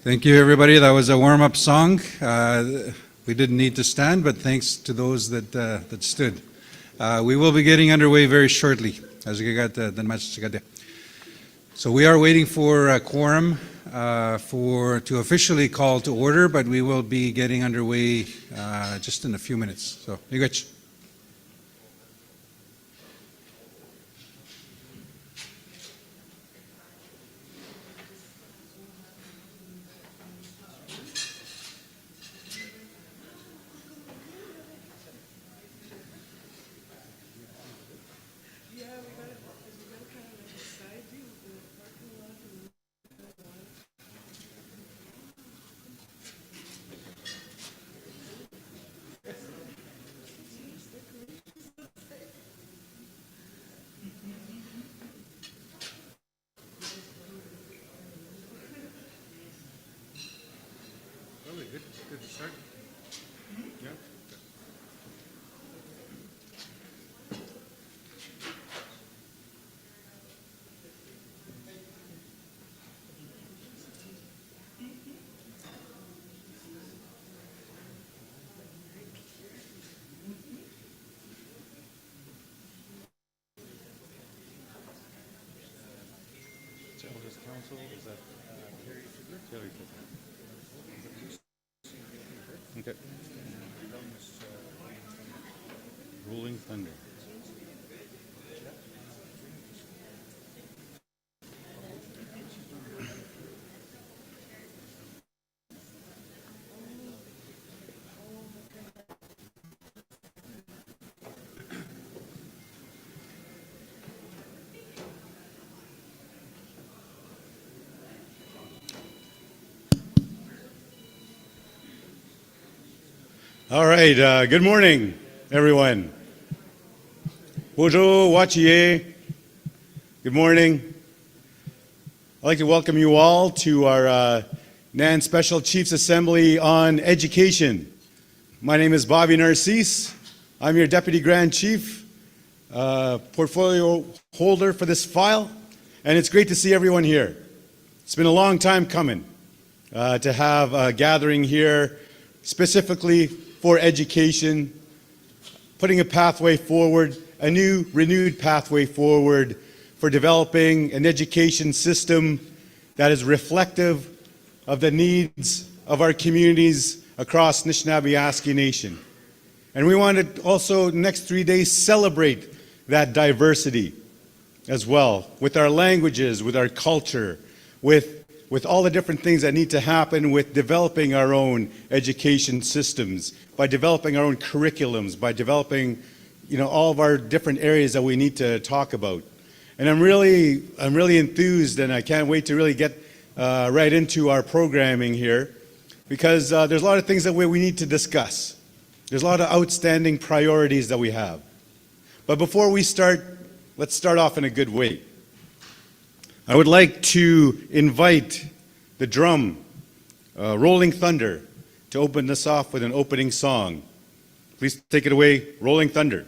Thank you, everybody. That was a warm-up song. We didn't need to stand, but thanks to those that stood. We will be getting underway very shortly. So we are waiting for a quorum to officially call to order, but we will be getting underway just in a few minutes. So, Igach. Good to start. Yeah. Elders Council, is that Terry Fiedler? Terry Fiedler. Okay. Rolling Thunder. All right, good morning, everyone. Bonjour, Wachie. Good morning. I'd like to welcome you all to our NAN Special Chiefs Assembly on Education. My name is Bobby Narcisse. I'm your Deputy Grand Chief, portfolio holder for this file, and it's great to see everyone here. It's been a long time coming to have a gathering here specifically for education, putting a pathway forward, a new, renewed pathway forward for developing an education system that is reflective of the needs of our communities across Anishinaabe Nation. And we want to also, next 3 days, celebrate that diversity as well, with our languages, with our culture, with all the different things that need to happen with developing our own education systems, by developing our own curriculums, by developing, all of our different areas that we need to talk about. And I'm really enthused, and I can't wait to really get right into our programming here, because there's a lot of things that we need to discuss. There's a lot of outstanding priorities that we have. But before we start, let's start off in a good way. I would like to invite the drum, Rolling Thunder, to open this off with an opening song. Please take it away, Rolling Thunder.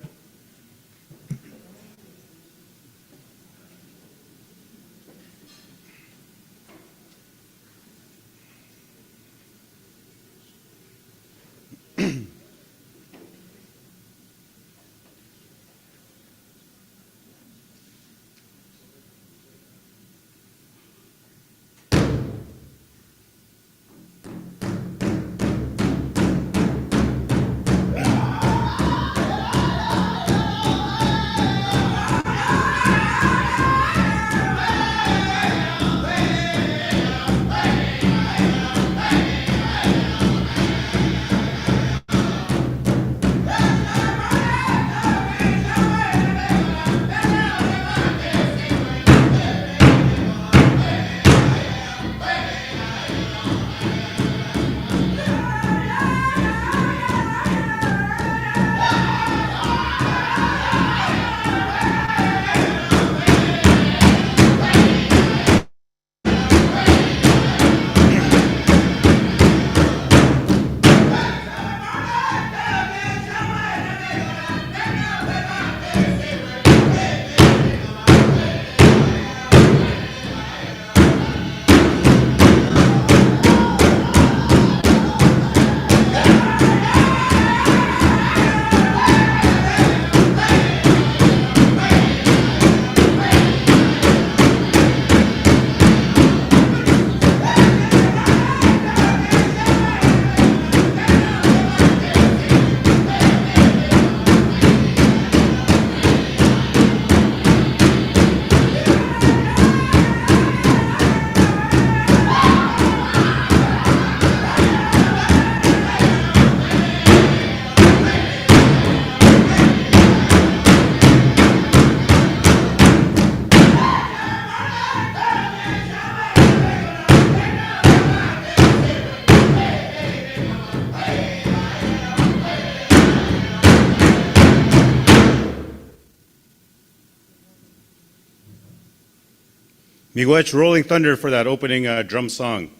Miigwech, Rolling Thunder for that opening drum song.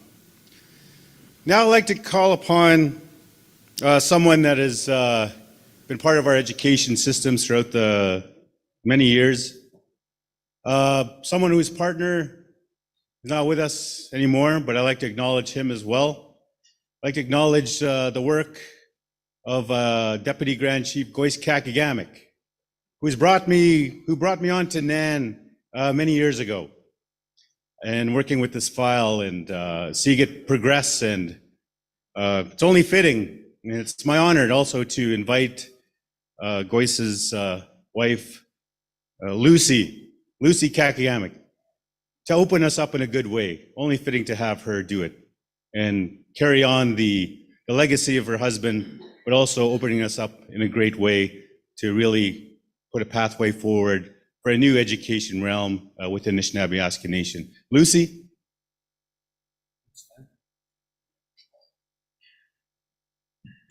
Now I'd like to call upon someone that has been part of our education systems throughout the many years. Someone whose partner is not with us anymore, but I'd like to acknowledge him as well. I'd like to acknowledge the work of Deputy Grand Chief Goyce Kakagamek, who brought me on to NAN many years ago, and working with this file and seeing it progress. And it's only fitting, and it's my honor also to invite Goyce's wife, Lucy Kakagamek, to open us up in a good way. Only fitting to have her do it and carry on the legacy of her husband, but also opening us up in a great way to really put a pathway forward for a new education realm within the Anishinaabe Nation. Lucy?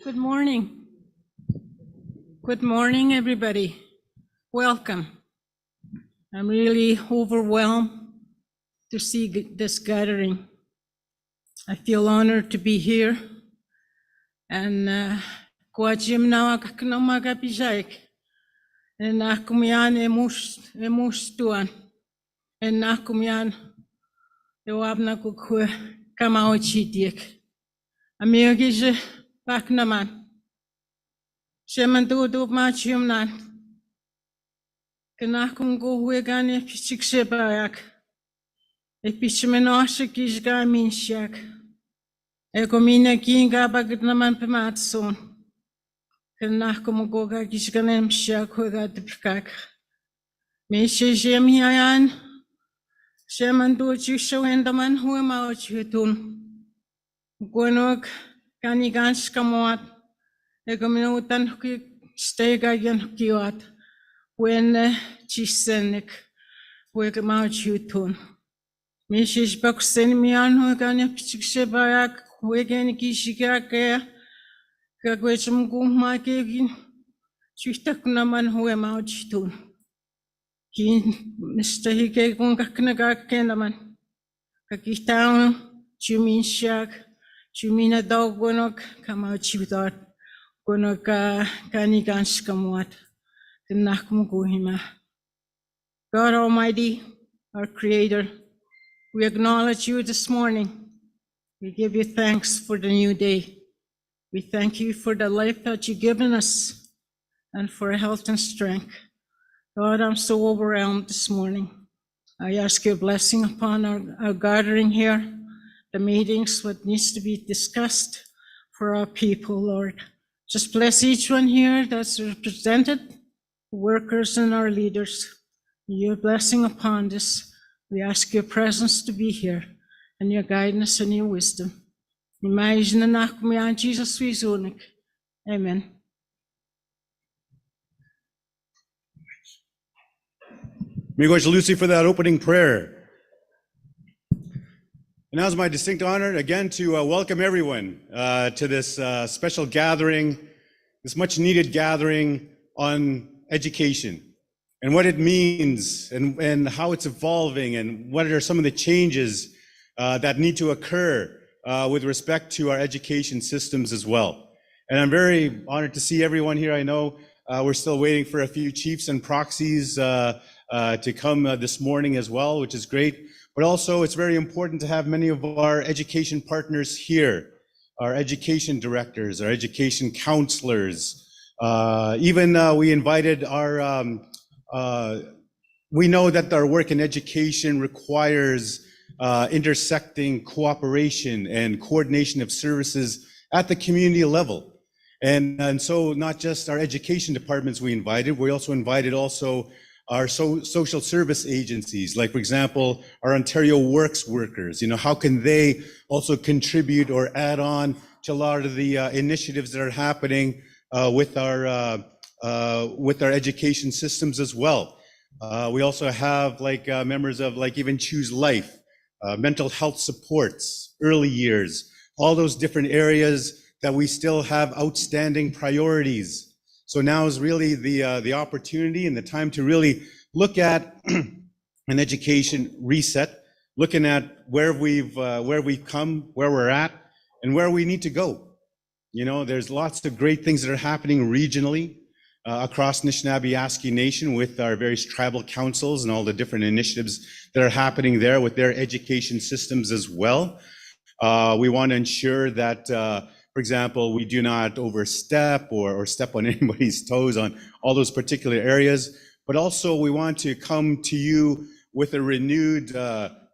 Good morning. Good morning, everybody. Welcome. I'm really overwhelmed to see this gathering. I feel honored to be here. And kwa jim na kaknamaga pijaik. En nakumian emustuan. En nakumian ewabna kukwe kamao chitiek. Amiogije baknaman. Sheman do machium nan. Kenakum go wegane pichik shebayak. Epichmenoshe kishga minshak. Egomina kinga bagnaman pematson. Kenakum goga kishganem shak hoga dipkak. Meshe jemian. Sheman do chisho endaman huema ochutun. Gwenog kanigans kamoat. Egominotan stega yan kiwat. When chisenik wegama ochutun. Mishish baksen mian hogane pichikshebayak wegen kishigake kagwechum guma kevin chitakunaman huema ochutun. Kin mistahike gungaknaga kenaman. Kakitaun chumin shak chumina doggonok kama ochutar gonoka kanigans kamuat. God Almighty, our Creator, we acknowledge you this morning. We give you thanks for the new day. We thank you for the life that you've given us and for health and strength. God, I'm so overwhelmed this morning. I ask your blessing upon our gathering here, the meetings, what needs to be discussed for our people, Lord. Just bless each one here that's represented, workers and our leaders. Your blessing upon this. We ask your presence to be here and your guidance and your wisdom. In Jesus Amen. Miigwech, Lucy, for that opening prayer. And now it's my distinct honor again to welcome everyone to this special gathering, this much needed gathering on education and what it means and how it's evolving and what are some of the changes that need to occur with respect to our education systems as well. And I'm very honored to see everyone here. I know we're still waiting for a few chiefs and proxies to come this morning as well, which is great. But also it's very important to have many of our education partners here, our education directors, our education counselors. Even we invited our, we know that our work in education requires intersecting cooperation and coordination of services at the community level. And so not just our education departments we also invited our social service agencies, like for example, our Ontario Works workers. How can they also contribute or add on to a lot of the initiatives that are happening with our education systems as well. We also have members of even Choose Life, mental health supports, early years, all those different areas that we still have outstanding priorities. So now is really the opportunity and the time to really look at an education reset, looking at where we've come, where we're at, and where we need to go. You know, there's lots of great things that are happening regionally across Anishinaabe Nation with our various tribal councils and all the different initiatives that are happening there with their education systems as well. We want to ensure that, for example, we do not overstep or step on anybody's toes on all those particular areas, but also we want to come to you with a renewed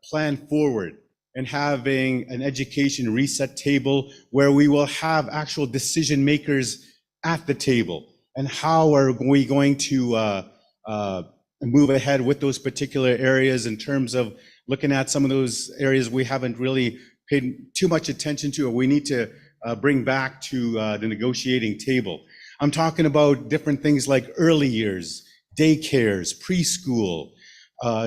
plan forward and having an education reset table where we will have actual decision makers at the table. And how are we going to move ahead with those particular areas in terms of looking at some of those areas we haven't really paid too much attention to, or we need to bring back to the negotiating table. I'm talking about different things like early years, daycares, preschool,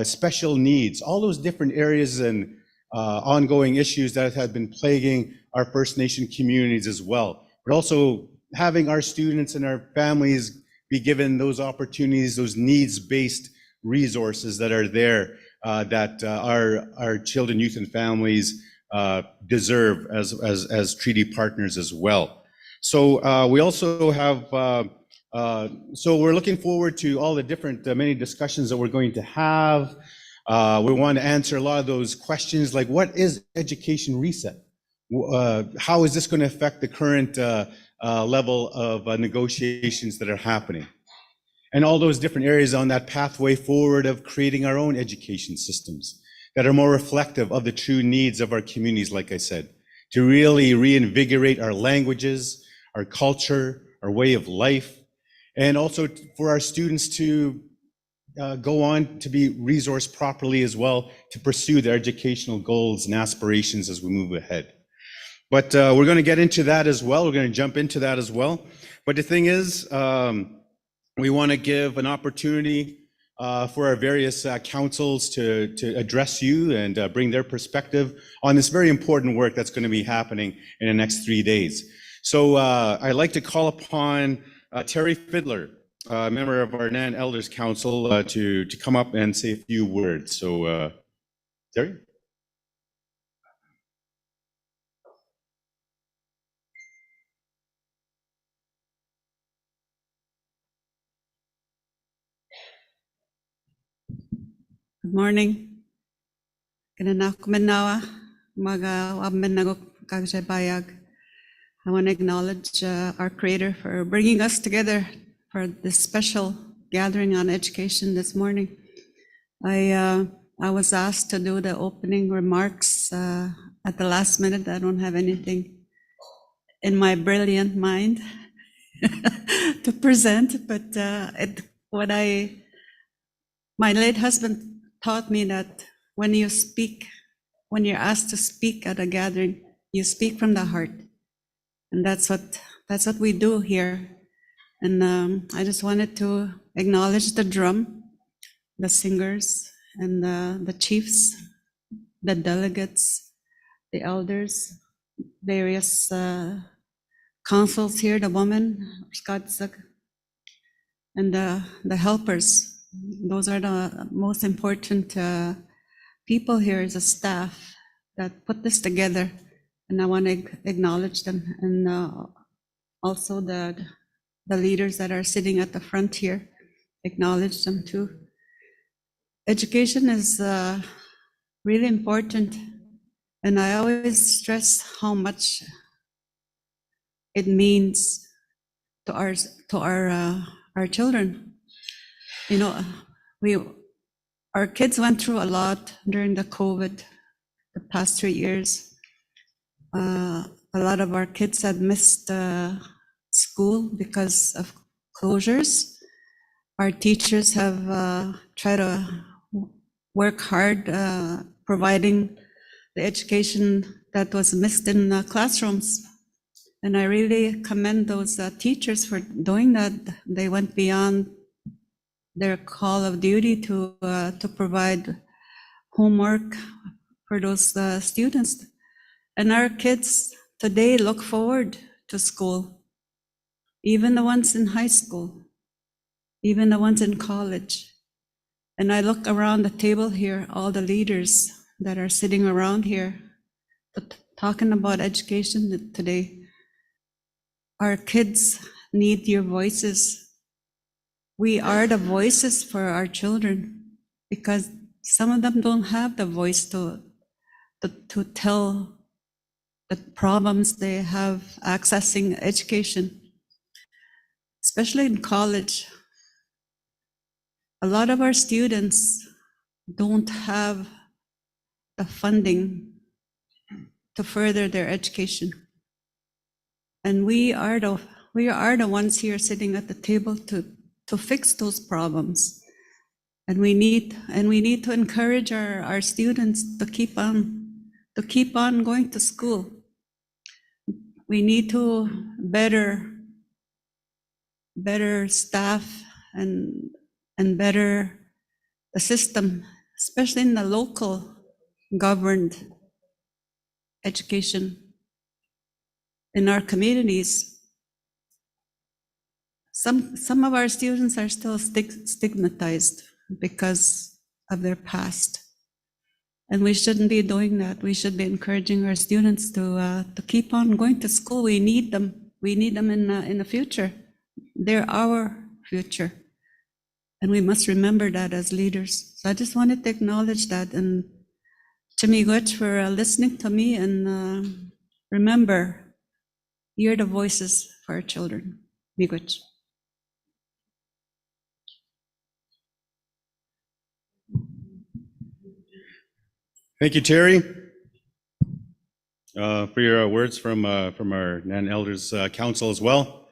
special needs, all those different areas and ongoing issues that have been plaguing our First Nation communities as well. But also having our students and our families be given those opportunities, those needs-based resources that are there that our children, youth, and families deserve as treaty partners as well. So we also have, so we're looking forward to all the different many discussions that we're going to have. We want to answer a lot of those questions like, what is education reset? How is this going to affect the current level of negotiations that are happening? And all those different areas on that pathway forward of creating our own education systems that are more reflective of the true needs of our communities, like I said, to really reinvigorate our languages, our culture, our way of life, and also for our students to go on to be resourced properly as well to pursue their educational goals and aspirations as we move ahead. But we're going to get into that as well. We're going to jump into that as well. But the thing is, we want to give an opportunity for our various councils to address you and bring their perspective on this very important work that's going to be happening in the next 3 days. So I'd like to call upon Terry Fiddler, a member of our NAN Elders Council, to come up and say a few words. So Terry? Good morning. I want to acknowledge our Creator for bringing us together for this special gathering on education this morning. I was asked to do the opening remarks at the last minute. I don't have anything in my brilliant mind to present, but my late husband taught me that when you speak, when you're asked to speak at a gathering, you speak from the heart. And that's what we do here. And I just wanted to acknowledge the drum, the singers, and the chiefs, the delegates, the elders, various councils here, the women, and the helpers. Those are the most important people here as a staff that put this together, and I want to acknowledge them, and also the leaders that are sitting at the front here, acknowledge them too. Education is really important, and I always stress how much it means to our children. You know, our kids went through a lot during the COVID, the past 3 years. A lot of our kids had missed school because of closures. Our teachers have tried to work hard providing the education that was missed in classrooms. And I really commend those teachers for doing that. They went beyond their call of duty to provide homework for those students. And our kids today look forward to school, even the ones in high school, even the ones in college. And I look around the table here, all the leaders that are sitting around here, but talking about education today. Our kids need your voices. We are the voices for our children because some of them don't have the voice to tell the problems they have accessing education, especially in college. A lot of our students don't have the funding to further their education. And we are the ones here sitting at the table to fix those problems. And we need to encourage our students to keep on going to school. We need to better staff and better the system, especially in the local governed education in our communities. Some of our students are still stigmatized because of their past. And we shouldn't be doing that. We should be encouraging our students to keep on going to school. We need them. We need them in the future. They're our future. And we must remember that as leaders. So I just wanted to acknowledge that. And Chimigwech for listening to me. And remember, you're the voices for our children. Miigwech. Thank you, Terry, for your words from our NAN Elders Council as well.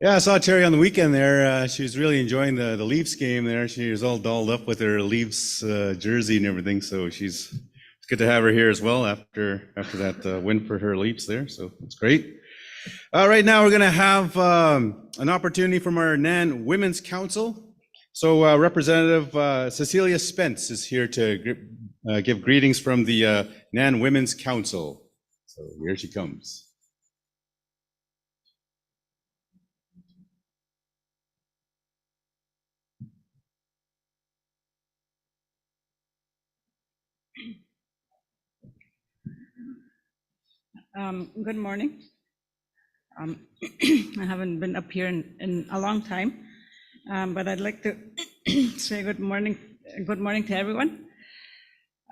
Yeah, I saw Terry on the weekend there. She was really enjoying the Leafs game there. She was all dolled up with her Leafs jersey and everything. So it's good to have her here as well after that win for her Leafs there. So it's great. Right now we're going to have an opportunity from our NAN Women's Council. So Representative Cecilia Spence is here to give greetings from the NAN Women's Council. So here she comes. Good morning. I haven't been up here in a long time, but I'd like to say good morning to everyone.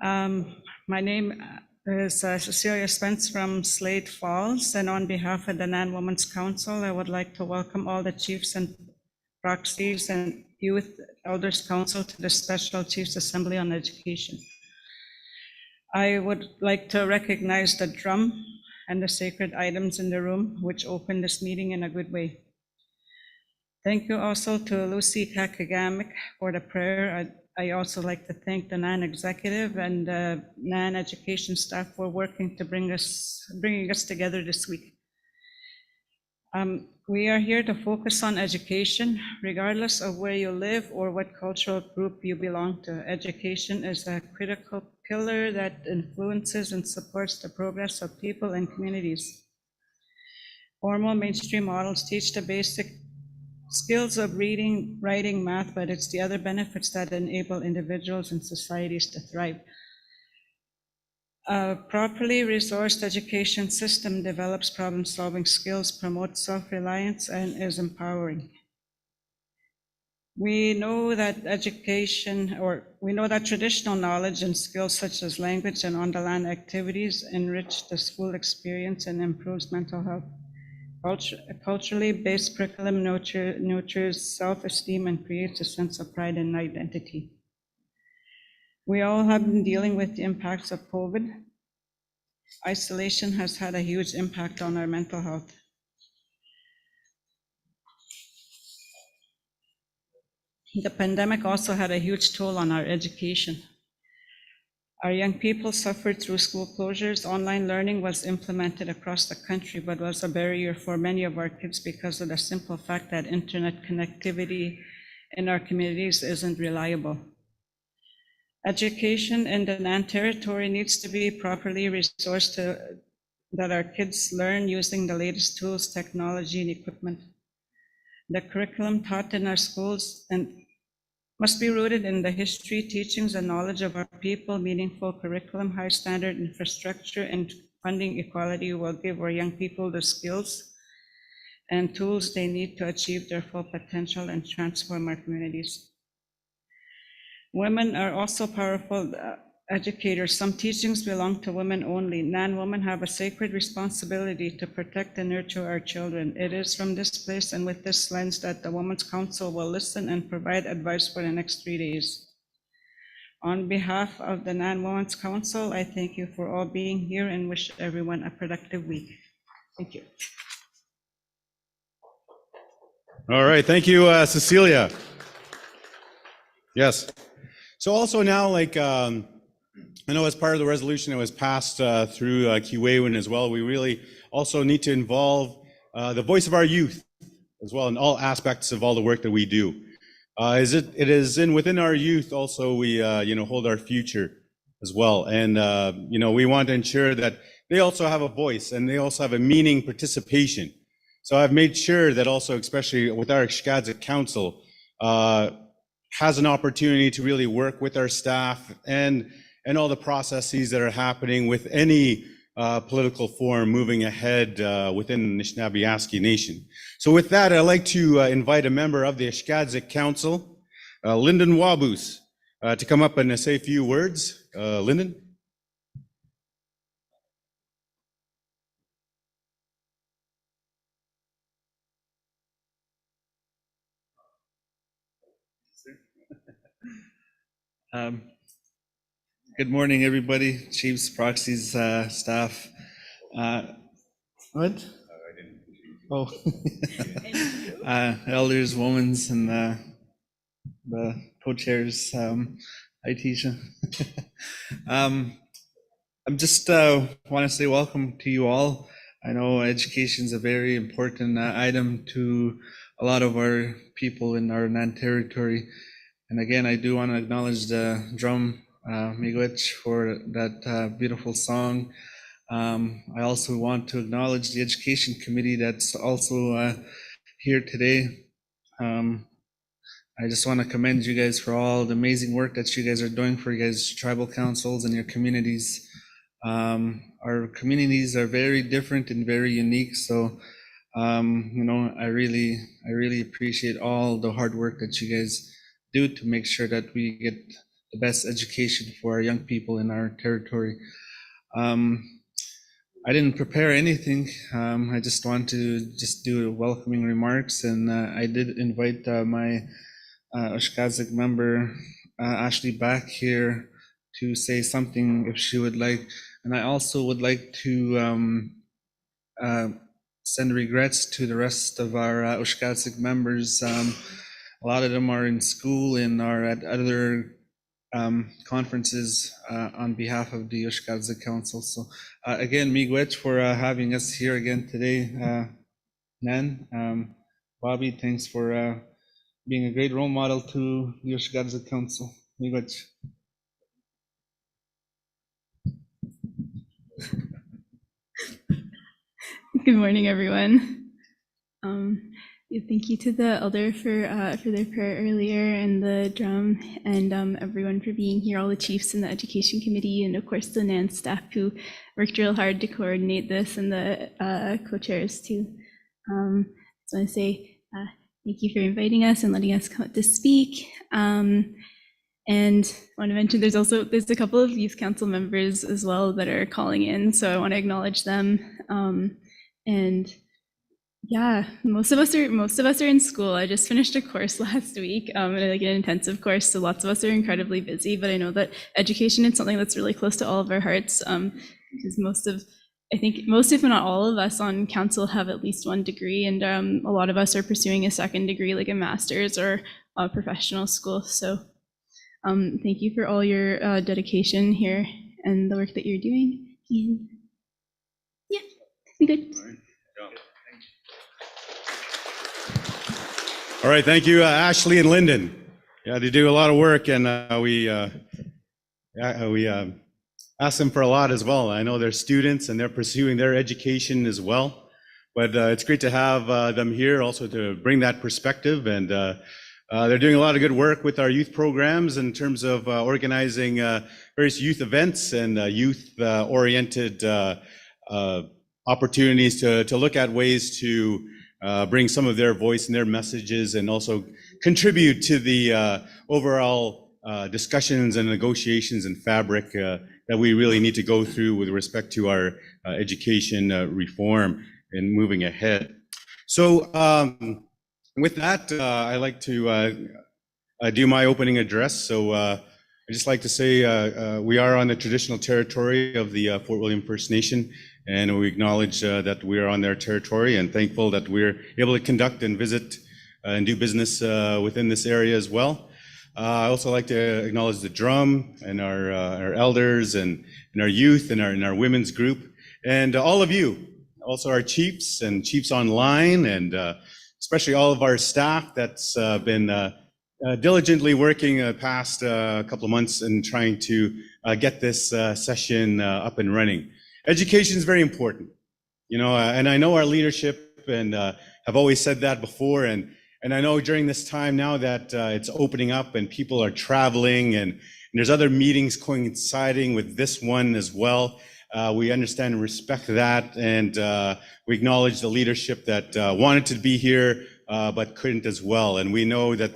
My name is Cecilia Spence from Slade Falls, and on behalf of the NAN Women's Council, I would like to welcome all the chiefs and proxies and Youth Elders Council to the Special Chiefs Assembly on Education. I would like to recognize the drum and the sacred items in the room, which opened this meeting in a good way. Thank you also to Lucy Kakagamic for the prayer. I also like to thank the NAN executive and the NAN education staff for working to bringing us together this week. We are here to focus on education, regardless of where you live or what cultural group you belong to. Education is a critical pillar that influences and supports the progress of people and communities. Formal mainstream models teach the basic skills of reading, writing, math, but it's the other benefits that enable individuals and societies to thrive. A properly resourced education system develops problem-solving skills, promotes self-reliance, and is empowering. We know that traditional knowledge and skills such as language and on-the-land activities enrich the school experience and improves mental health. Culturally based curriculum nurtures self-esteem and creates a sense of pride and identity. We all have been dealing with the impacts of COVID. Isolation has had a huge impact on our mental health. The pandemic also had a huge toll on our education. Our young people suffered through school closures. Online learning was implemented across the country, but was a barrier for many of our kids because of the simple fact that internet connectivity in our communities isn't reliable. Education in the NAN territory needs to be properly resourced that our kids learn using the latest tools, technology, and equipment. The curriculum taught in our schools and must be rooted in the history, teachings, and knowledge of our people. Meaningful curriculum, high standard infrastructure, and funding equality will give our young people the skills and tools they need to achieve their full potential and transform our communities. Women are also powerful educators. Some teachings belong to women only. NAN women have a sacred responsibility to protect and nurture our children. It is from this place and with this lens that the Women's Council will listen and provide advice for the next 3 days. On behalf of the NAN Women's Council, I thank you for all being here and wish everyone a productive week. Thank you. All right, thank you, Cecilia. Yes. So also now, I know as part of the resolution that was passed through Kiwewin as well, we really also need to involve the voice of our youth as well in all aspects of all the work that we do. It is within our youth also we hold our future as well, and we want to ensure that they also have a voice and they also have a meaning participation. So I've made sure that also, especially with our Xkadzik Council, has an opportunity to really work with our staff and all the processes that are happening with any political forum moving ahead within the Anishinaabe Nation. So with that, I'd like to invite a member of the Xkadzik Council, Lyndon Wabus, to come up and say a few words. Lyndon? Good morning, everybody, chiefs, proxies, staff. What? Oh, elders, womens, and the co-chairs. Hi, Tisha. I'm just want to say welcome to you all. I know education is a very important item to a lot of our people in our NAN territory. And again, I do want to acknowledge the drum miigwech for that beautiful song. I also want to acknowledge the education committee that's also here today. I just want to commend you guys for all the amazing work that you guys are doing for you guys' tribal councils and your communities. Our communities are very different and very unique. So, I really appreciate all the hard work that you guys do to make sure that we get the best education for our young people in our territory. I didn't prepare anything. I just want to do welcoming remarks, and I did invite my Xkadzik member Ashley back here to say something if she would like. And I also would like to send regrets to the rest of our Xkadzik members. A lot of them are in school and are at other conferences on behalf of the Xkadzik Council. So again, miigwech for having us here again today. Nan, Bobby, thanks for being a great role model to the Xkadzik Council. Miigwech. Good morning, everyone. Thank you to the elder for their prayer earlier, and the drum, and everyone for being here, all the chiefs and the education committee, and of course the NAN staff who worked real hard to coordinate this, and the co-chairs too. So I want to say thank you for inviting us and letting us come up to speak. And I want to mention there's a couple of youth council members as well that are calling in, so I want to acknowledge them. And yeah, most of us are in school. I just finished a course last week, like an intensive course, so lots of us are incredibly busy, but I know that education is something that's really close to all of our hearts, because I think most, if not all of us on council have at least one degree, and a lot of us are pursuing a second degree, like a master's or a professional school. So thank you for all your dedication here and the work that you're doing. And yeah, be good. All right, thank you, Ashley and Lyndon. Yeah, they do a lot of work, and we ask them for a lot as well. I know they're students and they're pursuing their education as well, but it's great to have them here also to bring that perspective. And They're doing a lot of good work with our youth programs in terms of organizing various youth events and youth-oriented opportunities to look at ways to bring some of their voice and their messages and also contribute to the overall discussions and negotiations and fabric that we really need to go through with respect to our education reform and moving ahead. So with that, I'd like to do my opening address. So I'd just like to say we are on the traditional territory of the Fort William First Nation, and we acknowledge that we are on their territory and thankful that we're able to conduct and visit and do business within this area as well. I also like to acknowledge the drum and our elders and our youth and our women's group and all of you, also our chiefs and chiefs online, and especially all of our staff that's been diligently working the past couple of months and trying to get this session up and running. Education is very important, you know, and I know our leadership and have always said that before, and I know during this time now that it's opening up and people are traveling and there's other meetings coinciding with this one as well. We understand and respect that, and we acknowledge the leadership that wanted to be here but couldn't as well. And we know that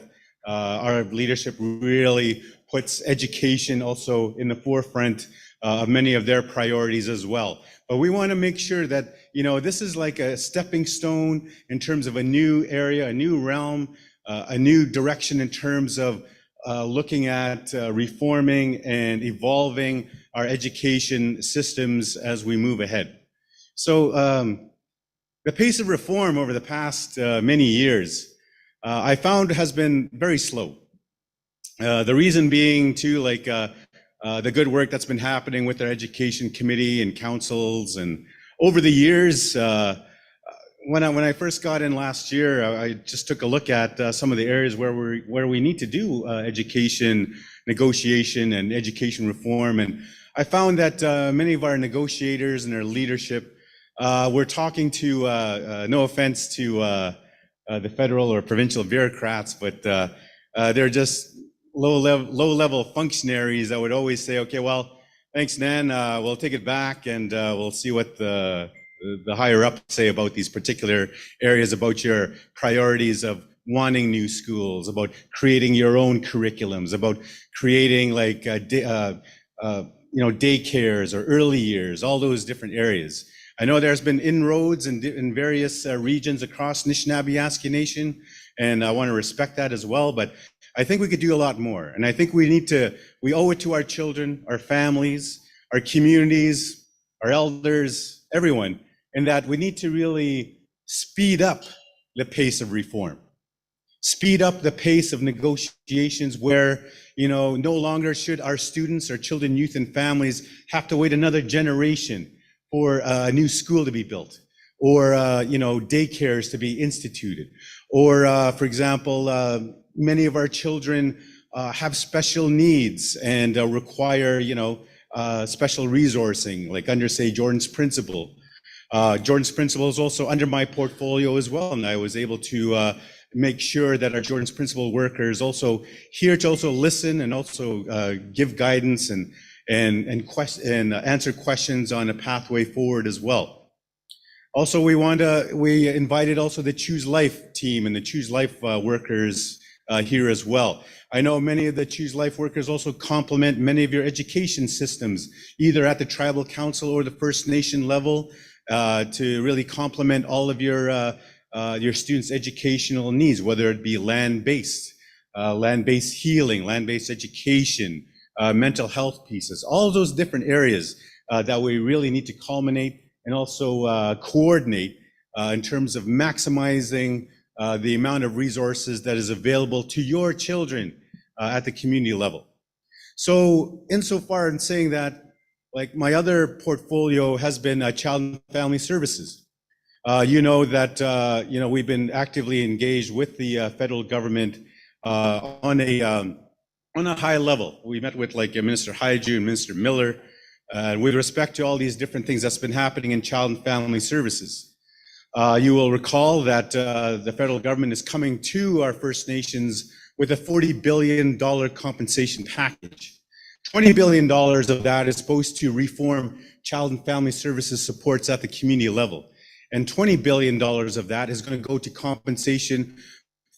our leadership really puts education also in the forefront of many of their priorities as well. But we want to make sure that, you know, this is like a stepping stone in terms of a new area, a new realm, a new direction in terms of looking at reforming and evolving our education systems as we move ahead. So the pace of reform over the past many years, I found has been very slow. The reason being too, like the good work that's been happening with our education committee and councils, and over the years, when I first got in last year, I just took a look at some of the areas where we need to do education negotiation and education reform, and I found that many of our negotiators and our leadership were talking to, no offense to the federal or provincial bureaucrats, but they're just low-level functionaries that would always say, okay, well, thanks, Nan, we'll take it back and we'll see what the higher up say about these particular areas, about your priorities of wanting new schools, about creating your own curriculums, about creating like daycares or early years, all those different areas. I know there's been inroads in various regions across Anishinaabe Nation, and I want to respect that as well, but I think we could do a lot more. And I think we owe it to our children, our families, our communities, our elders, everyone, in that we need to really speed up the pace of reform. Speed up the pace of negotiations where, you know, no longer should our students, our children, youth, and families have to wait another generation for a new school to be built, or, daycares to be instituted, or, for example, many of our children have special needs and require, special resourcing, like under, say, Jordan's Principle. Jordan's Principle is also under my portfolio as well, and I was able to make sure that our Jordan's Principle workers also here to also listen and also give guidance and answer questions on a pathway forward as well. Also, we invited also the Choose Life team and the Choose Life workers here as well. I know many of the Choose Life workers also complement many of your education systems, either at the tribal council or the First Nation level, to really complement all of your students' educational needs, whether it be land-based healing, land-based education, mental health pieces, all those different areas that we really need to culminate and also coordinate in terms of maximizing the amount of resources that is available to your children at the community level. So insofar in saying that, like my other portfolio has been child and family services. You know that we've been actively engaged with the federal government on a high level. We met with like Minister Haiju and Minister Miller with respect to all these different things that's been happening in child and family services. You will recall that the federal government is coming to our First Nations with a $40 billion compensation package. $20 billion of that is supposed to reform child and family services supports at the community level. And $20 billion of that is going to go to compensation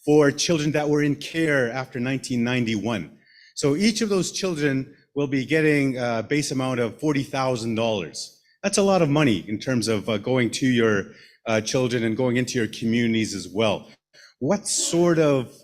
for children that were in care after 1991. So each of those children will be getting a base amount of $40,000. That's a lot of money in terms of going to your children and going into your communities as well. What sort of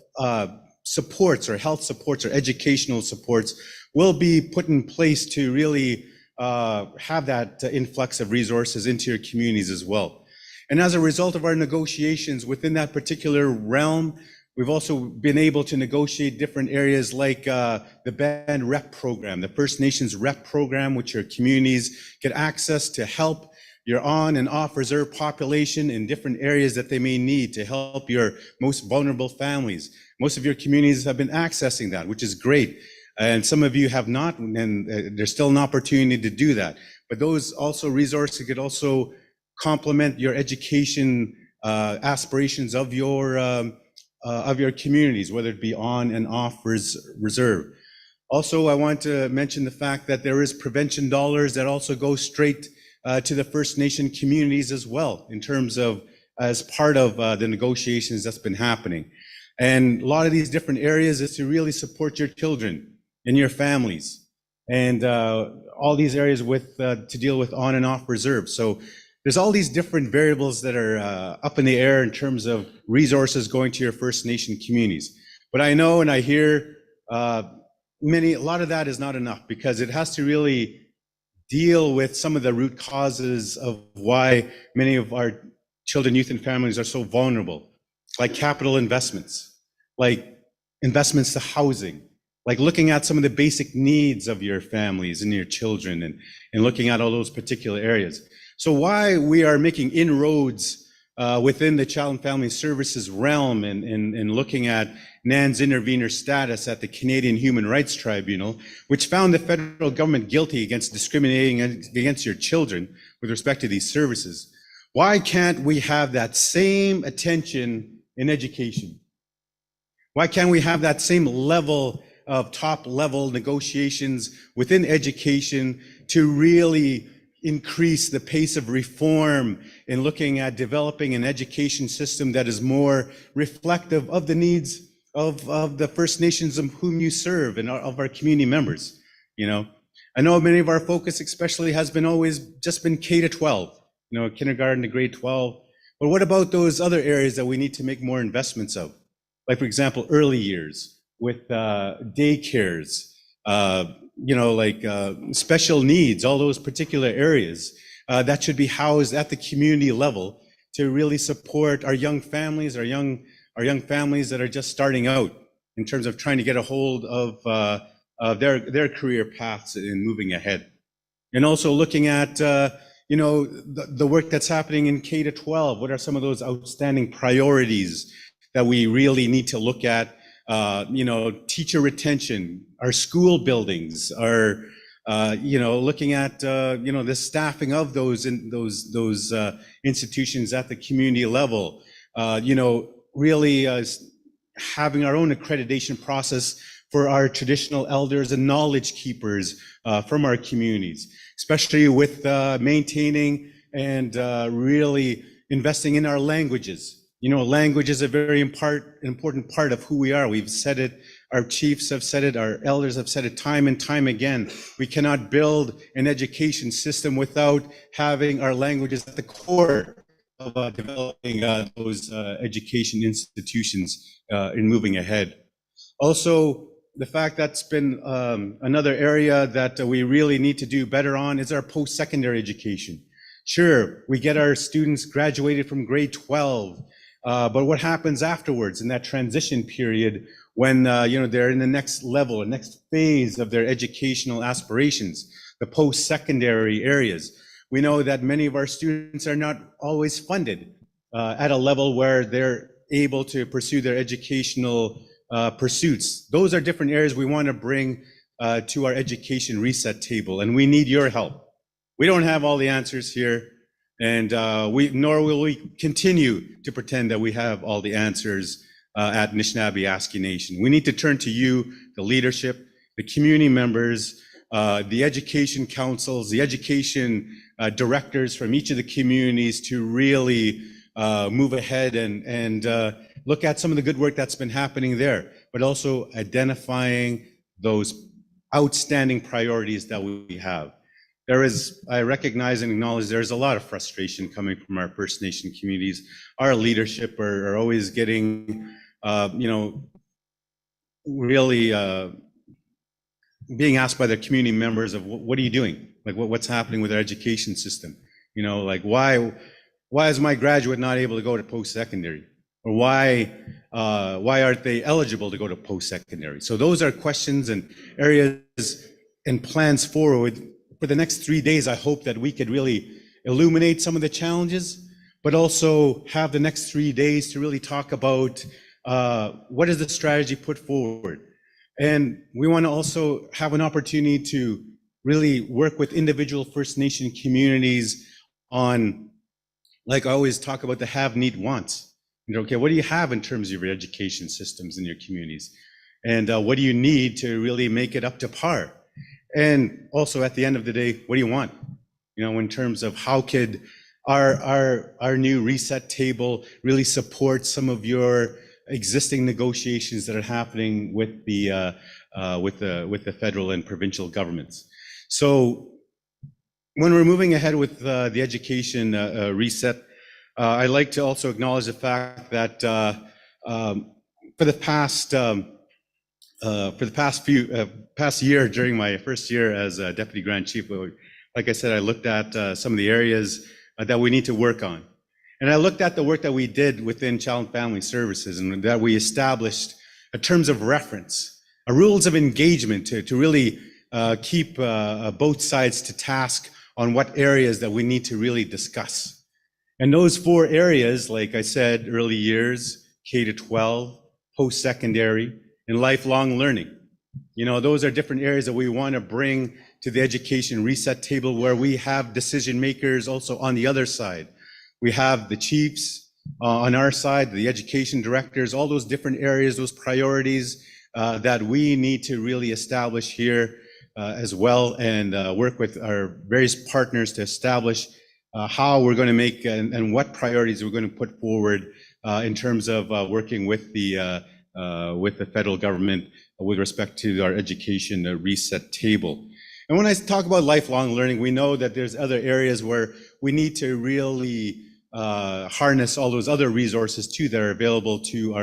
supports or health supports or educational supports will be put in place to really have that influx of resources into your communities as well? And as a result of our negotiations within that particular realm, we've also been able to negotiate different areas like the band rep program, the First Nations rep program, which your communities get access to help your on and off reserve population in different areas that they may need to help your most vulnerable families. Most of your communities have been accessing that, which is great. And some of you have not, and there's still an opportunity to do that. But those also resources could also complement your education aspirations of your communities, whether it be on and off reserve. Also, I want to mention the fact that there is prevention dollars that also go straight to the First Nation communities as well, in terms of as part of the negotiations that's been happening. And a lot of these different areas is to really support your children and your families, and all these areas with to deal with on and off reserve. So there's all these different variables that are up in the air in terms of resources going to your First Nation communities. But I know and I hear a lot of that is not enough, because it has to really deal with some of the root causes of why many of our children, youth, and families are so vulnerable, like capital investments, like investments to housing, like looking at some of the basic needs of your families and your children, and looking at all those particular areas. So why we are making inroads within the Child and Family Services realm and looking at NAN's intervener status at the Canadian Human Rights Tribunal, which found the federal government guilty against discriminating against your children with respect to these services. Why can't we have that same attention in education? Why can't we have that same level of top-level negotiations within education to really increase the pace of reform in looking at developing an education system that is more reflective of the needs of the First Nations of whom you serve and of our community members? You know, I know many of our focus especially has been always just been K to 12, you know, kindergarten to grade 12. But what about those other areas that we need to make more investments of? Like, for example, early years with daycares, you know, like special needs, all those particular areas that should be housed at the community level to really support our young families, our young families that are just starting out in terms of trying to get a hold of their career paths and moving ahead. And also looking at, you know, the work that's happening in K to 12. What are some of those outstanding priorities that we really need to look at? You know, teacher retention, our school buildings, our, you know, looking at, you know, the staffing of those institutions at the community level, you know, really having our own accreditation process for our traditional elders and knowledge keepers from our communities, especially with maintaining and really investing in our languages. You know, language is a very important part of who we are. We've said it, our chiefs have said it, our elders have said it time and time again. We cannot build an education system without having our languages at the core of developing those education institutions in moving ahead. Also, the fact that's been another area that we really need to do better on is our post-secondary education. Sure, we get our students graduated from grade 12, but what happens afterwards in that transition period when you know, they're in the next level or next phase of their educational aspirations, the post-secondary areas? We know that many of our students are not always funded at a level where they're able to pursue their educational pursuits. Those are different areas we want to bring to our education reset table, and we need your help. We don't have all the answers here, and nor will we continue to pretend that we have all the answers at Anishinaabe Aski Nation. We need to turn to you, the leadership, the community members, the education councils, the education directors from each of the communities to really move ahead and look at some of the good work that's been happening there, but also identifying those outstanding priorities that we have. I recognize and acknowledge there's a lot of frustration coming from our First Nation communities. Our leadership are always getting, really being asked by their community members of what are you doing? Like what's happening with our education system? Like why is my graduate not able to go to post-secondary? Or why aren't they eligible to go to post-secondary? So those are questions and areas and plans forward. For the next 3 days, I hope that we could really illuminate some of the challenges, but also have the next 3 days to really talk about what is the strategy put forward. And we want to also have an opportunity to really work with individual First Nation communities on, like I always talk about, the have, need, wants. Okay, what do you have in terms of your education systems in your communities? And what do you need to really make it up to par? And also at the end of the day, what do you want? In terms of how could our new reset table really support some of your existing negotiations that are happening with the federal and provincial governments. So when we're moving ahead with the education reset, I'd like to also acknowledge the fact that for the past year, during my first year as Deputy Grand Chief, like I said, I looked at some of the areas that we need to work on. And I looked at the work that we did within Child and Family Services, and that we established terms of reference, rules of engagement to really keep both sides to task on what areas that we need to really discuss. And those 4 areas, like I said, early years, K to 12, post-secondary, and lifelong learning. Those are different areas that we want to bring to the education reset table, where we have decision makers also on the other side. We have the chiefs on our side, the education directors, all those different areas, those priorities that we need to really establish here as well, and work with our various partners to establish how we're going to make and what priorities we're going to put forward in terms of working with the federal government with respect to our education reset table. And when I talk about lifelong learning, we know that there's other areas where we need to really harness all those other resources too that are available to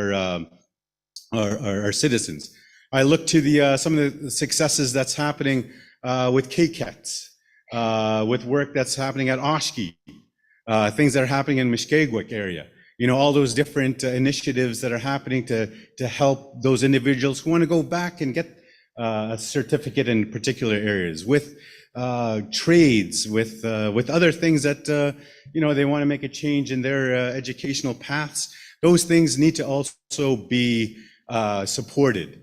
our citizens. I look to some of the successes that's happening with KCATs, with work that's happening at Oshki, things that are happening in Mushkegowuk area. All those different initiatives that are happening to help those individuals who want to go back and get a certificate in particular areas, with trades, with other things that they want to make a change in their educational paths. Those things need to also be supported.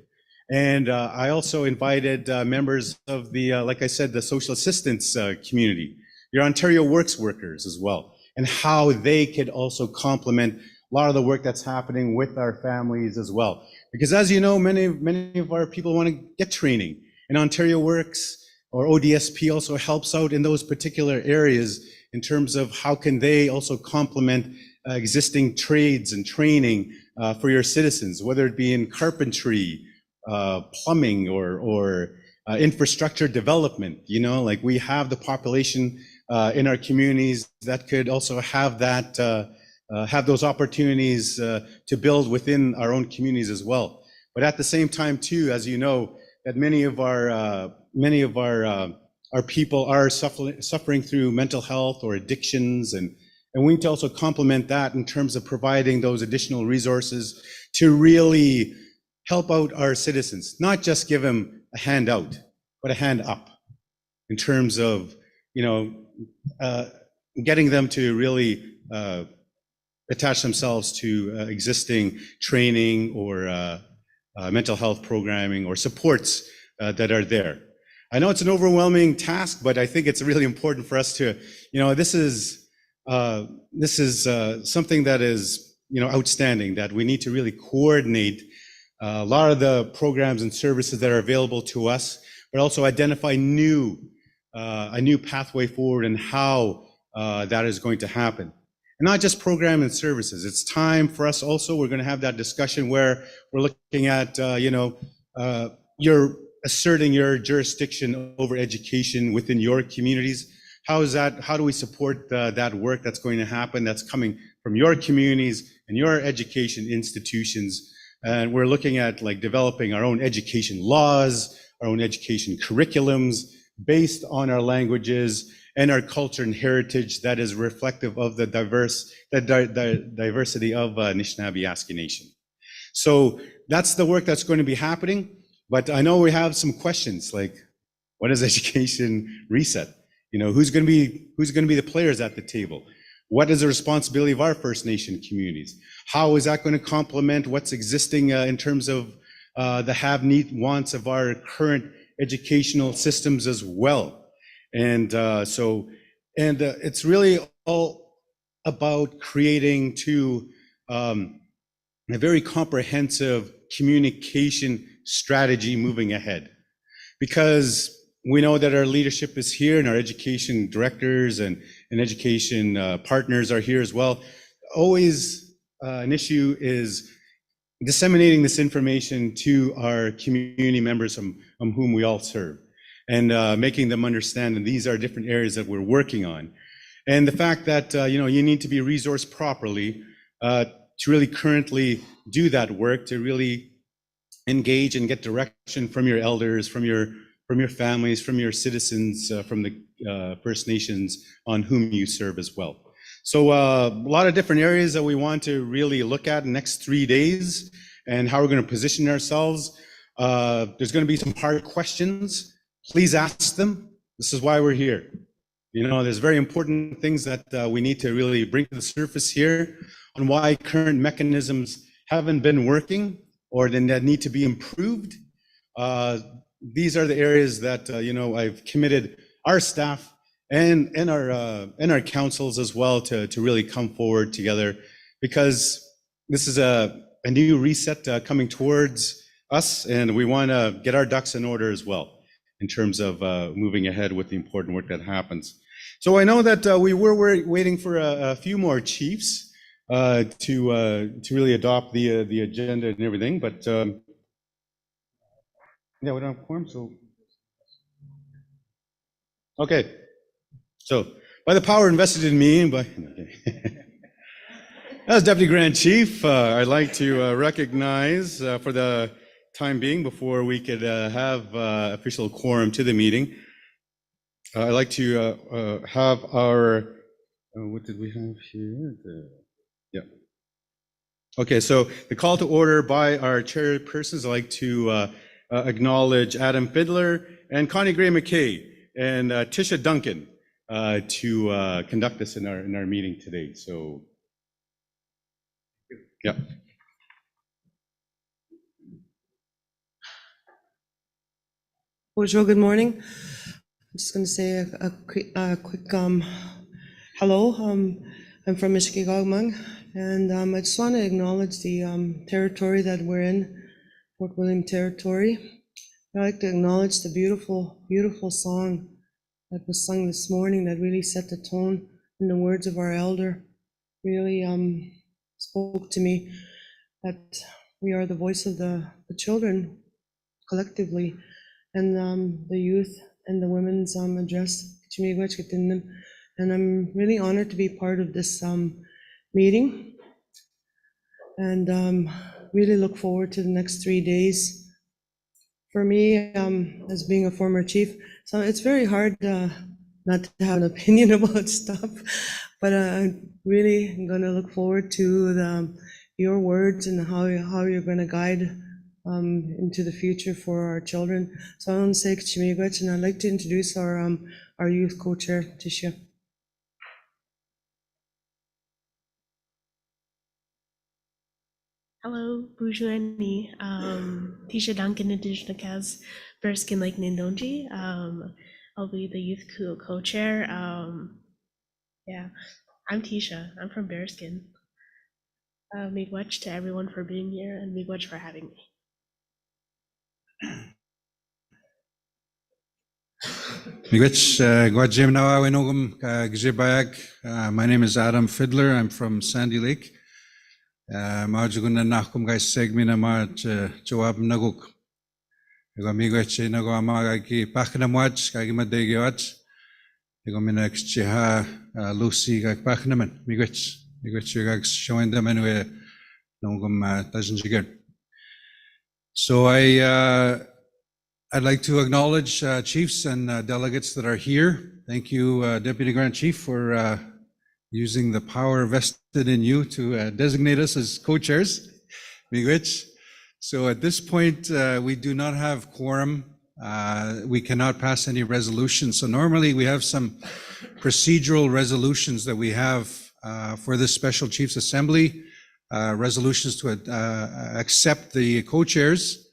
And I also invited members of the, like I said, the social assistance community, your Ontario Works workers as well, and how they could also complement a lot of the work that's happening with our families as well. Because as you know, many of our people want to get training, and Ontario Works or ODSP also helps out in those particular areas in terms of how can they also complement existing trades and training for your citizens, whether it be in carpentry, plumbing, or infrastructure development. Like we have the population in our communities that could also have have those opportunities to build within our own communities as well. But at the same time too, as you know, that many of our people are suffering through mental health or addictions, and we need to also complement that in terms of providing those additional resources to really help out our citizens, not just give them a hand out, but a hand up in terms of getting them to really attach themselves to existing training or mental health programming or supports that are there. I know it's an overwhelming task, but I think it's really important for us to, this is something that is outstanding, that we need to really coordinate a lot of the programs and services that are available to us, but also identify a new pathway forward and how that is going to happen. And not just program and services. It's time for us also, we're going to have that discussion where we're looking at, you're asserting your jurisdiction over education within your communities. How do we support that work that's going to happen, that's coming from your communities and your education institutions? And we're looking at like developing our own education laws, our own education curriculums based on our languages and our culture and heritage that is reflective of the diversity of Anishinaabe-Aski Nation. So that's the work that's going to be happening. But I know we have some questions like, what is education reset? Who's going to be the players at the table? What is the responsibility of our First Nation communities? How is that going to complement what's existing in terms of the have, need, wants of our current educational systems as well? And it's really all about creating a very comprehensive communication strategy moving ahead. Because we know that our leadership is here and our education directors and education partners are here as well. Always an issue is disseminating this information to our community members from whom we all serve, and making them understand, and these are different areas that we're working on. And the fact that you need to be resourced properly to really currently do that work, to really engage and get direction from your elders, from your families, from your citizens, from the First Nations on whom you serve as well. So a lot of different areas that we want to really look at in the next 3 days and how we're going to position ourselves. There's going to be some hard questions. Please ask them. This is why we're here. There's very important things that we need to really bring to the surface here on why current mechanisms haven't been working or that need to be improved. These are the areas that I've committed our staff and our councils as well to really come forward together, because this is a new reset coming towards us, and we want to get our ducks in order as well in terms of moving ahead with the important work that happens. So I know that we were waiting for a few more chiefs to really adopt the agenda and everything, but yeah, we don't have quorum, so okay. So by the power invested in me, as Deputy Grand Chief, I'd like to recognize for the time being, before we could have official quorum to the meeting, I'd like to have our, what did we have here? Yeah. Okay, so the call to order by our chairpersons. I'd like to acknowledge Adam Fiddler and Connie Gray McKay and Tisha Duncan to conduct us in our meeting today. So, yeah. Bonjour, good morning. I'm just going to say a quick hello. I'm from Mishkigawmang, and I just want to acknowledge the territory that we're in, Fort William territory. I'd like to acknowledge the beautiful, beautiful song that was sung this morning that really set the tone, and the words of our elder really spoke to me, that we are the voice of the children collectively, and the youth and the women's address. And I'm really honored to be part of this meeting, and really look forward to the next 3 days. For me, as being a former chief, so it's very hard not to have an opinion about stuff, but I'm really going to look forward to your words and how you're going to guide into the future for our children. So I want to say Kchimigwech, and I'd like to introduce our youth co-chair, Tisha. Hello, Bujuani. Tisha Duncan, Indigenous, Bearskin Lake Nindonji. I'll be the youth co-chair. Yeah, I'm Tisha. I'm from Bearskin. Miigwech to everyone for being here, and miigwech for having me. Miigwech, Gwajem Nawa Wenogum Gjebayag. My name is Adam Fiddler. I'm from Sandy Lake. Maajuguna Nakum Guy Segmina Maj Joab Naguk. Ego miigwech nago amaga ki Pachnamwach, Kagima Degiwach. Ego minex Chiha Lucy Gag Pachnaman. Miigwech Gag showing them anyway. Nogum doesn't jigger. So I'd like to acknowledge chiefs and delegates that are here. Thank you, Deputy Grand Chief, for using the power vested in you to designate us as co-chairs. Miigwech. So at this point, we do not have quorum. We cannot pass any resolutions. So normally we have some procedural resolutions that we have for this Special Chiefs Assembly, resolutions to accept the co-chairs,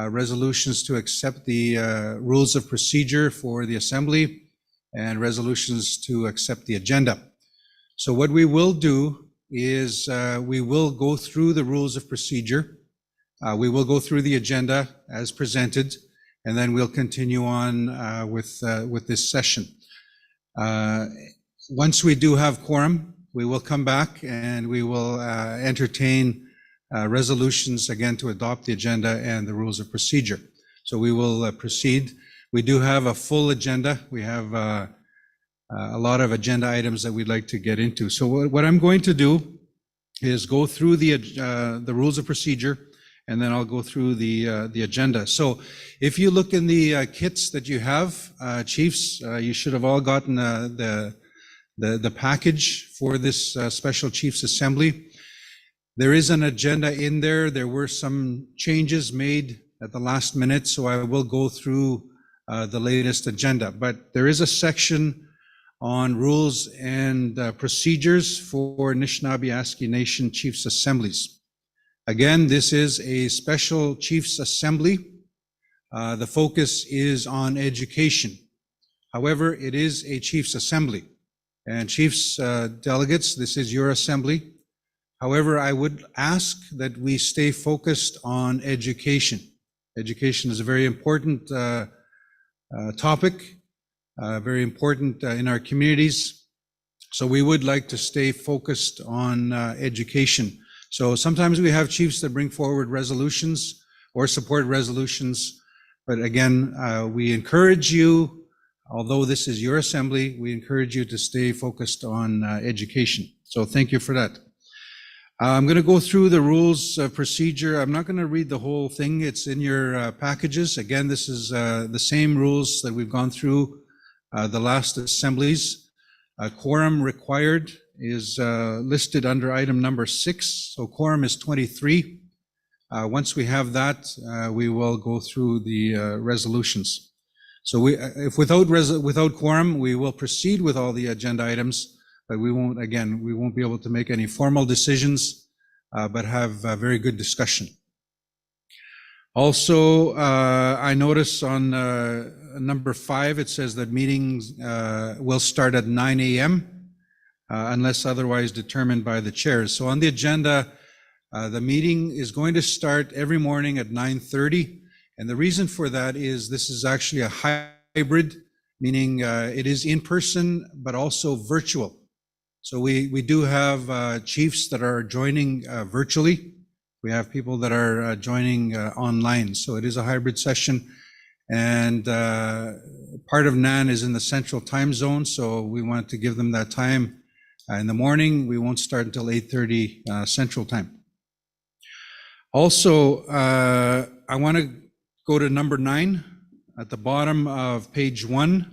resolutions to accept the rules of procedure for the Assembly, and resolutions to accept the agenda. So what we will do is we will go through the rules of procedure. We will go through the agenda as presented, and then we'll continue on with this session. Once we do have quorum, we will come back and we will entertain resolutions again to adopt the agenda and the rules of procedure. So we will proceed. We do have a full agenda. We have a lot of agenda items that we'd like to get into. So what I'm going to do is go through the rules of procedure, and then I'll go through the agenda. So if you look in the kits that you have, chiefs, you should have all gotten the package for this Special Chiefs Assembly. There is an agenda in there. There were some changes made at the last minute, so I will go through the latest agenda. But there is a section on rules and procedures for Anishinaabe Nation Chiefs Assemblies. Again, this is a Special Chiefs Assembly. The focus is on education. However, it is a Chiefs Assembly. And Chiefs delegates, this is your assembly. However, I would ask that we stay focused on education. Education is a very important topic, very important in our communities. So we would like to stay focused on education. So sometimes we have chiefs that bring forward resolutions or support resolutions. But again, we encourage you, although this is your assembly, we encourage you to stay focused on education. So thank you for that. I'm going to go through the rules of procedure. I'm not going to read the whole thing. It's in your packages. Again, this is the same rules that we've gone through the last assemblies. Quorum required is listed under item number 6. So quorum is 23. Once we have that, we will go through the resolutions. So if without quorum, we will proceed with all the agenda items. But we won't be able to make any formal decisions, but have a very good discussion. Also, I notice on number 5, it says that meetings will start at 9 a.m. Unless otherwise determined by the chairs. So on the agenda, the meeting is going to start every morning at 9:30. And the reason for that is this is actually a hybrid, meaning it is in person, but also virtual. So we do have chiefs that are joining virtually. We have people that are joining online. So it is a hybrid session. And part of NAN is in the central time zone. So we want to give them that time in the morning. We won't start until 8:30 central time. Also, I want to go to number 9 at the bottom of page 1.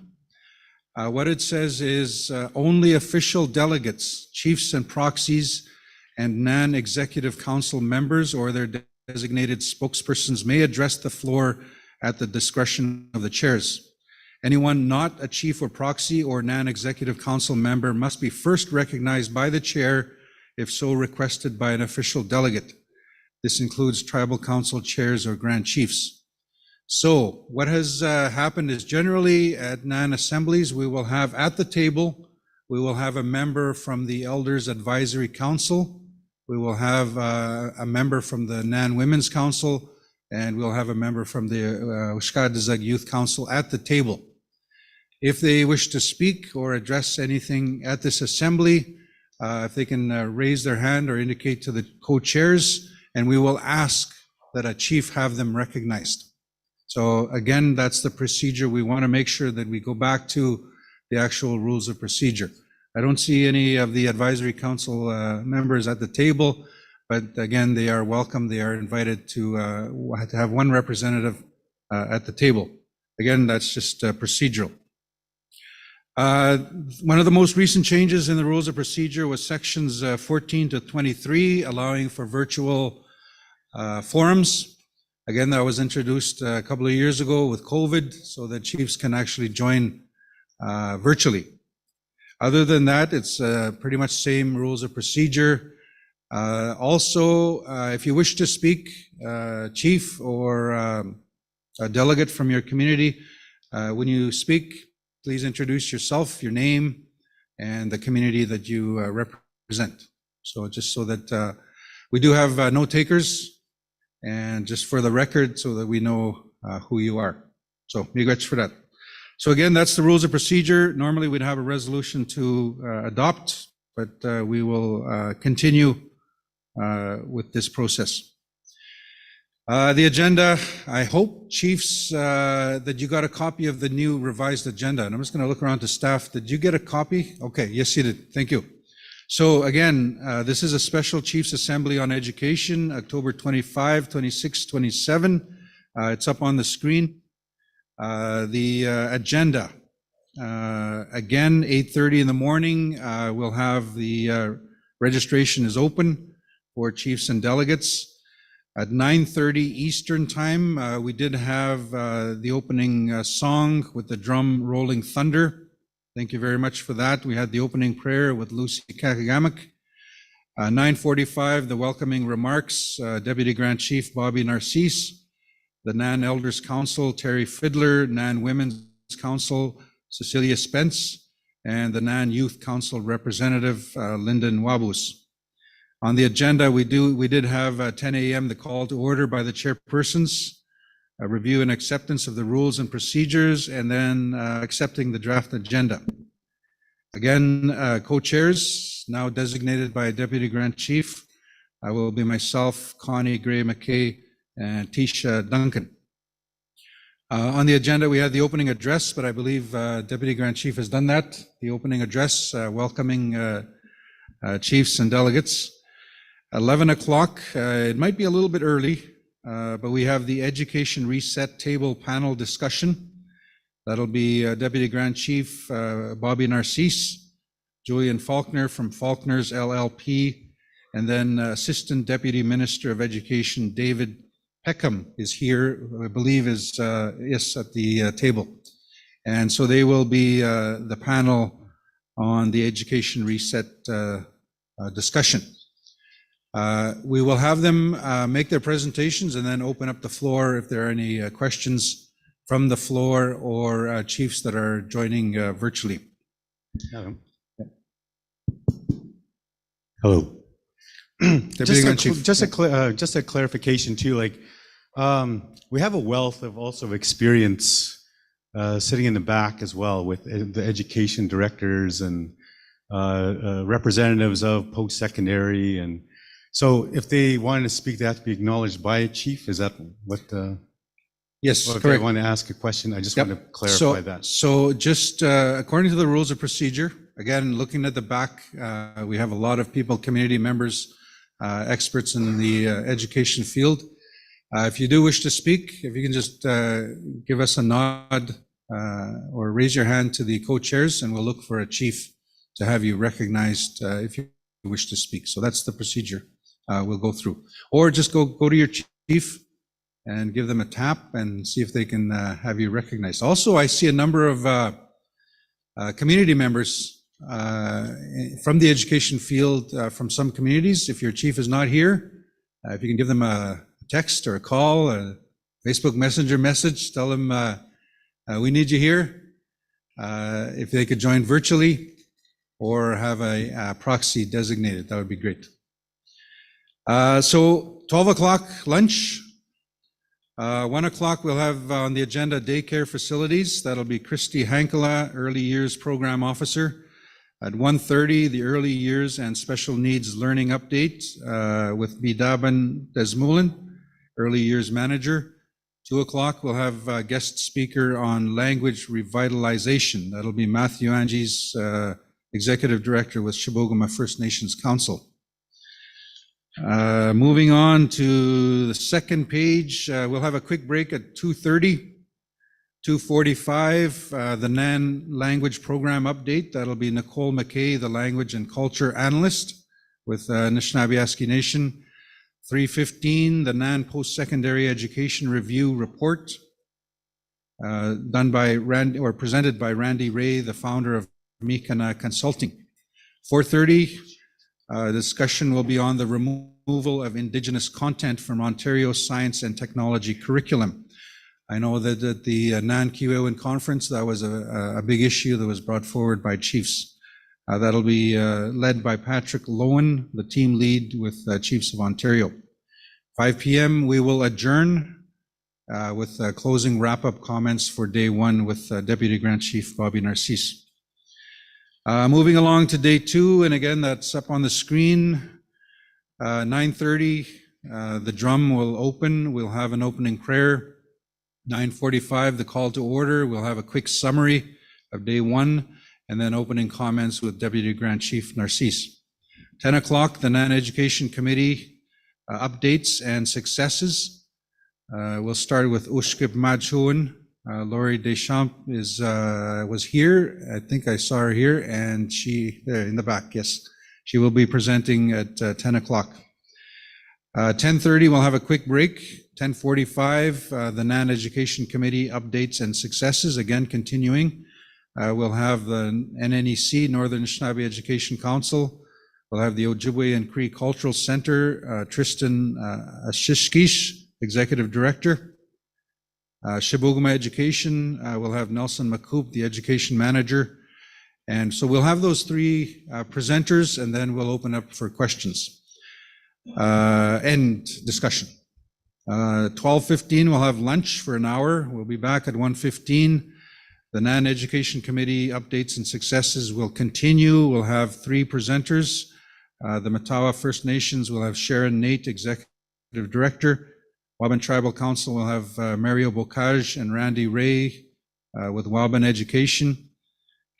What it says is only official delegates, chiefs and proxies, and NAN Executive Council members or their designated spokespersons may address the floor at the discretion of the chairs. Anyone not a chief or proxy or NAN Executive Council member must be first recognized by the chair if so requested by an official delegate. This includes tribal council chairs or grand chiefs. So what has happened is generally at NAN assemblies, we will have at the table, we will have a member from the Elders Advisory Council We will have a member from the NAN Women's Council, and we'll have a member from the Ushkadizag Youth Council at the table. If they wish to speak or address anything at this assembly, if they can raise their hand or indicate to the co-chairs, and we will ask that a chief have them recognized. So again, that's the procedure. We want to make sure that we go back to the actual rules of procedure. I don't see any of the advisory council members at the table, but again, they are welcome. They are invited to have one representative at the table. Again, that's just procedural. One of the most recent changes in the rules of procedure was sections 14 to 23, allowing for virtual forums. Again, that was introduced a couple of years ago with COVID, so that chiefs can actually join virtually. Other than that, it's pretty much same rules of procedure. Also, if you wish to speak, chief or a delegate from your community, when you speak, please introduce yourself, your name, and the community that you represent. So just so that we do have no takers, and just for the record, so that we know who you are. So, miigwech for that. So again, that's the rules of procedure. Normally we'd have a resolution to adopt, but we will continue with this process. The agenda, I hope, chiefs, that you got a copy of the new revised agenda. And I'm just going to look around to staff. Did you get a copy? Okay, yes, you did. Thank you. So again, this is a special Chiefs Assembly on Education, October 25, 26, 27. It's up on the screen. The agenda, again, 8:30 in the morning, we'll have the registration is open for chiefs and delegates. At 9:30 Eastern time, we did have the opening song with the drum rolling thunder. Thank you very much for that. We had the opening prayer with Lucy Kakagamak. 9:45, the welcoming remarks, Deputy Grand Chief Bobby Narcisse, the NAN Elders Council, Terry Fiddler, NAN Women's Council, Cecilia Spence, and the NAN Youth Council representative, Lyndon Wabus. On the agenda, we did have 10 a.m. the call to order by the chairpersons, a review and acceptance of the rules and procedures, and then accepting the draft agenda. Again, co-chairs, now designated by Deputy Grand Chief, will be myself, Connie Gray McKay, and Tisha Duncan. On the agenda, we had the opening address, but I believe Deputy Grand Chief has done that. The opening address, welcoming chiefs and delegates. 11 o'clock, it might be a little bit early, but we have the Education Reset Table panel discussion. That'll be Deputy Grand Chief Bobby Narcisse, Julian Faulkner from Faulkner's LLP, and then Assistant Deputy Minister of Education David Peckham is here, I believe is yes, at the table. And so they will be the panel on the Education Reset discussion. We will have them make their presentations and then open up the floor if there are any questions from the floor or chiefs that are joining virtually. Hello. Deputy Grand Chief. Just a clarification too, like we have a wealth of also experience sitting in the back as well with the education directors and representatives of post-secondary, and so if they wanted to speak, they have to be acknowledged by a chief. Is that what? Yes, or if correct. I want to ask a question, I just Yep. want to clarify that. So just according to the rules of procedure, again, looking at the back, we have a lot of people, community members, experts in the education field. If you do wish to speak, if you can just give us a nod or raise your hand to the co-chairs, and we'll look for a chief to have you recognized if you wish to speak. So that's the procedure we'll go through. Or just go to your chief and give them a tap and see if they can have you recognized. Also, I see a number of community members from the education field from some communities. If your chief is not here, if you can give them a text or a call, a Facebook Messenger message, tell them we need you here. If they could join virtually or have a proxy designated, that would be great. So 12 o'clock lunch. 1 o'clock we'll have on the agenda daycare facilities. That'll be Christy Hankala, Early Years Program Officer. At 1:30, the Early Years and Special Needs Learning Update with Bidaban Desmoulen, Early Years Manager. 2 o'clock we'll have a guest speaker on language revitalization. That'll be Matthew Anges, Executive Director with Shibogama First Nations Council. Moving on to the second page, we'll have a quick break at 2:30. 2:45, the NAN language program update. That'll be Nicole McKay, the language and culture analyst with Anishinaabe Nation. 3:15, the NAN post-secondary education review report done by Randy, or presented by Randy Ray, the founder of Mikana Consulting. 4:30, discussion will be on the removal of Indigenous content from Ontario Science and Technology curriculum. I know that at the NAN Kiwewin conference, that was a big issue that was brought forward by chiefs. That'll be led by Patrick Lowen, the team lead with Chiefs of Ontario. 5 p.m. we will adjourn with closing wrap-up comments for day one with Deputy Grand Chief Bobby Narcisse. Moving along to day two, and again, that's up on the screen. 9:30, the drum will open. We'll have an opening prayer. 9:45, the call to order. We'll have a quick summary of day one, and then opening comments with Deputy Grand Chief Narcisse. 10 o'clock, the NAN Education Committee updates and successes. We'll start with Ushkip Madhuan. Laurie Deschamps was here. I think I saw her here, and she, there in the back, yes. She will be presenting at 10 o'clock. 10:30, we'll have a quick break. 10:45, the NAN Education Committee updates and successes, again continuing. We'll have the NNEC, Northern Anishinaabe Education Council. We'll have the Ojibwe and Cree Cultural Center, Tristan Ashishkish, Executive Director. Shibogama Education, we'll have Nelson McCoop, the Education Manager. And so we'll have those three presenters, and then we'll open up for questions and discussion. 12:15, we'll have lunch for an hour. We'll be back at 1:15. The NAN Education Committee updates and successes will continue. We'll have three presenters. The Matawa First Nations will have Sharon Nate, Executive Director. Waban Tribal Council will have Mario Bocage and Randy Ray with Waban Education.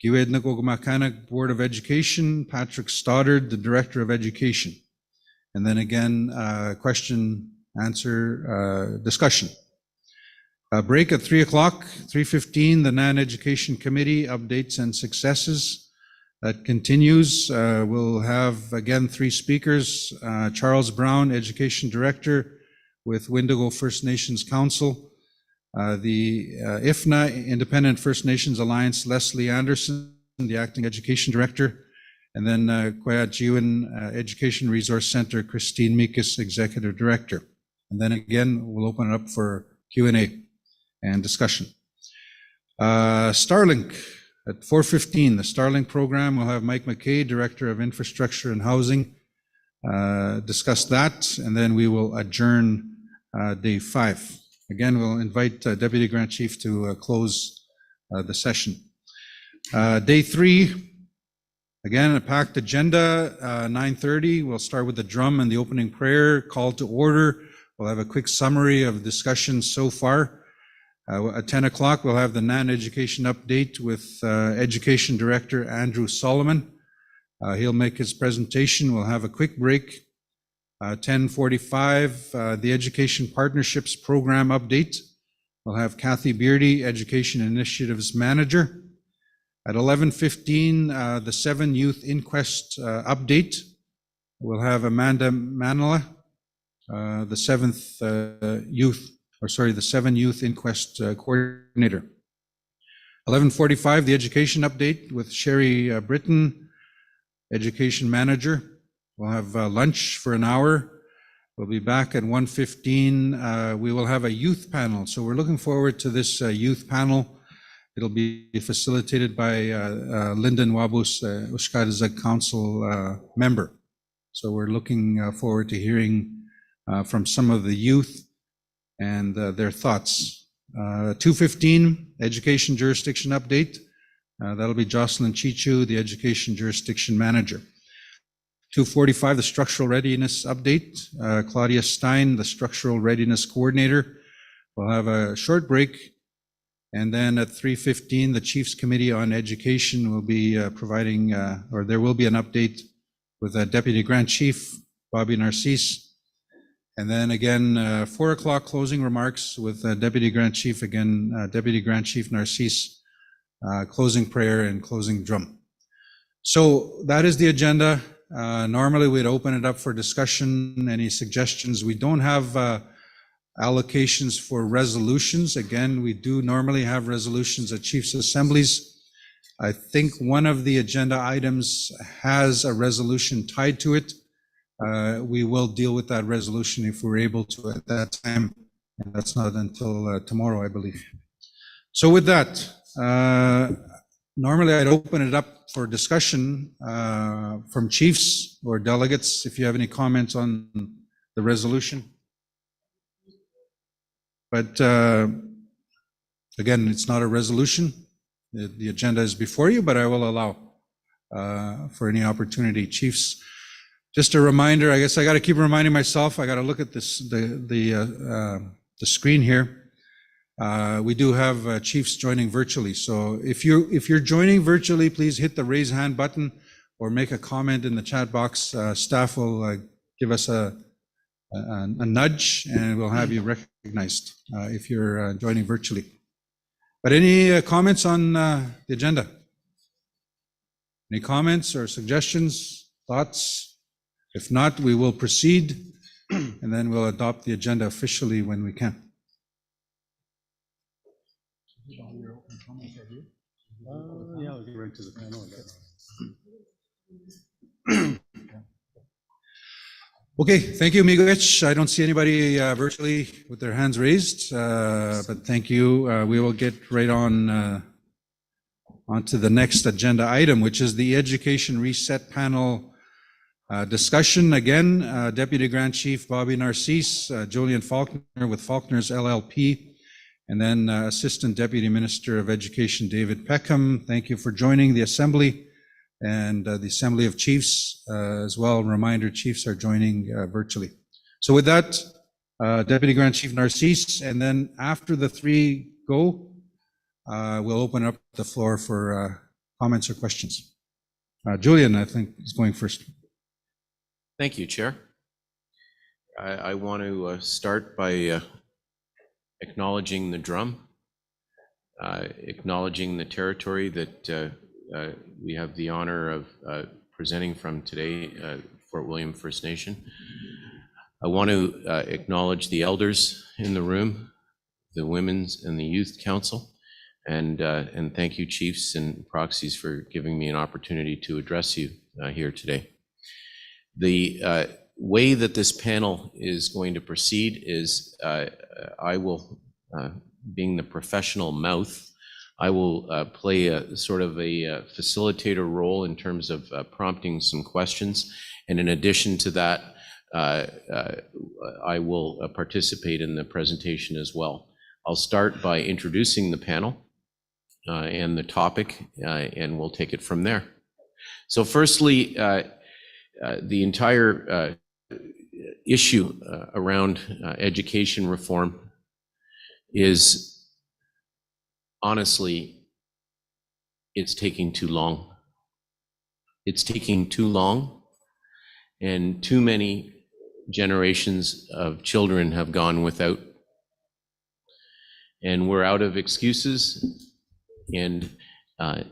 Giwed Nagogumakanak Board of Education, Patrick Stoddard, the Director of Education. And then again, question, answer, discussion. Break at 3 o'clock, 3:15, the NAN Education Committee updates and successes. That continues. We'll have again three speakers. Charles Brown, Education Director with Wendigo First Nations Council. The IFNA, Independent First Nations Alliance, Leslie Anderson, the Acting Education Director. And then Kwayat Education Resource Center, Christine Mikas, Executive Director. And then again, we'll open it up for Q&A and discussion. Starlink at 4:15, the Starlink program, we'll have Mike McKay, Director of Infrastructure and Housing, discuss that, and then we will adjourn day 5. Again, we'll invite Deputy Grand Chief to close the session. Day 3, again, a packed agenda. 9:30, we'll start with the drum and the opening prayer, call to order. We'll have a quick summary of discussions so far. At 10 o'clock, we'll have the NAN Education update with Education Director Andrew Solomon. He'll make his presentation. We'll have a quick break. 10:45, the Education Partnerships Program update. We'll have Kathy Beardy, Education Initiatives Manager. At 11:15, the 7 Youth Inquest update. We'll have Amanda Manila, the 7 Youth Inquest Coordinator. 11:45, the Education update with Sherry Britton, Education Manager. We'll have lunch for an hour. We'll be back at 1:15. We will have a youth panel. So we're looking forward to this youth panel. It'll be facilitated by Lyndon Wabus, Ushkadizak Council member. So we're looking forward to hearing from some of the youth and their thoughts. 2:15, Education Jurisdiction Update. That'll be Jocelyn Chichu, the Education Jurisdiction Manager. 2:45, the Structural Readiness Update. Claudia Stein, the Structural Readiness Coordinator. We'll have a short break. And then at 3:15, the Chiefs Committee on Education will be providing, or there will be an update with Deputy Grand Chief Bobby Narcisse. And then again, 4 o'clock closing remarks with Deputy Grand Chief, Deputy Grand Chief Narcisse, closing prayer and closing drum. So that is the agenda. Normally we'd open it up for discussion, any suggestions. We don't have allocations for resolutions. Again, we do normally have resolutions at Chiefs Assemblies. I think one of the agenda items has a resolution tied to it. We will deal with that resolution if we're able to at that time. And that's not until tomorrow, I believe. So with that, normally I'd open it up for discussion from chiefs or delegates, if you have any comments on the resolution. But again, it's not a resolution. The agenda is before you, but I will allow for any opportunity. Chiefs, just a reminder, I guess I got to keep reminding myself, I got to look at this, the screen here. We do have chiefs joining virtually. So if you're joining virtually, please hit the raise hand button or make a comment in the chat box. Staff will give us a nudge and we'll have you recognized if you're joining virtually. But any comments on the agenda? Any comments or suggestions, thoughts? If not, we will proceed and then we'll adopt the agenda officially when we can. Yeah, we'll get right to the panel. Okay, thank you, Miigwech. I don't see anybody virtually with their hands raised, but thank you. We will get right on to the next agenda item, which is the Education Reset Panel discussion. Again, Deputy Grand Chief Bobby Narcisse, Julian Faulkner with Faulkner's LLP, and then Assistant Deputy Minister of Education David Peckham. Thank you for joining the Assembly and the Assembly of Chiefs as well. Reminder, Chiefs are joining virtually. So with that, Deputy Grand Chief Narcisse, and then after the three go, we'll open up the floor for comments or questions. Julian, I think, is going first. Thank you, Chair. I want to start by acknowledging the drum, acknowledging the territory that we have the honor of presenting from today, Fort William First Nation. I want to acknowledge the elders in the room, the Women's and the Youth Council, and thank you, chiefs and proxies, for giving me an opportunity to address you here today. The way that this panel is going to proceed is I will, being the professional mouth, I will play a sort of a facilitator role in terms of prompting some questions. And in addition to that, I will participate in the presentation as well. I'll start by introducing the panel and the topic, and we'll take it from there. So firstly, the entire issue around education reform is, honestly, it's taking too long. It's taking too long, and too many generations of children have gone without. And we're out of excuses, and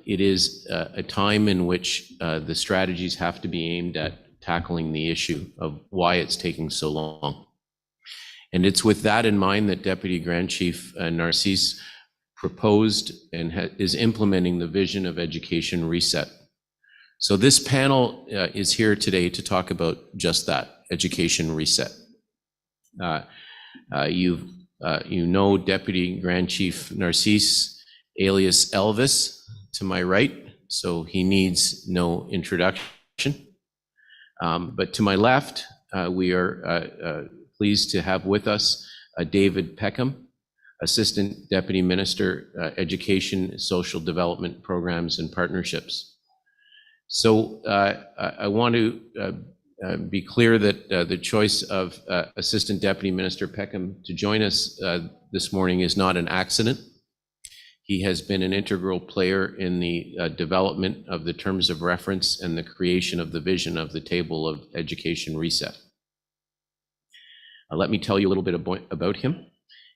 it is a time in which the strategies have to be aimed at tackling the issue of why it's taking so long. And it's with that in mind that Deputy Grand Chief Narcisse proposed and is implementing the vision of Education Reset. So this panel is here today to talk about just that, Education Reset. You know Deputy Grand Chief Narcisse, alias Elvis, to my right, so he needs no introduction. But to my left, we are pleased to have with us David Peckham, Assistant Deputy Minister, Education, Social Development Programs and Partnerships. So I want to be clear that the choice of Assistant Deputy Minister Peckham to join us this morning is not an accident. He has been an integral player in the development of the terms of reference and the creation of the vision of the Table of Education Reset. Let me tell you a little bit about him.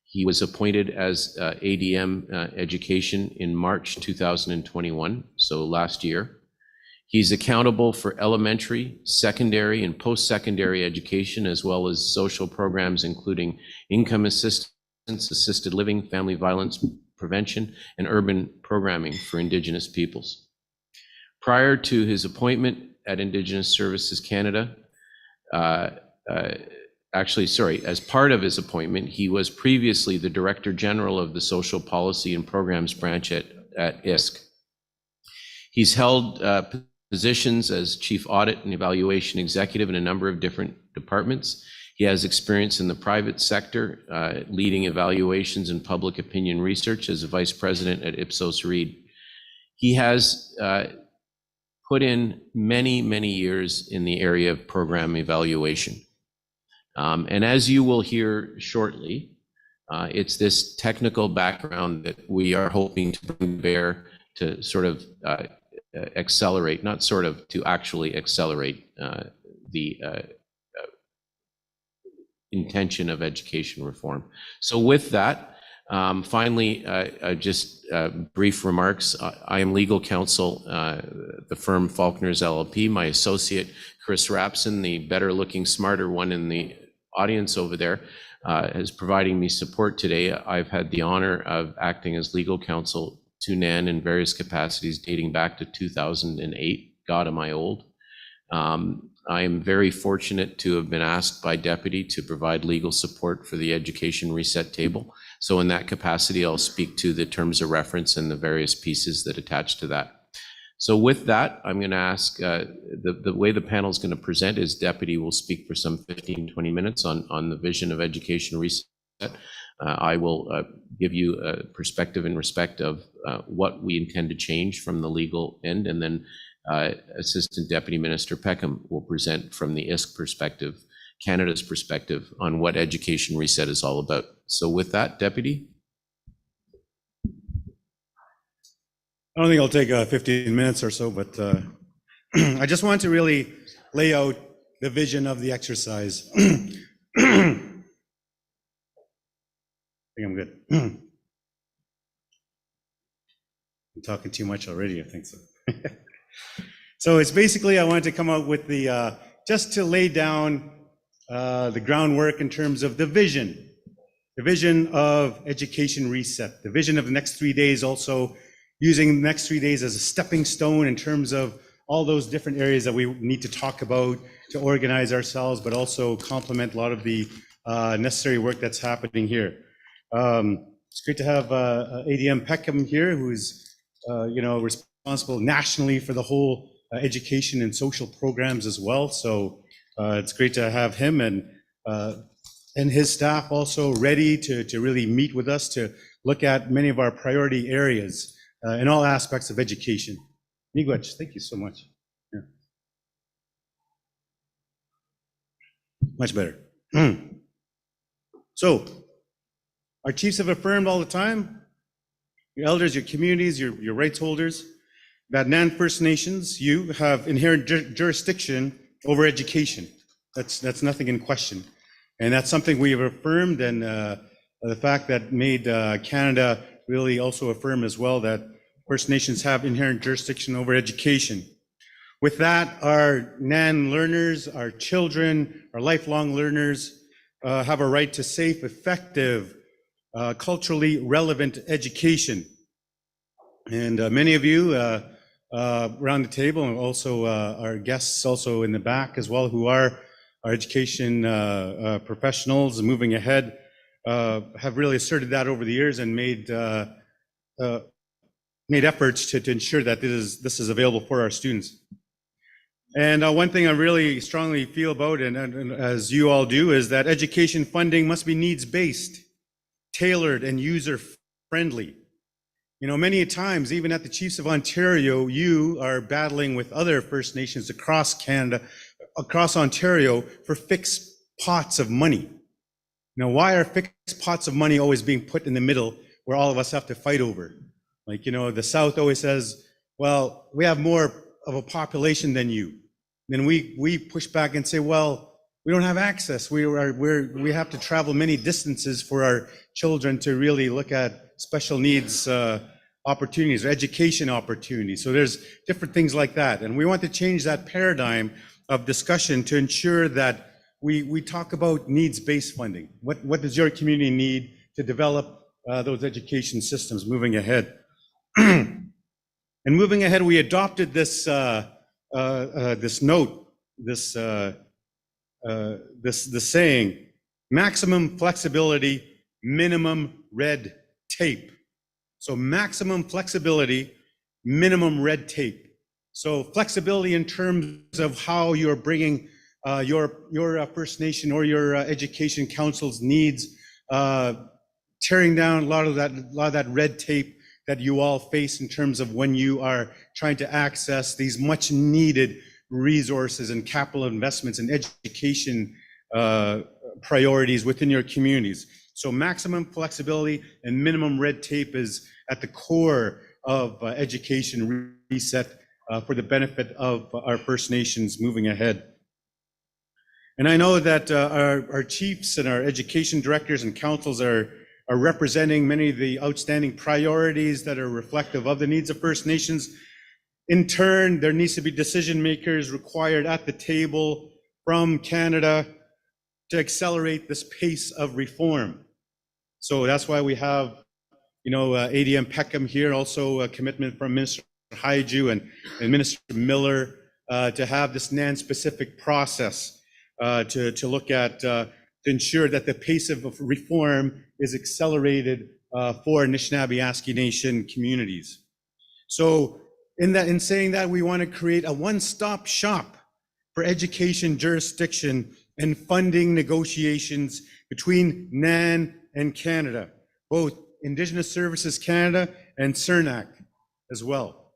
He was appointed as ADM Education in March 2021, so last year. He's accountable for elementary, secondary, and post-secondary education, as well as social programs, including income assistance, assisted living, family violence prevention, and urban programming for Indigenous peoples. Prior to his appointment at Indigenous Services Canada, as part of his appointment, he was previously the Director General of the Social Policy and Programs branch at ISC. He's held positions as Chief Audit and Evaluation Executive in a number of different departments. He has experience in the private sector, leading evaluations and public opinion research as a Vice President at Ipsos Reid. He has put in many, many years in the area of program evaluation. And as you will hear shortly, it's this technical background that we are hoping to bring to bear to sort of accelerate, not sort of, to actually accelerate the intention of education reform. So with that, finally, just brief remarks. I am legal counsel, the firm Faulkner's LLP. My associate, Chris Rapson, the better looking, smarter one in the audience over there, is providing me support today. I've had the honor of acting as legal counsel to NAN in various capacities dating back to 2008. God, am I old. I am very fortunate to have been asked by Deputy to provide legal support for the Education Reset Table. So in that capacity, I'll speak to the terms of reference and the various pieces that attach to that. So with that, I'm going to ask, the way the panel is going to present is Deputy will speak for some 15, 20 minutes on the vision of Education Reset. I will give you a perspective in respect of what we intend to change from the legal end, and then Assistant Deputy Minister Peckham will present from the ISC perspective, Canada's perspective, on what Education Reset is all about. So with that, Deputy. I don't think I'll take 15 minutes or so, but I just want to really lay out the vision of the exercise. I think I'm good. I'm talking too much already, I think so. So it's basically, I wanted to come out with the, just to lay down the groundwork in terms of the vision of Education Reset, the vision of the next 3 days, also using the next 3 days as a stepping stone in terms of all those different areas that we need to talk about to organize ourselves, but also complement a lot of the necessary work that's happening here. It's great to have ADM Peckham here, who's responsible nationally for the whole education and social programs as well. So it's great to have him and his staff also ready to really meet with us to look at many of our priority areas in all aspects of education. Miigwech, thank you so much. Yeah. Much better. So, our chiefs have affirmed all the time, your elders, your communities, your rights holders, that NAN First Nations, you have inherent jurisdiction over education. That's nothing in question. And that's something we have affirmed, and the fact that made Canada really also affirm as well that First Nations have inherent jurisdiction over education. With that, our NAN learners, our children, our lifelong learners have a right to safe, effective, culturally relevant education. And many of you around the table, and also our guests also in the back as well, who are our education professionals moving ahead, have really asserted that over the years and made efforts to ensure that this is available for our students. And one thing I really strongly feel about, and as you all do, is that education funding must be needs-based, tailored, and user-friendly. You know, many times, even at the Chiefs of Ontario, you are battling with other First Nations across Canada, across Ontario, for fixed pots of money. Now, why are fixed pots of money always being put in the middle where all of us have to fight over? Like, you know, the South always says, well, we have more of a population than you. Then we push back and say, well, we don't have access. We have to travel many distances for our children to really look at special needs opportunities or education opportunities. So there's different things like that. And we want to change that paradigm of discussion to ensure that we talk about needs-based funding. What does your community need to develop those education systems moving ahead? And moving ahead, we adopted this note, this saying: maximum flexibility, minimum red tape. So maximum flexibility, minimum red tape. So flexibility in terms of how you're bringing your First Nation or your education council's needs, tearing down a lot of that red tape that you all face in terms of when you are trying to access these much needed resources and capital investments and education priorities within your communities. So maximum flexibility and minimum red tape is at the core of education reset for the benefit of our First Nations moving ahead. And I know that our chiefs and our education directors and councils are representing many of the outstanding priorities that are reflective of the needs of First Nations. In turn, there needs to be decision makers required at the table from Canada to accelerate this pace of reform. So that's why we have, you know, ADM Peckham here, also a commitment from Minister Haiju and Minister Miller to have this NAN-specific process to look at, to ensure that the pace of reform is accelerated for Anishinaabe-Aski Nation communities. So in saying that, we want to create a one-stop shop for education jurisdiction and funding negotiations between NAN and Canada, both Indigenous Services Canada and CERNAC as well.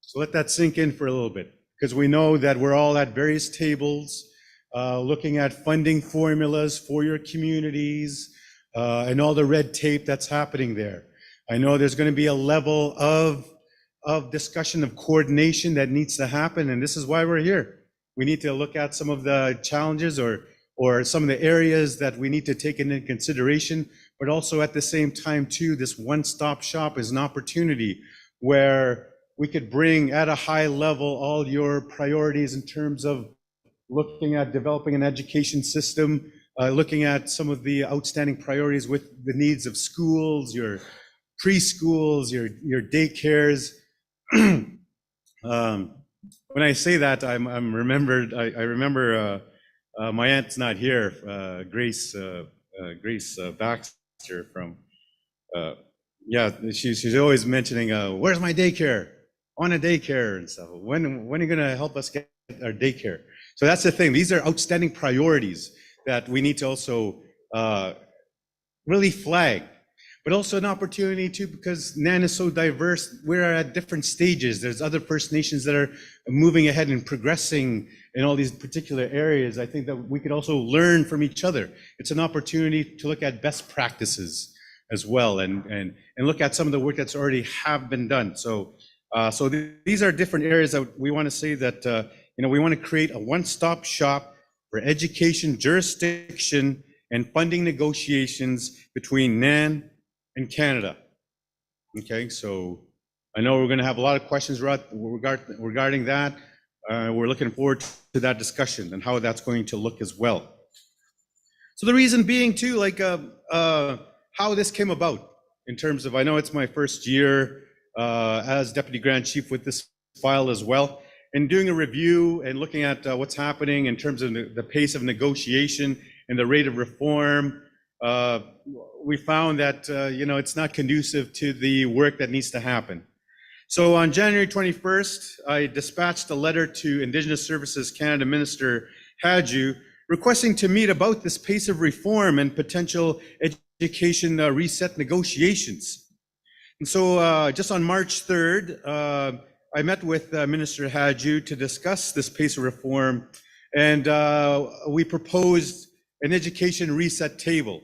So let that sink in for a little bit, because we know that we're all at various tables looking at funding formulas for your communities and all the red tape that's happening there. I know there's going to be a level of discussion, of coordination that needs to happen, and this is why we're here. We need to look at some of the challenges or some of the areas that we need to take into consideration, but also at the same time too, this one-stop shop is an opportunity where we could bring at a high level all your priorities in terms of looking at developing an education system, looking at some of the outstanding priorities with the needs of schools, your preschools, your daycares. When I say that, I remember my aunt's not here, Grace Baxter from, she's always mentioning, where's my daycare? On a daycare and stuff. When are you gonna help us get our daycare? So that's the thing. These are outstanding priorities that we need to also really flag, but also an opportunity too, because NAN is so diverse. We're at different stages. There's other First Nations that are moving ahead and progressing in all these particular areas. I think that we could also learn from each other. It's an opportunity to look at best practices as well, and look at some of the work that's already have been done. So these are different areas that we want to say that we want to create a one-stop shop for education jurisdiction and funding negotiations between NAN and Canada. Okay, so I know we're going to have a lot of questions regarding that. We're looking forward to that discussion and how that's going to look as well. So the reason being too, like how this came about in terms of, I know it's my first year as Deputy Grand Chief with this file as well, and doing a review and looking at what's happening in terms of the pace of negotiation and the rate of reform. We found that it's not conducive to the work that needs to happen. So on January 21st, I dispatched a letter to Indigenous Services Canada Minister Hadju requesting to meet about this pace of reform and potential education reset negotiations. And so just on March 3rd, I met with Minister Hadju to discuss this pace of reform, and we proposed an education reset table.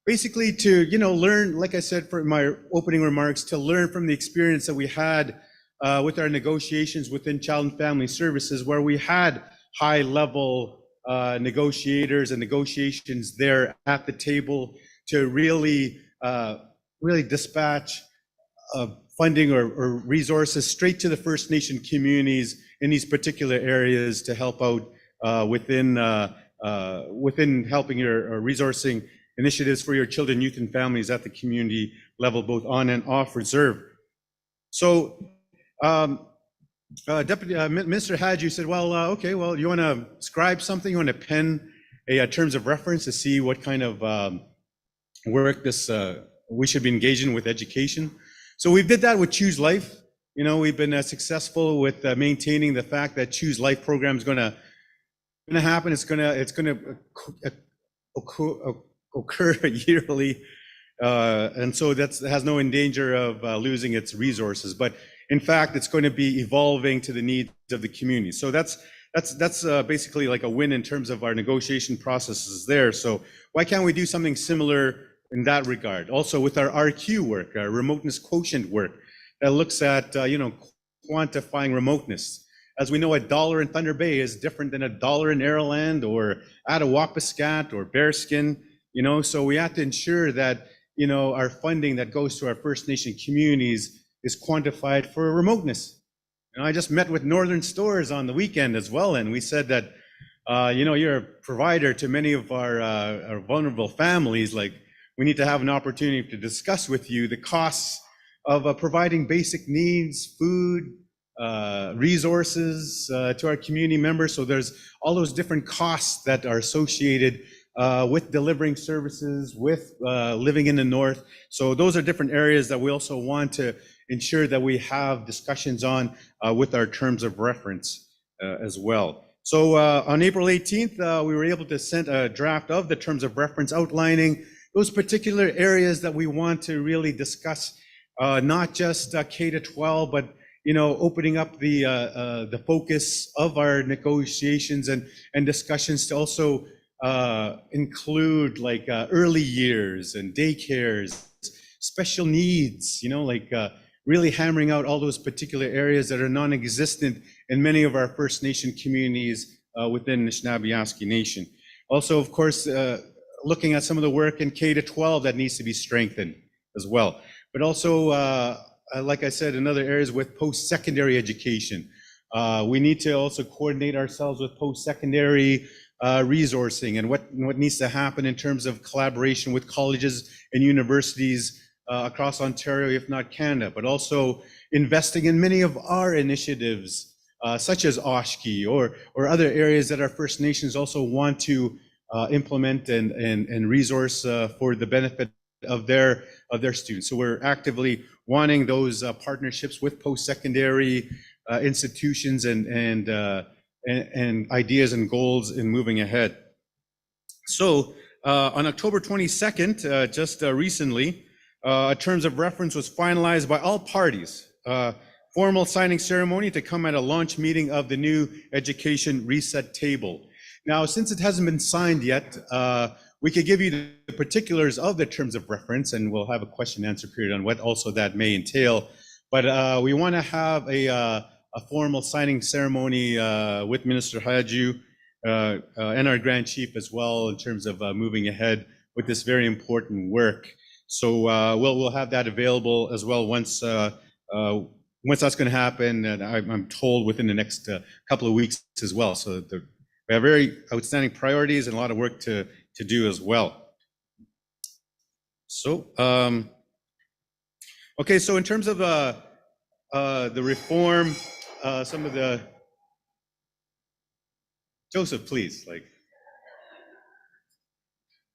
Basically to, learn, like I said for my opening remarks, to learn from the experience that we had with our negotiations within Child and Family Services, where we had high-level negotiators and negotiations there at the table to really dispatch funding or resources straight to the First Nation communities in these particular areas to help out within helping your resourcing initiatives for your children, youth, and families at the community level, both on and off reserve. So Deputy Minister Hadju said, well, okay, well, you want to scribe something? You want to pen terms of reference to see what kind of work this we should be engaging with education. So we did that with Choose Life. We've been successful with maintaining the fact that Choose Life program is going to happen. It's going to occur yearly, and so that has no danger of losing its resources. But in fact, it's going to be evolving to the needs of the community. So that's basically like a win in terms of our negotiation processes there. So why can't we do something similar in that regard? Also with our RQ work, our remoteness quotient work, that looks at quantifying remoteness. As we know, $1 in Thunder Bay is different than $1 in Araland or Attawapiskat or Bearskin. So we have to ensure that our funding that goes to our First Nation communities is quantified for remoteness. I just met with Northern Stores on the weekend as well, and we said that you're a provider to many of our vulnerable families. Like, we need to have an opportunity to discuss with you the costs of providing basic needs, food, resources to our community members. So there's all those different costs that are associated with delivering services, with living in the North. So those are different areas that we also want to ensure that we have discussions on with our terms of reference as well. So on April 18th, we were able to send a draft of the terms of reference outlining those particular areas that we want to really discuss, not just K to 12, but opening up the focus of our negotiations and discussions to also include like early years and daycares, special needs, really hammering out all those particular areas that are non-existent in many of our First Nation communities within the Anishinaabe Nation. Also, of course, looking at some of the work in K to 12 that needs to be strengthened as well. But also, like I said, in other areas with post-secondary education, we need to also coordinate ourselves with post-secondary resourcing and what needs to happen in terms of collaboration with colleges and universities across Ontario, if not Canada, but also investing in many of our initiatives, such as Oshki or other areas that our First Nations also want to implement and resource for the benefit of their students. So we're actively wanting those partnerships with post-secondary institutions and ideas and goals in moving ahead. So on October 22nd, just recently, terms of reference was finalized by all parties. Formal signing ceremony to come at a launch meeting of the new education reset table. Now, since it hasn't been signed yet, we could give you the particulars of the terms of reference, and we'll have a question and answer period on what also that may entail. But we want to have a formal signing ceremony with Minister Hadju and our Grand Chief as well in terms of moving ahead with this very important work. So we'll have that available as well once that's going to happen, and I'm told within the next couple of weeks as well. So we have very outstanding priorities and a lot of work to do as well. So okay, so in terms of the reform, some of the Joseph, please, I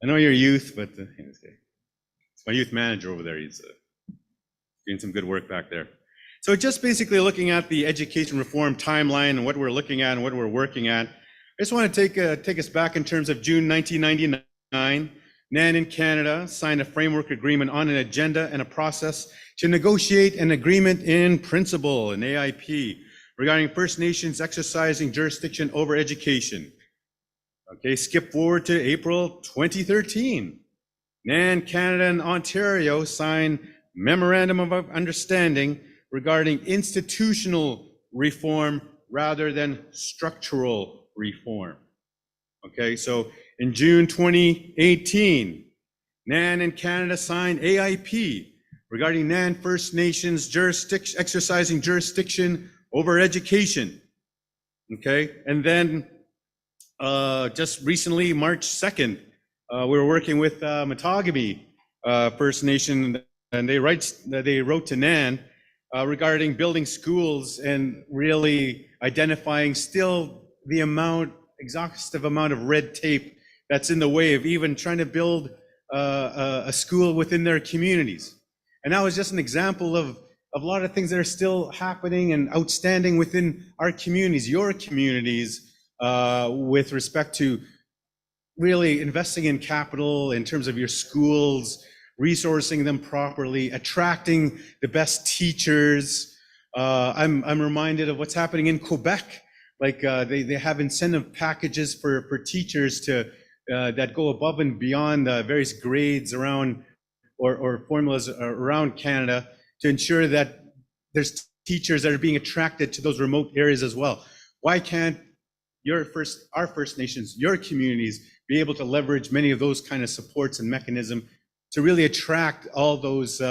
know you're youth, but it's my youth manager over there. He's doing some good work back there. So just basically looking at the education reform timeline and what we're looking at and what we're working at, I just want to take us back in terms of June 1999. NAN in Canada signed a framework agreement on an agenda and a process to negotiate an agreement in principle, an AIP, regarding First Nations exercising jurisdiction over education. Okay, skip forward to April 2013. NAN, Canada, and Ontario signed Memorandum of Understanding regarding institutional reform rather than structural reform. Okay, so in June 2018, NAN and Canada signed AIP regarding NAN First Nations exercising jurisdiction over education. Okay, and then just recently, March 2nd, we were working with Matagami First Nation, and they wrote to NAN regarding building schools and really identifying still the exhaustive amount of red tape that's in the way of even trying to build a school within their communities. And that was just an example of a lot of things that are still happening and outstanding within our communities, your communities, with respect to really investing in capital in terms of your schools, resourcing them properly, attracting the best teachers. I'm reminded of what's happening in Quebec. Like they have incentive packages for teachers to that go above and beyond the various grades around or formulas around Canada to ensure that there's teachers that are being attracted to those remote areas as well. Why can't our First Nations, your communities, be able to leverage many of those kind of supports and mechanisms to really attract all those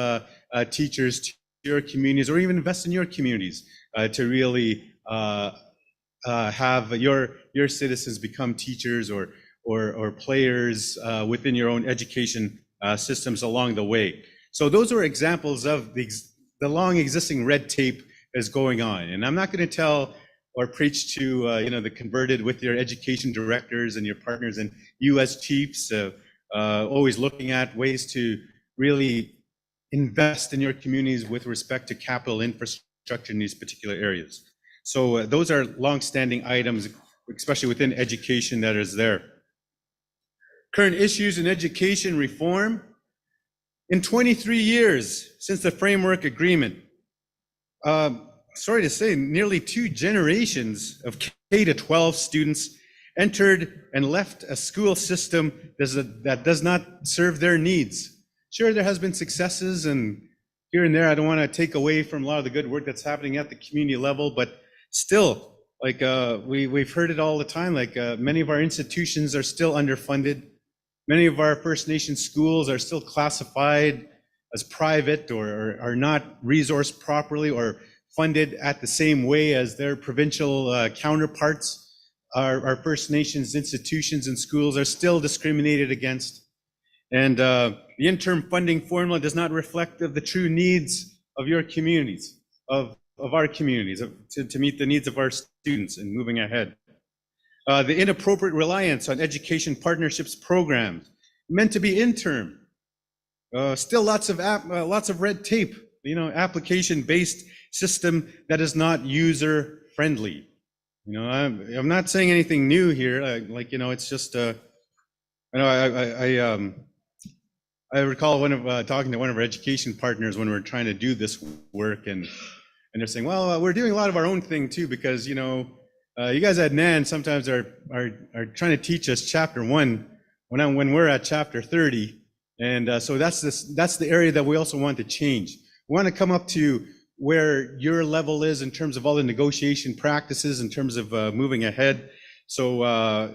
teachers to your communities, or even invest in your communities to really have your citizens become teachers or players within your own education systems along the way. So those are examples of the long existing red tape that's going on. And I'm not going to tell or preach to the converted with your education directors and your partners and you as chiefs, always looking at ways to really invest in your communities with respect to capital infrastructure in these particular areas. So those are longstanding items, especially within education, that is there. Current issues in education reform. In 23 years since the framework agreement, sorry to say, nearly 2 generations of K-12 students entered and left a school system that does not serve their needs. Sure, there has been successes and here and there. I don't want to take away from a lot of the good work that's happening at the community level, but still, like we've heard it all the time, like many of our institutions are still underfunded. Many of our First Nation schools are still classified as private or are not resourced properly or funded at the same way as their provincial counterparts. Our First Nations institutions and schools are still discriminated against. And the interim funding formula does not reflect the true needs of your communities, of our communities, to meet the needs of our students and moving ahead. The inappropriate reliance on education partnerships programs meant to be interim. Still lots of red tape, application-based system that is not user-friendly. I'm not saying anything new here. It's just I recall talking to one of our education partners when we were trying to do this work, and they're saying, well, we're doing a lot of our own thing too, because you guys at NAN sometimes are trying to teach us chapter 1 when we're at chapter 30, and so that's the area that we also want to change. We want to come up to where your level is in terms of all the negotiation practices, in terms of moving ahead. So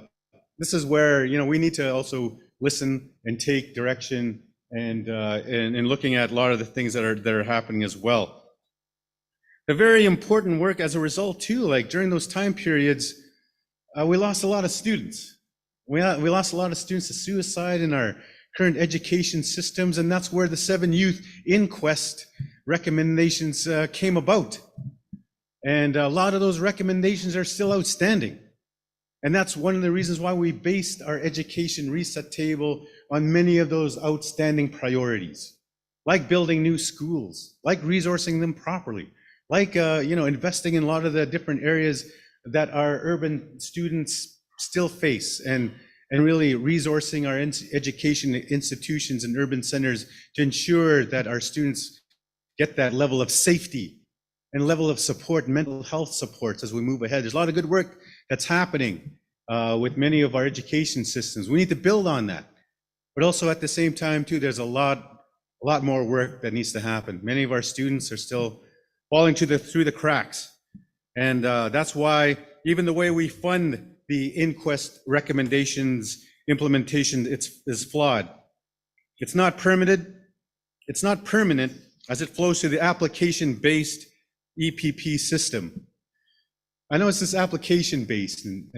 this is where we need to also listen and take direction and looking at a lot of the things that are happening as well. The very important work as a result too, like during those time periods, we lost a lot of students. We lost a lot of students to suicide in our current education systems, and that's where the 7 Youth Inquest recommendations came about. And a lot of those recommendations are still outstanding. And that's one of the reasons why we based our education reset table on many of those outstanding priorities, like building new schools, like resourcing them properly, like investing in a lot of the different areas that our urban students still face, and really resourcing our education institutions and urban centers to ensure that our students get that level of safety and level of support, mental health supports as we move ahead. There's a lot of good work that's happening with many of our education systems. We need to build on that. But also at the same time too, there's a lot more work that needs to happen. Many of our students are still falling through the cracks. And that's why even the way we fund the inquest recommendations implementation, is flawed. It's not permanent as it flows through the application-based EPP system. I know it's this application-based, and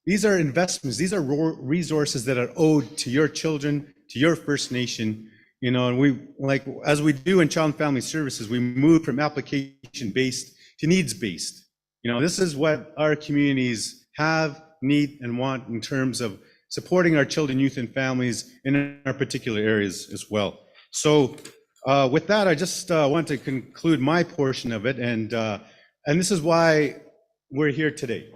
these are investments, these are resources that are owed to your children, to your First Nation, and we, like, as we do in Child and Family Services, we move from application-based to needs-based. This is what our communities have, need, and want in terms of supporting our children, youth, and families in our particular areas as well. So with that, I just want to conclude my portion of it, and this is why we're here today.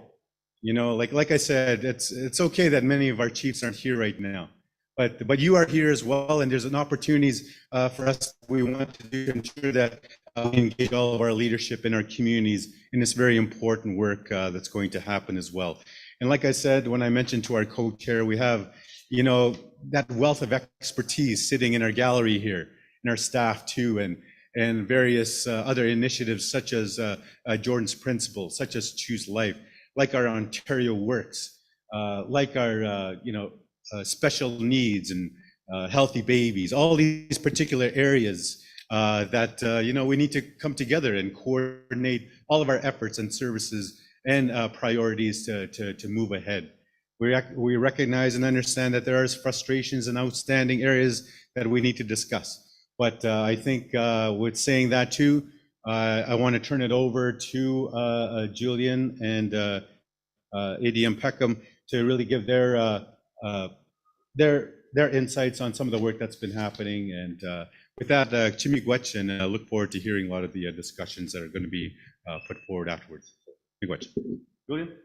Like I said, it's okay that many of our chiefs aren't here right now, but you are here as well, and there's an opportunities for us we want to do to ensure that we engage all of our leadership in our communities in this very important work that's going to happen as well. And like I said, when I mentioned to our co-chair, we have, that wealth of expertise sitting in our gallery here, and our staff too, and various other initiatives such as Jordan's Principle, such as Choose Life, like our Ontario Works, like our, special needs and healthy babies, all these particular areas that, we need to come together and coordinate all of our efforts and services and priorities to move ahead. We recognize and understand that there are frustrations and outstanding areas that we need to discuss. But I think with saying that too, I want to turn it over to Julian and ADM Peckham to really give their insights on some of the work that's been happening. And with that, Chimigwech, and I look forward to hearing a lot of the discussions that are going to be put forward afterwards. Chimigwech. Julian?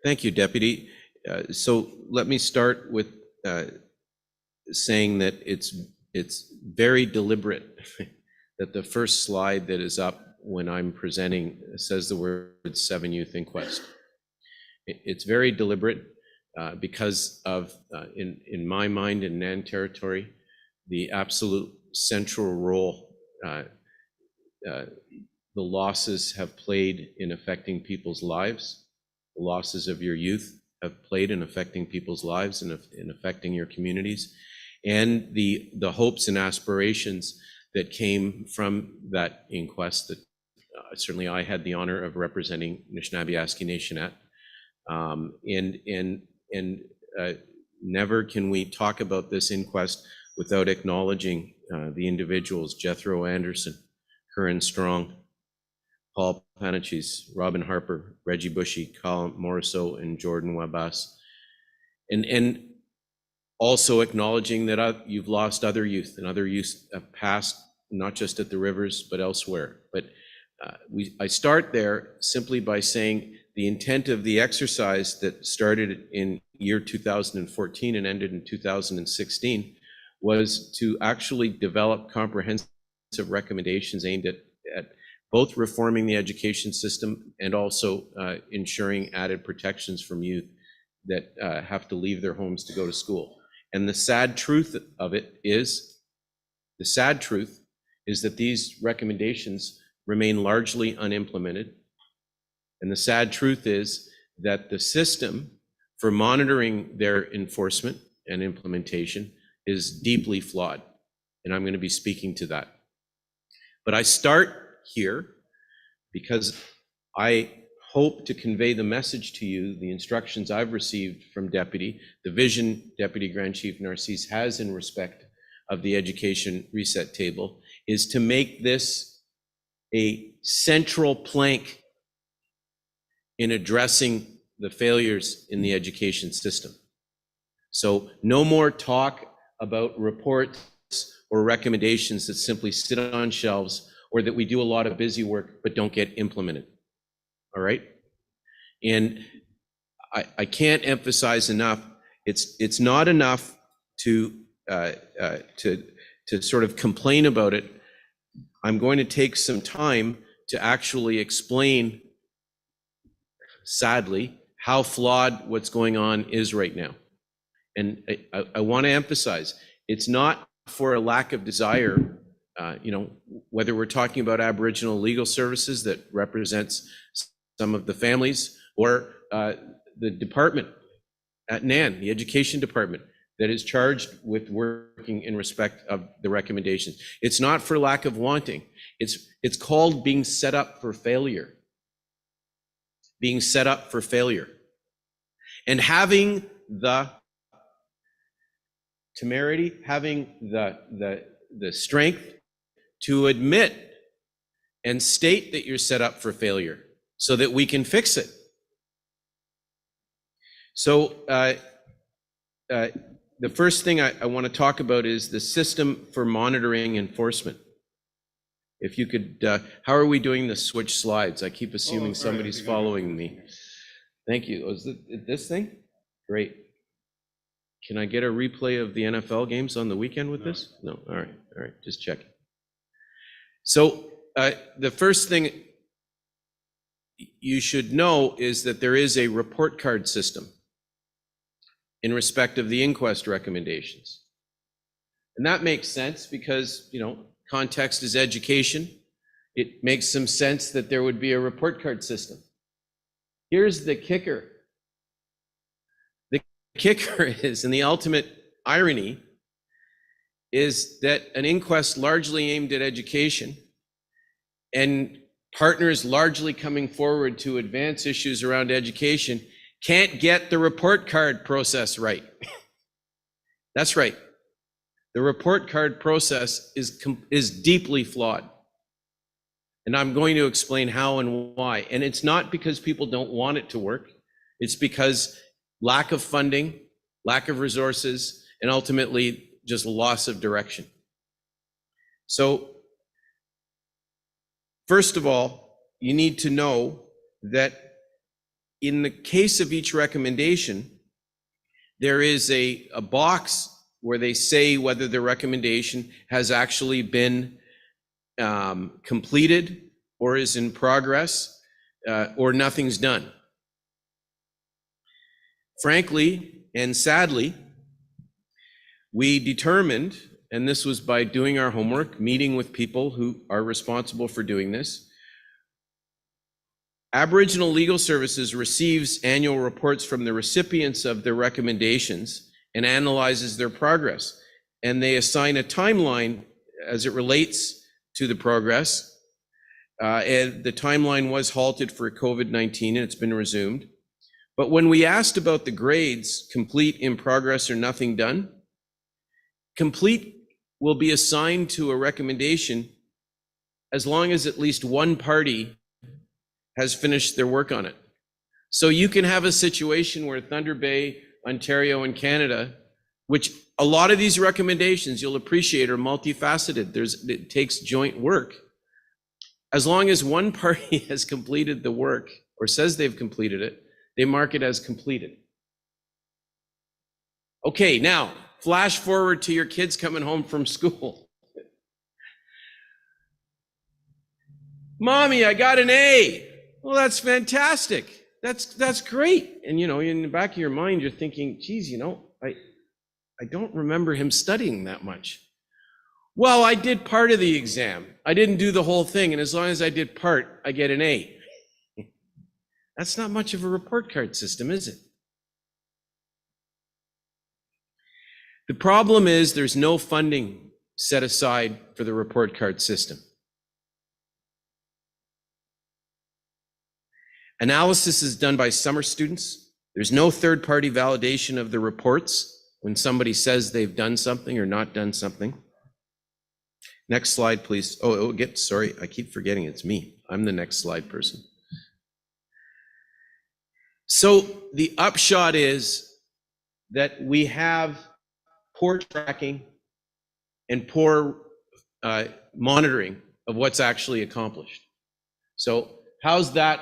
Thank you, Deputy. So let me start with saying that it's very deliberate that the first slide that is up when I'm presenting says the word 7 Youth Inquest. It's very deliberate because of, in my mind, in NAN territory, the absolute central role the losses have played in affecting people's lives. The losses of your youth have played in affecting people's lives and in affecting your communities, and the hopes and aspirations that came from that inquest that certainly I had the honor of representing Anishinaabe Nation at. Never can we talk about this inquest without acknowledging the individuals: Jethro Anderson, Curran Strong, Paul Panachis, Robin Harper, Reggie Bushy, Colin Morrisseau, and Jordan Wabas. And also acknowledging that you've lost other youth, and other youth have passed, not just at the rivers, but elsewhere. But I start there simply by saying the intent of the exercise that started in year 2014 and ended in 2016 was to actually develop comprehensive recommendations aimed at both reforming the education system and also ensuring added protections from youth that have to leave their homes to go to school. And the sad truth is that these recommendations remain largely unimplemented. And the sad truth is that the system for monitoring their enforcement and implementation is deeply flawed. And I'm going to be speaking to that. But I start here because I hope to convey the message to you, the instructions I've received from Deputy, the vision Deputy Grand Chief Narcisse has in respect of the education reset table, is to make this a central plank in addressing the failures in the education system. So no more talk about reports or recommendations that simply sit on shelves or that we do a lot of busy work but don't get implemented. All right? And I can't emphasize enough, it's not enough to sort of complain about it. I'm going to take some time to actually explain, sadly, how flawed what's going on is right now. And I want to emphasize, it's not for a lack of desire, whether we're talking about Aboriginal legal services that represents some of the families, or the department at NAN, the education department, that is charged with working in respect of the recommendations. It's not for lack of wanting. It's called being set up for failure. Being set up for failure. And having the temerity, having the strength to admit and state that you're set up for failure so that we can fix it. So the first thing I want to talk about is the system for monitoring enforcement. If you could, how are we doing the switch slides? I keep assuming somebody's following me. Thank you. Was it this thing? Great. Can I get a replay of the NFL games on the weekend with this? No. All right. Just checking. So the first thing you should know is that there is a report card system in respect of the inquest recommendations. And that makes sense because, context is education. It makes some sense that there would be a report card system. Here's the kicker. The kicker is, and the ultimate irony, is that an inquest largely aimed at education and partners largely coming forward to advance issues around education can't get the report card process right. That's right. The report card process is deeply flawed. And I'm going to explain how and why. And it's not because people don't want it to work. It's because lack of funding, lack of resources, and ultimately just loss of direction. So, first of all, you need to know that in the case of each recommendation, there is a box where they say whether the recommendation has actually been completed or is in progress or nothing's done. Frankly and sadly, we determined, and this was by doing our homework, meeting with people who are responsible for doing this, Aboriginal Legal Services receives annual reports from the recipients of their recommendations and analyzes their progress. And they assign a timeline as it relates to the progress. And the timeline was halted for COVID-19 and it's been resumed. But when we asked about the grades, complete, in progress, or nothing done, complete will be assigned to a recommendation as long as at least one party has finished their work on it. So you can have a situation where Thunder Bay, Ontario, and Canada, which a lot of these recommendations you'll appreciate are multifaceted. It takes joint work. As long as one party has completed the work or says they've completed it, they mark it as completed. Okay, now flash forward to your kids coming home from school. Mommy, I got an A. Well, that's fantastic. That's great. And in the back of your mind, you're thinking, geez, I don't remember him studying that much. Well, I did part of the exam. I didn't do the whole thing. And as long as I did part, I get an A. That's not much of a report card system, is it? The problem is there's no funding set aside for the report card system. Analysis is done by summer students. There's no third-party validation of the reports when somebody says they've done something or not done something. Next slide, please. Sorry, I keep forgetting it's me. I'm the next slide person. So the upshot is that we have poor tracking and poor monitoring of what's actually accomplished. So how's that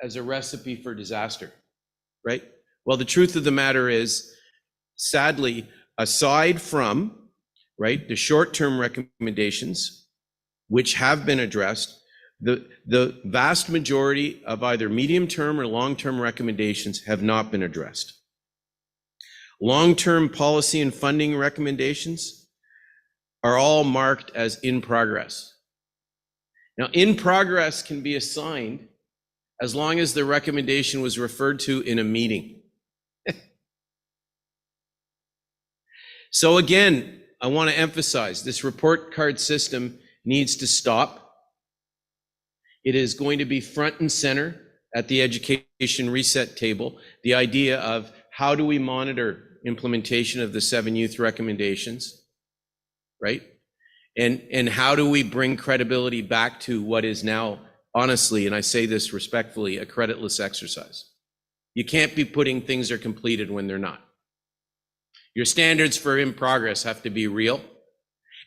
as a recipe for disaster, right? Well, the truth of the matter is, sadly, aside from, right, the short-term recommendations, which have been addressed, the vast majority of either medium-term or long-term recommendations have not been addressed. Long-term policy and funding recommendations are all marked as in progress. Now, in progress can be assigned as long as the recommendation was referred to in a meeting. So again, I want to emphasize this report card system needs to stop. It is going to be front and center at the education reset table. The idea of how do we monitor implementation of the 7 youth recommendations, right? And how do we bring credibility back to what is now, honestly, and I say this respectfully, a creditless exercise. You can't be putting things are completed when they're not. Your standards for in progress have to be real,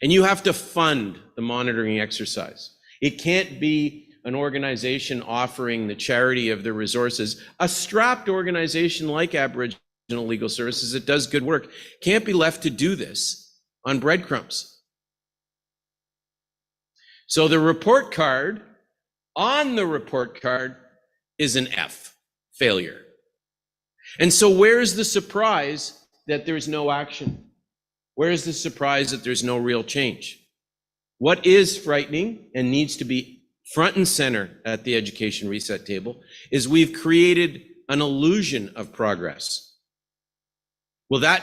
and you have to fund the monitoring exercise. It can't be an organization offering the charity of their resources. A strapped organization like Aboriginal Legal Services that does good work can't be left to do this on breadcrumbs. So the report card, on the report card, is an F, failure. And so where's the surprise that there's no action? Where's the surprise that there's no real change? What is frightening and needs to be front and center at the education reset table is we've created an illusion of progress. Well, that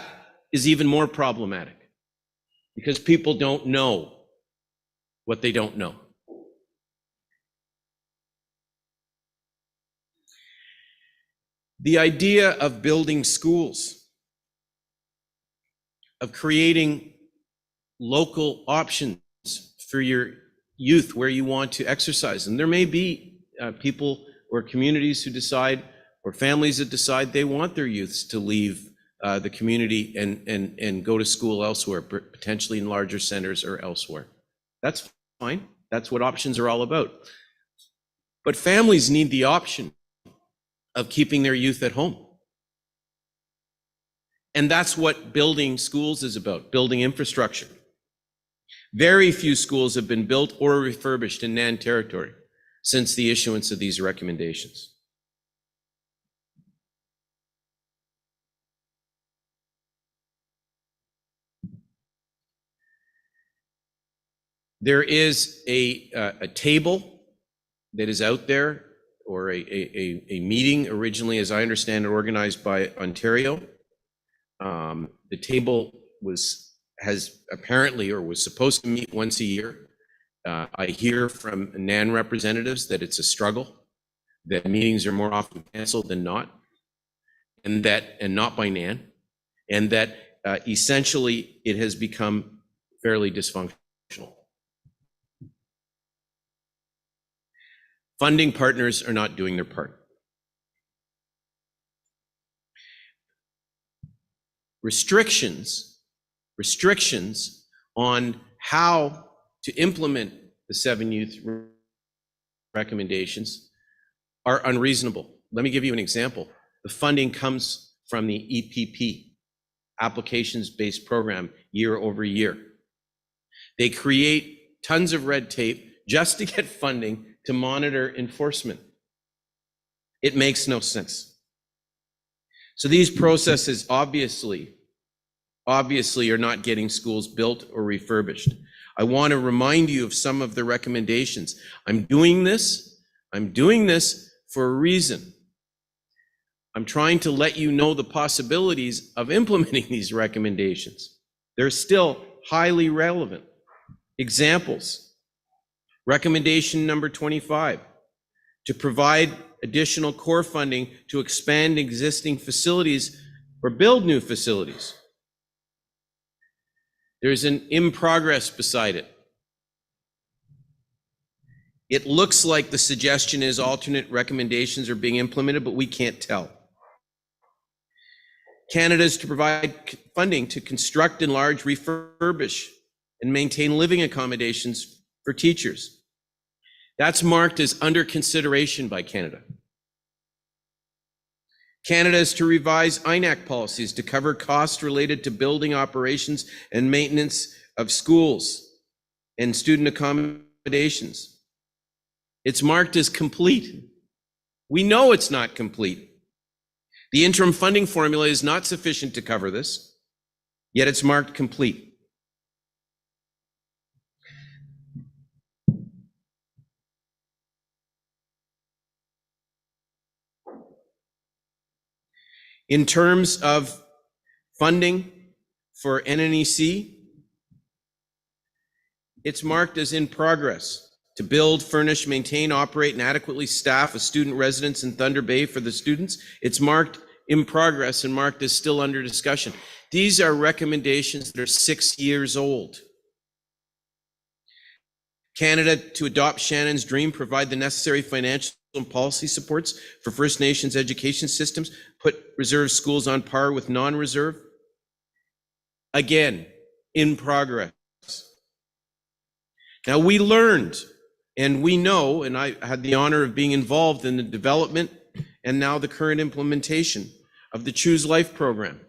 is even more problematic because people don't know what they don't know. The idea of building schools, of creating local options for your youth where you want to exercise. And there may be people or communities who decide, or families that decide they want their youths to leave the community and go to school elsewhere, potentially in larger centers or elsewhere. That's fine. That's what options are all about. But families need the option of keeping their youth at home. And that's what building schools is about, building infrastructure. Very few schools have been built or refurbished in NAN territory since the issuance of these recommendations. There is a table that is out there, or a meeting originally, as I understand it, organized by Ontario. The table has apparently, or was supposed to meet once a year. I hear from NAN representatives that it's a struggle, that meetings are more often canceled than not, and not by NAN, and that essentially it has become fairly dysfunctional. Funding partners are not doing their part. Restrictions on how to implement the 7 youth recommendations are unreasonable. Let me give you an example. The funding comes from the EPP, applications-based program, year over year. They create tons of red tape just to get funding to monitor enforcement. It makes no sense. So these processes obviously are not getting schools built or refurbished. I want to remind you of some of the recommendations. I'm doing this for a reason. I'm trying to let you know the possibilities of implementing these recommendations. They're still highly relevant. Examples. Recommendation number 25, to provide additional core funding to expand existing facilities or build new facilities. There's an in progress beside it. It looks like the suggestion is alternate recommendations are being implemented, but we can't tell. Canada is to provide funding to construct, enlarge, refurbish, and maintain living accommodations for teachers. That's marked as under consideration by Canada. Canada is to revise INAC policies to cover costs related to building operations and maintenance of schools and student accommodations. It's marked as complete. We know it's not complete. The interim funding formula is not sufficient to cover this, yet it's marked complete. In terms of funding for NNEC, it's marked as in progress to build, furnish, maintain, operate, and adequately staff a student residence in Thunder Bay for the students. It's marked in progress and marked as still under discussion. These are recommendations that are 6 years old. Canada to adopt Shannon's dream, provide the necessary financial and policy supports for First Nations education systems, put reserve schools on par with non-reserve. Again, in progress. Now we learned and we know, and I had the honor of being involved in the development and now the current implementation of the Choose Life program.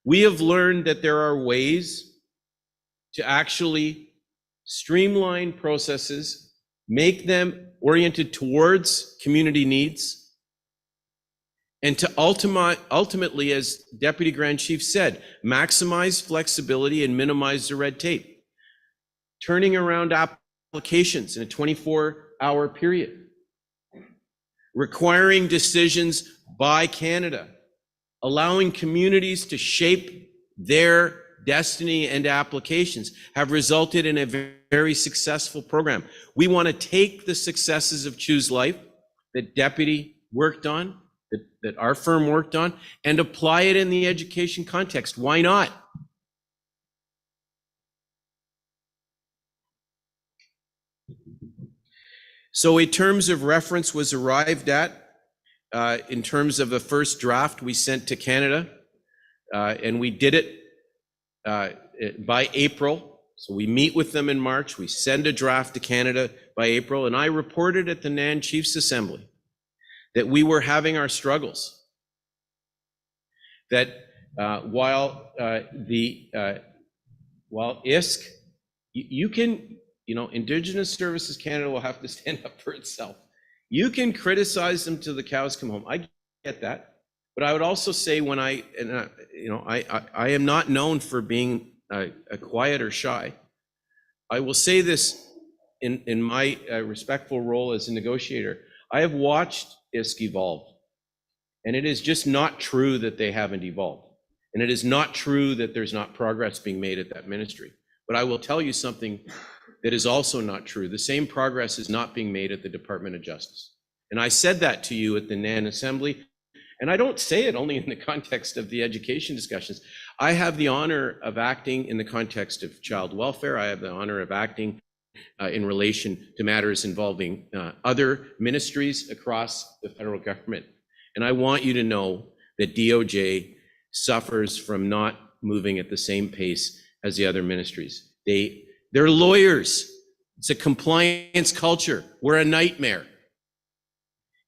We have learned that there are ways to actually streamline processes, make them oriented towards community needs, and to ultimately, as Deputy Grand Chief said, maximize flexibility and minimize the red tape. Turning around applications in a 24-hour period. Requiring decisions by Canada, allowing communities to shape their destiny and applications have resulted in a very successful program. We want to take the successes of Choose Life that Deputy worked on, that our firm worked on, and apply it in the education context. Why not? So a terms of reference was arrived at in terms of a first draft we sent to Canada, and we did it by April. So we meet with them in March, we send a draft to Canada by April, and I reported at the NAN Chiefs Assembly that we were having our struggles. That while ISK, you can, Indigenous Services Canada will have to stand up for itself. You can criticize them till the cows come home. I get that. But I would also say when I am not known for being quiet or shy. I will say this in my respectful role as a negotiator. I have watched ISK evolve, and it is just not true that they haven't evolved. And it is not true that there's not progress being made at that ministry. But I will tell you something that is also not true. The same progress is not being made at the Department of Justice. And I said that to you at the NAN Assembly. And I don't say it only in the context of the education discussions. I have the honor of acting in the context of child welfare. I have the honor of acting in relation to matters involving other ministries across the federal government. And I want you to know that DOJ suffers from not moving at the same pace as the other ministries. They're lawyers. It's a compliance culture. We're a nightmare.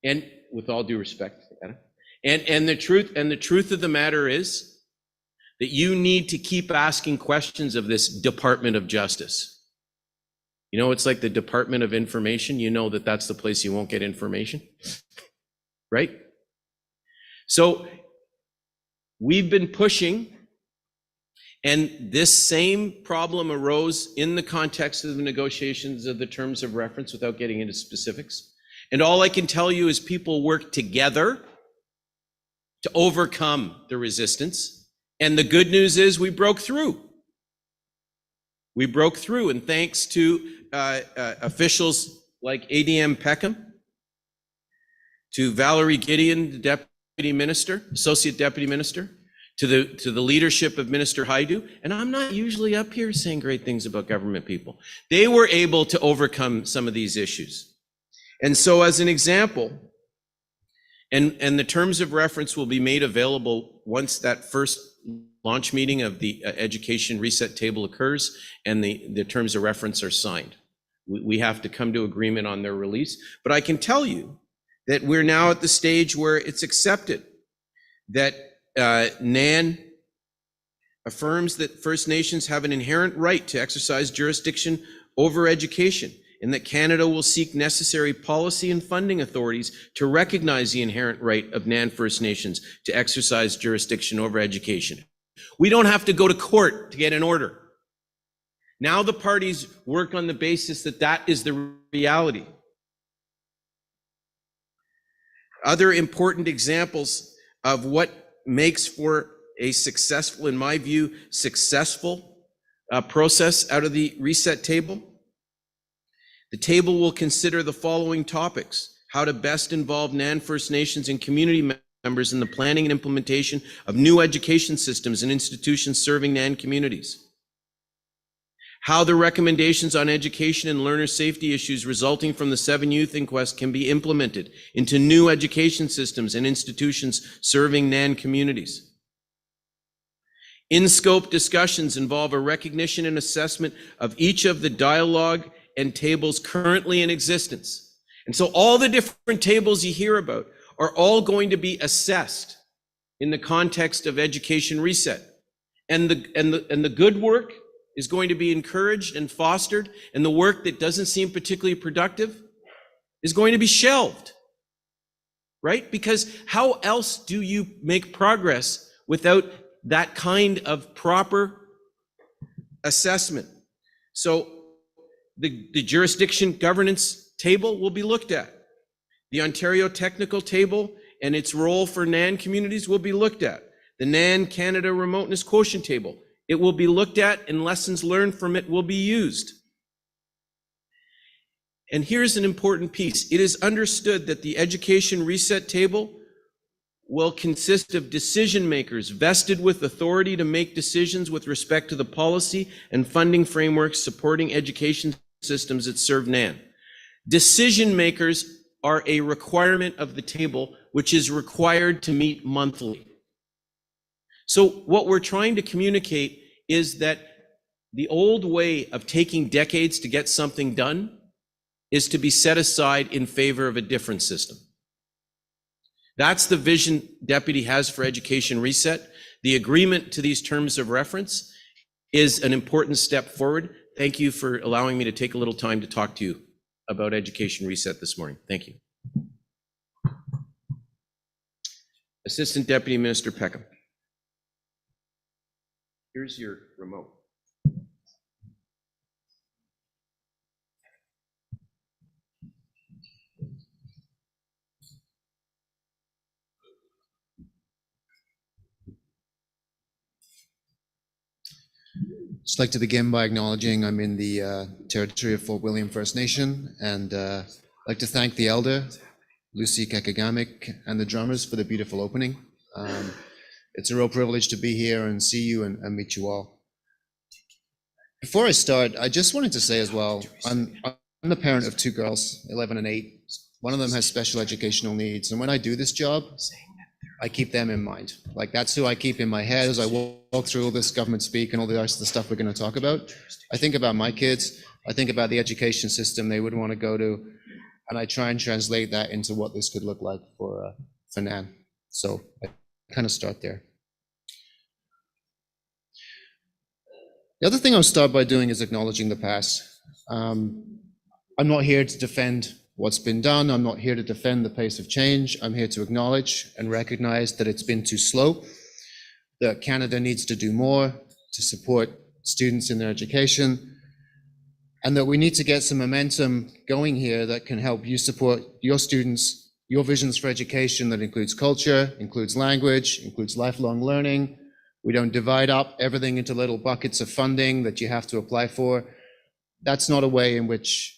And with all due respect, and the truth of the matter is that you need to keep asking questions of this Department of Justice. It's like the Department of Information. You know that that's the place you won't get information, right? So we've been pushing, and this same problem arose in the context of the negotiations of the terms of reference without getting into specifics. And all I can tell you is people work together to overcome the resistance. And the good news is we broke through. We broke through, and thanks to officials like ADM Peckham to Valerie Gideon, the Deputy Minister, Associate Deputy Minister, to the leadership of Minister Haidu. And I'm not usually up here saying great things about government people. They were able to overcome some of these issues. And so as an example, and the terms of reference will be made available once that first launch meeting of the education reset table occurs and the terms of reference are signed. We have to come to agreement on their release. But I can tell you that we're now at the stage where it's accepted that NAN affirms that First Nations have an inherent right to exercise jurisdiction over education, and that Canada will seek necessary policy and funding authorities to recognize the inherent right of NAN First Nations to exercise jurisdiction over education. We don't have to go to court to get an order. Now the parties work on the basis that that is the reality. Other important examples of what makes for a successful, in my view, successful process out of the reset table. The table will consider the following topics: how to best involve NAN First Nations and community members in the planning and implementation of new education systems and institutions serving NAN communities; how the recommendations on education and learner safety issues resulting from the 7 Youth Inquest can be implemented into new education systems and institutions serving NAN communities. In-scope discussions involve a recognition and assessment of each of the dialogue and tables currently in existence. And so all the different tables you hear about are all going to be assessed in the context of education reset. And the good work is going to be encouraged and fostered, and the work that doesn't seem particularly productive is going to be shelved, right? Because how else do you make progress without that kind of proper assessment? So the jurisdiction governance table will be looked at. The Ontario Technical Table and its role for NAN communities will be looked at. The NAN Canada Remoteness Quotient Table, it will be looked at, and lessons learned from it will be used. And here's an important piece. It is understood that the Education Reset Table will consist of decision makers vested with authority to make decisions with respect to the policy and funding frameworks supporting education systems that serve NAN. Decision makers are a requirement of the table, which is required to meet monthly. So what we're trying to communicate is that the old way of taking decades to get something done is to be set aside in favor of a different system. That's the vision Deputy has for Education Reset. The agreement to these terms of reference is an important step forward. Thank you for allowing me to take a little time to talk to you about Education Reset this morning. Thank you. Assistant Deputy Minister Peckham. Here's your remote. Just like to begin by acknowledging I'm in the territory of Fort William First Nation, and I'd like to thank the elder, Lucy Kekagamik, and the drummers for the beautiful opening. It's a real privilege to be here and see you and meet you all. Before I start, I just wanted to say as well, I'm the parent of 2 girls, 11 and 8. One of them has special educational needs, and when I do this job, I keep them in mind. Like, that's who I keep in my head as I walk through all this government speak and all the rest of the stuff we're going to talk about. I think about my kids. I think about the education system they would want to go to, and I try and translate that into what this could look like for NAN. So I kind of start there. The other thing I'll start by doing is acknowledging the past. I'm not here to defend what's been done. I'm not here to defend the pace of change. I'm here to acknowledge and recognize that it's been too slow, that Canada needs to do more to support students in their education, and that we need to get some momentum going here that can help you support your students, your visions for education that includes culture, includes language, includes lifelong learning. We don't divide up everything into little buckets of funding that you have to apply for. That's not a way in which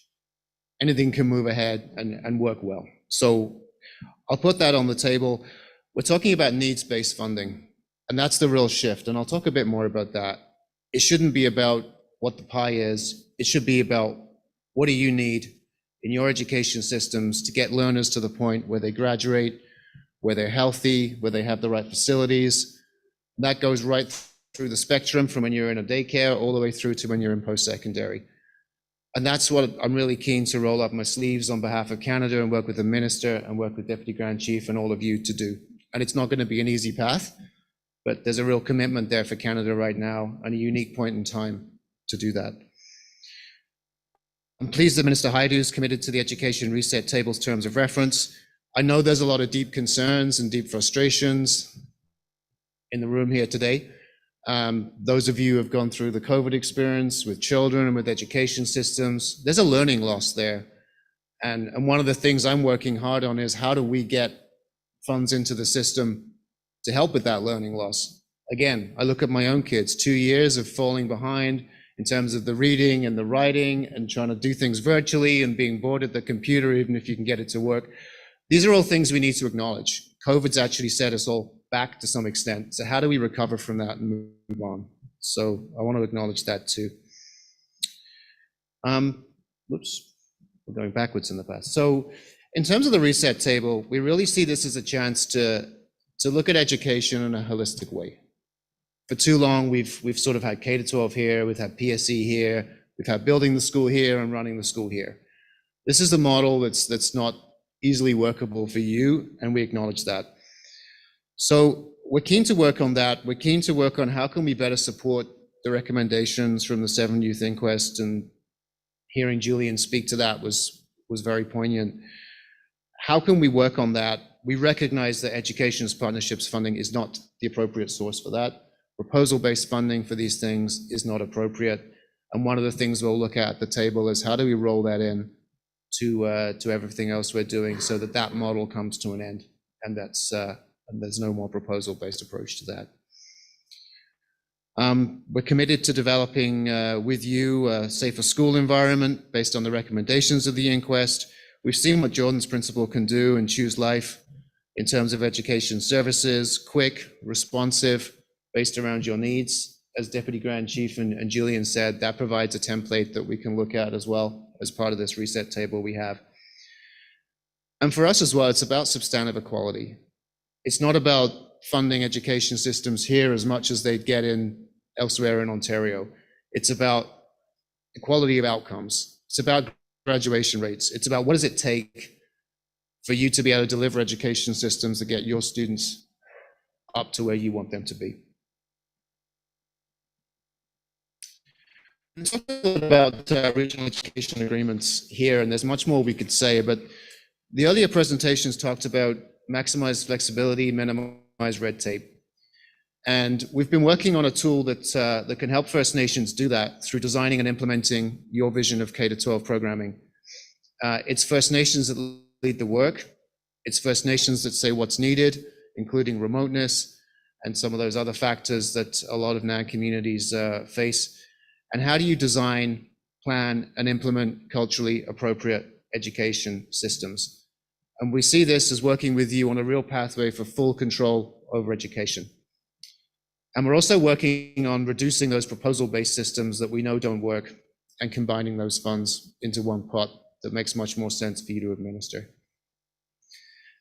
anything can move ahead and work well. So I'll put that on the table. We're talking about needs-based funding, and that's the real shift. And I'll talk a bit more about that. It shouldn't be about what the pie is. It should be about what do you need in your education systems to get learners to the point where they graduate, where they're healthy, where they have the right facilities. That goes right through the spectrum from when you're in a daycare all the way through to when you're in post-secondary. And that's what I'm really keen to roll up my sleeves on behalf of Canada and work with the Minister and work with Deputy Grand Chief and all of you to do. And it's not going to be an easy path, but there's a real commitment there for Canada right now and a unique point in time to do that. I'm pleased that Minister Haidu is committed to the Education Reset Table's terms of reference. I know there's a lot of deep concerns and deep frustrations in the room here today. Those of you who have gone through the COVID experience with children and with education systems, there's a learning loss there. And one of the things I'm working hard on is how do we get funds into the system to help with that learning loss? Again, I look at my own kids, 2 years of falling behind in terms of the reading and the writing and trying to do things virtually and being bored at the computer, even if you can get it to work. These are all things we need to acknowledge. COVID's actually set us all back to some extent. So how do we recover from that and move on? So I want to acknowledge that too. Whoops, we're going backwards in the past. So in terms of the reset table, we really see this as a chance to look at education in a holistic way. For too long, we've sort of had K-12 here, we've had PSE here, we've had building the school here and running the school here. This is a model that's not easily workable for you, and we acknowledge that. So we're keen to work on that. We're keen to work on how can we better support the recommendations from the 7 Youth Inquest, and hearing Julian speak to that was very poignant. How can we work on that? We recognize that education's partnerships funding is not the appropriate source for that. Proposal-based funding for these things is not appropriate. And one of the things we'll look at the table is how do we roll that in to everything else we're doing so that that model comes to an end, and there's no more proposal-based approach to that. We're committed to developing with you a safer school environment based on the recommendations of the inquest. We've seen what Jordan's principle can do and Choose Life in terms of education services, quick, responsive, based around your needs. As Deputy Grand Chief and Julian said, that provides a template that we can look at as well as part of this reset table we have. And for us as well, it's about substantive equality. It's not about funding education systems here as much as they'd get in elsewhere in Ontario. It's about equality of outcomes. It's about graduation rates. It's about what does it take for you to be able to deliver education systems that get your students up to where you want them to be. Let's talk a little about regional education agreements here, and there's much more we could say, but the earlier presentations talked about maximize flexibility, minimize red tape. And we've been working on a tool that can help First Nations do that through designing and implementing your vision of K-12 programming. It's First Nations that lead the work. It's First Nations that say what's needed, including remoteness and some of those other factors that a lot of NAN communities face. And how do you design, plan, and implement culturally appropriate education systems? And we see this as working with you on a real pathway for full control over education. And we're also working on reducing those proposal-based systems that we know don't work and combining those funds into one pot that makes much more sense for you to administer.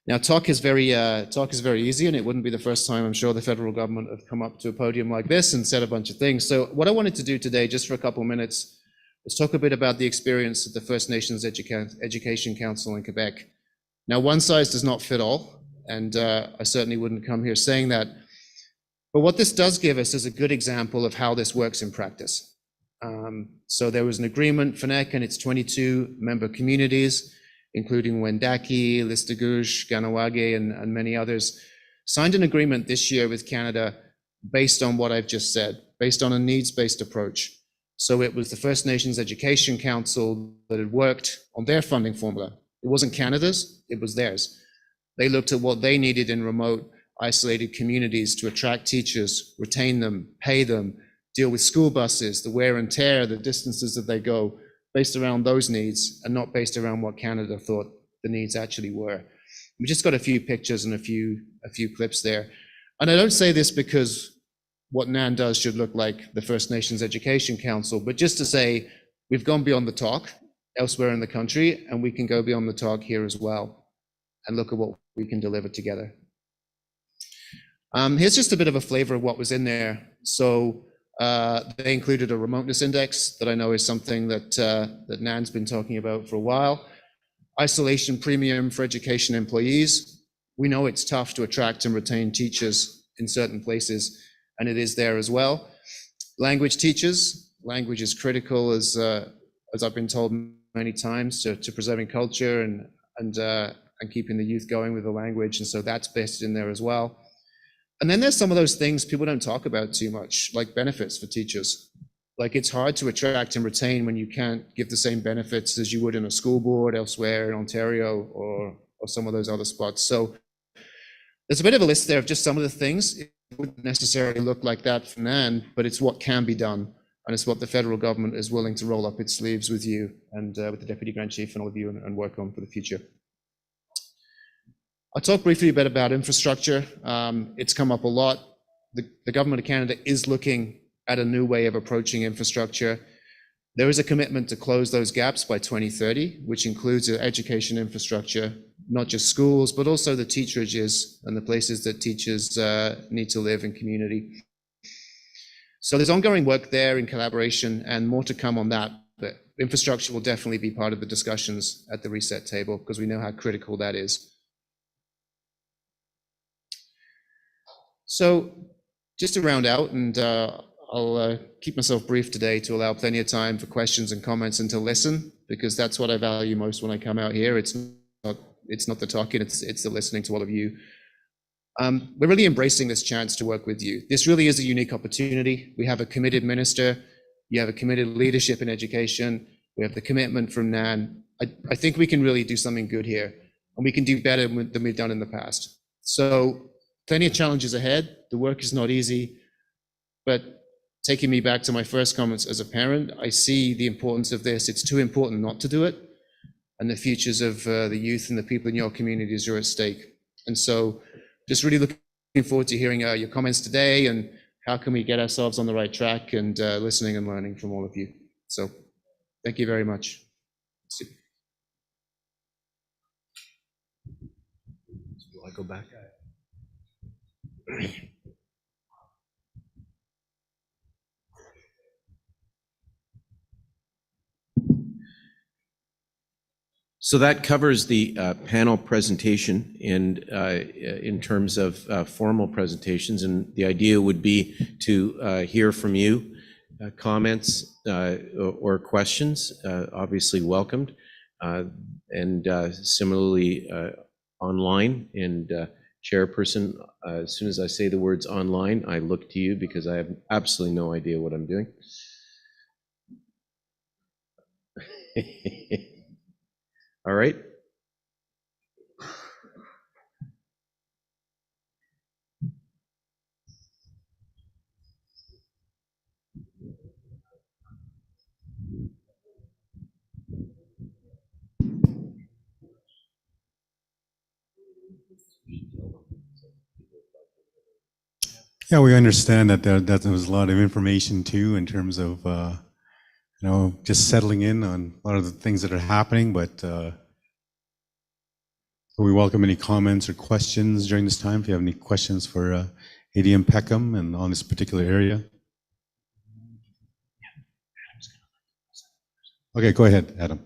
Now, talk is very easy, and it wouldn't be the first time I'm sure the federal government have come up to a podium like this and said a bunch of things. So what I wanted to do today, just for a couple of minutes, is talk a bit about the experience of the First Nations Education Council in Quebec. Now, one size does not fit all, and I certainly wouldn't come here saying that. But what this does give us is a good example of how this works in practice. So there was an agreement, FNEC and its 22 member communities, including Wendake, Listuguj, Ganawage, and many others, signed an agreement this year with Canada based on what I've just said, based on a needs-based approach. So it was the First Nations Education Council that had worked on their funding formula. It wasn't Canada's, it was theirs. They looked at what they needed in remote, isolated communities to attract teachers, retain them, pay them, deal with school buses, the wear and tear, the distances that they go, based around those needs and not based around what Canada thought the needs actually were. We just got a few pictures and a few clips there. And I don't say this because what NAN does should look like the First Nations Education Council, but just to say we've gone beyond the talk elsewhere in the country, and we can go beyond the talk here as well and look at what we can deliver together. Here's just a bit of a flavor of what was in there. So they included a remoteness index that I know is something that NAN's been talking about for a while. Isolation premium for education employees. We know it's tough to attract and retain teachers in certain places, and it is there as well. Language teachers. Language is critical, as I've been told many times, to preserving culture and keeping the youth going with the language, and so that's based in there as well. And then there's some of those things people don't talk about too much, like benefits for teachers. Like, it's hard to attract and retain when you can't give the same benefits as you would in a school board elsewhere in Ontario or some of those other spots. So there's a bit of a list there of just some of the things. It wouldn't necessarily look like that for NAN, but it's what can be done. And it's what the federal government is willing to roll up its sleeves with you and with the Deputy Grand Chief and all of you and work on for the future. I'll talk briefly a bit about infrastructure. It's come up a lot. The Government of Canada is looking at a new way of approaching infrastructure. There is a commitment to close those gaps by 2030, which includes education infrastructure, not just schools, but also the teacherages and the places that teachers need to live in community. So there's ongoing work there in collaboration and more to come on that. But infrastructure will definitely be part of the discussions at the reset table because we know how critical that is. So just to round out, and I'll keep myself brief today to allow plenty of time for questions and comments and to listen, because that's what I value most when I come out here. It's not the talking, it's the listening to all of you. We're really embracing this chance to work with you. This really is a unique opportunity. We have a committed minister. You have a committed leadership in education. We have the commitment from NAN. I think we can really do something good here, and we can do better than we've done in the past. So plenty of challenges ahead. The work is not easy, but taking me back to my first comments as a parent, I see the importance of this. It's too important not to do it, and the futures of the youth and the people in your communities are at stake. And so just really looking forward to hearing your comments today and how can we get ourselves on the right track, and listening and learning from all of you. So thank you very much. Will I go back? So that covers the panel presentation and in terms of formal presentations, and the idea would be to hear from you, comments or questions, obviously welcomed, and similarly online. And Chairperson, as soon as I say the words online, I look to you because I have absolutely no idea what I'm doing. All right. Yeah, we understand that there was a lot of information too in terms of just settling in on a lot of the things that are happening, but we welcome any comments or questions during this time. If you have any questions for ADM Peckham and on this particular area. Okay, go ahead, Adam.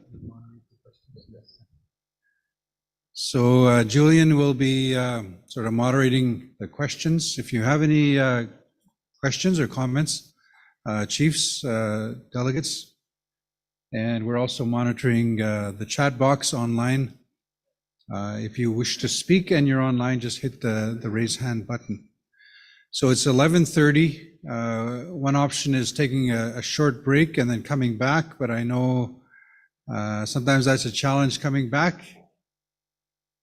So Julian will be sort of moderating the questions. If you have any questions or comments, chiefs, delegates, and we're also monitoring the chat box online. If you wish to speak and you're online, just hit the raise hand button. So it's 11:30. One option is taking a short break and then coming back, but I know sometimes that's a challenge coming back.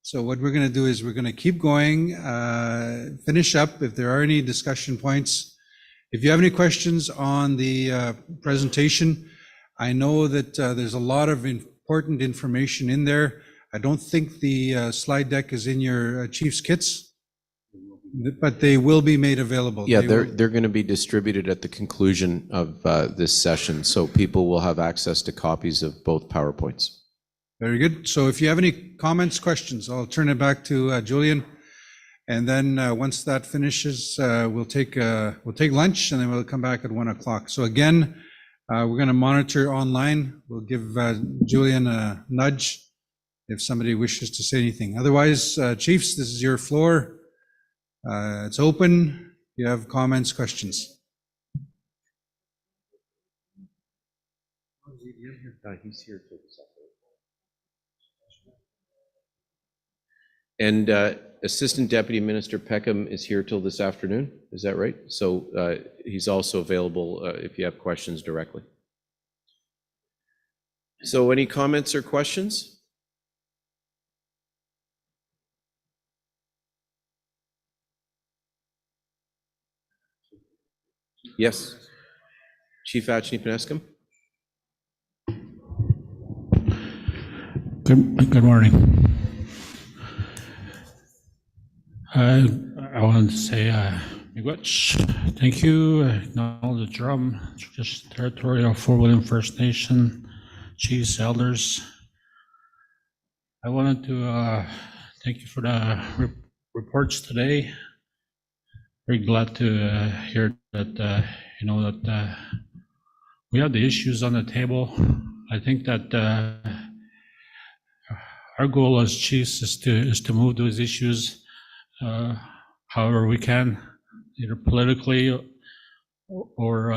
So what we're going to do is we're going to keep going, finish up if there are any discussion points. If you have any questions on the presentation, I know that there's a lot of important information in there. I don't think the slide deck is in your chief's kits, but they will be made available. Yeah, They they're will- going to be distributed at the conclusion of this session, so people will have access to copies of both PowerPoints. Very good. So if you have any comments, questions, I'll turn it back to Julian. And then once that finishes, we'll take lunch, and then we'll come back at 1 o'clock. So again, we're going to monitor online. We'll give Julian a nudge if somebody wishes to say anything. Otherwise, chiefs, this is your floor. It's open. You have comments, questions. He's here till this afternoon. And Assistant Deputy Minister Peckham is here till this afternoon. Is that right? So he's also available if you have questions directly. So any comments or questions? Yes. Chief Achny Penescom. Good morning. I wanted to say, miigwech, thank you. I acknowledge the drum, just territory of Fort William First Nation, chiefs, elders. I wanted to thank you for the reports today. Very glad to hear that that we have the issues on the table. I think that our goal as chiefs is to move those issues however we can, either politically or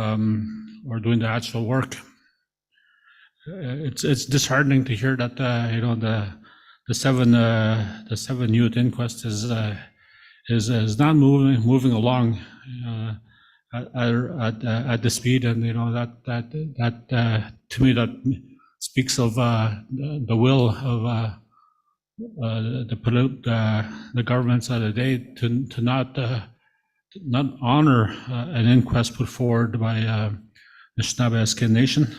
doing the actual work. It's disheartening to hear that the seven youth inquest is not moving along at the speed, and that to me that speaks of the will of the governments of the day to not honor an inquest put forward by the Anishinaabe Nation.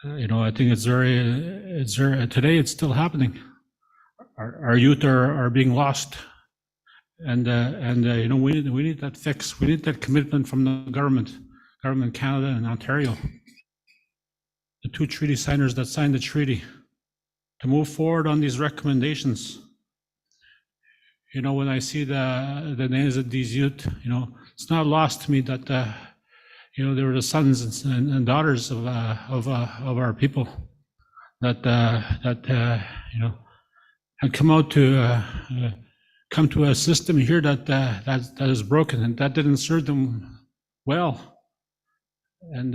I think it's very today it's still happening. Our youth are being lost, and we need that fix. We need that commitment from the government Canada and Ontario, the two treaty signers that signed the treaty, to move forward on these recommendations. When I see the names of these youth, it's not lost to me that they were the sons and daughters of our people that had come out to come to a system here that is broken, and that didn't serve them well, and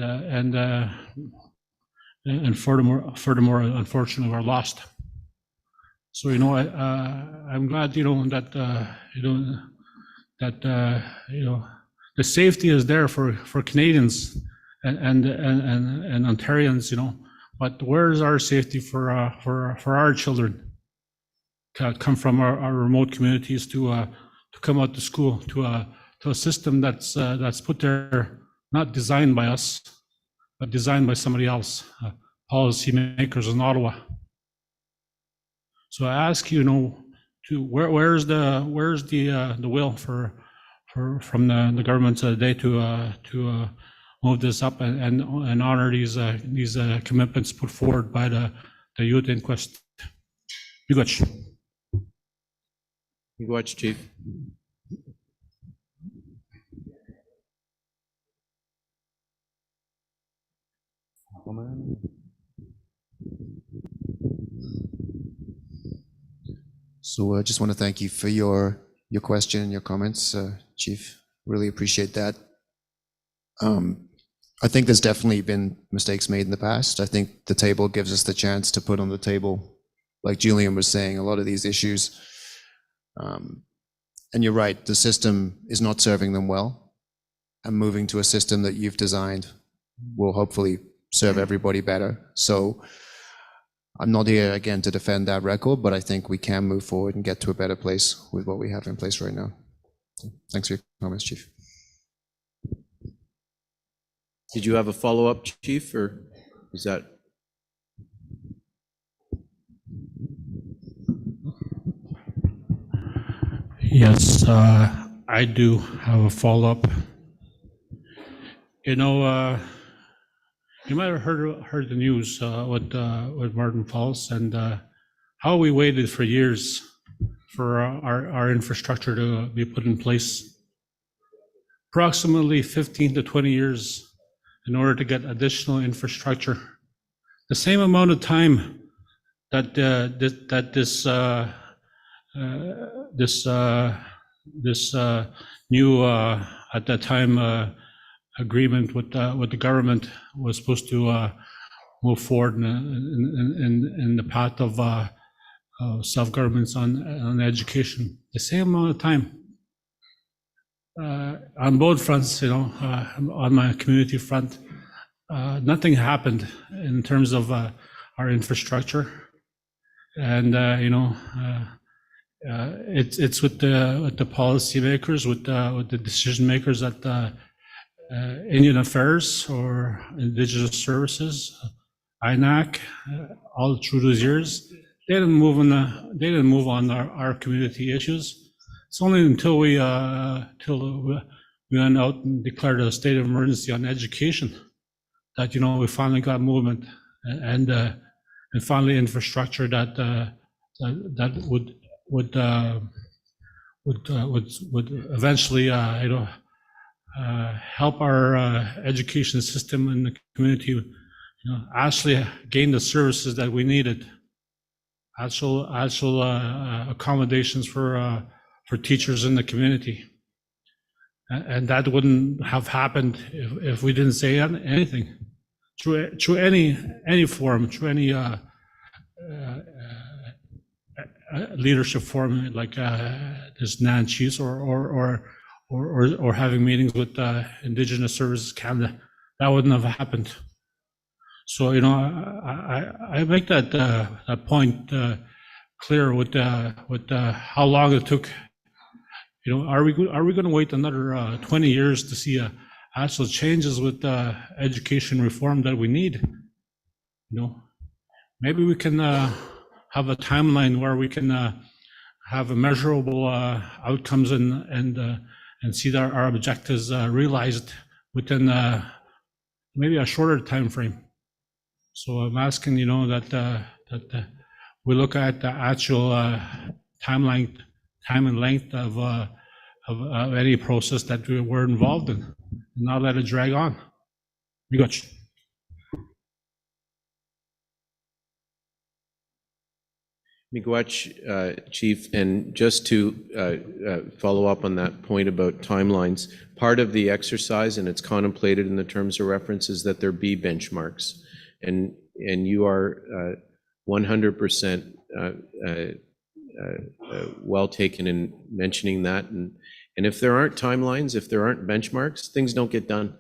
furthermore, unfortunately, we're lost. So I'm glad that the safety is there for Canadians and Ontarians, but where's our safety for our children to come from our remote communities to come out to school to a system that's put there, not designed by us, but designed by somebody else, policy makers in Ottawa. So I ask where's the will from the government today to move this up and honor these commitments put forward by the youth inquest. Miigwech. Miigwech, Chief. So I just want to thank you for your question and your comments, Chief. Really appreciate that. I think there's definitely been mistakes made in the past. I think the table gives us the chance to put on the table, like Julian was saying, a lot of these issues. And you're right, the system is not serving them well. And moving to a system that you've designed will hopefully serve everybody better. So I'm not here again to defend that record, but I think we can move forward and get to a better place with what we have in place right now. So thanks for your comments, Chief. Did you have a follow-up, Chief, or is that? Yes, I do have a follow-up. You know, you might have heard the news with Martin Falls and how we waited for years for our infrastructure to be put in place. Approximately 15 to 20 years in order to get additional infrastructure. The same amount of time that this new at that time agreement with the government was supposed to move forward in the path of self-governments on education. The same amount of time on both fronts, you know, on my community front, nothing happened in terms of our infrastructure, and you know, it's with the policymakers, with the decision makers at Indian Affairs or Indigenous Services, INAC, all through those years. They didn't move on our community issues. It's only until we went out and declared a state of emergency on education that, you know, we finally got movement and finally infrastructure that would eventually you know, help our education system in the community, you know, actually gain the services that we needed, actual accommodations for teachers in the community, and that wouldn't have happened if we didn't say anything through any forum, through any leadership forum like this NAN chiefs or having meetings with Indigenous Services Canada. That wouldn't have happened. So, you know, I make that point clear with how long it took. You know, are we going to wait another 20 years to see actual changes with education reform that we need? You know, maybe we can have a timeline where we can have a measurable outcomes and see that our objectives realized within maybe a shorter time frame. So I'm asking, you know, that we look at the actual time and length of any process that we were involved in, and not let it drag on. Miigwech. Miigwech, Chief, and just to follow up on that point about timelines, part of the exercise, and it's contemplated in the terms of reference, is that there be benchmarks, and you are 100% well taken in mentioning that, and if there aren't timelines, if there aren't benchmarks, things don't get done.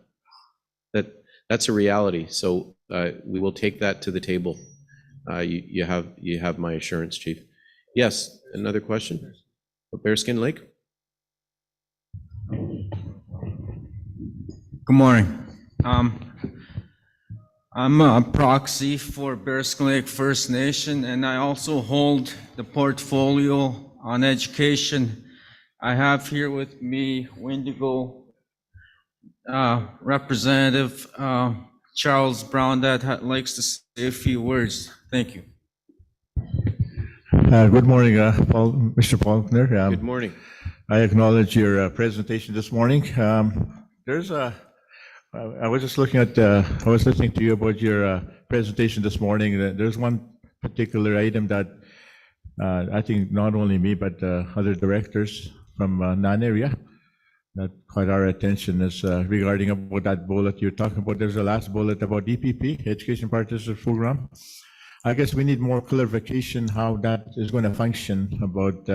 That's a reality. So we will take that to the table. You have my assurance, Chief. Yes, another question? Bearskin Lake? Good morning. I'm a proxy for Bearskin Lake First Nation, and I also hold the portfolio on education. I have here with me Wendigo Representative Charles Brown that likes to say a few words. Thank you. Good morning, Mr. Faulkner. Good morning. I acknowledge your presentation this morning. I was just looking at, I was listening to you about your presentation this morning. There's one particular item that I think not only me, but other directors from NAN area that caught our attention is regarding about that bullet you're talking about. There's a last bullet about EPP, Education Participation Program. I guess we need more clarification how that is going to function about,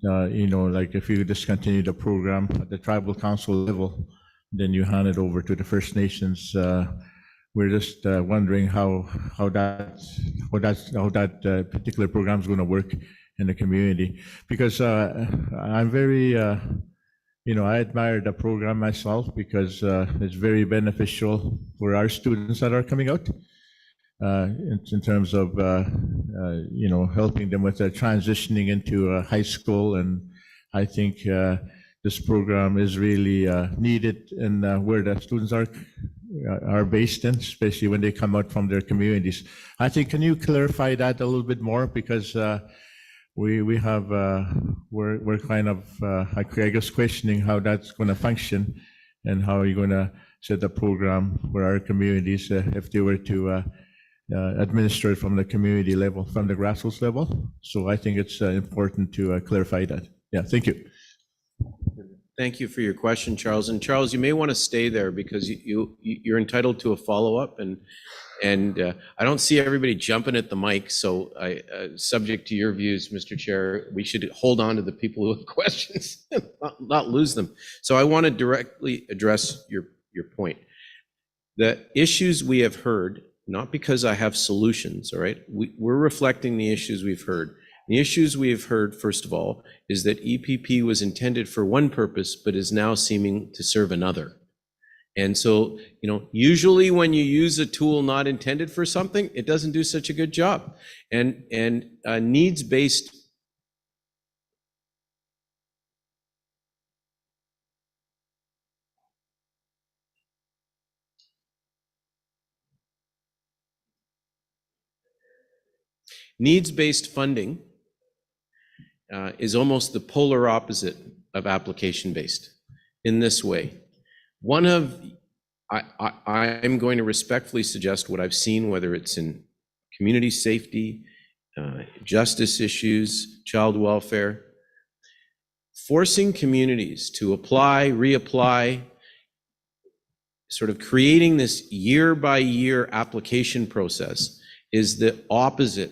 you know, like if you discontinue the program at the tribal council level, then you hand it over to the First Nations. We're just wondering how that particular program is going to work in the community, because I'm very, you know, I admire the program myself because it's very beneficial for our students that are coming out in terms of, you know, helping them with transitioning into high school and I think this program is really needed in where the students are based in, especially when they come out from their communities. I think, can you clarify that a little bit more? Because we have, we're kind of, I guess, questioning how that's going to function and how you're going to set a program for our communities if they were to administer it from the community level, from the grassroots level. So I think it's important to clarify that. Yeah, thank you. Thank you for your question, Charles. And Charles, you may want to stay there because you're entitled to a follow-up, and I don't see everybody jumping at the mic. So subject to your views, Mr. Chair, we should hold on to the people who have questions, not lose them. So I want to directly address your point. The issues we have heard, not because I have solutions, all right? We're reflecting the issues we've heard. The issues we have heard, first of all, is that EPP was intended for one purpose, but is now seeming to serve another. And so, usually when you use a tool not intended for something, it doesn't do such a good job. And needs-based funding is almost the polar opposite of application-based in this way. I'm going to respectfully suggest what I've seen, whether it's in community safety, justice issues, child welfare, forcing communities to apply, reapply, sort of creating this year-by-year application process is the opposite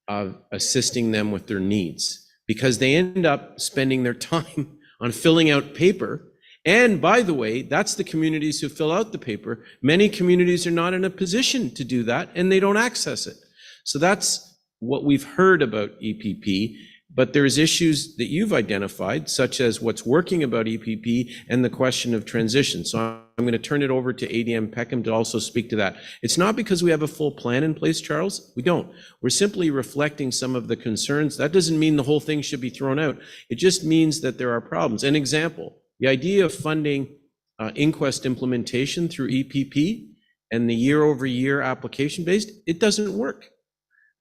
of assisting them with their needs, because they end up spending their time on filling out paper. And by the way, that's the communities who fill out the paper. Many communities are not in a position to do that, and they don't access it. So that's what we've heard about EPP. But there's issues that you've identified, such as what's working about EPP and the question of transition. So I'm going to turn it over to ADM Peckham to also speak to that. It's not because we have a full plan in place, Charles. We don't. We're simply reflecting some of the concerns. That doesn't mean the whole thing should be thrown out. It just means that there are problems. An example, the idea of funding inquest implementation through EPP and the year-over-year application-based, it doesn't work.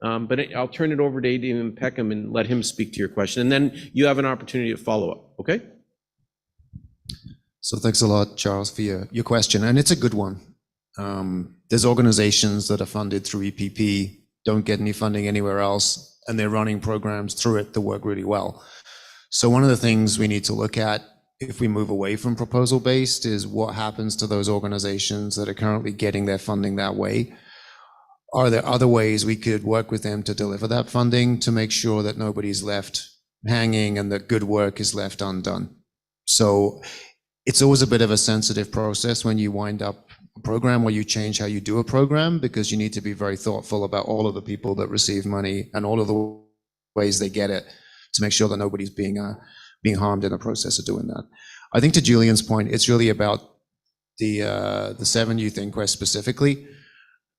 But I'll turn it over to ADM Peckham and let him speak to your question. And then you have an opportunity to follow up, okay? So thanks a lot, Charles, for your question. And it's a good one. There's organizations that are funded through EPP, don't get any funding anywhere else, and they're running programs through it that work really well. So one of the things we need to look at if we move away from proposal-based is what happens to those organizations that are currently getting their funding that way. Are there other ways we could work with them to deliver that funding to make sure that nobody's left hanging and that good work is left undone? So it's always a bit of a sensitive process when you wind up a program or you change how you do a program, because you need to be very thoughtful about all of the people that receive money and all of the ways they get it to make sure that nobody's being harmed in the process of doing that. I think to Julian's point, it's really about the 7 youth inquest specifically.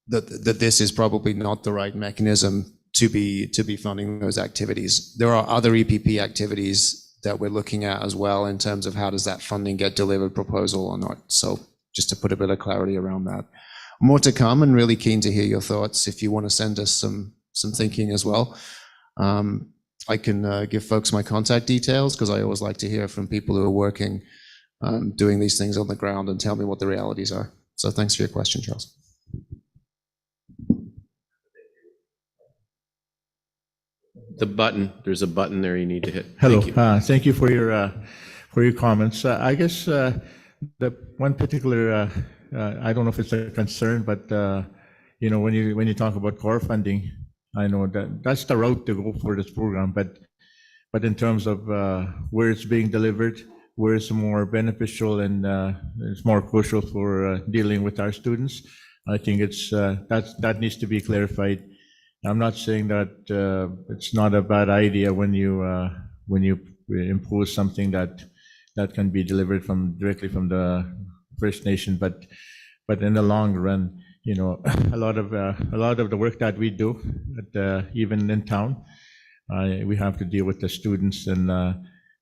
That this is probably not the right mechanism to be funding those activities. There are other EPP activities that we're looking at as well in terms of how does that funding get delivered, proposal or not. So just to put a bit of clarity around that. More to come, and really keen to hear your thoughts if you want to send us some thinking as well. I can give folks my contact details, because I always like to hear from people who are working, doing these things on the ground, and tell me what the realities are. So thanks for your question, Charles. The button, there's a button there you need to hit. Hello, Thank you. thank you for your comments. I guess the one particular, I don't know if it's a concern, but when you talk about core funding, I know that's the route to go for this program. But in terms of where it's being delivered, where it's more beneficial and it's more crucial for dealing with our students, I think that needs to be clarified. I'm not saying that it's not a bad idea when you impose something that can be delivered directly from the First Nation, but in the long run, a lot of the work that we do, even in town, we have to deal with the students, and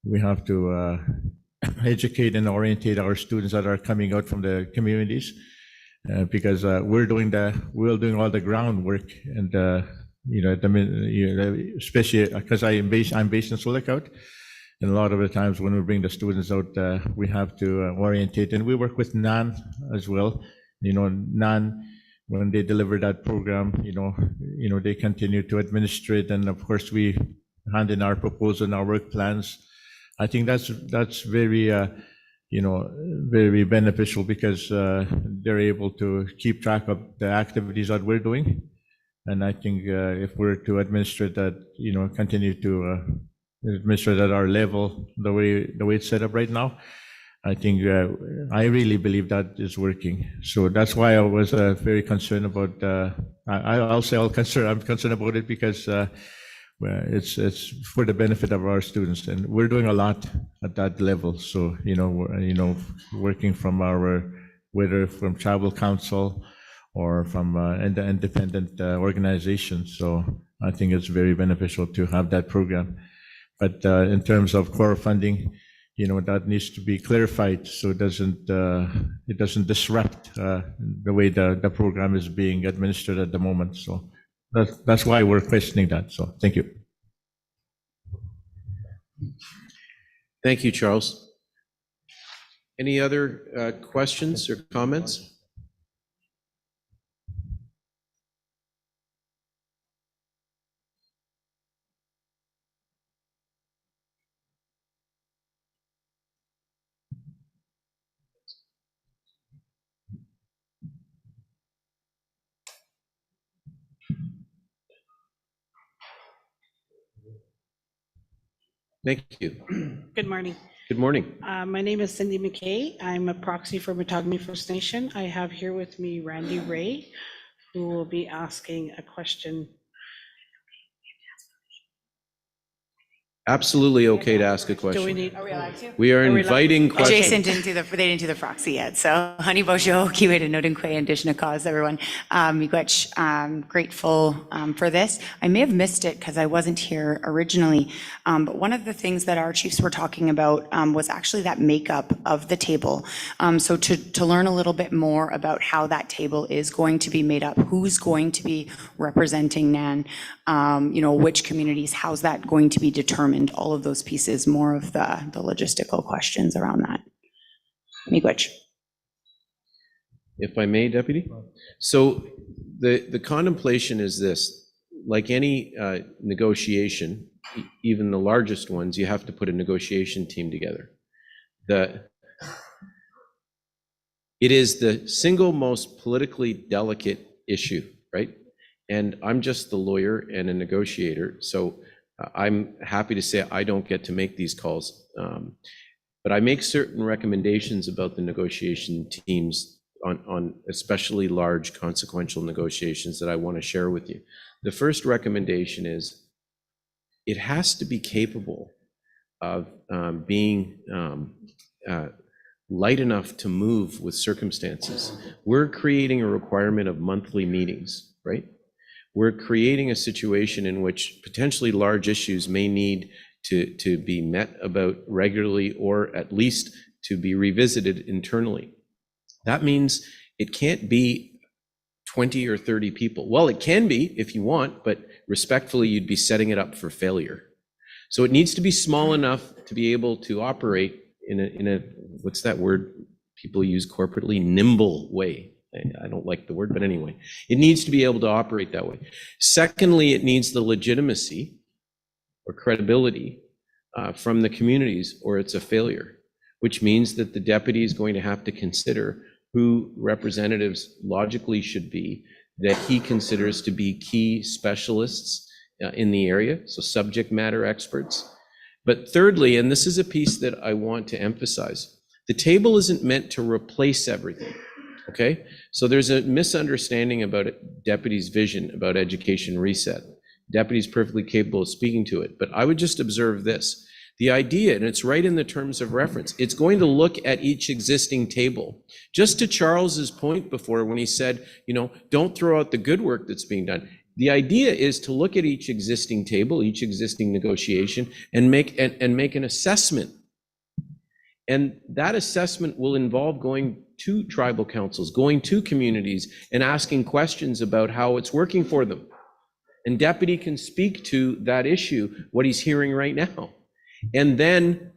we have to educate and orientate our students that are coming out from the communities, because we're doing all the groundwork, and especially because I'm based in Silicon, and a lot of the times when we bring the students out, we have to orientate, and we work with NAN as well. NAN, when they deliver that program, they continue to administer it, and of course we hand in our proposal and our work plans. I think that's very very beneficial, because they're able to keep track of the activities that we're doing. And I think if we're to administer that, continue to administer at our level, the way it's set up right now, I think I really believe that is working. So that's why I was very concerned about. I'm concerned about it, because it's for the benefit of our students, and we're doing a lot at that level. So working from whether from tribal council or from independent organizations. So I think it's very beneficial to have that program. But in terms of core funding, that needs to be clarified, so it doesn't disrupt the way the program is being administered at the moment. So that's why we're questioning that. So thank you. Thank you, Charles. Any other questions or comments? Thank you. Good morning. Good morning. My name is Cindy McKay. I'm a proxy for Matagami First Nation. I have here with me Randy Ray, who will be asking a question. Absolutely okay to ask a question. Do we need? Are we allowed to? We are inviting questions. Jason didn't do they didn't do the proxy yet. So Honey Bojo, Kiwe to Nodinkwe, Indigenous cause, everyone. Miigwech, grateful for this. I may have missed it because I wasn't here originally. But one of the things that our chiefs were talking about was actually that makeup of the table. So to learn a little bit more about how that table is going to be made up, who's going to be representing NAN, which communities, how's that going to be determined? All of those pieces, more of the logistical questions around that. Miigwech. If I may, Deputy. So the contemplation is this: like any negotiation, even the largest ones, you have to put a negotiation team together. It is the single most politically delicate issue, right? And I'm just the lawyer and a negotiator, so I'm happy to say I don't get to make these calls, but I make certain recommendations about the negotiation teams on especially large consequential negotiations that I want to share with you. The first recommendation is it has to be capable of being light enough to move with circumstances. We're creating a requirement of monthly meetings, right? We're creating a situation in which potentially large issues may need to be met about regularly, or at least to be revisited internally. That means it can't be 20 or 30 people. Well, it can be if you want, but respectfully, you'd be setting it up for failure. So it needs to be small enough to be able to operate in a what's that word people use corporately? Nimble way. I don't like the word, but anyway, it needs to be able to operate that way. Secondly, it needs the legitimacy or credibility from the communities, or it's a failure, which means that the deputy is going to have to consider who representatives logically should be that he considers to be key specialists in the area, so subject matter experts. But thirdly, and this is a piece that I want to emphasize, the table isn't meant to replace everything. Okay, so there's a misunderstanding about Deputy's vision about education reset. Deputy's perfectly capable of speaking to it, but I would just observe this. The idea, and it's right in the terms of reference, it's going to look at each existing table. Just to Charles's point before when he said, don't throw out the good work that's being done. The idea is to look at each existing table, each existing negotiation, and make an assessment. And that assessment will involve going to tribal councils, going to communities, and asking questions about how it's working for them. And Deputy can speak to that issue, what he's hearing right now. And then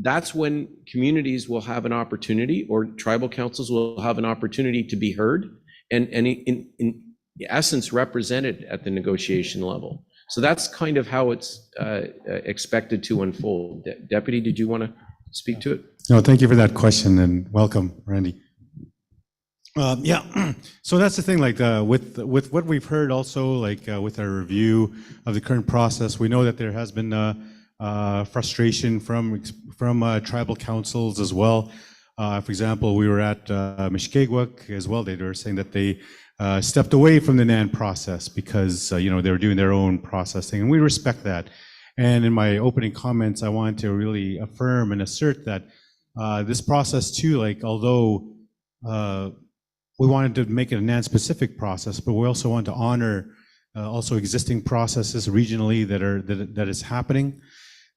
that's when communities will have an opportunity, or tribal councils will have an opportunity to be heard and in essence represented at the negotiation level. So that's kind of how it's expected to unfold. Deputy, did you want to speak to it? No, thank you for that question, and welcome, Randy. Yeah, so that's the thing, like with what we've heard also, like with our review of the current process, we know that there has been frustration from tribal councils as well. For example, we were at Mishkegwuk as well. They were saying that they stepped away from the NAN process because they were doing their own processing, and we respect that. And in my opening comments, I wanted to really affirm and assert that this process too, like although we wanted to make it a NAN-specific process, but we also want to honor also existing processes regionally that is happening.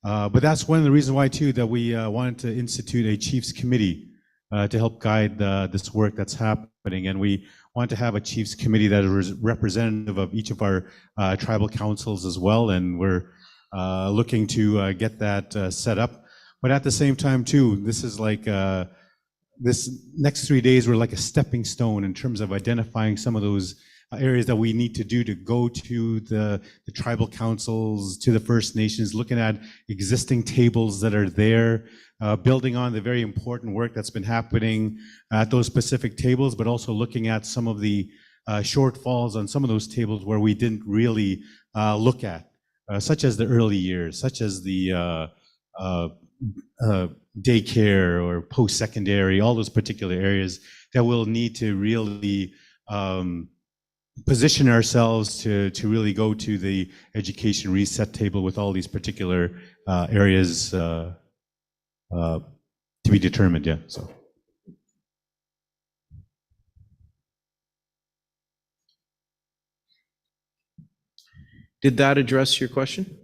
But that's one of the reasons why too that we wanted to institute a Chiefs Committee to help guide this work that's happening, and we want to have a Chiefs Committee that is representative of each of our tribal councils as well, and we're looking to get that set up. But at the same time too, this is like this next 3 days were like a stepping stone in terms of identifying some of those areas that we need to do to go to the tribal councils, to the First Nations, looking at existing tables that are there, building on the very important work that's been happening at those specific tables, but also looking at some of the shortfalls on some of those tables where we didn't really look at, such as the early years, such as the daycare or post-secondary, all those particular areas that we'll need to really position ourselves to really go to the education reset table with all these particular areas to be determined. Yeah. So. Did that address your question?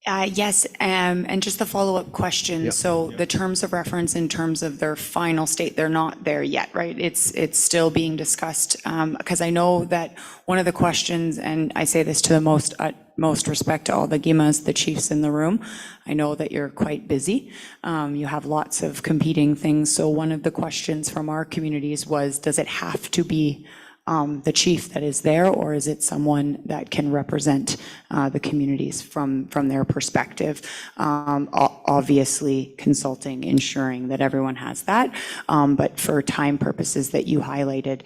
Yes, and just the follow-up question. So the terms of reference in terms of their final state, they're not there yet, right? It's still being discussed. Because I know that one of the questions, and I say this to the utmost respect to all the Gimas, the chiefs in the room, I know that you're quite busy. You have lots of competing things. So one of the questions from our communities was, does it have to be the chief that is there, or is it someone that can represent the communities from their perspective? Obviously consulting, ensuring that everyone has that, but for time purposes that you highlighted,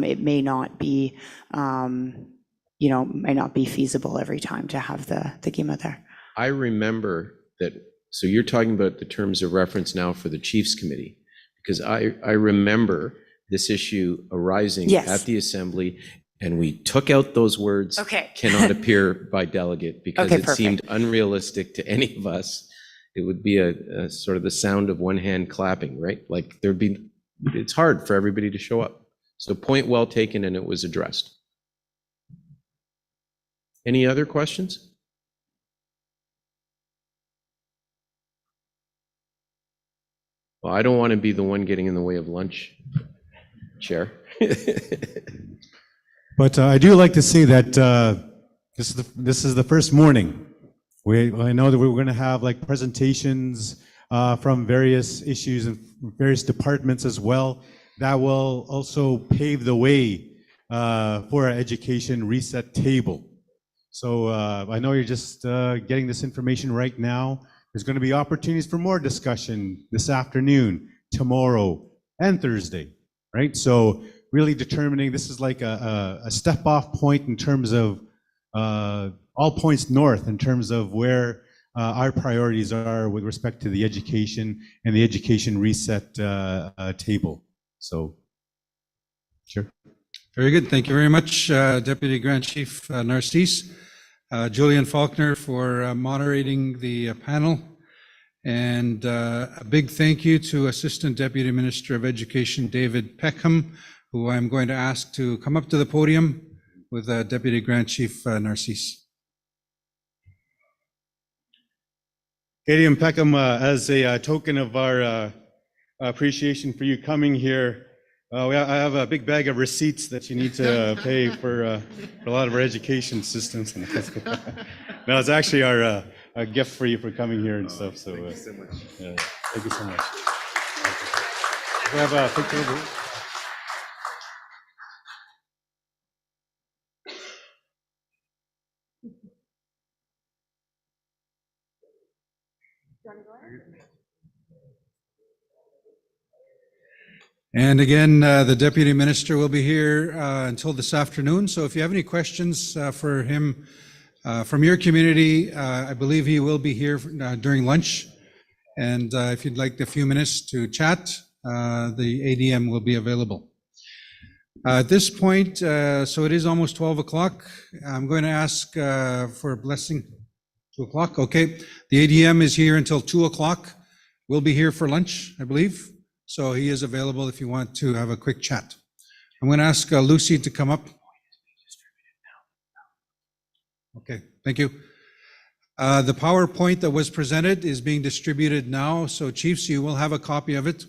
it may not be, may not be feasible every time to have the GIMA there. I remember that, so you're talking about the terms of reference now for the Chiefs Committee, because I remember this issue arising at the assembly, and we took out those words, cannot appear by delegate, because it seemed unrealistic to any of us. It would be a sort of the sound of one hand clapping, right? Like it's hard for everybody to show up. So point well taken, and it was addressed. Any other questions? Well, I don't want to be the one getting in the way of lunch, Chair. But I do like to say that this is the first morning. I know that we're going to have like presentations from various issues and various departments as well. That will also pave the way for our education reset table. So I know you're just getting this information right now. There's going to be opportunities for more discussion this afternoon, tomorrow, and Thursday. Right, so really determining this is like a step-off point in terms of all points north in terms of where our priorities are with respect to the education and the education reset table. So, sure. Very good. Thank you very much, Deputy Grand Chief Narcisse. Julian Faulkner for moderating the panel. And a big thank you to Assistant Deputy Minister of Education, David Peckham, who I'm going to ask to come up to the podium with Deputy Grand Chief Narcisse. Katie and Peckham, as a token of our appreciation for you coming here, I have a big bag of receipts that you need to pay for a lot of our education systems. No, it's actually our a gift for you for coming here and stuff. So thank you so much. Thank you so much. We have a picture of it. And again, the Deputy Minister will be here until this afternoon. So if you have any questions for him from your community, I believe he will be here during lunch. And if you'd like a few minutes to chat, the ADM will be available. At this point, so it is almost 12 o'clock. I'm going to ask for a blessing. 2 o'clock, okay. The ADM is here until 2 o'clock. We'll be here for lunch, I believe. So he is available if you want to have a quick chat. I'm going to ask Lucy to come up. Okay, thank you. The PowerPoint that was presented is being distributed now. So Chiefs, you will have a copy of it.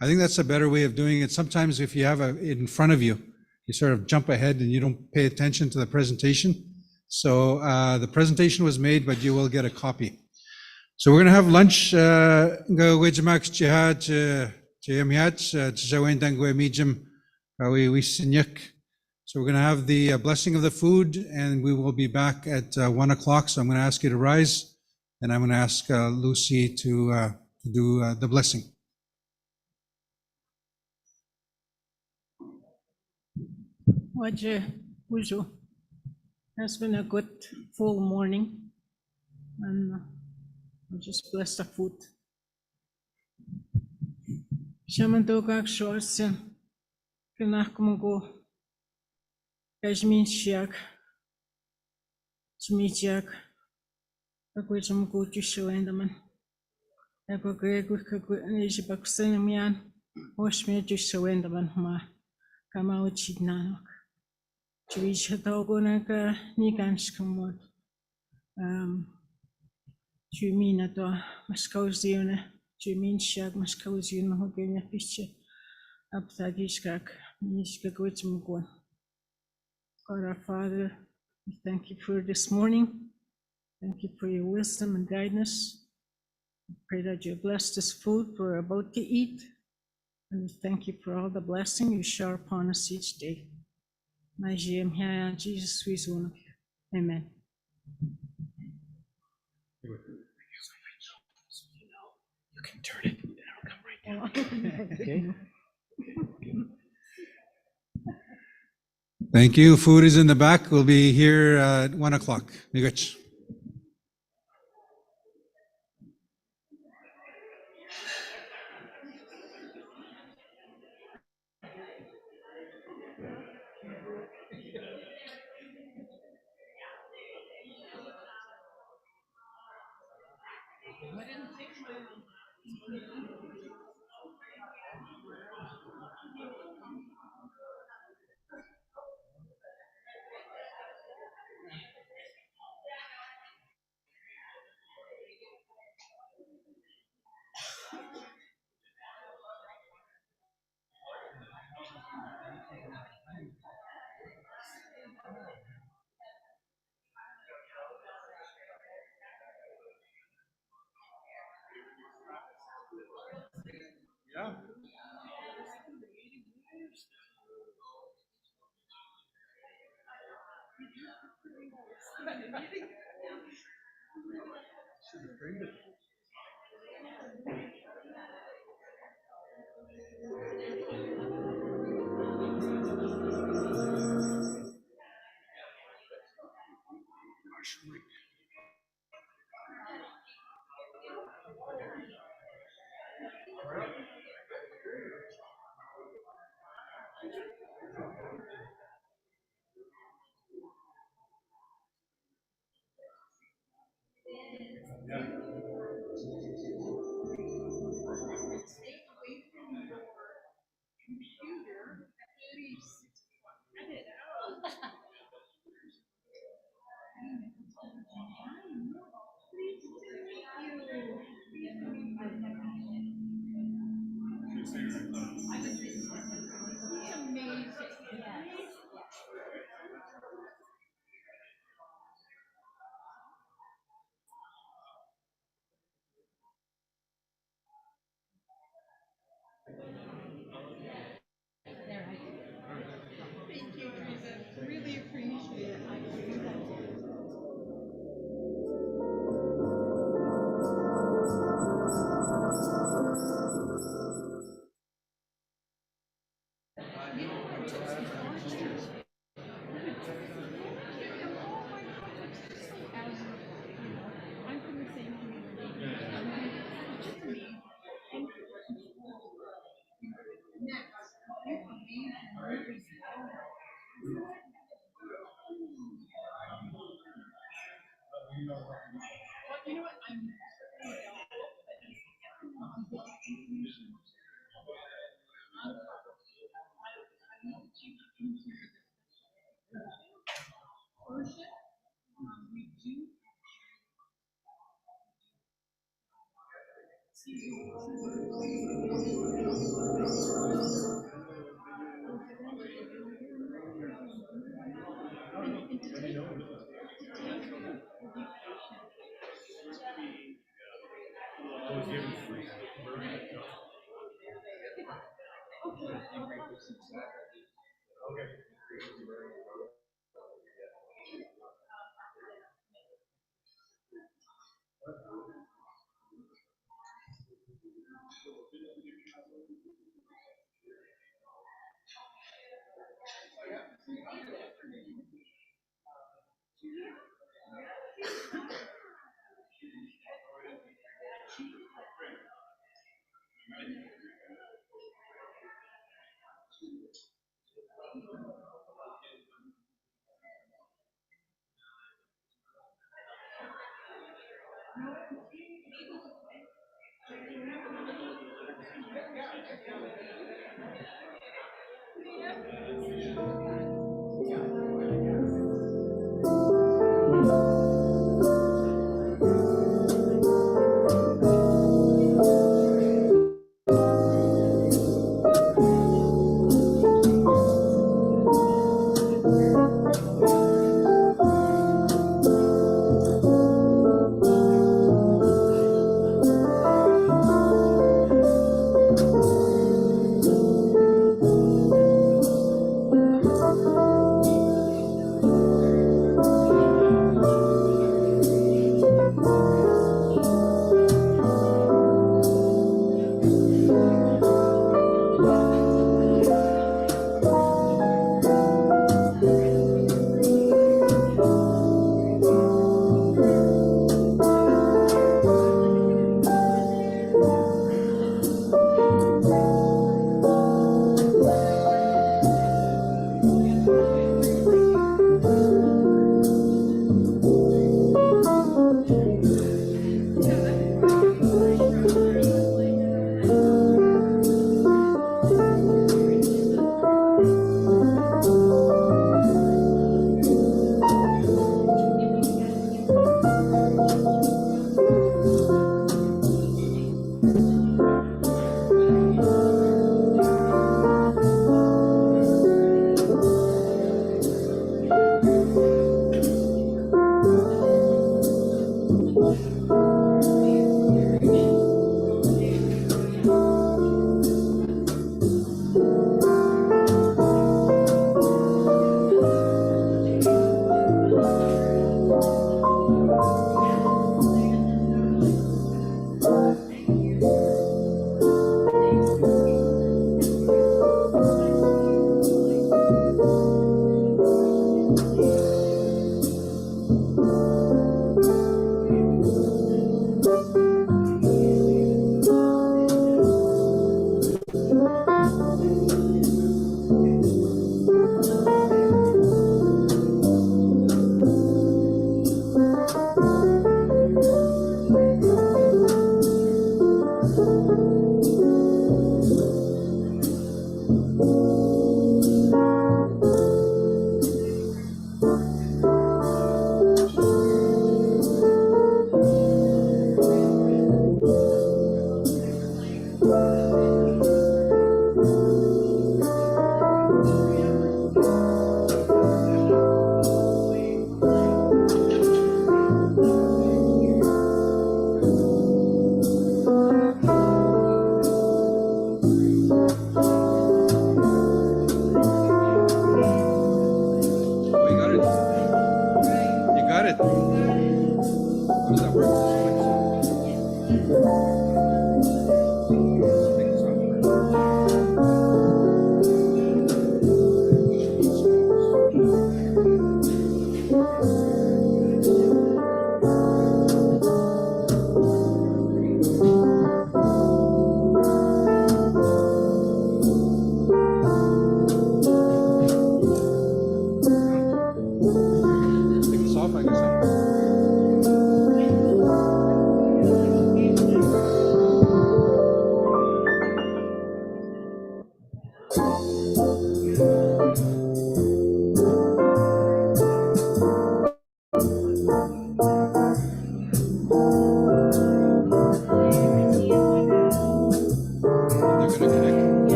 I think that's a better way of doing it. Sometimes if you have it in front of you, you sort of jump ahead and you don't pay attention to the presentation. So the presentation was made, but you will get a copy. So we're going to have lunch. So we're going to have the blessing of the food, and we will be back at 1 o'clock. So I'm going to ask you to rise, and I'm going to ask Lucy to do the blessing. Waje Ujo. Has been a good full morning, and I'll just bless the food. Shamandogak Shorsen, Kanakumugo, Kajmin Shiak, Chimichak, Aguijamugu Jushuendaman, Agogregu Nijibaksenamian, Washmir Jushuendaman, Ma, Kamauchidnanok, Chuichatogonaga Niganskamot, Chumina, Mascausione. Jumin Shag Mascausian Mahogania Fisher, Abtagishkak, Mishka Gutzmugwan. God our Father, we thank you for this morning. Thank you for your wisdom and guidance. We pray that you bless this food we're about to eat. And we thank you for all the blessing you shower upon us each day. My Jesus, we soon. Amen. You can turn it. It'll come right down. Okay. Thank you. Food is in the back. We'll be here at 1 o'clock. Migach.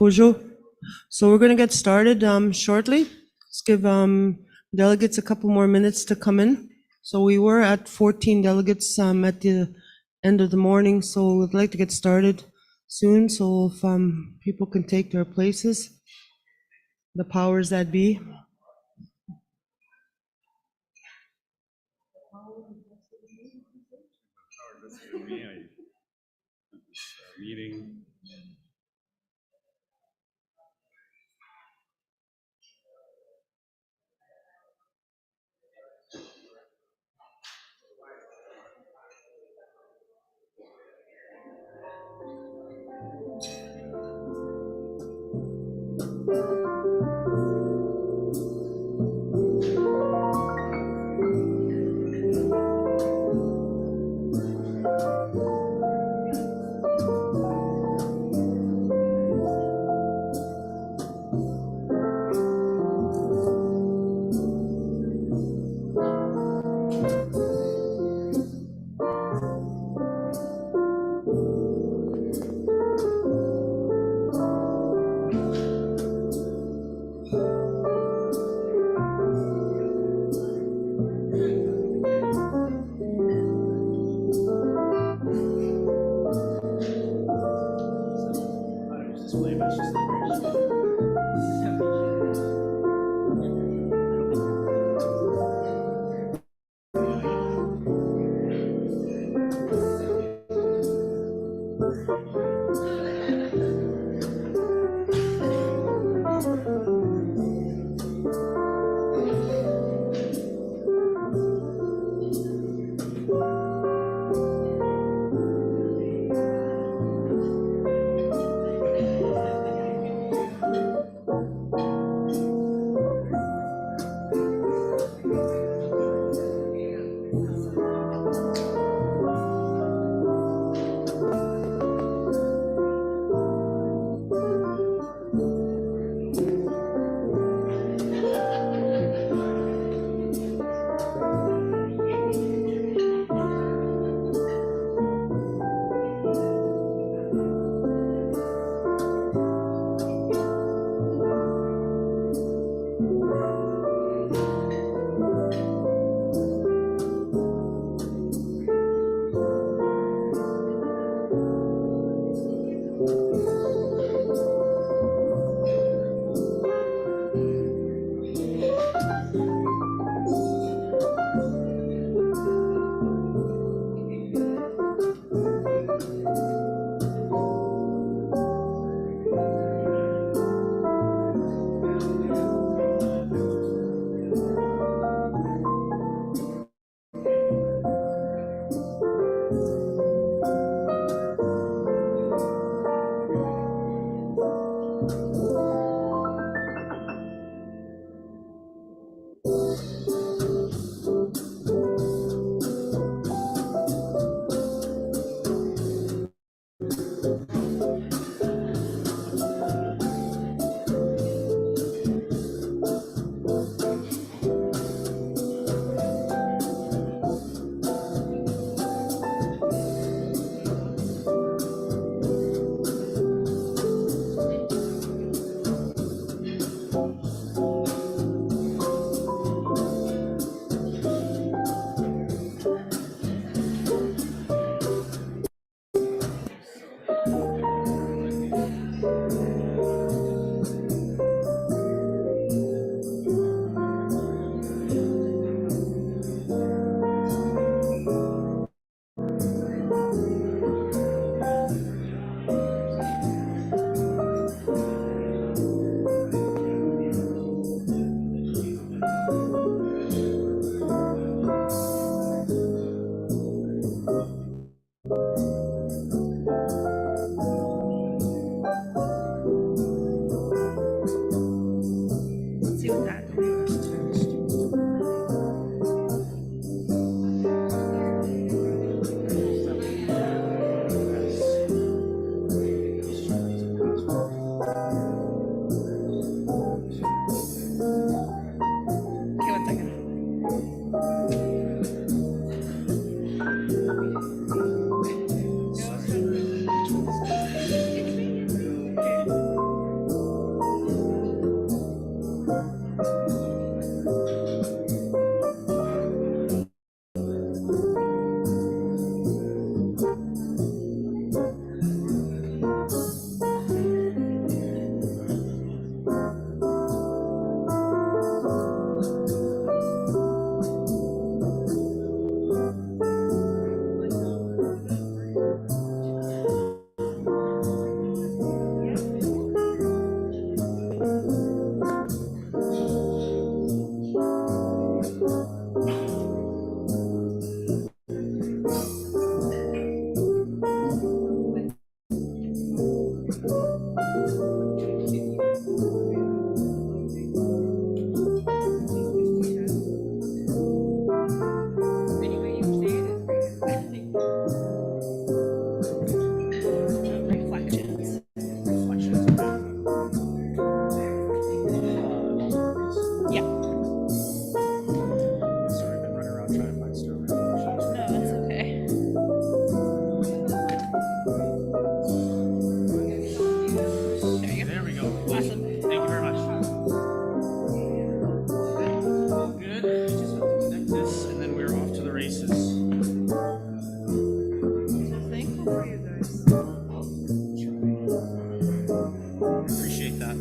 Bonjour. So we're going to get started shortly. Let's give delegates a couple more minutes to come in. So we were at 14 delegates at the end of the morning, so we'd like to get started soon. So if people can take their places, the powers that be. Meeting. Yeah. Sorry, I've been running around trying to find Sterling. No, that's okay. There we go. Awesome. Thank you very much. All good. Just have to connect this, and then we're off to the races. Thankful for you guys. Appreciate that.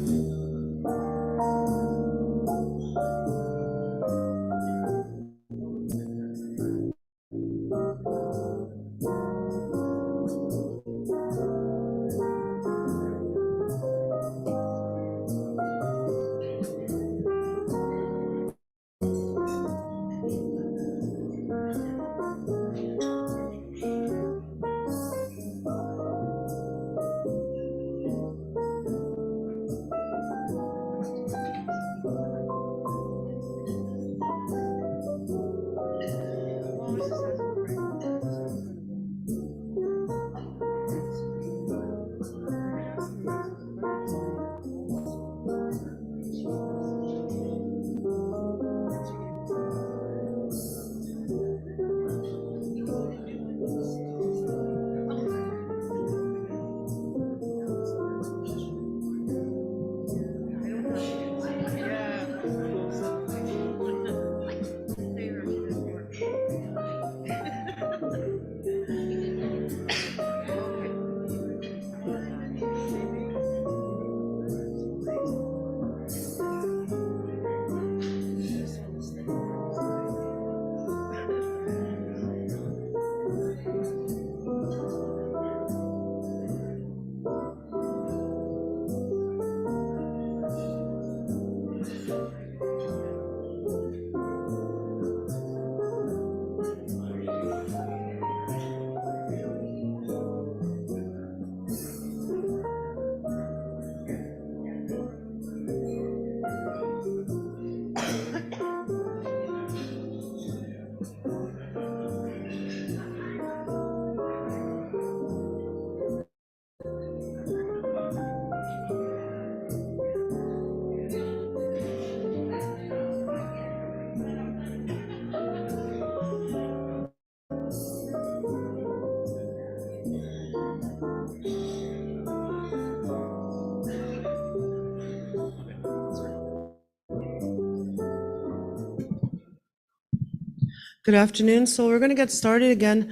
Good afternoon. So we're going to get started again.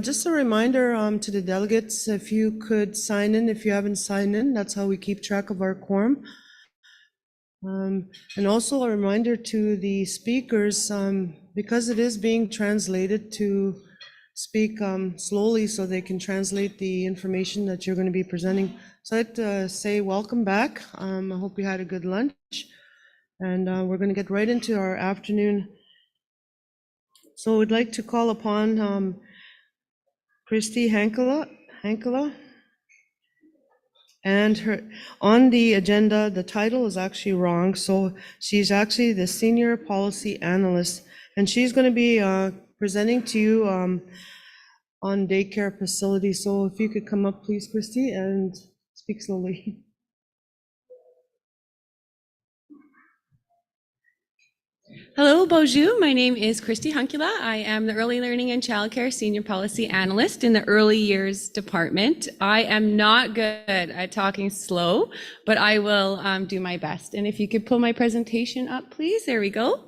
Just a reminder to the delegates, if you could sign in, if you haven't signed in, that's how we keep track of our quorum. And also a reminder to the speakers, because it is being translated, to speak slowly so they can translate the information that you're going to be presenting. So I'd say welcome back. I hope you had a good lunch. And we're going to get right into our afternoon. So we'd like to call upon Christy Hankala. And her, on the agenda, the title is actually wrong. So she's actually the Senior Policy Analyst, and she's going to be presenting to you on daycare facility. So if you could come up, please, Christy, and speak slowly. Hello, bonjour. My name is Christy Hunkula. I am the Early Learning and Childcare Senior Policy Analyst in the Early Years Department. I am not good at talking slow, but I will do my best. And if you could pull my presentation up, please. There we go.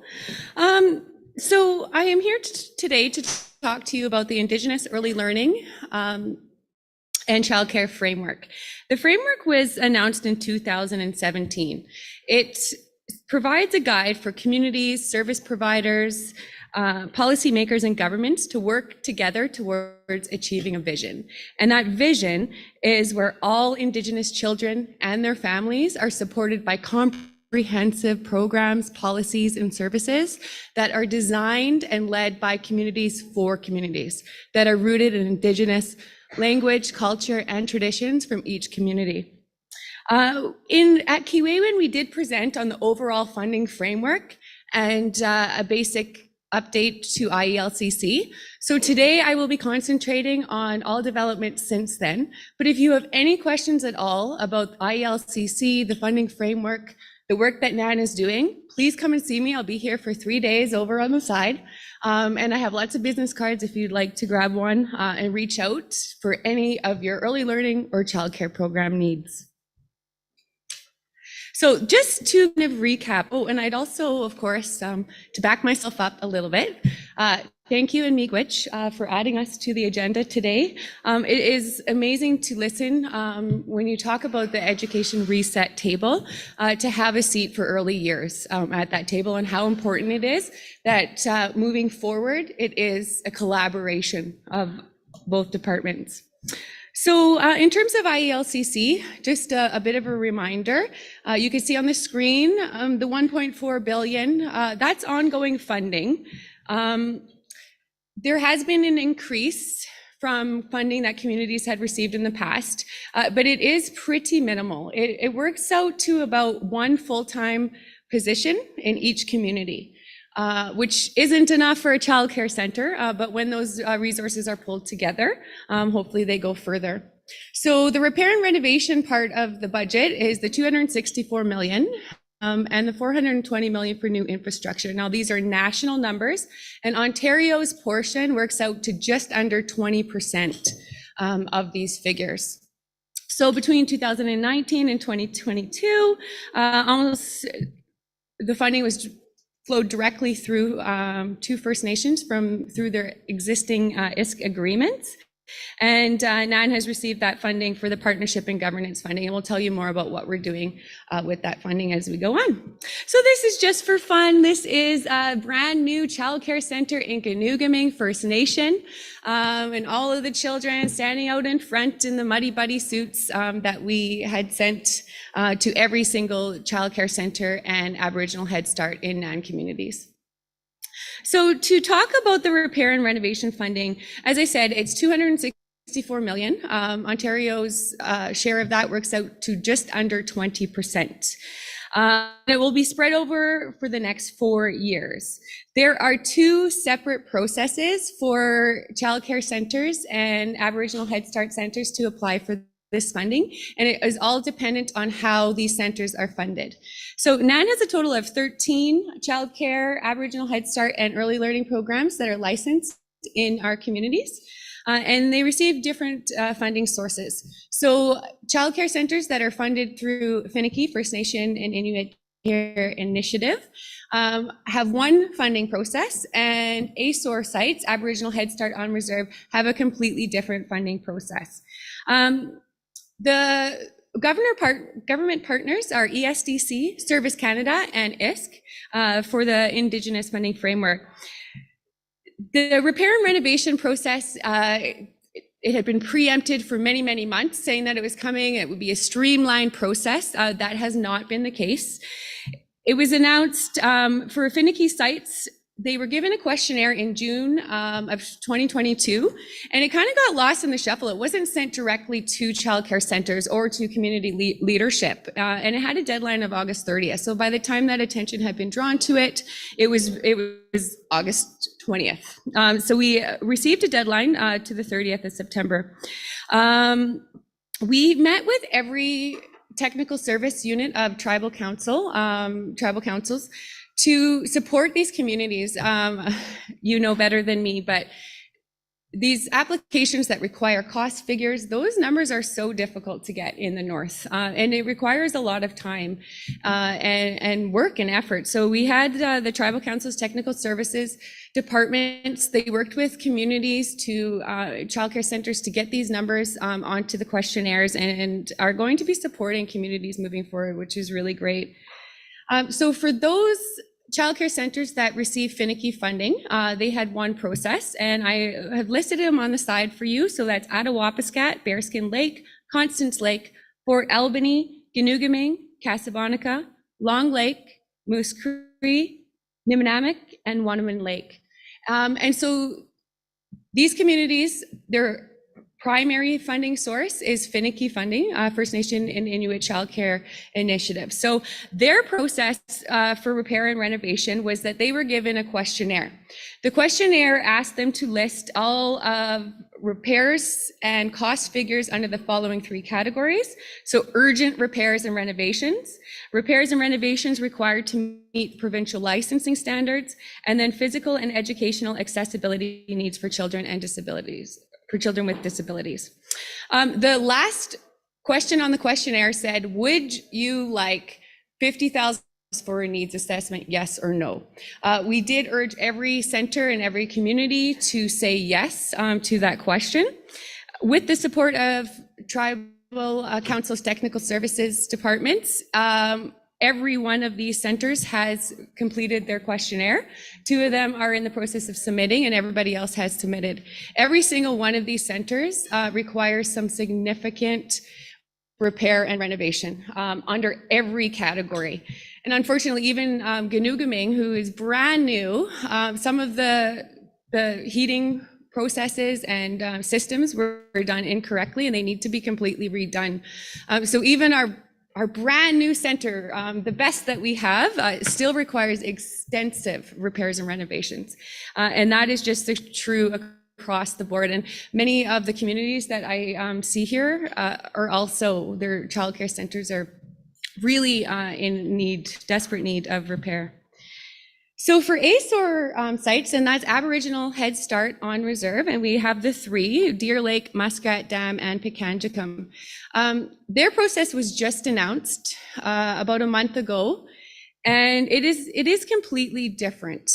So I am here today to talk to you about the Indigenous Early Learning and Childcare Framework. The framework was announced in 2017. It provides a guide for communities, service providers, policymakers, and governments to work together towards achieving a vision. And that vision is where all Indigenous children and their families are supported by comprehensive programs, policies, and services that are designed and led by communities for communities, that are rooted in Indigenous language, culture, and traditions from each community. At Kiwewin, we did present on the overall funding framework and a basic update to IELCC. So today I will be concentrating on all developments since then. But if you have any questions at all about IELCC, the funding framework, the work that NAN is doing, please come and see me. I'll be here for 3 days over on the side. And I have lots of business cards if you'd like to grab one and reach out for any of your early learning or childcare program needs. So just to kind of recap, oh, and I'd also, of course, to back myself up a little bit, thank you and Miigwech for adding us to the agenda today. It is amazing to listen when you talk about the education reset table, to have a seat for early years at that table, and how important it is that moving forward, it is a collaboration of both departments. So in terms of IELCC, just a bit of a reminder, you can see on the screen the 1.4 billion, that's ongoing funding. There has been an increase from funding that communities had received in the past, but it is pretty minimal. It works out to about 1 full-time position in each community. Which isn't enough for a childcare center, but when those resources are pulled together, hopefully they go further. So the repair and renovation part of the budget is the 264 million and the 420 million for new infrastructure. Now these are national numbers, and Ontario's portion works out to just under 20% of these figures. So between 2019 and 2022, almost the funding was flowed directly through to First Nations through their existing ISK agreements. And NAN has received that funding for the partnership and governance funding, and we'll tell you more about what we're doing with that funding as we go on. So this is just for fun. This is a brand new childcare center in Ganoogaming First Nation, and all of the children standing out in front in the muddy buddy suits that we had sent to every single childcare center and Aboriginal Head Start in NAN communities. So to talk about the repair and renovation funding, as I said, it's 264 million. Ontario's share of that works out to just under 20%. It will be spread over for the next 4 years. There are 2 separate processes for childcare centers and Aboriginal Head Start centers to apply for this funding, and it is all dependent on how these centers are funded. So NAN has a total of 13 childcare, Aboriginal Head Start, and early learning programs that are licensed in our communities, and they receive different funding sources. So childcare centers that are funded through Finniki, First Nation, and Inuit Care Initiative have one funding process, and ASOR sites, Aboriginal Head Start on Reserve, have a completely different funding process. The government partners are ESDC, Service Canada, and ISK for the Indigenous funding framework. The repair and renovation process, it had been preempted for many, many months, saying that it was coming, it would be a streamlined process. That has not been the case. It was announced for Finniki sites. They were given a questionnaire in June of 2022, and it kind of got lost in the shuffle. It wasn't sent directly to childcare centers or to community leadership, and it had a deadline of August 30th. So by the time that attention had been drawn to it, it was August 20th. So we received a deadline to the 30th of September. We met with every technical service unit of tribal councils to support these communities. You know better than me, but these applications that require cost figures, those numbers are so difficult to get in the north, and it requires a lot of time and work and effort. So we had the Tribal Council's technical services departments. They worked with communities to childcare centers to get these numbers onto the questionnaires, and are going to be supporting communities moving forward, which is really great. So for those childcare centers that receive Finniki funding, they had one process, and I have listed them on the side for you. So that's Attawapiskat, Bearskin Lake, Constance Lake, Fort Albany, Ganoogaming, Casablanca, Long Lake, Moose Cree, Niminemik, and Wanneman Lake. And so these communities, they're primary funding source is Finicky Funding, First Nation and Inuit Childcare Initiative. So their process for repair and renovation was that they were given a questionnaire. The questionnaire asked them to list all of repairs and cost figures under the following three categories. So urgent repairs and renovations required to meet provincial licensing standards, and then physical and educational accessibility needs for children and disabilities. For children with disabilities. The last question on the questionnaire said, would you like $50,000 for a needs assessment, yes or no? We did urge every center and every community to say yes to that question. With the support of Tribal Council's Technical Services Departments, every one of these centers has completed their questionnaire. 2 of them are in the process of submitting, and everybody else has submitted. Every single one of these centers requires some significant repair and renovation under every category. And unfortunately, even Ganugaming, who is brand new, some of the heating processes and systems were done incorrectly, and they need to be completely redone. So even our brand new center, the best that we have, still requires extensive repairs and renovations. And that is just true across the board. And many of the communities that I see here are also, their childcare centers are really in desperate need of repair. So for ASOR sites, and that's Aboriginal Head Start on Reserve, and we have the 3, Deer Lake, Muskrat Dam, and Pikangikum. Their process was just announced about a month ago, and it is completely different.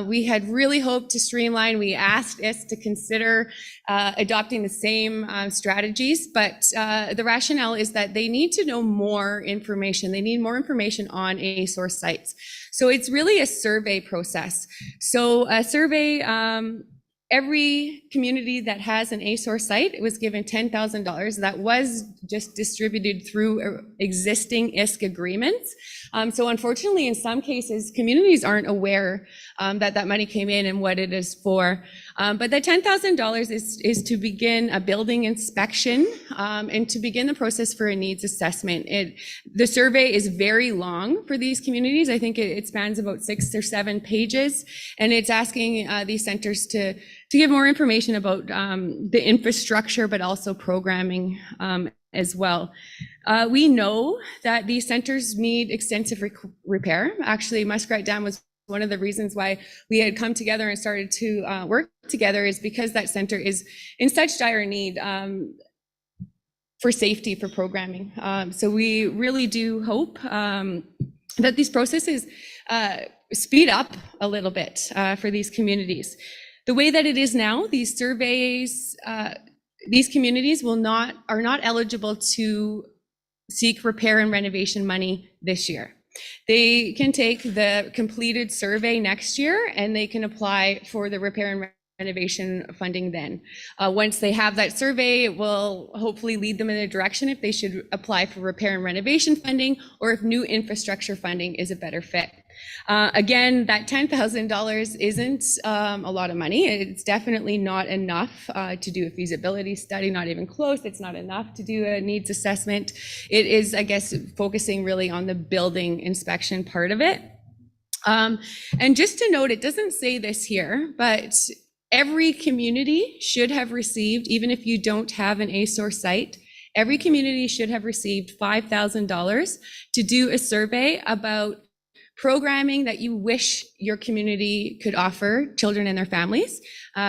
We had really hoped to streamline. We asked us to consider adopting the same strategies, but the rationale is that they need to know more information. They need more information on ASOR sites. So it's really a survey process. So a survey, every community that has an ASOR site, it was given $10,000. That was just distributed through existing ISK agreements. So unfortunately, in some cases, communities aren't aware that money came in and what it is for. But the $10,000 is to begin a building inspection and to begin the process for a needs assessment. The survey is very long for these communities. I think it spans about 6 or 7 pages, and it's asking these centers to give more information about the infrastructure, but also programming as well. We know that these centers need extensive repair. Actually, Muskrat Dam was one of the reasons why we had come together and started to work together, is because that center is in such dire need for safety, for programming. So we really do hope that these processes speed up a little bit for these communities. The way that it is now, these surveys, these communities are not eligible to seek repair and renovation money this year. They can take the completed survey next year, and they can apply for the repair and renovation funding then. Once they have that survey, it will hopefully lead them in a direction if they should apply for repair and renovation funding, or if new infrastructure funding is a better fit. Again, that $10,000 isn't a lot of money. It's definitely not enough to do a feasibility study, not even close. It's not enough to do a needs assessment. It is, I guess, focusing really on the building inspection part of it. And just to note, it doesn't say this here, but every community should have received, even if you don't have an ASOR site, every community should have received $5,000 to do a survey about programming that you wish your community could offer children and their families,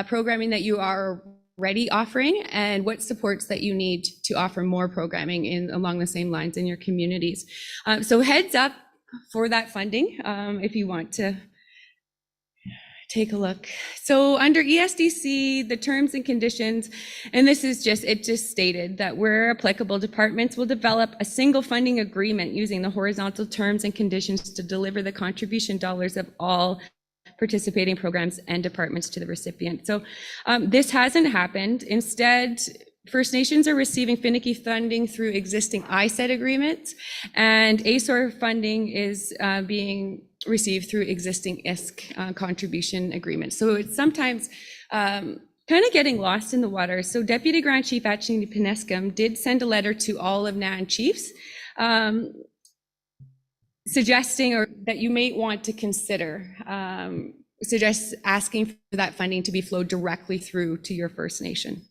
programming that you are already offering, and what supports that you need to offer more programming along the same lines in your communities. So heads up for that funding if you want to take a look. So under ESDC, the terms and conditions, and this is it just stated that where applicable, departments will develop a single funding agreement using the horizontal terms and conditions to deliver the contribution dollars of all participating programs and departments to the recipient. So this hasn't happened. Instead, First Nations are receiving finicky funding through existing ISET agreements, and ASOR funding is being received through existing ISK contribution agreements. So it's sometimes kind of getting lost in the water. So Deputy Grand Chief Achini Pinescum did send a letter to all of NAN chiefs suggesting that you may want to consider asking for that funding to be flowed directly through to your First Nation.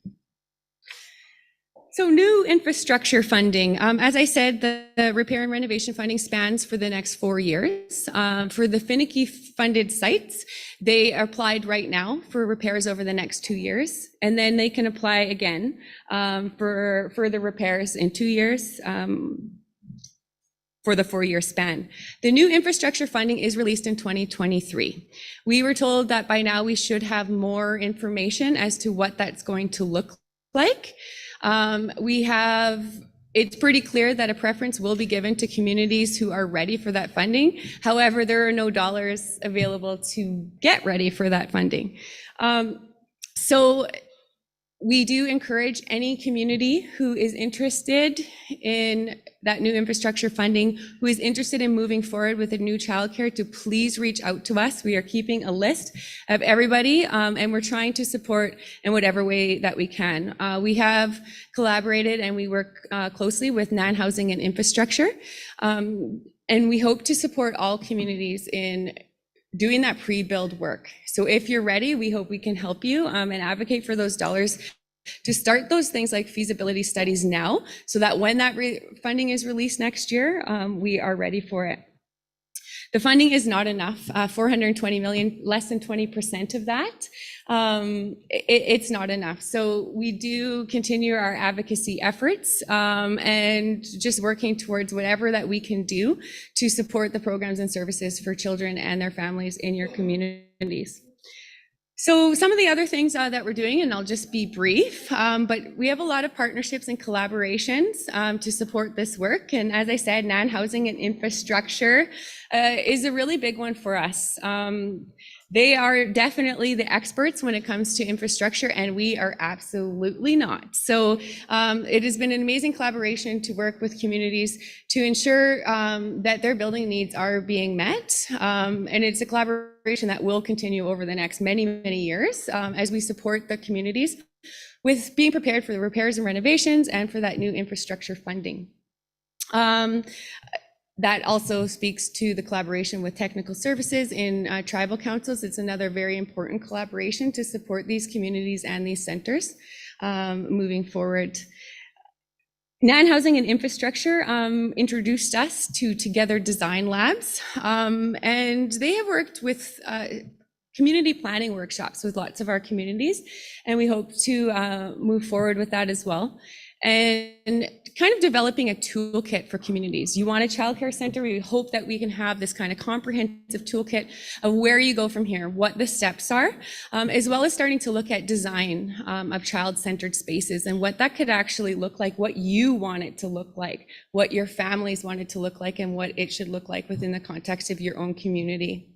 So new infrastructure funding. As I said, the repair and renovation funding spans for the next 4 years. For the finicky funded sites, they applied right now for repairs over the next 2 years, and then they can apply again for further repairs in 2 years for the 4-year span. The new infrastructure funding is released in 2023. We were told that by now we should have more information as to what that's going to look like. It's pretty clear that a preference will be given to communities who are ready for that funding. However, there are no dollars available to get ready for that funding. So we do encourage any community who is interested in that new infrastructure funding, who is interested in moving forward with a new childcare, to please reach out to us. We are keeping a list of everybody, and we're trying to support in whatever way that we can. We have collaborated and we work closely with NAN Housing and Infrastructure, and we hope to support all communities in doing that pre-build work. So if you're ready, we hope we can help you and advocate for those dollars to start those things like feasibility studies now, so that when that funding is released next year, we are ready for it. The funding is not enough, 420 million, less than 20% of that. It's not enough. So we do continue our advocacy efforts and just working towards whatever that we can do to support the programs and services for children and their families in your communities. So some of the other things that we're doing, and I'll just be brief, but we have a lot of partnerships and collaborations to support this work. And as I said, NAN Housing and Infrastructure is a really big one for us. They are definitely the experts when it comes to infrastructure, and we are absolutely not. So it has been an amazing collaboration to work with communities to ensure that their building needs are being met. And it's a collaboration that will continue over the next many, many years as we support the communities with being prepared for the repairs and renovations and for that new infrastructure funding. That also speaks to the collaboration with technical services in tribal councils. It's another very important collaboration to support these communities and these centers moving forward. NAN Housing and Infrastructure introduced us to Together Design Labs, and they have worked with community planning workshops with lots of our communities, and we hope to move forward with that as well. And kind of developing a toolkit for communities. You want a childcare center, we hope that we can have this kind of comprehensive toolkit of where you go from here, what the steps are, as well as starting to look at design of child-centered spaces and what that could actually look like, what you want it to look like, what your families want it to look like, and what it should look like within the context of your own community.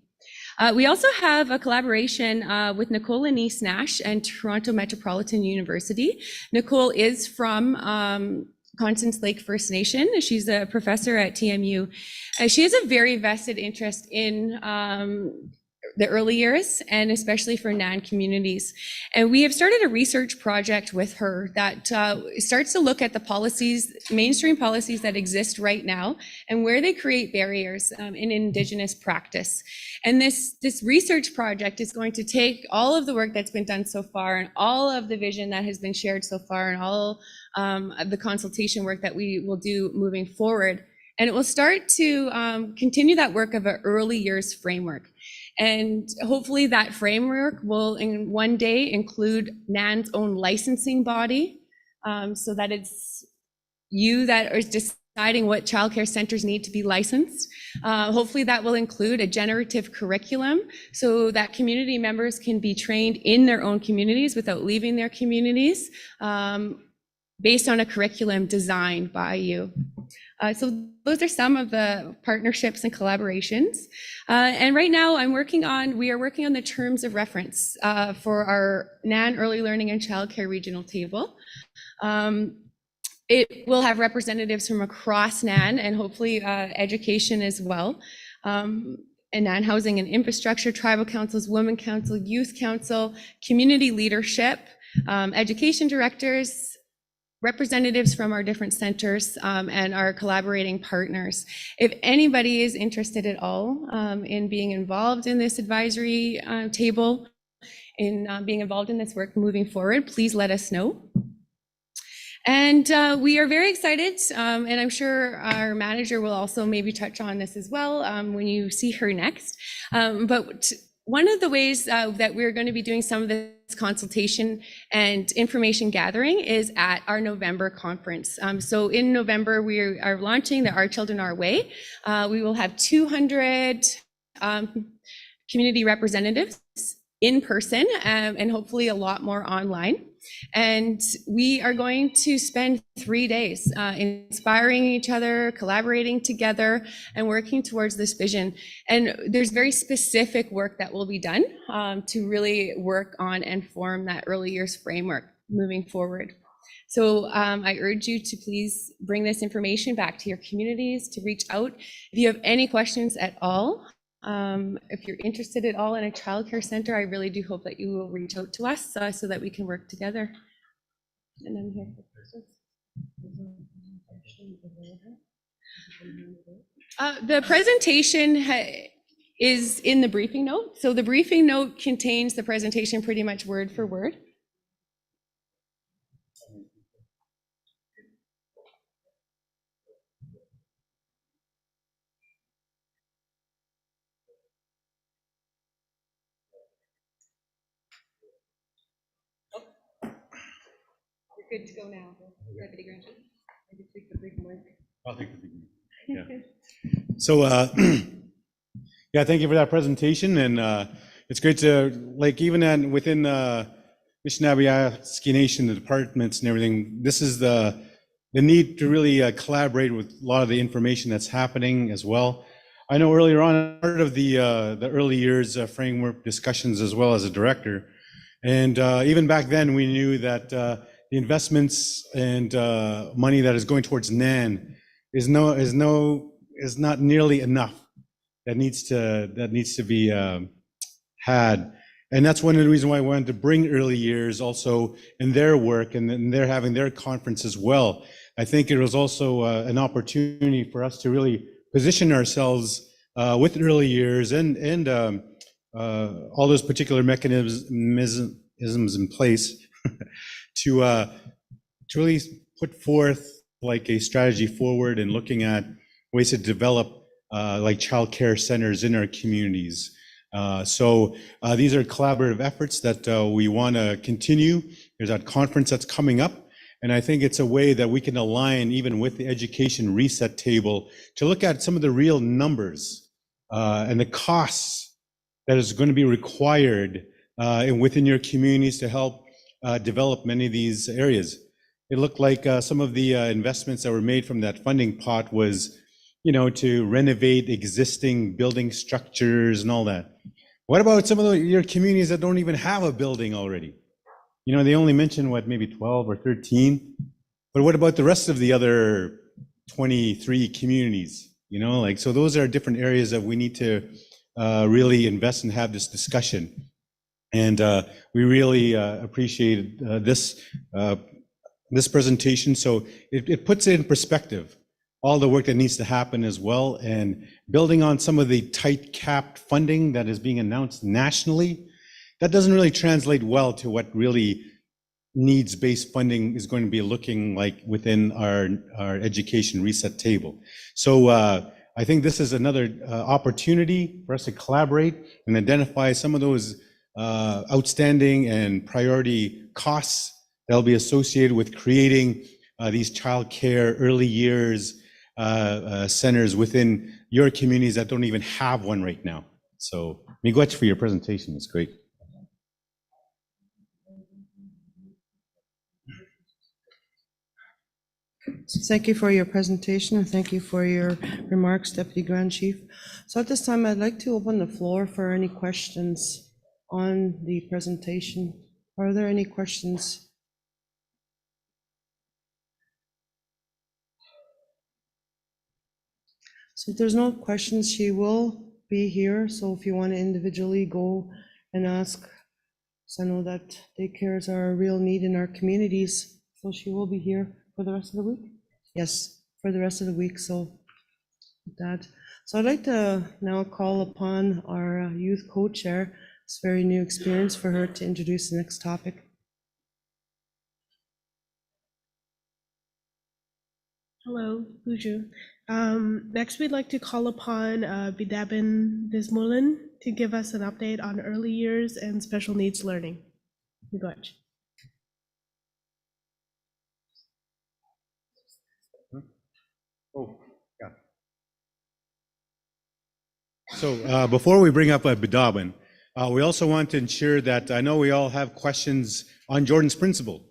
We also have a collaboration with Nicole Anise Nash and Toronto Metropolitan University. Nicole is from Constance Lake First Nation. She's a professor at TMU. She has a very vested interest in the early years, and especially for NAN communities. And we have started a research project with her that starts to look at the policies, mainstream policies that exist right now, and where they create barriers in Indigenous practice. And this research project is going to take all of the work that's been done so far, and all of the vision that has been shared so far, and all of the consultation work that we will do moving forward. And it will start to continue that work of an early years framework. And hopefully that framework will in one day include NAN's own licensing body, so that it's you that is deciding what childcare centers need to be licensed. Hopefully that will include a generative curriculum so that community members can be trained in their own communities without leaving their communities, based on a curriculum designed by you. So those are some of the partnerships and collaborations. And right now we are working on the terms of reference for our NAN Early Learning and Childcare Regional Table. It will have representatives from across NAN and hopefully education as well. and NAN Housing and Infrastructure, tribal councils, women council, youth council, community leadership, education directors, representatives from our different centers, and our collaborating partners. If anybody is interested at all in being involved in this advisory table, in being involved in this work moving forward, please let us know. And we are very excited, and I'm sure our manager will also maybe touch on this as well when you see her next. But one of the ways that we're going to be doing some of this consultation and information gathering is at our November conference. So in November, we are launching the Our Children Our Way. We will have 200 community representatives in person and hopefully a lot more online. And we are going to spend 3 days inspiring each other, collaborating together, and working towards this vision. And there's very specific work that will be done to really work on and form that early years framework moving forward. So I urge you to please bring this information back to your communities, to reach out. If you have any questions at all, if you're interested at all in a childcare center, I really do hope that you will reach out to us so that we can work together. And I'm here for questions. The presentation is in the briefing note. So the briefing note contains the presentation pretty much word for word. Good to go now. Deputy Grant. I can take the big mic. I'll take the big mic. Yeah. So, yeah, thank you for that presentation. And it's great to, like, even within Anishinaabe Nation, the departments and everything, this is the need to really collaborate with a lot of the information that's happening as well. I know earlier on, part of the early years framework discussions as well as a director. And even back then, we knew that the investments and money that is going towards NAN is not nearly enough. That needs to be had, and that's one of the reasons why I wanted to bring early years also in their work, and they're having their conference as well. I think it was also an opportunity for us to really position ourselves with early years and all those particular mechanisms in place to really put forth like a strategy forward and looking at ways to develop like childcare centers in our communities. So these are collaborative efforts that we want to continue. There's that conference that's coming up, and I think it's a way that we can align even with the education reset table to look at some of the real numbers and the costs that is going to be required within your communities to help develop many of these areas. It looked like some of the investments that were made from that funding pot was, to renovate existing building structures and all that. What about some of your communities that don't even have a building already? They only mention maybe 12 or 13, but what about the rest of the other 23 communities? So those are different areas that we need to really invest and have this discussion. And we really appreciated this presentation. So it puts it in perspective, all the work that needs to happen as well, and building on some of the tight capped funding that is being announced nationally, that doesn't really translate well to what really needs-based funding is going to be looking like within our education reset table. So I think this is another opportunity for us to collaborate and identify some of those outstanding and priority costs that'll be associated with creating these childcare early years centers within your communities that don't even have one right now. So, miigwech for your presentation. It's great. Thank you for your presentation, and thank you for your remarks, Deputy Grand Chief. So at this time, I'd like to open the floor for any questions on the presentation. Are there any questions? So if there's no questions, she will be here, so if you want to individually go and ask, so I know that daycares are a real need in our communities, so she will be here for the rest of the week? Yes, for the rest of the week, so that. So I'd like to now call upon our youth co-chair. It's a very new experience for her to introduce the next topic. Hello, Buju. Next, we'd like to call upon Bidabin Bismulin to give us an update on early years and special needs learning. Miigwech. Oh, yeah. So before we bring up Bidabin, we also want to ensure that I know we all have questions on Jordan's Principle.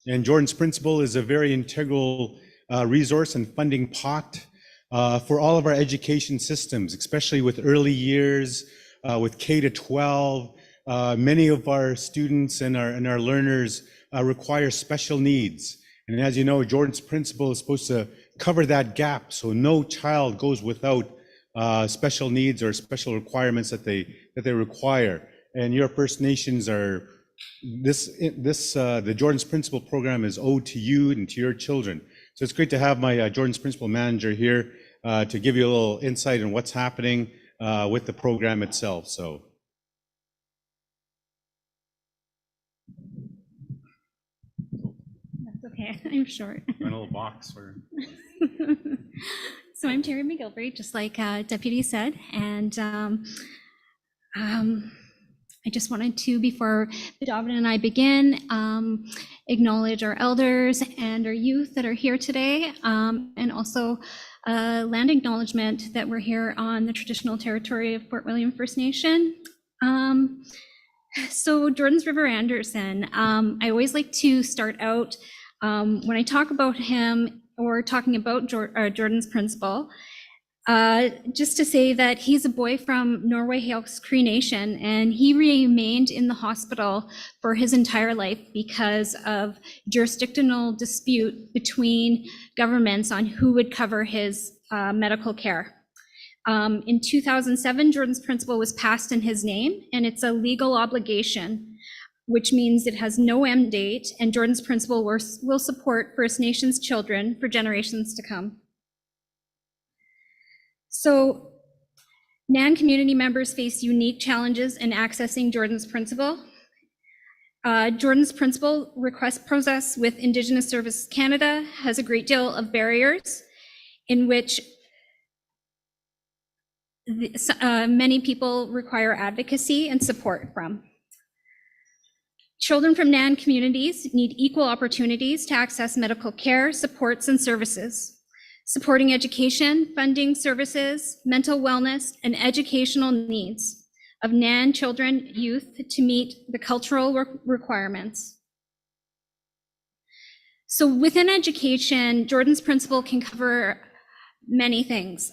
And Jordan's Principle is a very integral resource and funding pot for all of our education systems, especially with early years, with K to 12. Many of our students and our learners require special needs. And as you know, Jordan's Principle is supposed to cover that gap, so no child goes without special needs or special requirements that they require. And your First Nations are the Jordan's Principle program is owed to you and to your children. So it's great to have my Jordan's Principle manager here to give you a little insight on what's happening with the program itself. So. That's okay, I'm short. A little box for. So I'm Terry McGilvery, just like Deputy said, and I just wanted to, before Bidabin and I begin, acknowledge our elders and our youth that are here today, and also land acknowledgement that we're here on the traditional territory of Fort William First Nation. So Jordan's River Anderson, I always like to start out when I talk about him or talking about Jordan's Principle, just to say that he's a boy from Norway Hales Cree Nation, and he remained in the hospital for his entire life because of jurisdictional dispute between governments on who would cover his medical care. In 2007, Jordan's Principle was passed in his name, and it's a legal obligation, which means it has no end date, and Jordan's Principle will support First Nations children for generations to come. So NAN community members face unique challenges in accessing Jordan's Principle. Jordan's Principle request process with Indigenous Services Canada has a great deal of barriers in which many people require advocacy and support from. Children from NAN communities need equal opportunities to access medical care, supports, and services, supporting education, funding services, mental wellness, and educational needs of NAN children, youth to meet the cultural requirements. So within education, Jordan's Principle can cover many things: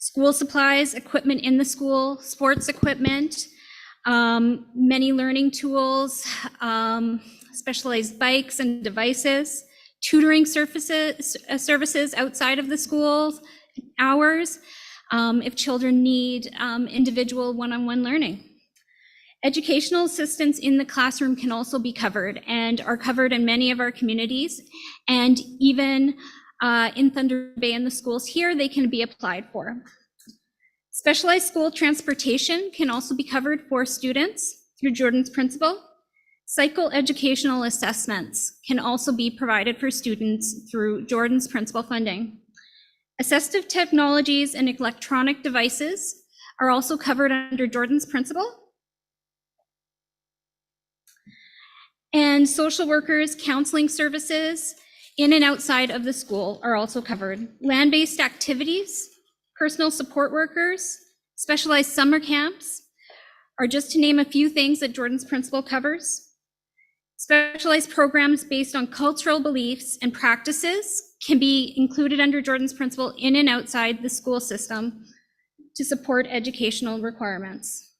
school supplies, equipment in the school, sports equipment, many learning tools, specialized bikes and devices, tutoring services outside of the school hours, if children need individual one-on-one learning. Educational assistance in the classroom can also be covered and are covered in many of our communities, and even in Thunder Bay and the schools here, they can be applied for. Specialized school transportation can also be covered for students through Jordan's Principle. Psychoeducational assessments can also be provided for students through Jordan's Principle funding. Assistive technologies and electronic devices are also covered under Jordan's Principle. And social workers, counseling services in and outside of the school are also covered. Land-based activities, personal support workers, specialized summer camps are just to name a few things that Jordan's Principle covers. Specialized programs based on cultural beliefs and practices can be included under Jordan's Principle in and outside the school system to support educational requirements.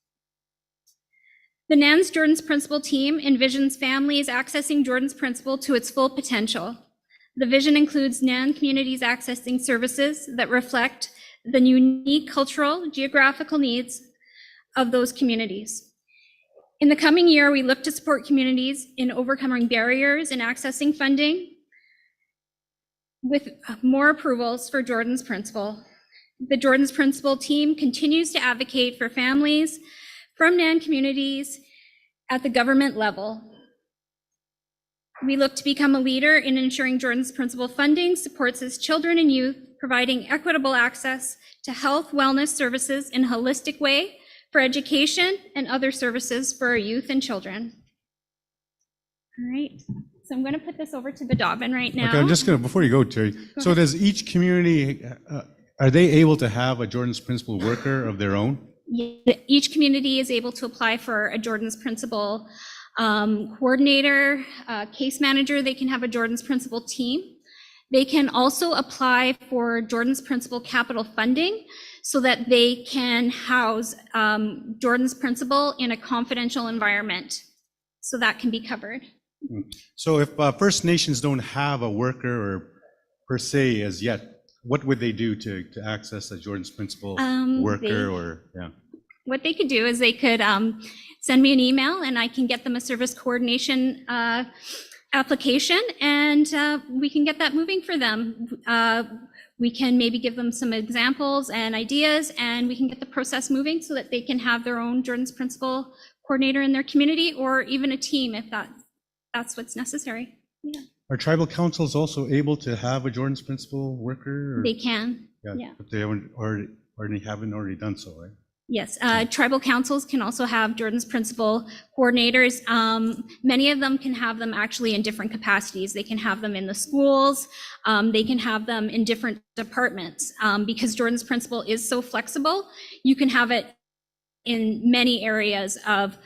The NAN's Jordan's Principle team envisions families accessing Jordan's Principle to its full potential. The vision includes NAN communities accessing services that reflect the unique cultural, geographical needs of those communities. In the coming year, we look to support communities in overcoming barriers in accessing funding with more approvals for Jordan's Principle. The Jordan's Principle team continues to advocate for families from NAN communities at the government level. We look to become a leader in ensuring Jordan's Principle funding supports its children and youth, providing equitable access to health, wellness services in a holistic way for education and other services for our youth and children. All right, so I'm going to put this over to Badabin right now. Okay, I'm just going to, before you go, Terry, so does each community, are they able to have a Jordan's Principle worker of their own? Each community is able to apply for a Jordan's Principle coordinator, case manager. They can have a Jordan's Principle team. They can also apply for Jordan's Principle capital funding so that they can house Jordan's Principle in a confidential environment. So that can be covered. So if First Nations don't have a worker or per se as yet, what would they do to access a Jordan's Principle worker What they could do is they could send me an email and I can get them a service coordination application and we can get that moving for them. We can maybe give them some examples and ideas and we can get the process moving so that they can have their own Jordan's Principle coordinator in their community or even a team if that's what's necessary. Yeah. Are tribal councils also able to have a Jordan's Principle worker? They can, yeah. But they haven't already done so, right? Yes, tribal councils can also have Jordan's Principle coordinators. Many of them can have them actually in different capacities. They can have them in the schools. They can have them in different departments. Because Jordan's Principle is so flexible, you can have it in many areas of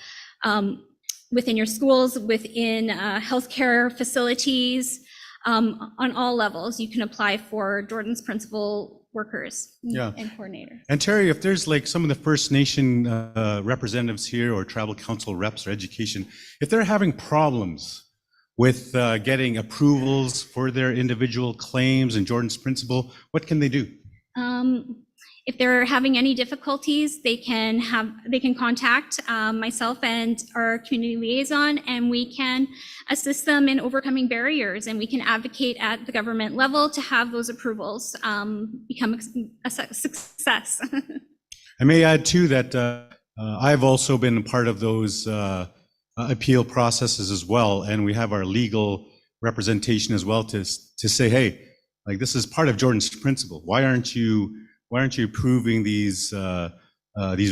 within your schools, within healthcare facilities, on all levels. You can apply for Jordan's Principle workers and coordinators. And Terry, if there's like some of the First Nation representatives here or tribal council reps or education, if they're having problems with getting approvals for their individual claims and Jordan's Principle, what can they do? If they're having any difficulties, they can contact myself and our community liaison, and we can assist them in overcoming barriers, and we can advocate at the government level to have those approvals become a success. I may add too that I've also been a part of those appeal processes as well, and we have our legal representation as well to say, hey, like this is part of Jordan's Principle. Why aren't you approving these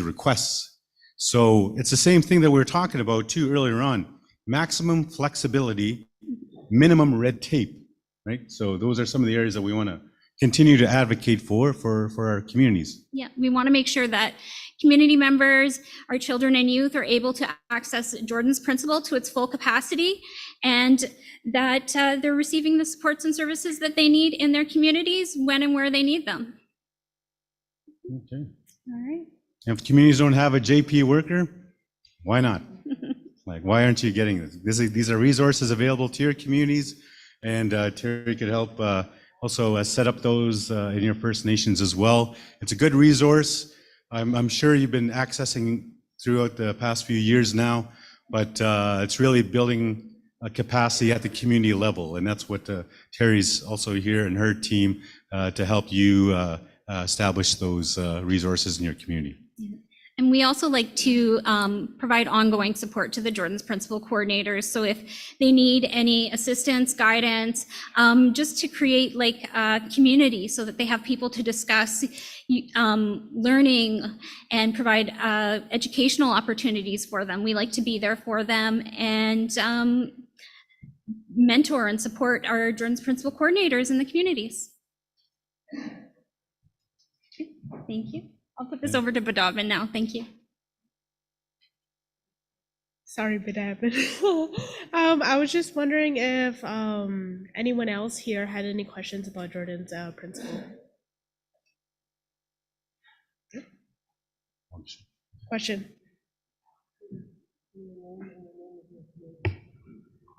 requests? So it's the same thing that we were talking about too earlier on. Maximum flexibility, minimum red tape, right? So those are some of the areas that we want to continue to advocate for our communities. Yeah, we want to make sure that community members, our children and youth are able to access Jordan's Principle to its full capacity and that they're receiving the supports and services that they need in their communities when and where they need them. Okay. All right. And if communities don't have a JP worker, why not? Like, why aren't you getting this? These are resources available to your communities, and Terry could help also set up those in your First Nations as well. It's a good resource. I'm sure you've been accessing throughout the past few years now, but it's really building a capacity at the community level, and that's what Terry's also here and her team to help you establish those resources in your community. And we also like to provide ongoing support to the Jordan's Principle coordinators. So if they need any assistance, guidance, just to create like a community so that they have people to discuss learning and provide educational opportunities for them. We like to be there for them and mentor and support our Jordan's Principle coordinators in the communities. Okay, thank you. I'll put this over to Badabin now. Thank you. Sorry, Badabin. I was just wondering if anyone else here had any questions about Jordan's Principle. Question.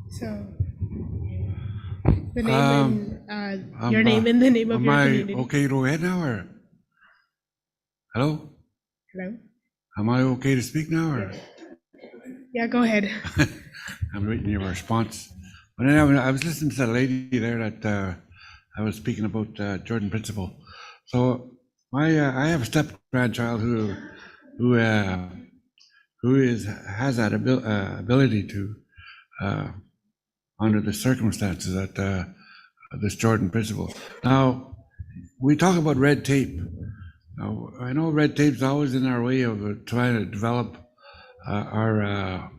So, the name and your name and the name of your community. Okay, go ahead now, or? Hello? Hello? Am I okay to speak now, or? Yeah, go ahead. I'm waiting your response. But anyway, I was listening to the lady there that I was speaking about Jordan Principle. So I have a step grandchild who has that ability to under the circumstances that this Jordan Principle. Now we talk about red tape. Now, I know red tape's always in our way of trying to develop our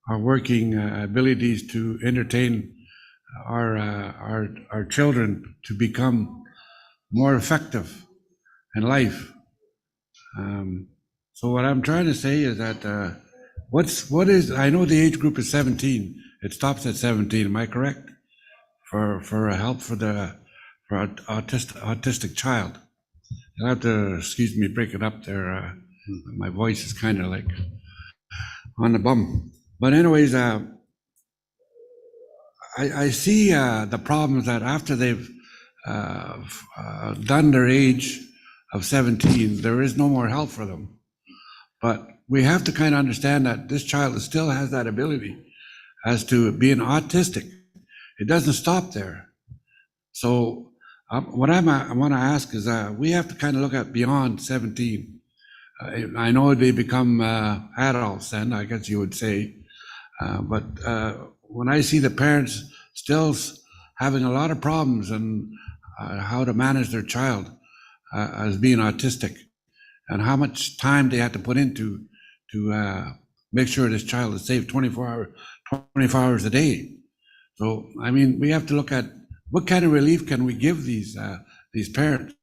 working abilities to entertain our children to become more effective in life. So what I'm trying to say is that I know the age group is 17. It stops at 17. Am I correct? For help for an autistic child. You'll have to excuse me, break it up there. My voice is kind of like on the bum. But anyways, I see the problems that after they've done their age of 17, there is no more help for them. But we have to kind of understand that this child still has that ability as to being autistic. It doesn't stop there. So what I want to ask is we have to kind of look at beyond 17. I know they become adults then, I guess you would say. But when I see the parents still having a lot of problems and how to manage their child as being autistic and how much time they have to put into to make sure this child is safe 24 hours a day. So, I mean, we have to look at what kind of relief can we give these parents,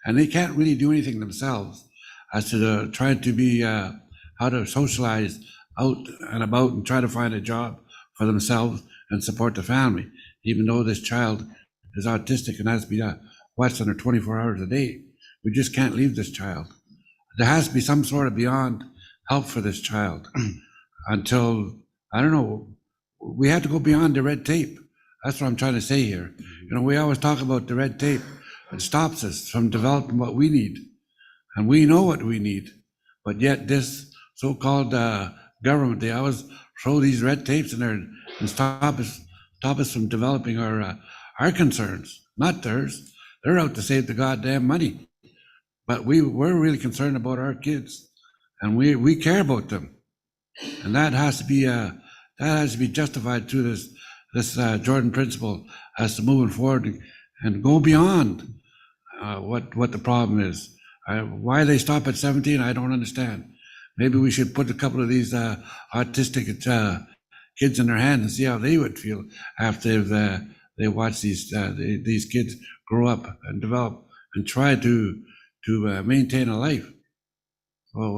and they can't really do anything themselves as to trying to be how to socialize out and about and try to find a job for themselves and support the family, even though this child is autistic and has to be watched under 24 hours a day. We just can't leave this child. There has to be some sort of beyond help for this child until, I don't know, we have to go beyond the red tape. That's what I'm trying to say here. You know, we always talk about the red tape. It stops us from developing what we need. And we know what we need. But yet this so-called government, they always throw these red tapes in there and stop us from developing our concerns, not theirs. They're out to save the goddamn money. But we're really concerned about our kids, and we care about them. And that has to be justified through this Jordan Principle as to moving forward and go beyond what the problem is. Why they stop at 17, I don't understand. Maybe we should put a couple of these autistic kids in their hands and see how they would feel after they watch these kids grow up and develop and try to maintain a life. So,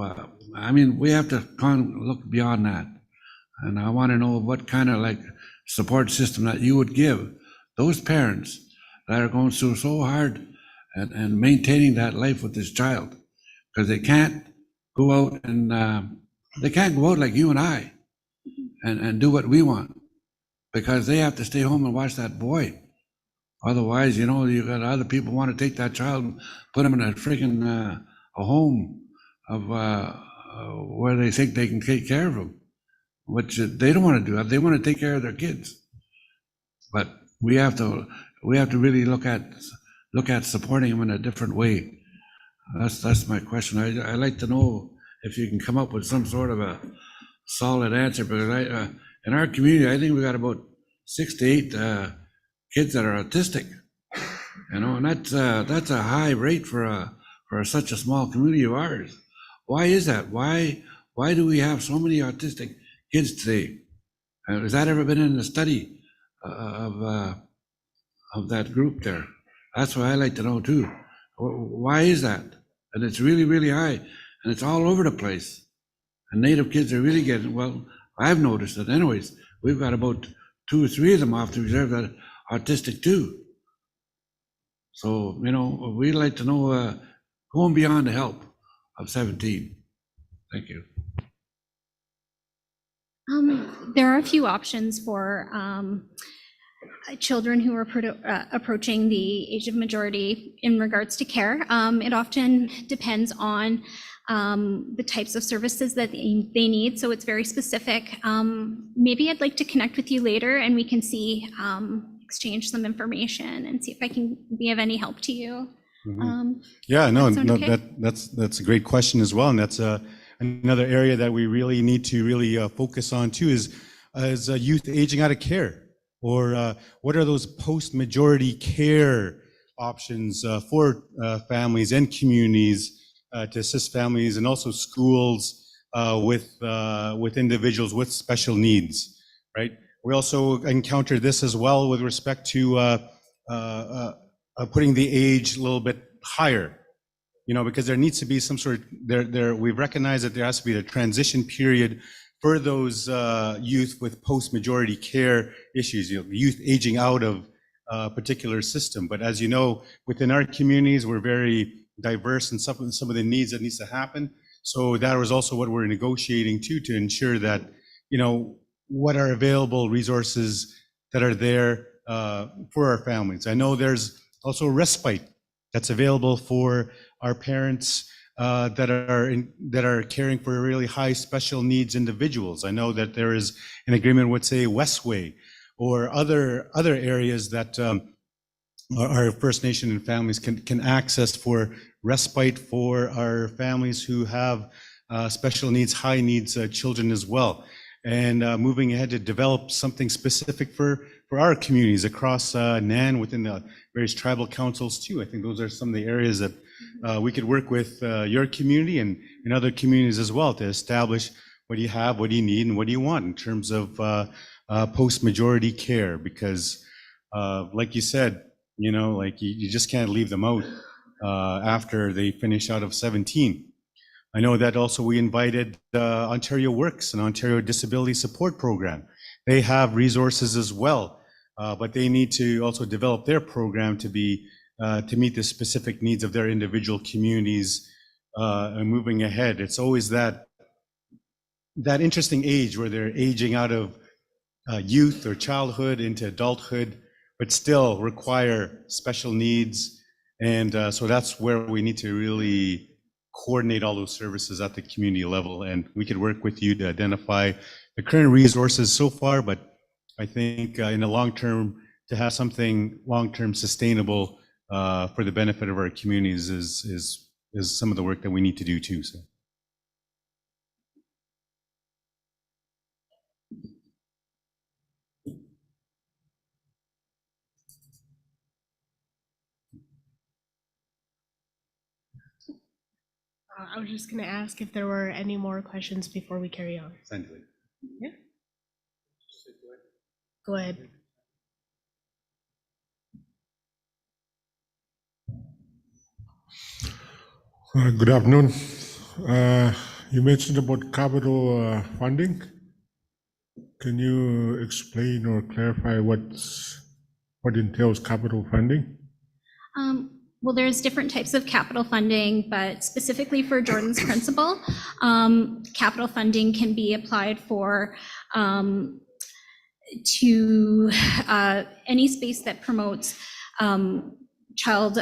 I mean, we have to kind of look beyond that. And I want to know what kind of like support system that you would give those parents that are going through so hard and maintaining that life with this child, because they can't go out and they can't go out like you and I and do what we want, because they have to stay home and watch that boy. Otherwise, you know, you got other people want to take that child and put him in a freaking a home of where they think they can take care of him, which they don't want to do. They want to take care of their kids. But we have to really look at supporting them in a different way. That's my question. I'd like to know if you can come up with some sort of a solid answer, because in our community, I think we got about 6 to 8 kids that are autistic, you know, and that's a high rate for such a small community of ours. Why is that? Why do we have so many autistic kids today? Has that ever been in the study of that group there? That's what I like to know too. Why is that? And it's really, really high, and it's all over the place. And Native kids are really getting, well, I've noticed it anyways. We've got about 2 or 3 of them off the reserve that are autistic too. So, you know, we'd like to know going beyond the help of 17. Thank you. There are a few options for children who are approaching the age of majority in regards to care. It often depends on the types of services that they need, so it's very specific. Maybe I'd like to connect with you later and we can see, exchange some information and see if I can be of any help to you. Yeah, no, that sound no, okay? that's a great question as well, and that's another area that we really need to really focus on too is youth aging out of care, or what are those post-majority care options for families and communities to assist families and also schools with individuals with special needs, right? We also encountered this as well with respect to putting the age a little bit higher, you know, because there needs to be some sort of, we recognize that there has to be a transition period for those youth with post-majority care issues, you know, youth aging out of a particular system. But as you know, within our communities, we're very diverse in some of the needs that needs to happen. So that was also what we're negotiating too, to ensure that, you know, what are available resources that are there for our families. I know there's also respite that's available for our parents that are caring for really high special needs individuals. I know that there is an agreement with, say, Westway or other areas that our First Nation and families can access for respite for our families who have special needs, high needs children as well. And moving ahead to develop something specific for our communities across NAN within the various tribal councils too. I think those are some of the areas that we could work with your community and other communities as well to establish what do you have, what do you need, and what do you want in terms of post-majority care. Because like you said, you know, like you just can't leave them out after they finish out of 17. I know that also we invited Ontario Works and Ontario Disability Support Program. They have resources as well, but they need to also develop their program to be to meet the specific needs of their individual communities and moving ahead. It's always that interesting age where they're aging out of youth or childhood into adulthood, but still require special needs. And so that's where we need to really coordinate all those services at the community level. And we could work with you to identify the current resources so far, but I think in the long term, to have something long-term sustainable for the benefit of our communities is some of the work that we need to do too. So. I was just going to ask if there were any more questions before we carry on. Yeah. Go ahead. Good afternoon. You mentioned about capital funding. Can you explain or clarify what entails capital funding? Well, there's different types of capital funding, but specifically for Jordan's principle, capital funding can be applied for to any space that promotes child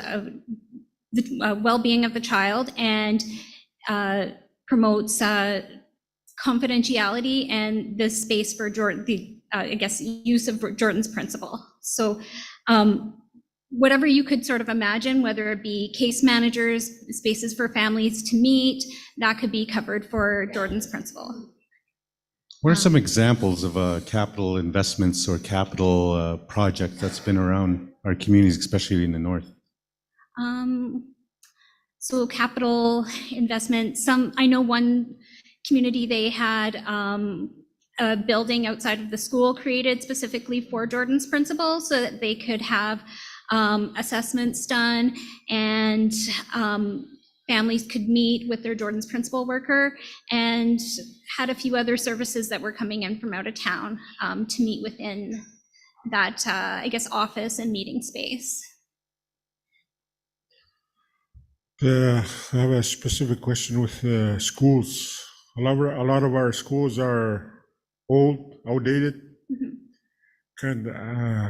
the well-being of the child and promotes confidentiality and the space for Jordan, I guess, use of Jordan's principle. So whatever you could sort of imagine, whether it be case managers, spaces for families to meet, that could be covered for Jordan's principle. What are some examples of capital investments or capital projects that's been around our communities, especially in the north? So capital investment, I know one community, they had a building outside of the school created specifically for Jordan's principle so that they could have assessments done and families could meet with their Jordan's principle worker, and had a few other services that were coming in from out of town to meet within that, I guess, office and meeting space. I have a specific question with schools. A lot of our schools are old, outdated. Mm-hmm. can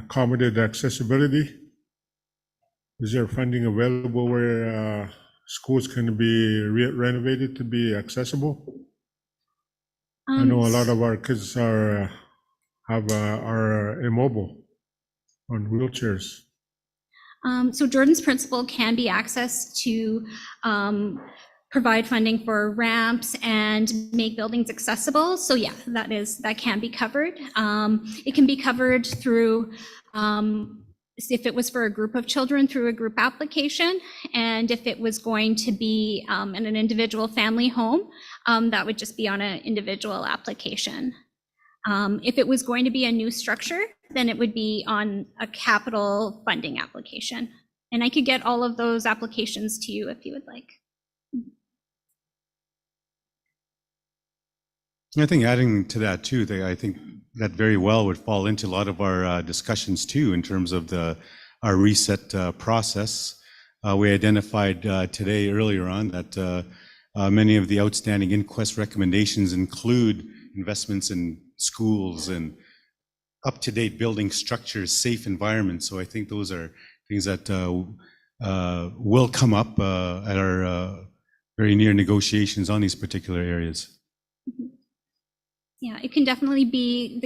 accommodate accessibility? Is there funding available where schools can be renovated to be accessible? I know a lot of our kids are immobile on wheelchairs. So Jordan's principle can be accessed to provide funding for ramps and make buildings accessible. So yeah, that can be covered. It can be covered through, if it was for a group of children, through a group application, and if it was going to be in an individual family home, that would just be on an individual application. If it was going to be a new structure, then it would be on a capital funding application. And I could get all of those applications to you if you would like. I think adding to that too, I think that very well would fall into a lot of our discussions too, in terms of our reset process. We identified today earlier on that many of the outstanding inquest recommendations include investments in schools and up-to-date building structures, safe environments. So I think those are things that will come up at our very near negotiations on these particular areas. Yeah, it can definitely be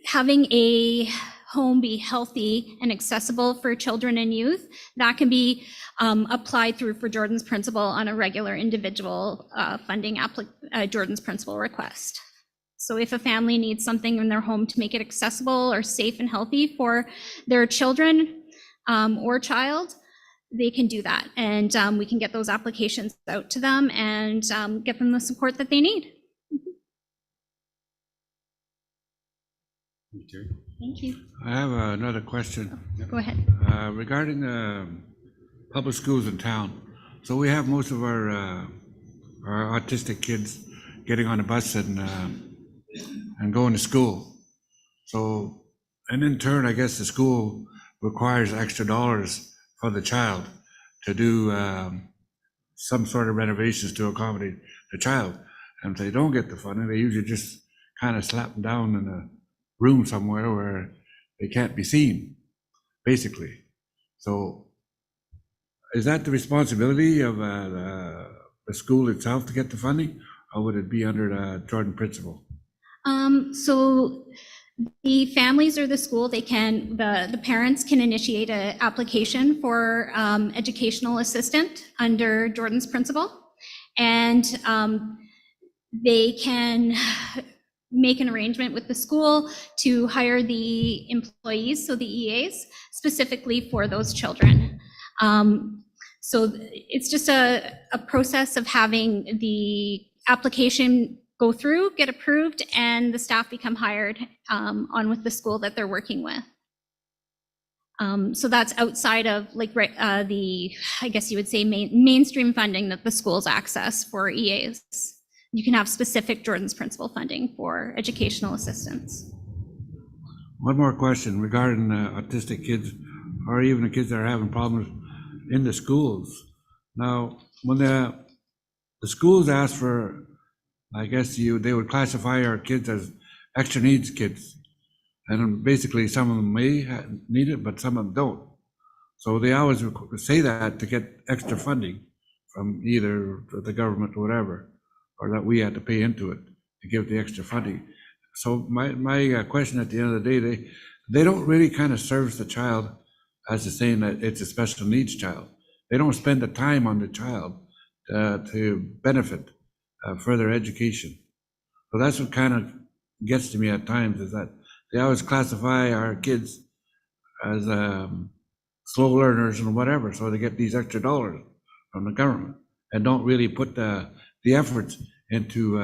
having a home be healthy and accessible for children and youth. That can be applied through for Jordan's principle on a regular individual funding Jordan's principle request. So if a family needs something in their home to make it accessible or safe and healthy for their children or child, they can do that. And we can get those applications out to them and get them the support that they need. Thank you. I have another question. Go ahead. Regarding public schools in town. So we have most of our autistic kids getting on a bus and going to school. So, and in turn, I guess the school requires extra dollars for the child to do some sort of renovations to accommodate the child. And if they don't get the funding, they usually just kind of slap them down in a room somewhere where they can't be seen, basically. So is that the responsibility of the school itself to get the funding, or would it be under the Jordan principle? So the families or the school, the parents can initiate an application for educational assistant under Jordan's principle. And they can make an arrangement with the school to hire the employees, so the EAs, specifically for those children. So it's just a process of having the application go through, get approved, and the staff become hired on with the school that they're working with. So that's outside of like the, I guess you would say, mainstream funding that the schools access for EAs. You can have specific Jordan's principle funding for educational assistance. One more question regarding autistic kids, or even the kids that are having problems in the schools. Now, when the schools ask for, I guess they would classify our kids as extra needs kids. And basically some of them may need it, but some of them don't. So they always say that to get extra funding from either the government or whatever, or that we had to pay into it to give the extra funding. So my question at the end of the day, they don't really kind of service the child as to saying that it's a special needs child. They don't spend the time on the child to benefit further education. So that's what kind of gets to me at times, is that they always classify our kids as slow learners and whatever, so they get these extra dollars from the government and don't really put the efforts into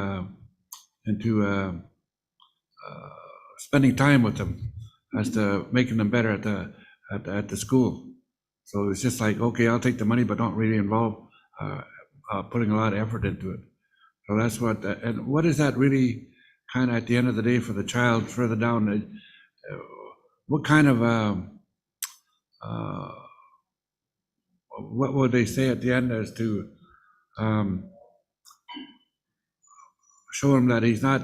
spending time with them as to making them better at the school. So it's just like, okay, I'll take the money, but don't really involve putting a lot of effort into it. So that's what, and what is that really kind of at the end of the day for the child further down? What kind of, what would they say at the end as to show him that he's not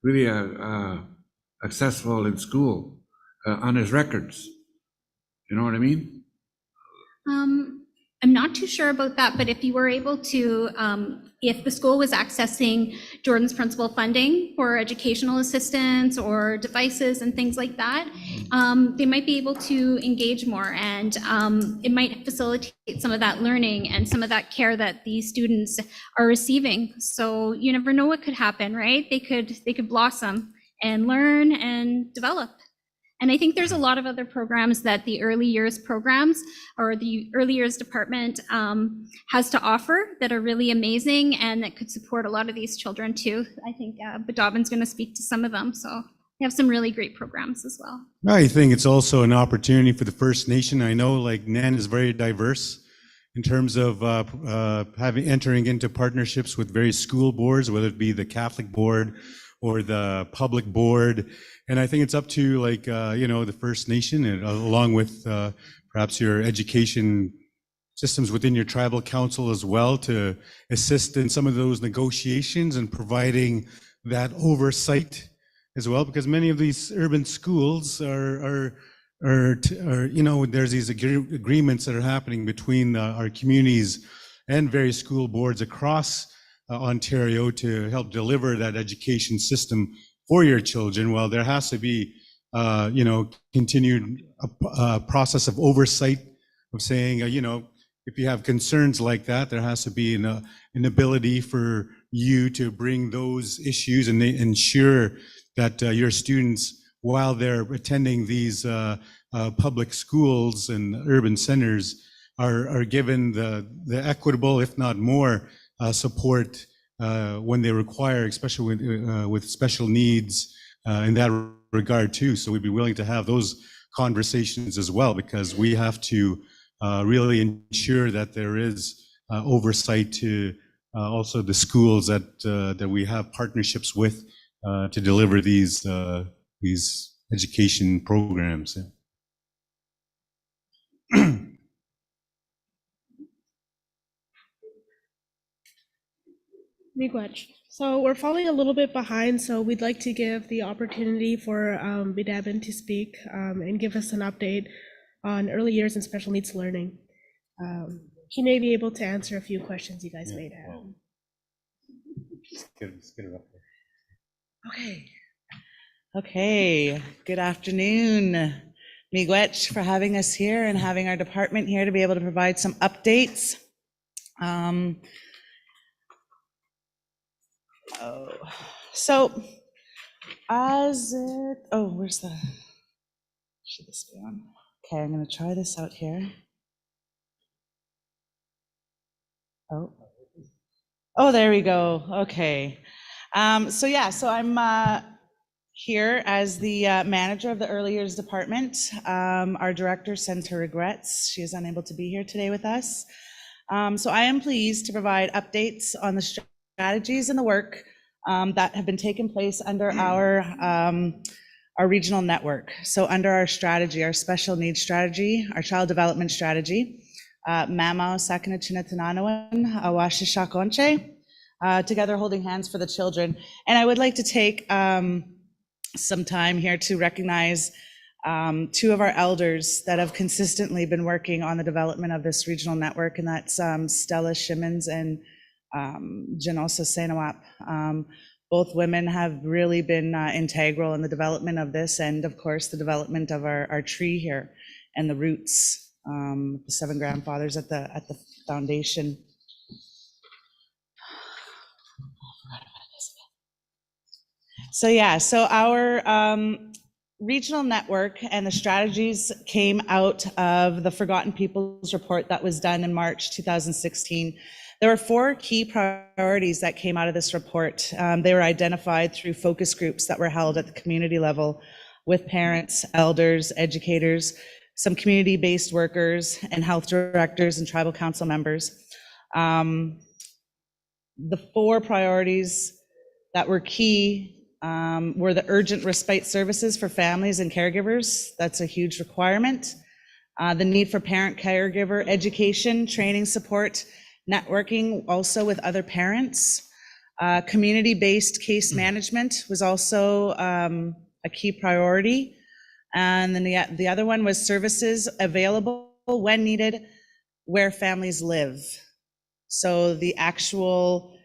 really a accessible in school on his records. You know what I mean? I'm not too sure about that, but if you were able to, if the school was accessing Jordan's principal funding for educational assistance or devices and things like that, they might be able to engage more, and it might facilitate some of that learning and some of that care that these students are receiving. So you never know what could happen, right? They could blossom and learn and develop. And I think there's a lot of other programs that the early years programs or the early years department has to offer that are really amazing and that could support a lot of these children too. I think Badobin's going to speak to some of them. So we have some really great programs as well. I think it's also an opportunity for the First Nation. I know like NAN is very diverse in terms of entering into partnerships with various school boards, whether it be the Catholic board or the public board. And I think it's up to like, the First Nation and along with perhaps your education systems within your tribal council as well to assist in some of those negotiations and providing that oversight as well, because many of these urban schools are there's these agreements that are happening between our communities and various school boards across Ontario to help deliver that education system for your children. Well, there has to be, continued process of oversight of saying, if you have concerns like that, there has to be an ability for you to bring those issues and ensure that your students, while they're attending these public schools and urban centers, are given the equitable, if not more, support when they require, especially with special needs in that regard too. So we'd be willing to have those conversations as well, because we have to really ensure that there is oversight to also the schools that we have partnerships with to deliver these education programs. Miigwech. So we're falling a little bit behind, so we'd like to give the opportunity for Bidabin to speak and give us an update on early years and special needs learning. He may be able to answer a few questions you guys may have. Just get it up there. Okay, good afternoon. Miigwech for having us here and having our department here to be able to provide some updates. Where's the, should this be on? Okay, I'm gonna try this out here. Oh, there we go, okay. So I'm here as the manager of the early years department. Our director sends her regrets. She is unable to be here today with us. So I am pleased to provide updates on the strategies and the work that have been taking place under our regional network. So under our strategy, our special needs strategy, our child development strategy, Mamau Sakanachinatanawan, Awashishakonche, together holding hands for the children. And I would like to take some time here to recognize two of our elders that have consistently been working on the development of this regional network, and that's Stella Shimmons and Janosa Senawap. Both women have really been integral in the development of this, and of course the development of our tree here and the roots, the seven grandfathers at the foundation. So our regional network and the strategies came out of the Forgotten Peoples report that was done in March 2016. There were 4 key priorities that came out of this report. They were identified through focus groups that were held at the community level with parents, elders, educators, some community-based workers, and health directors and tribal council members. The 4 priorities that were key were the urgent respite services for families and caregivers. That's a huge requirement. The need for parent caregiver education, training support, networking also with other parents. Community-based case management was also a key priority. And then the other one was services available when needed, where families live. So the actual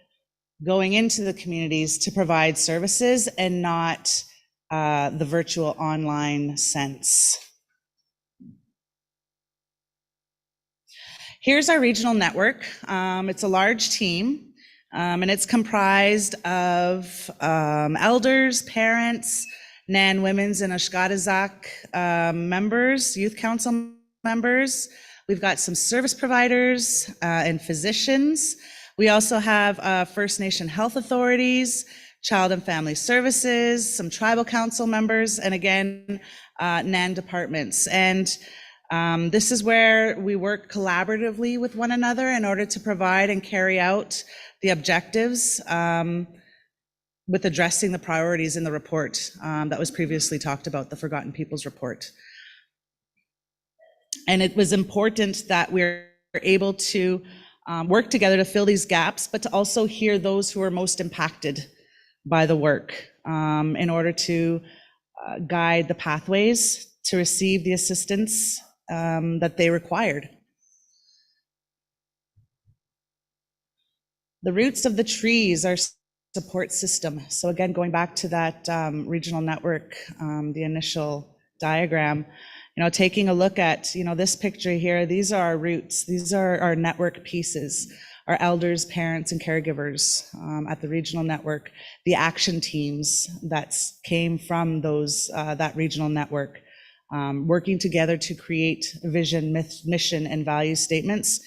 going into the communities to provide services and not the virtual online sense. Here's our regional network. It's a large team, and it's comprised of elders, parents, NAN Women's and Oshkoshazak members, youth council members. We've got some service providers and physicians. We also have First Nation health authorities, child and family services, some tribal council members, and again, NAN departments. And this is where we work collaboratively with one another in order to provide and carry out the objectives with addressing the priorities in the report that was previously talked about, the Forgotten Peoples Report. And it was important that we're able to work together to fill these gaps, but to also hear those who are most impacted by the work in order to guide the pathways to receive the assistance that they required. The roots of the trees are support system. So again, going back to that regional network, the initial diagram, taking a look at, this picture here, these are our roots. These are our network pieces, our elders, parents, and caregivers at the regional network, the action teams that came from that regional network, working together to create vision, mission, and value statements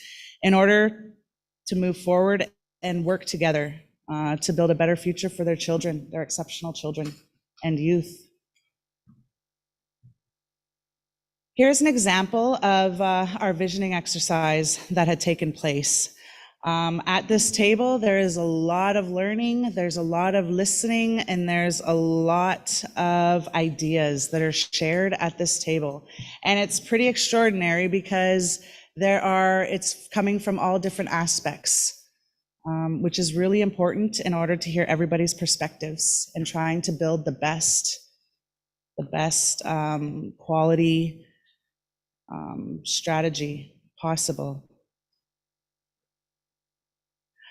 in order to move forward and work together to build a better future for their children, their exceptional children and youth. Here's an example of our visioning exercise that had taken place. At this table, there is a lot of learning, there's a lot of listening, and there's a lot of ideas that are shared at this table. And it's pretty extraordinary because it's coming from all different aspects, which is really important in order to hear everybody's perspectives and trying to build the best quality strategy possible.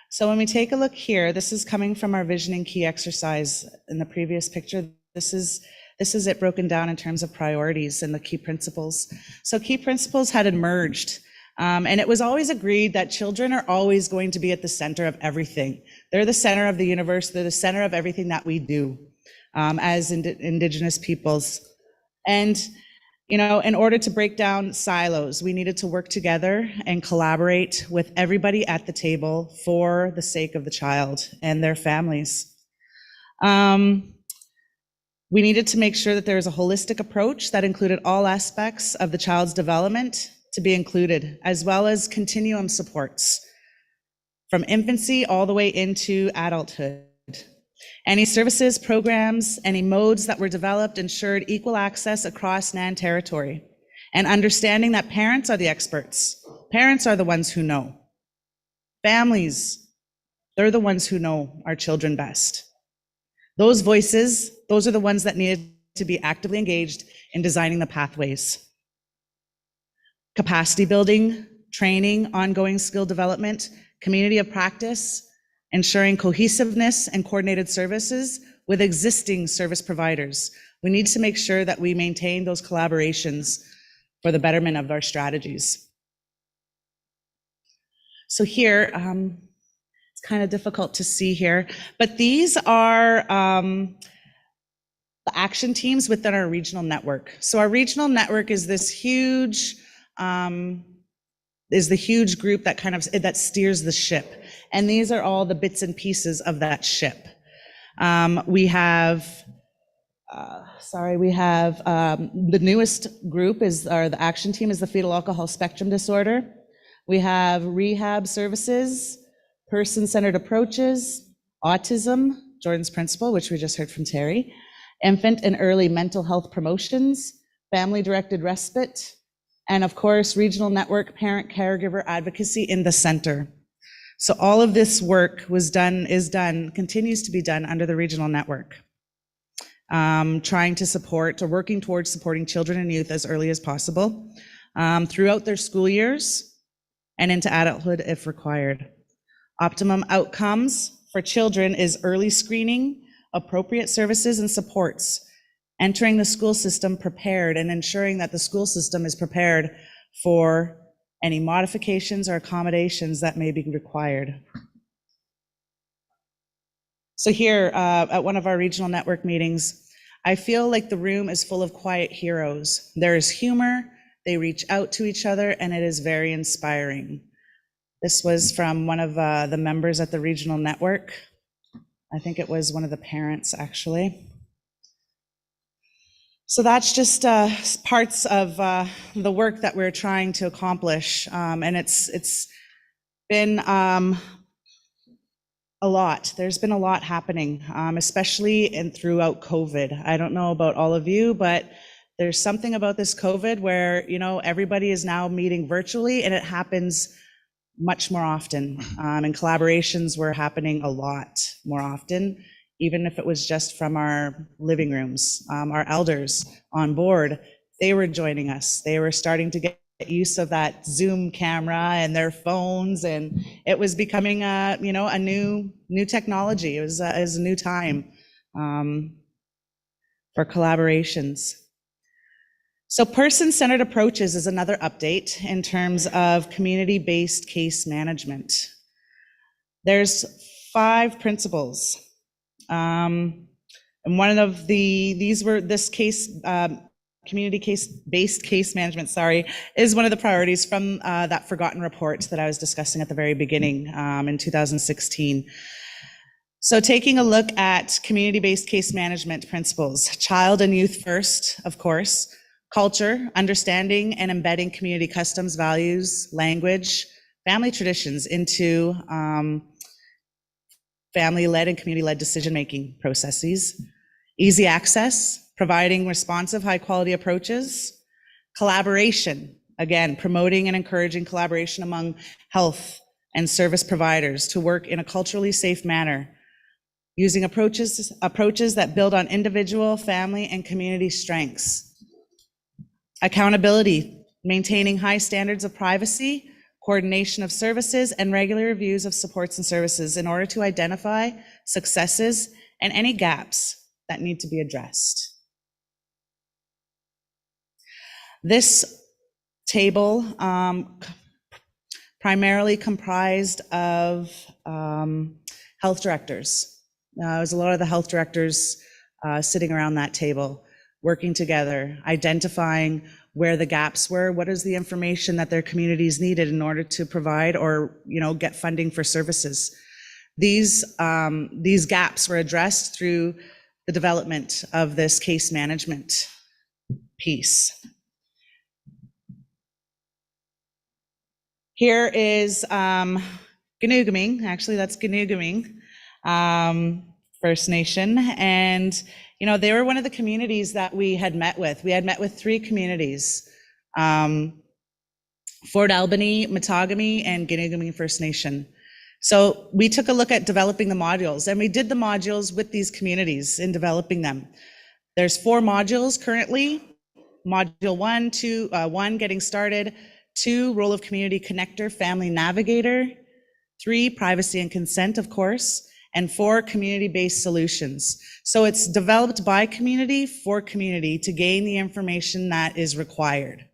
So when we take a look here, this is coming from our visioning key exercise in the previous picture. This is it broken down in terms of priorities and the key principles. So key principles had emerged, and it was always agreed that children are always going to be at the center of everything. They're the center of the universe. They're the center of everything that we do as Indigenous peoples. And in order to break down silos, we needed to work together and collaborate with everybody at the table for the sake of the child and their families. We needed to make sure that there was a holistic approach that included all aspects of the child's development to be included, as well as continuum supports from infancy all the way into adulthood. Any services, programs, any modes that were developed ensured equal access across NAN territory, and understanding that parents are the experts. Parents are the ones who know. Families, they're the ones who know our children best. Those voices, those are the ones that needed to be actively engaged in designing the pathways. Capacity building, training, ongoing skill development, community of practice, ensuring cohesiveness and coordinated services with existing service providers. We need to make sure that we maintain those collaborations for the betterment of our strategies. So here, it's kind of difficult to see here, but these are the action teams within our regional network. So our regional network is this huge, is the huge group that steers the ship. And these are all the bits and pieces of that ship. We have the newest group the action team is the fetal alcohol spectrum disorder. We have rehab services, person-centered approaches, autism, Jordan's principle, which we just heard from Terry, infant and early mental health promotions, family-directed respite, and of course, regional network parent caregiver advocacy in the center. So all of this work is done, continues to be done under the regional network. trying to support or working towards supporting children and youth as early as possible throughout their school years and into adulthood if required. Optimum outcomes for children is early screening, appropriate services and supports, entering the school system prepared and ensuring that the school system is prepared for any modifications or accommodations that may be required. So here at one of our regional network meetings, I feel like the room is full of quiet heroes. There is humor, they reach out to each other, and it is very inspiring. This was from one of the members at the regional network. I think it was one of the parents, actually. So that's just parts of the work that we're trying to accomplish. And it's been a lot. There's been a lot happening, especially throughout COVID. I don't know about all of you, but there's something about this COVID where, you know, everybody is now meeting virtually, and it happens much more often. And collaborations were happening a lot more often, even if it was just from our living rooms. Our elders on board, they were joining us. They were starting to get use of that Zoom camera and their phones, and it was becoming a new technology. It was a new time for collaborations. So person-centered approaches is another update in terms of community-based case management. There's 5 principles. And one of this case, community-based case management, is one of the priorities from that forgotten report that I was discussing at the very beginning in 2016. So taking a look at community-based case management principles, child and youth first, of course, culture, understanding and embedding community customs, values, language, family traditions into family-led and community-led decision-making processes. Easy access, providing responsive, high-quality approaches. Collaboration, again, promoting and encouraging collaboration among health and service providers to work in a culturally safe manner, using approaches that build on individual, family, and community strengths. Accountability, maintaining high standards of privacy, coordination of services, and regular reviews of supports and services in order to identify successes and any gaps that need to be addressed. This table primarily comprised of health directors. There was a lot of the health directors sitting around that table, working together, identifying where the gaps were, what is the information that their communities needed in order to provide or, get funding for services. These gaps were addressed through the development of this case management piece. Here is Ganoogaming, actually that's Ganoogaming First Nation, and they were one of the communities that we had met with. We had met with 3 communities, Fort Albany, Matagami, and Ganoogaming First Nation. So we took a look at developing the modules, and we did the modules with these communities in developing them. There's 4 modules currently. Module 1, getting started. 2, role of community connector, family navigator. 3, privacy and consent, of course. And 4, community-based solutions. So it's developed by community for community to gain the information that is required.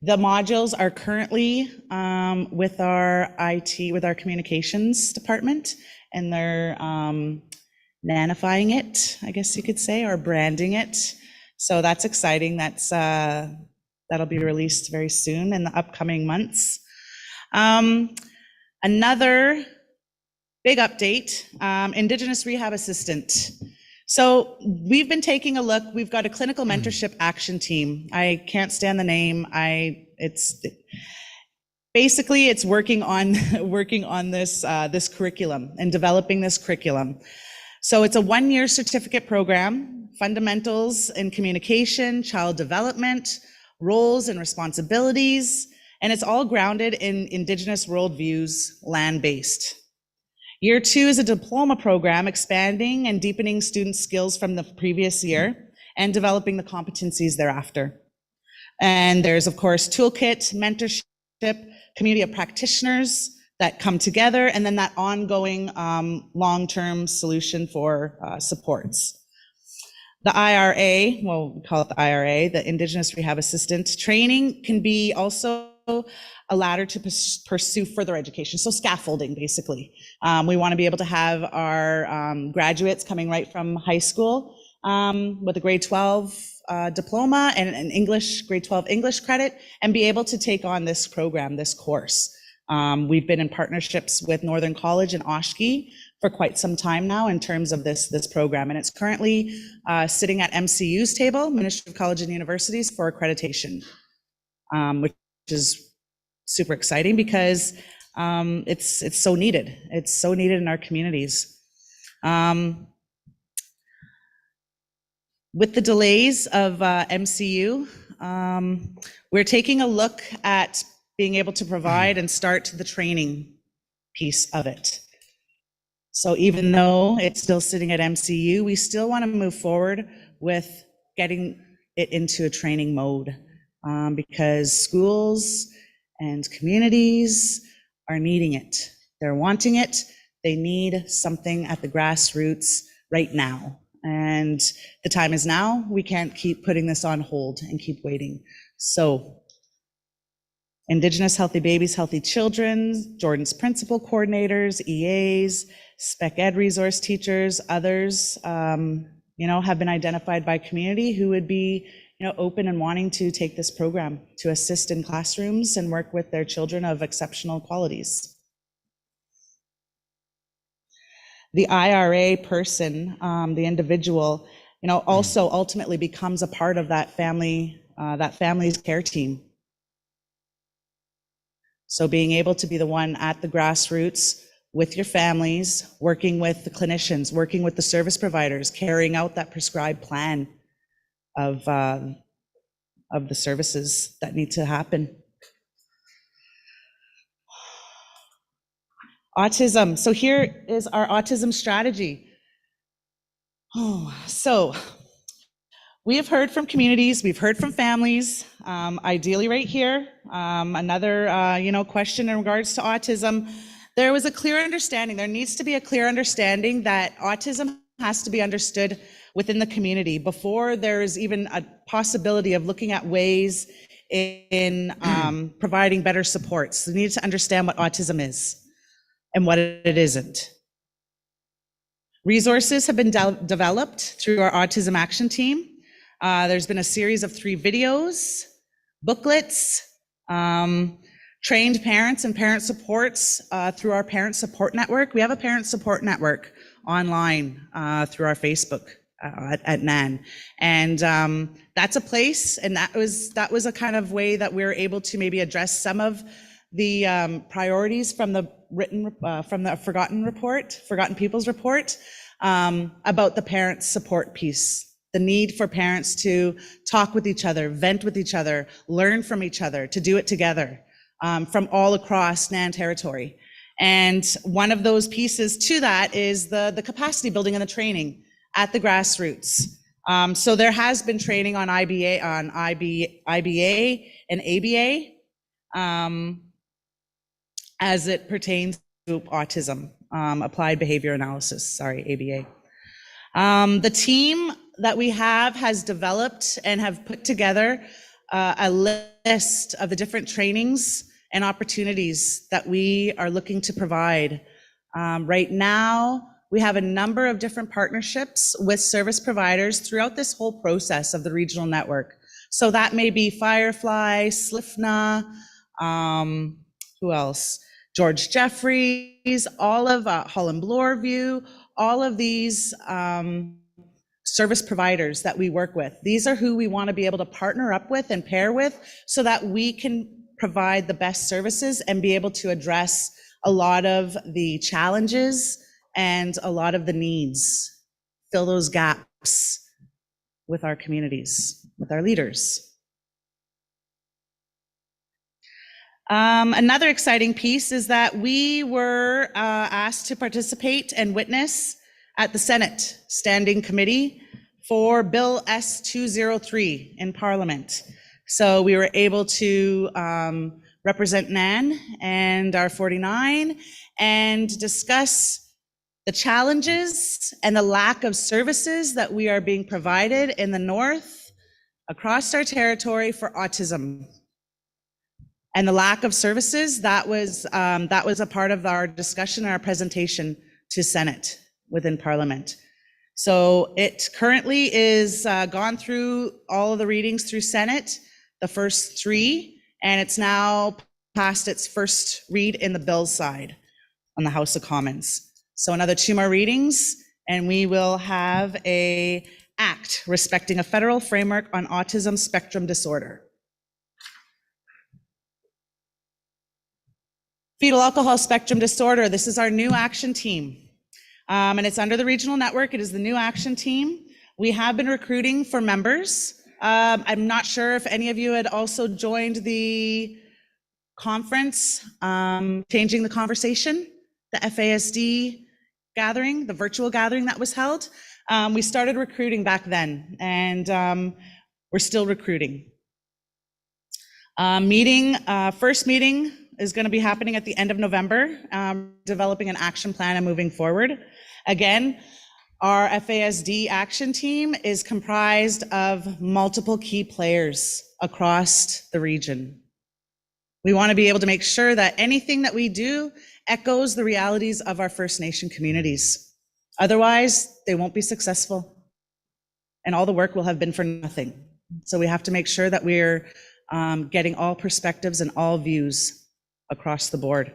The modules are currently with our IT, with our communications department, and they're nanifying it, I guess you could say, or branding it. So that's exciting. That'll be released very soon in the upcoming months. Another big update, Indigenous Rehab Assistant. So we've been taking a look. We've got a clinical mentorship action team. I can't stand the name. It's working on this curriculum and developing this curriculum. So it's a 1-year certificate program, fundamentals in communication, child development, roles and responsibilities, and it's all grounded in Indigenous worldviews, land-based. Year 2 is a diploma program expanding and deepening student skills from the previous year and developing the competencies thereafter. And there's, of course, toolkit, mentorship, community of practitioners that come together, and then that ongoing long-term solution for supports. The IRA, well, we call it the IRA, the Indigenous Rehab Assistant training, can be also a ladder to pursue further education. So scaffolding, basically. We want to be able to have our graduates coming right from high school with a grade 12 diploma and an English, grade 12 English credit, and be able to take on this program, this course. We've been in partnerships with Northern College and Oshkosh for quite some time now in terms of this program, and it's currently sitting at MCU's table, Ministry of College and Universities, for accreditation, which is super exciting because it's so needed. It's so needed in our communities. With the delays of MCU, we're taking a look at being able to provide and start the training piece of it. So even though it's still sitting at MCU, we still want to move forward with getting it into a training mode because schools and communities are needing it. They're wanting it. They need something at the grassroots right now. And the time is now. We can't keep putting this on hold and keep waiting. So Indigenous Healthy Babies, Healthy Children, Jordan's principal coordinators, EAs, spec ed resource teachers, others, have been identified by community who would be, open and wanting to take this program to assist in classrooms and work with their children of exceptional qualities. The IRA person, the individual, also ultimately becomes a part of that family's care team. So being able to be the one at the grassroots with your families, working with the clinicians, working with the service providers, carrying out that prescribed plan of the services that need to happen. Autism. So here is our autism strategy. So we have heard from communities, we've heard from families, ideally right here. Another, question in regards to autism. There was a clear understanding, there needs to be a clear understanding that autism has to be understood within the community before there is even a possibility of looking at ways in providing better supports. We need to understand what autism is and what it isn't. Resources have been developed through our autism action team. There's been a series of 3 videos, booklets, trained parents and parent supports through our parent support network. We have a parent support network online through our Facebook at NAN. And that's a place, and that was a kind of way that we were able to maybe address some of the priorities from the Forgotten Peoples report about the parent support piece. The need for parents to talk with each other, vent with each other, learn from each other, to do it together from all across NAN territory. And one of those pieces to that is the capacity building and the training at the grassroots. So there has been training on IBA and ABA as it pertains to autism, applied behavior analysis, ABA. The team that we have has developed and have put together a list of the different trainings and opportunities that we are looking to provide. Right now, we have a number of different partnerships with service providers throughout this whole process of the regional network. So that may be Firefly, Slifna, who else? George Jeffries, all of Holland Bloorview, all of these service providers that we work with. These are who we want to be able to partner up with and pair with so that we can provide the best services and be able to address a lot of the challenges and a lot of the needs, fill those gaps with our communities, with our leaders. Another exciting piece is that we were asked to participate and witness at the Senate Standing Committee for Bill S-203 in Parliament. So we were able to represent NAN and our 49 and discuss the challenges and the lack of services that we are being provided in the North across our territory for autism. And the lack of services, that was a part of our discussion, our presentation to Senate within Parliament. So it currently is gone through all of the readings through Senate, the first 3, and it's now passed its first read in the bill side on the House of Commons. So another 2 more readings, and we will have a act respecting a federal framework on autism spectrum disorder. Fetal alcohol spectrum disorder, this is our new action team. And it's under the regional network. It is the new action team. We have been recruiting for members. I'm not sure if any of you had also joined the conference, Changing the Conversation, the FASD gathering, the virtual gathering that was held. We started recruiting back then, and we're still recruiting. First meeting is going to be happening at the end of November, developing an action plan and moving forward. Again, our FASD action team is comprised of multiple key players across the region. We want to be able to make sure that anything that we do echoes the realities of our First Nation communities. Otherwise, they won't be successful, and all the work will have been for nothing. So we have to make sure that we're getting all perspectives and all views across the board.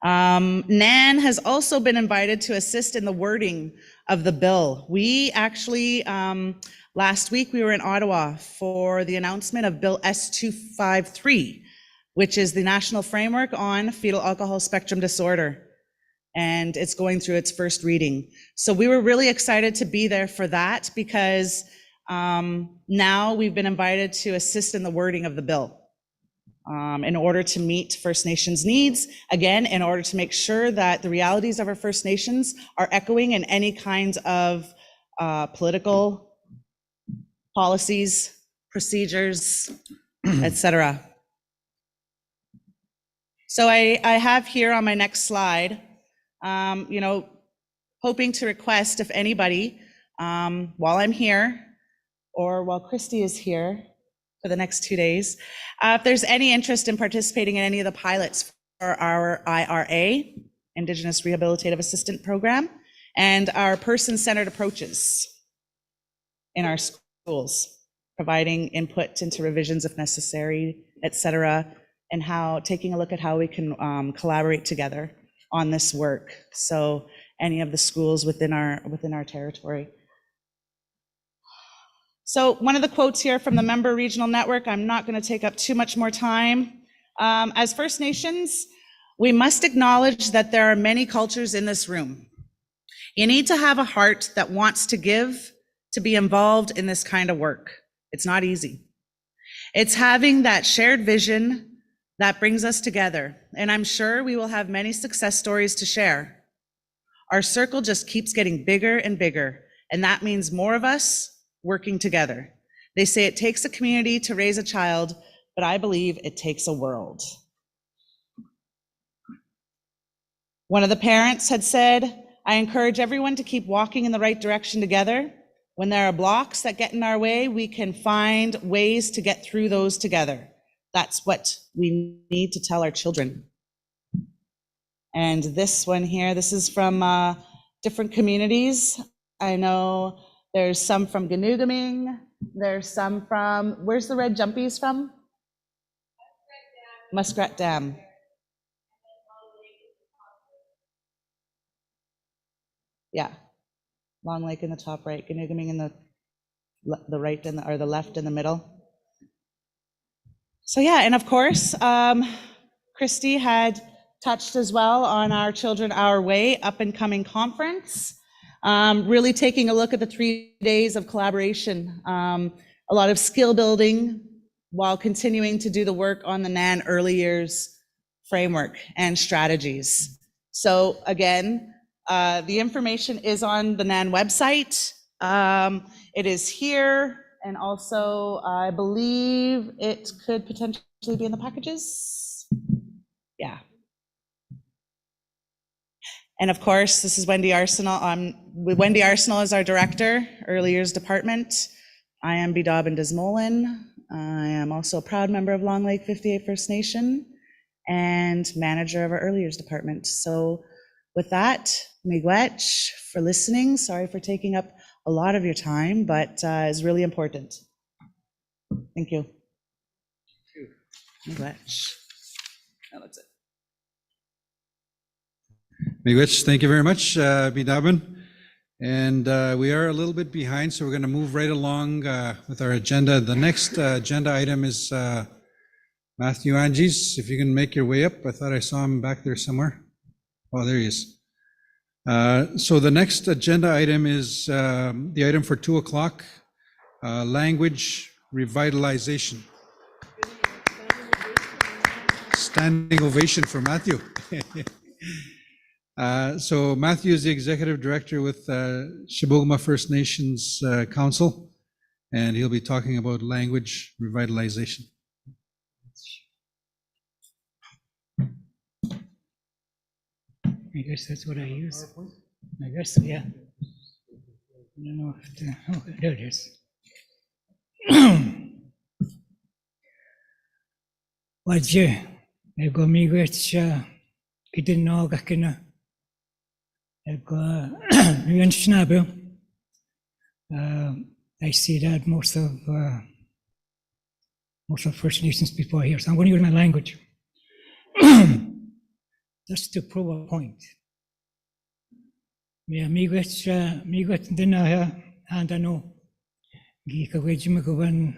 NAN has also been invited to assist in the wording of the bill. We actually, last week, we were in Ottawa for the announcement of Bill S-253, which is the National Framework on Fetal Alcohol Spectrum Disorder. And it's going through its first reading. So we were really excited to be there for that because now we've been invited to assist in the wording of the bill. In order to meet First Nations needs, again, in order to make sure that the realities of our First Nations are echoing in any kinds of political policies, procedures, etc. So I have here on my next slide, hoping to request if anybody, while I'm here or while Christy is here, for the next 2 days. If there's any interest in participating in any of the pilots for our IRA, Indigenous Rehabilitative Assistant Program, and our person-centered approaches in our schools, providing input into revisions if necessary, et cetera, and taking a look at how we can collaborate together on this work. So any of the schools within our territory. So one of the quotes here from the member regional network, I'm not going to take up too much more time. As First Nations, we must acknowledge that there are many cultures in this room. You need to have a heart that wants to give, to be involved in this kind of work. It's not easy. It's having that shared vision that brings us together. And I'm sure we will have many success stories to share. Our circle just keeps getting bigger and bigger. And that means more of us working together. They say it takes a community to raise a child, but I believe it takes a world. One of the parents had said, I encourage everyone to keep walking in the right direction together. When there are blocks that get in our way, we can find ways to get through those together. That's what we need to tell our children. And this one here, this is from different communities. I know there's some from Ganugaming. There's some from, where's the red jumpies from? Muskrat Dam. Yeah, Long Lake in the top right, Ganugaming in the right or the left in the middle. So yeah, and of course, Christy had touched as well on our Children Our Way up and coming conference. Really taking a look at the 3 days of collaboration, a lot of skill building, while continuing to do the work on the NAN early years framework and strategies. So again, the information is on the NAN website. It is here, and also I believe it could potentially be in the packages. Yeah. And of course, this is Wendy Arsenal. Wendy Arsenal is our director, Early Years Department. I am Bidabin Desmolin. I am also a proud member of Long Lake 58 First Nation and manager of our Early Years Department. So with that, miigwech for listening. Sorry for taking up a lot of your time, but it's really important. Thank you. Miigwech. Oh, that's it. Miigwech, thank you very much, Bidabin. And we are a little bit behind, so we're going to move right along with our agenda. The next agenda item is Matthew Anges. If you can make your way up. I thought I saw him back there somewhere. Oh, there he is. So the next agenda item is the item for 2 o'clock, language revitalization. Standing ovation for Matthew. So Matthew is the Executive Director with Shibogma First Nations Council, and he'll be talking about language revitalization. I guess that's what I use. I guess, so, yeah. I don't know if the, oh, there it is. Wajje, ego miigwech kitinoga kina. I see that most of First Nations people are here, so I'm going to use my language just to prove a point. Me miigwech dina handano gi kagwejimakawan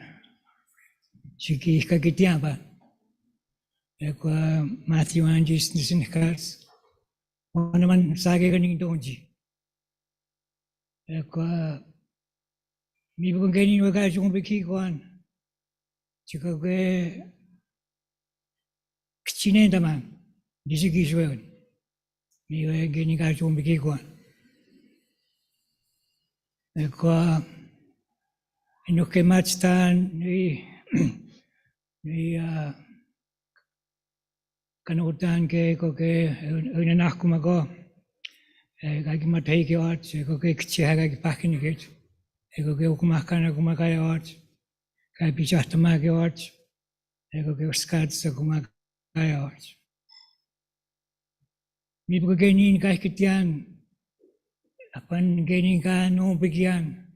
chiki kagitiaba. Ekwa Matthew Anges nisinikars. Ano naman sage ganing donji. Ekwa mi bukong ganing wagaj yung bikikuan. Chika kwe kchine daman. Disigishwen. Mi ganing gaj yung bikikuan. Ekwa inuke matstan ni kanutan ke ko ke unanak kumago gagi matai ke art ko ke kche gagi pakin ke ko ke kumakana kumakaya art kai pichahtama ke art ko ke skat sa kumakaya art mi bu genin kai kitian apan genin ka no bigyan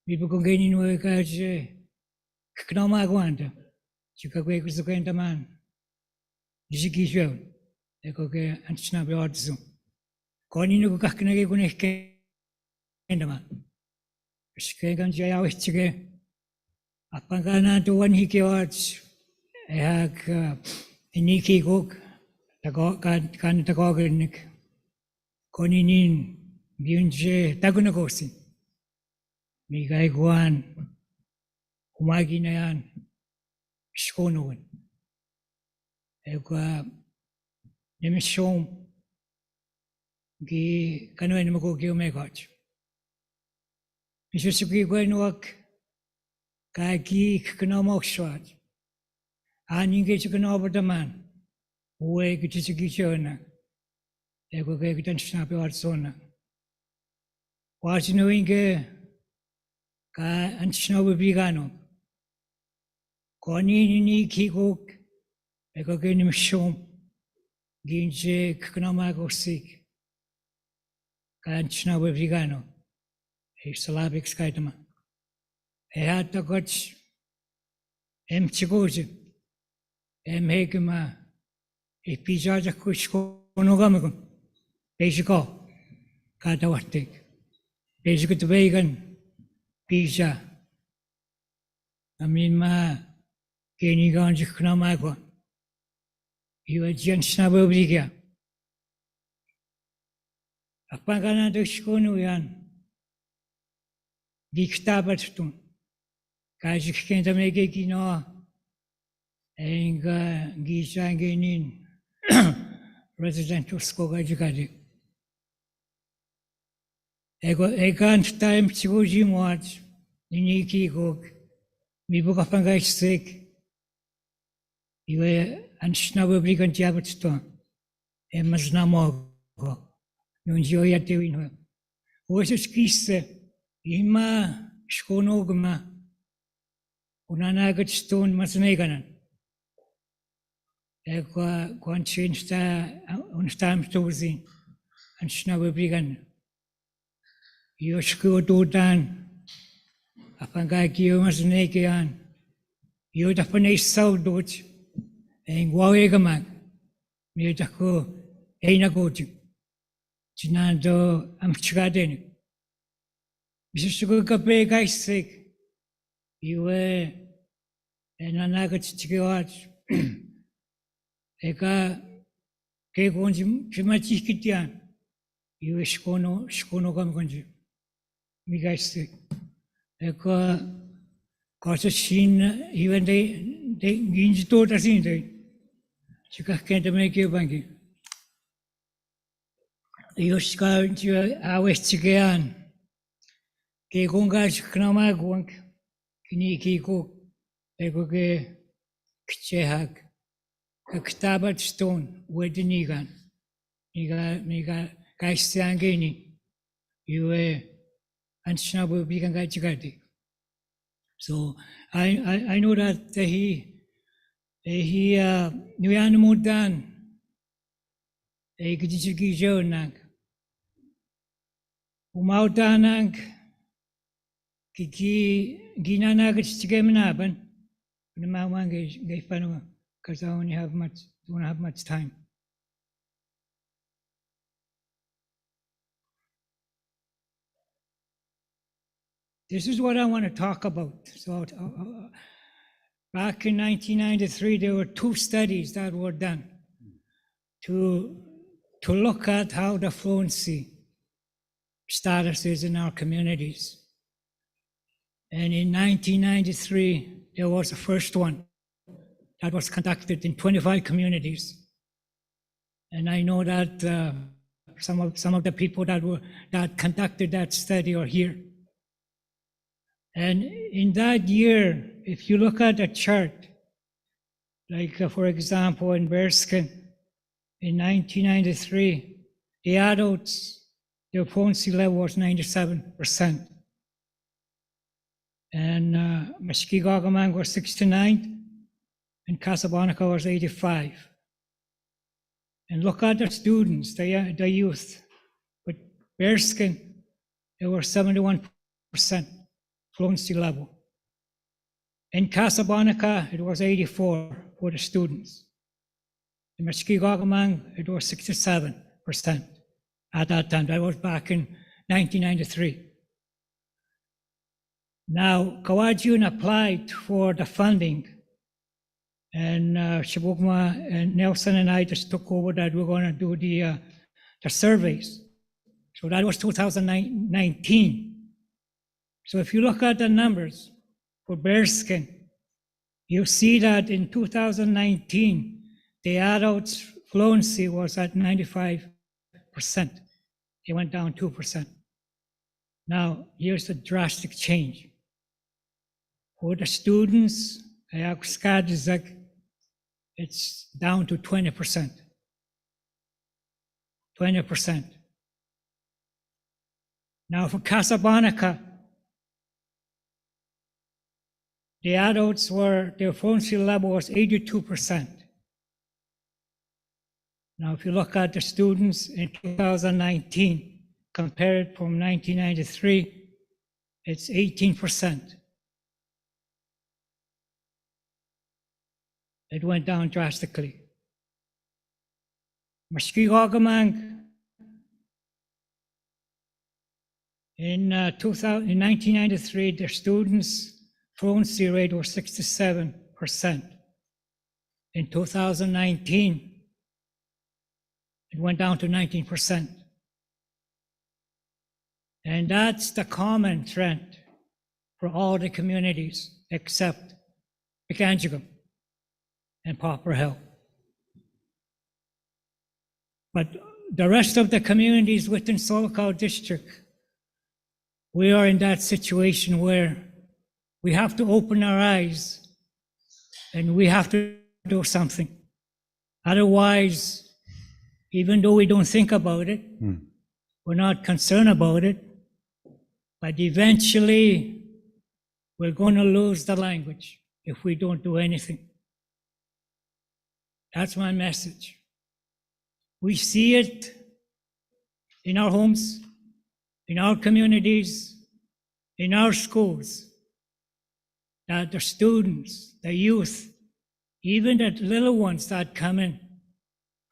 mi bu genin we ka je knoma gwanta chika kwe kusukwenta man Jigishwe, eko ke anchna be artsu. Koni no kakne ke kunek kendama. Shke gan jaya wechige. Apangana to one hike arts. Ehak iniki gok. Tago kan tago genik. Koni nin gyunje taguna gosi. Migai guan. Umagi na yan. Shkonowen. Ekwa nemishom gi kanwen mo ko kyo megach. Misusuki gwenwak ka gi knomokshwat. Aninge chiknoberdaman. Uwe gitisuki chona. Ekwa ke gitan snape watsona. Wachinoinge ka anchnobe bigano. Koni ni kikok eko genim shom ginje knomagosik kanchna wevigano Slavic skaitama hat goch chigoj hegma epijaja kushko nogamago ejiko kadawartik ejiko vegan pija amin ma genigan jiknamago Iwa jensna bobriga. Apagana deshkonu yan. Diktabatun. Kajik kenda mege kino Enga Gishangenin residential school educated. Egan time Chigojim watch, Niniki Gog, Mibukapangai stick, you and Schnaberbrigan Jabberstone, Emasnamogo, Nunjoya doing. Was a skisse, Ima Schkonogma, Unanagat stone Masneganan. Quan change on stamp tozi and Schnaberbrigan. Yoshko Dodan, Apangaki Masnekian, Yodapane Saudot, and Wawegamak, Mutako, Einagoju, Chinando Amchgaden. Mrs. Gabe guy sick, you were an anagat chikiwatch. Eka Kegonjim Chimachikitian, you Shkono Gamgonji. Me guys sick. Eka Kosa Shin, even they ginge told us in day. Chika can't make you banky. Yoshka, I was Chigan. Kegongas Kramagwank, Kiniki cook, Egoge Kchehak, a Ktabat stone, with the Nigan. Niga Gaistangini, you and Snabu Bigan Gachigati. So I know that he knew animal dan a Gijigi Jonang. Umautanang Kiki Ginanagats to game naban. The Mawang gave Pano because I only have don't have much time. This is what I want to talk about. So back in 1993, there were 2 studies that were done to look at how the fluency status is in our communities. And in 1993, there was the first one that was conducted in 25 communities. And I know that some of the people that conducted that study are here. And in that year, if you look at the chart, like for example, in Bearskin, in 1993, the adults, their fluency level was 97%. And Mushkegowuk was 69, and Casablanca was 85. And look at the students, the youth. With Bearskin, they were 71% fluency level. In Casablanca, it was 84 for the students. In Mushkegowuk, it was 67% at that time. That was back in 1993. Now, Kawajun applied for the funding, and Shabukma and Nelson and I just took over that. We're going to do the surveys. So that was 2019. So if you look at the numbers for Bearskin, you see that in 2019, the adults' fluency was at 95%. It went down 2%. Now, here's the drastic change. For the students, it's down to 20%. 20%. Now for Casablanca, the adults their fluency level was 82%. Now if you look at the students in 2019, compared from 1993, it's 18%. It went down drastically. Mushkegowuk, in 1993, the students' fluency rate was 67%. In 2019, it went down to 19%. And that's the common trend for all the communities except Pekanjigam. and proper help. But the rest of the communities within Solokau District, we are in that situation where we have to open our eyes and we have to do something. Otherwise, even though we don't think about it, we're not concerned about it, but eventually we're going to lose the language if we don't do anything. That's my message. We see it in our homes, in our communities, in our schools, that the students, the youth, even the little ones that come in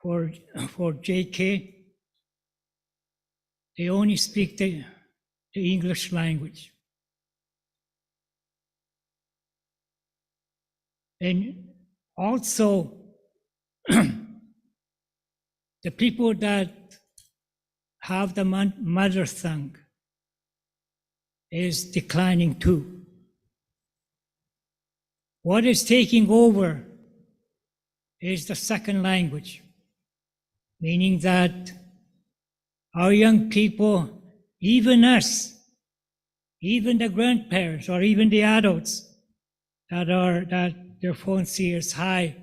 for JK, they only speak the English language. And also, the people that have the mother tongue is declining too. What is taking over is the second language, meaning that our young people, even us, even the grandparents or even the adults that their fluency is high,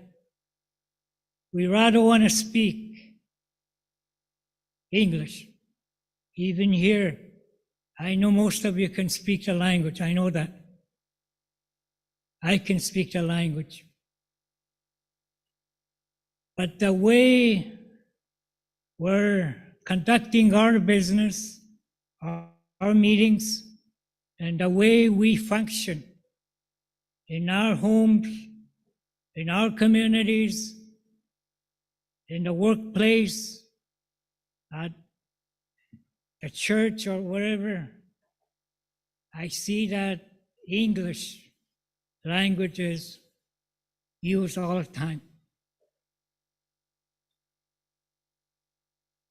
we rather want to speak English. Even here, I know most of you can speak the language. I know that. I can speak the language. But the way we're conducting our business, our meetings, and the way we function in our homes, in our communities, in the workplace, at the church or wherever, I see that English language is used all the time.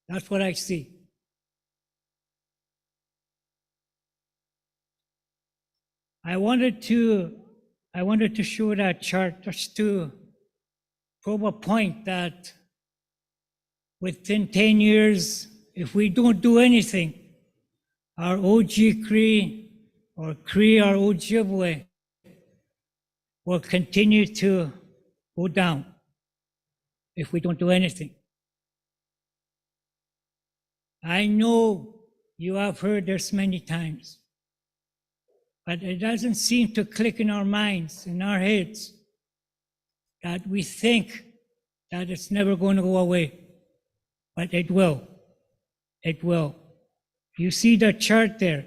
That's what I see. I wanted to show that chart just to prove a point that within 10 years, if we don't do anything, our OG Cree or Cree or Ojibwe will continue to go down if we don't do anything. I know you have heard this many times, but it doesn't seem to click in our minds, in our heads, that we think that it's never going to go away. But it will. It will. You see the chart there.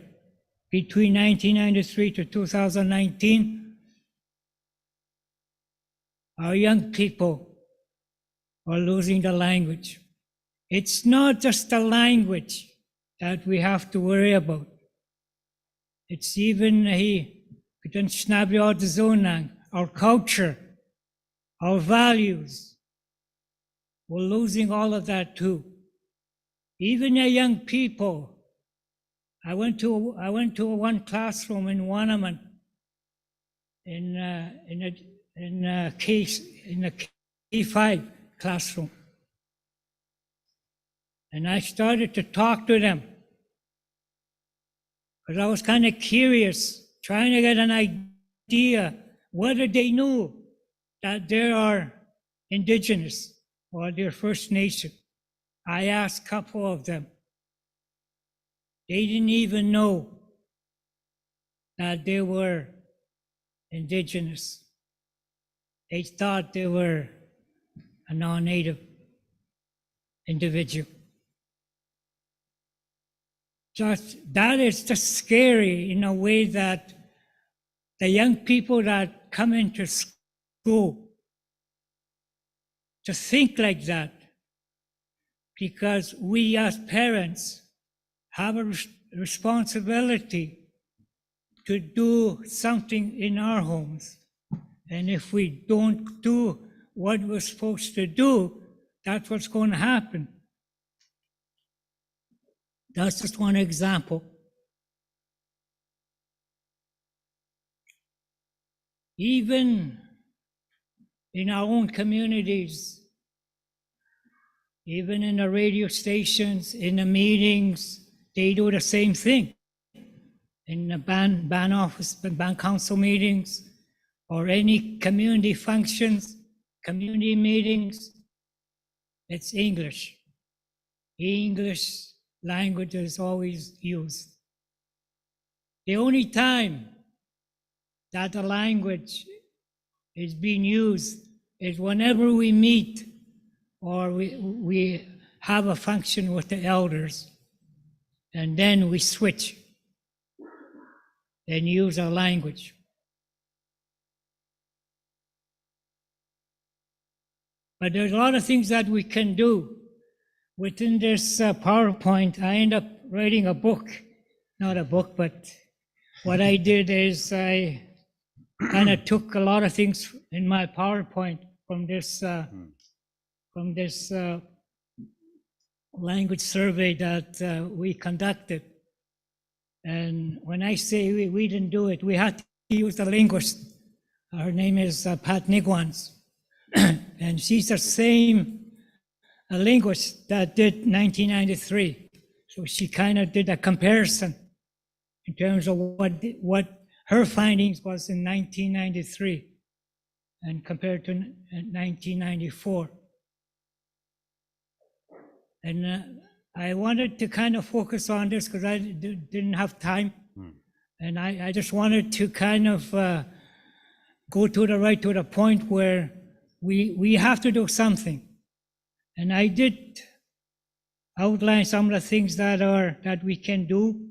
Between 1993 to 2019, our young people are losing the language. It's not just the language that we have to worry about. It's even our culture, our values. We're losing all of that too. Even the young people. I went to one classroom in Wannerman in a K5 classroom. And I started to talk to them because I was kind of curious, trying to get an idea whether they knew that they are Indigenous or they're First Nation. I asked a couple of them. They didn't even know that they were Indigenous. They thought they were a non-native individual. That is just scary in a way that the young people that come into school to think like that, because we as parents have a responsibility to do something in our homes. And if we don't do what we're supposed to do, that's what's going to happen. That's just one example. Even in our own communities, even in the radio stations, in the meetings, they do the same thing. In the band office, band council meetings, or any community functions, community meetings, it's English. English language is always used. The only time that the language is being used is whenever we meet or we have a function with the elders, and then we switch and use our language. But there's a lot of things that we can do. Within this PowerPoint, I end up writing a book. Not a book, but what I did is I kind of took a lot of things in my PowerPoint from this language survey that we conducted. And when I say we didn't do it, we had to use the linguist. Her name is Pat Nigwans. And she's the same linguist that did 1993. So she kind of did a comparison in terms of what her findings was in 1993 and compared to 1994. And I wanted to kind of focus on this because I didn't have time. And I just wanted to kind of go to the point where we have to do something. And I did outline some of the things that we can do.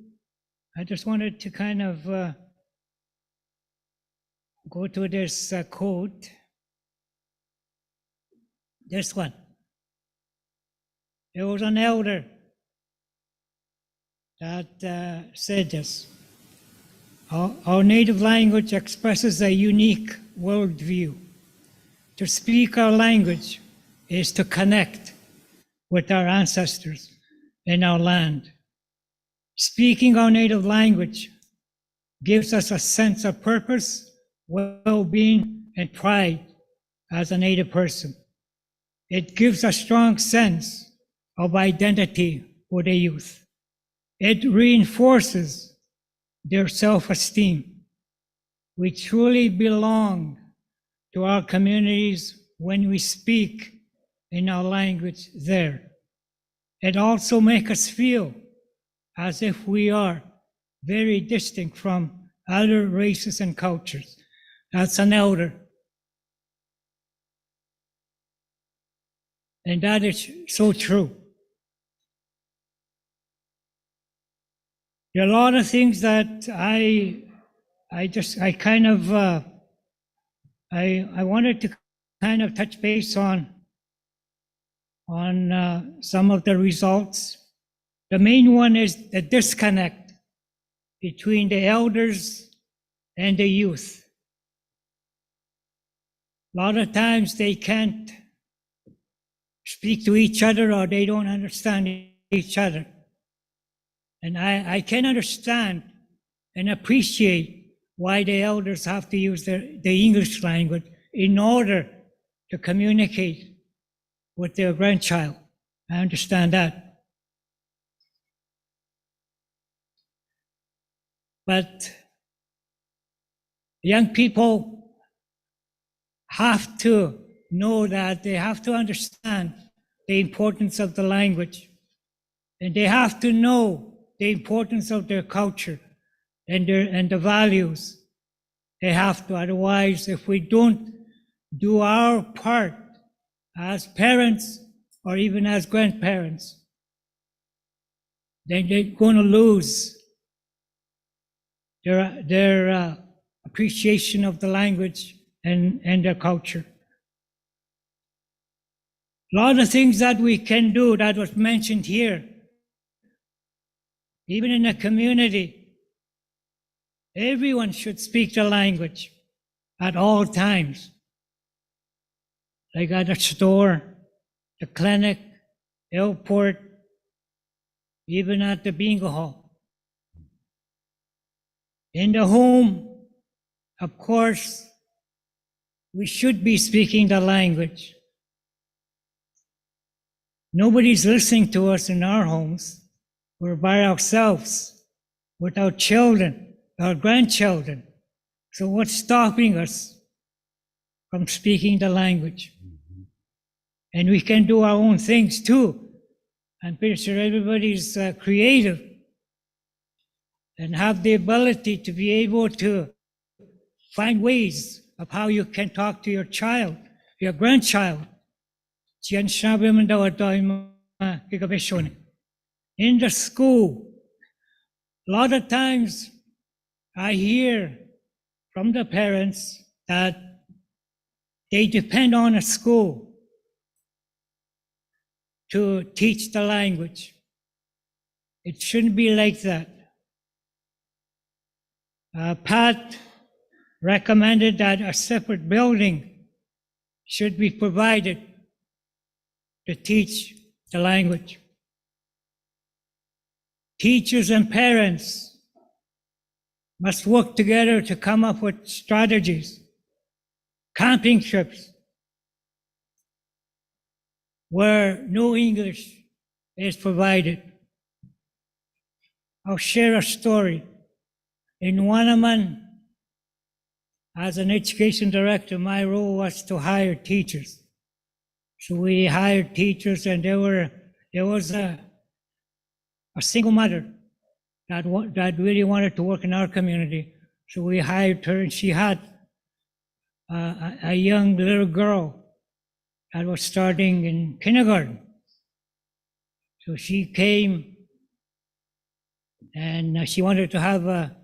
I just wanted to kind of go to this quote. This one. There was an elder that said this. Our native language expresses a unique worldview. To speak our language is to connect with our ancestors in our land. Speaking our native language gives us a sense of purpose, well-being, and pride as a native person. It gives a strong sense of identity for the youth. It reinforces their self-esteem. We truly belong to our communities when we speak in our language there. It also makes us feel as if we are very distinct from other races and cultures. That's an elder. And that is so true. There are a lot of things that I wanted to kind of touch base on some of the results. The main one is the disconnect between the elders and the youth. A lot of times they can't speak to each other or they don't understand each other. And I can understand and appreciate why the elders have to use the English language in order to communicate with their grandchild. I understand that. But young people have to know that they have to understand the importance of the language. And they have to know the importance of their culture and the values. They have to, otherwise, if we don't do our part as parents or even as grandparents, then they're going to lose their appreciation of the language and their culture. A lot of things that we can do that was mentioned here, even in a community, everyone should speak the language at all times. Like at the store, the clinic, airport, even at the bingo hall. In the home, of course, we should be speaking the language. Nobody's listening to us in our homes. We're by ourselves, with our children, our grandchildren. So what's stopping us from speaking the language? And we can do our own things too. I'm pretty sure everybody's creative and have the ability to be able to find ways of how you can talk to your child, your grandchild. In the school, a lot of times I hear from the parents that they depend on a school to teach the language. It shouldn't be like that. Pat recommended that a separate building should be provided to teach the language. Teachers and parents must work together to come up with strategies, camping trips, where no English is provided. I'll share a story. In Wanaman, as an education director, my role was to hire teachers. So we hired teachers, and there was a single mother that really wanted to work in our community. So we hired her, and she had a young little girl that was starting in kindergarten. So she came, and she wanted to have a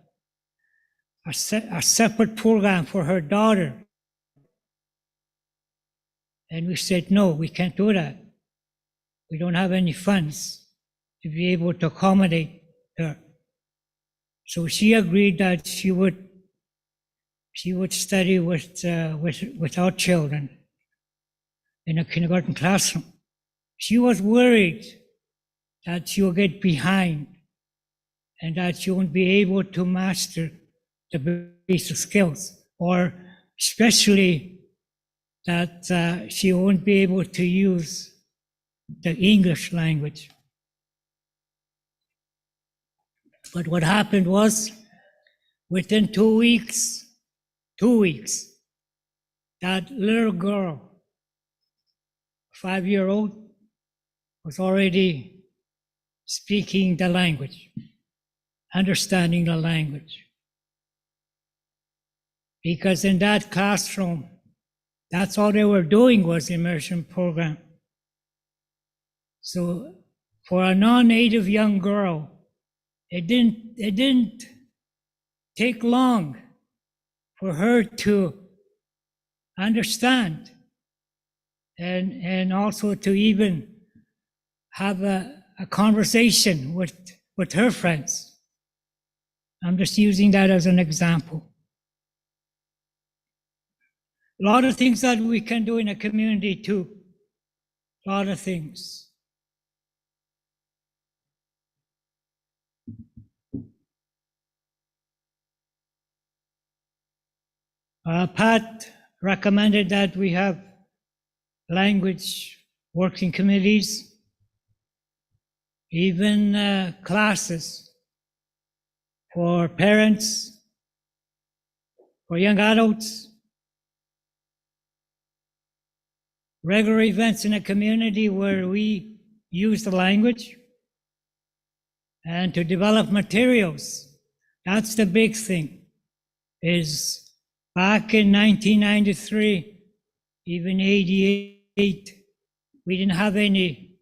separate program for her daughter. And we said, no, we can't do that. We don't have any funds to be able to accommodate her. So she agreed that she would study with our children in a kindergarten classroom. She was worried that she would get behind and that she wouldn't be able to master the basic skills, or especially that she won't be able to use the English language. But what happened was, within 2 weeks, that little girl, 5-year-old, was already speaking the language, understanding the language. Because in that classroom, that's all they were doing was immersion program. So for a non-native young girl, it didn't take long for her to understand and also to even have a conversation with her friends. I'm just using that as an example. A lot of things that we can do in a community too. A lot of things. Pat recommended that we have language working committees, even classes for parents, for young adults, regular events in a community where we use the language, and to develop materials. That's the big thing, is back in 1993, even 88, we didn't have any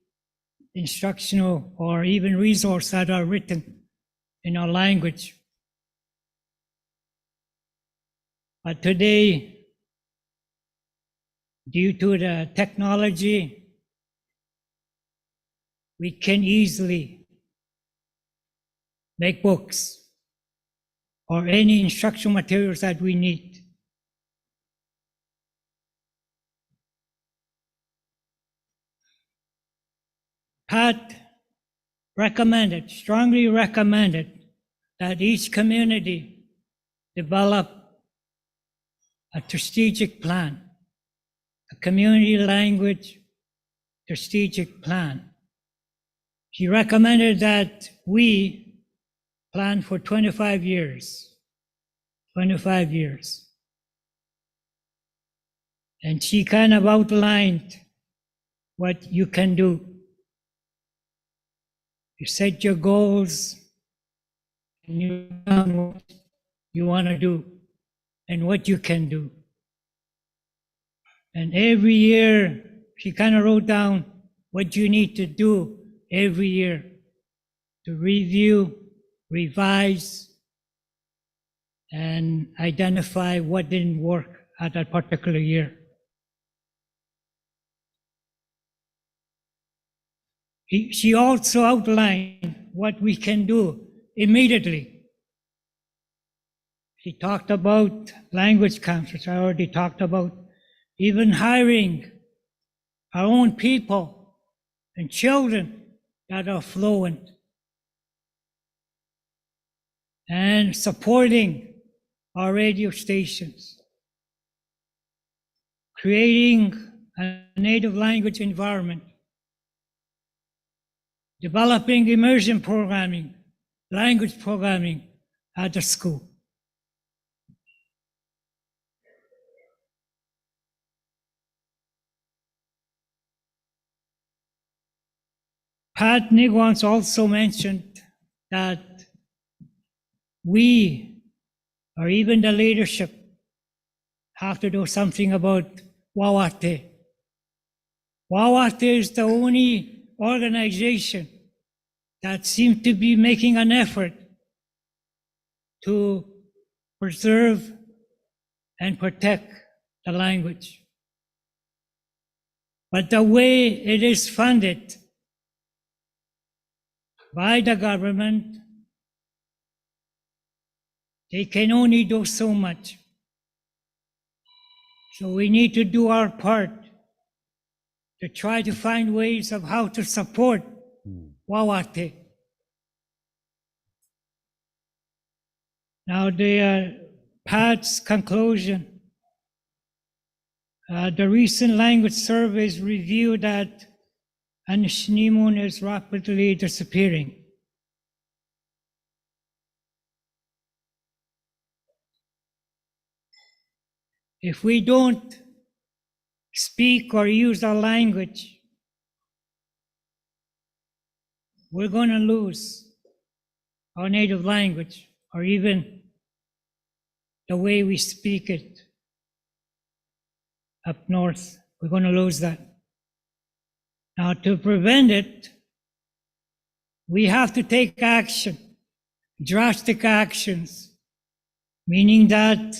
instructional or even resources that are written in our language. But today, due to the technology, we can easily make books or any instructional materials that we need. Pat strongly recommended that each community develop a strategic plan, a community language strategic plan. She recommended that we plan for 25 years. 25 years. And she kind of outlined what you can do. You set your goals and you know what you want to do and what you can do. And every year, she kind of wrote down what you need to do every year to review, revise, and identify what didn't work at that particular year. She also outlined what we can do immediately. She talked about language counselors. I already talked about even hiring our own people and children that are fluent and supporting our radio stations, creating a native language environment, developing immersion programming, language programming at the school. Pat Nigwans also mentioned that we, or even the leadership, have to do something about Wawate. Wawate is the only organization that seems to be making an effort to preserve and protect the language. But the way it is funded by the government, they can only do so much. So we need to do our part to try to find ways of how to support Wawate. Now Pat's conclusion, the recent language surveys revealed that Anishinaabemowin is rapidly disappearing. If we don't speak or use our language, we're going to lose our native language or even the way we speak it up north. We're going to lose that. Now, to prevent it, we have to take action, drastic actions, meaning that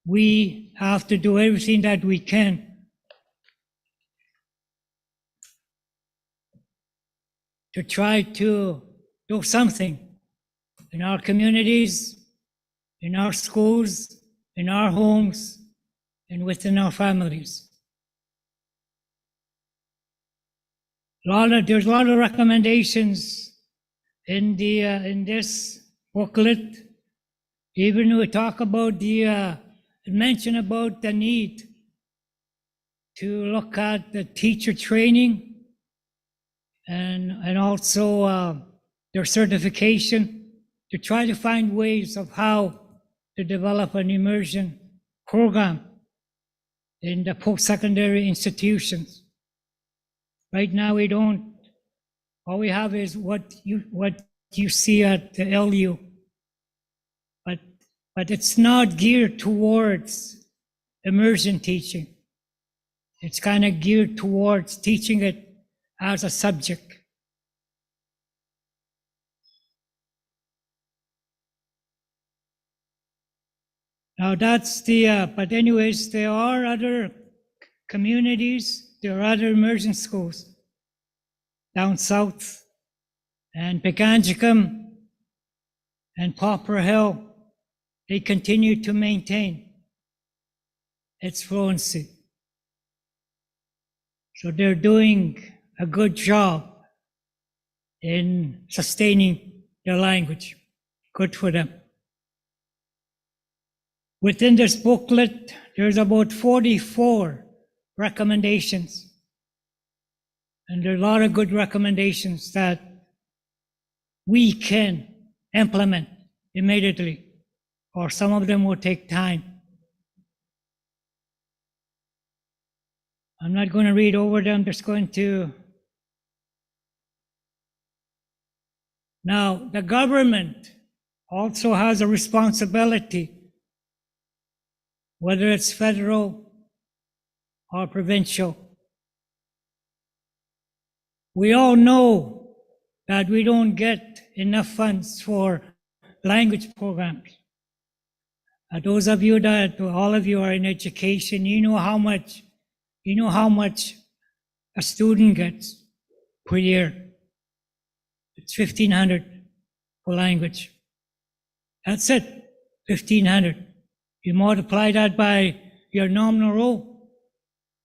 we have to do everything that we can to try to do something in our communities, in our schools, in our homes, and within our families. There's a lot of recommendations in this booklet. Even we talk about mention about the need to look at the teacher training and also their certification to try to find ways of how to develop an immersion program in the post-secondary institutions. Right now, we don't. All we have is what you see at the LU, but it's not geared towards immersion teaching. It's kind of geared towards teaching it as a subject. Now that's but anyways, there are other communities, there are other immersion schools down south, and Pekanjikam and Poplar Hill, they continue to maintain its fluency. So they're doing a good job in sustaining their language. Good for them. Within this booklet, there's about 44 recommendations. And there are a lot of good recommendations that we can implement immediately, or some of them will take time. I'm not going to read over them, just going to. Now, the government also has a responsibility, whether it's federal or provincial. We all know that we don't get enough funds for language programs. Those of you that, all of you are in education, you know how much a student gets per year. It's 1,500 for language. That's it, 1,500. You multiply that by your nominal role,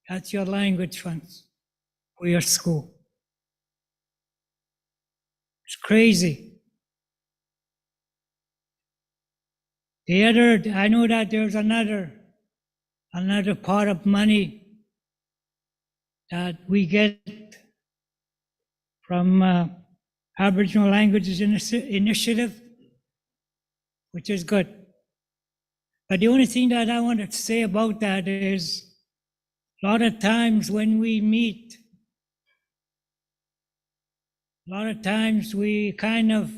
that's your language funds for your school. It's crazy. I know that there's another pot of money that we get from Aboriginal Languages Initiative, which is good. But the only thing that I wanted to say about that is, a lot of times when we meet, a lot of times we kind of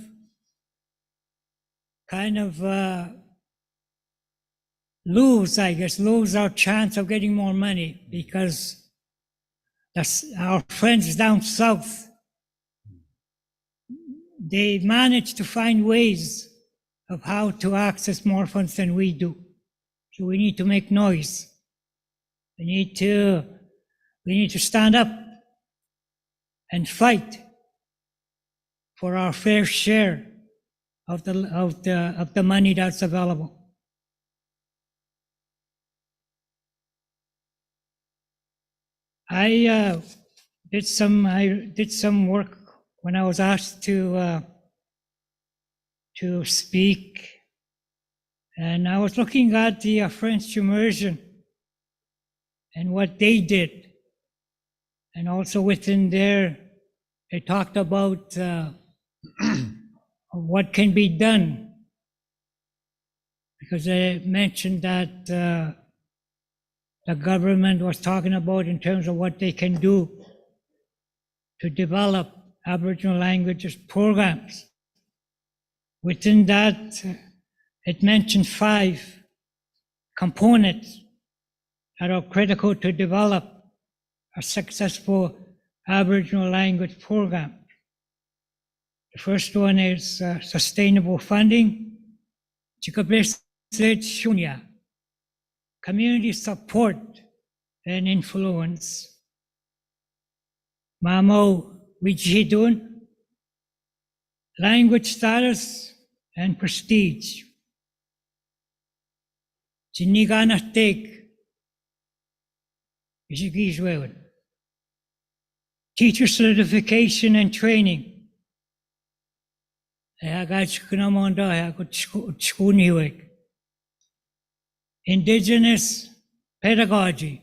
lose our chance of getting more money, because our friends down south, they manage to find ways of how to access more funds than we do. So we need to make noise. We need to stand up and fight for our fair share of the money that's available. I did some work when I was asked to speak, and I was looking at the French immersion and what they did, and also within there, they talked about what can be done, because they mentioned that the government was talking about in terms of what they can do to develop Aboriginal languages programs. Within that, it mentioned 5 components that are critical to develop a successful Aboriginal language program. The first one is sustainable funding, community support and influence. Mamo Wijidun, language status and prestige. Jiniganatek, teacher certification and training. Indigenous pedagogy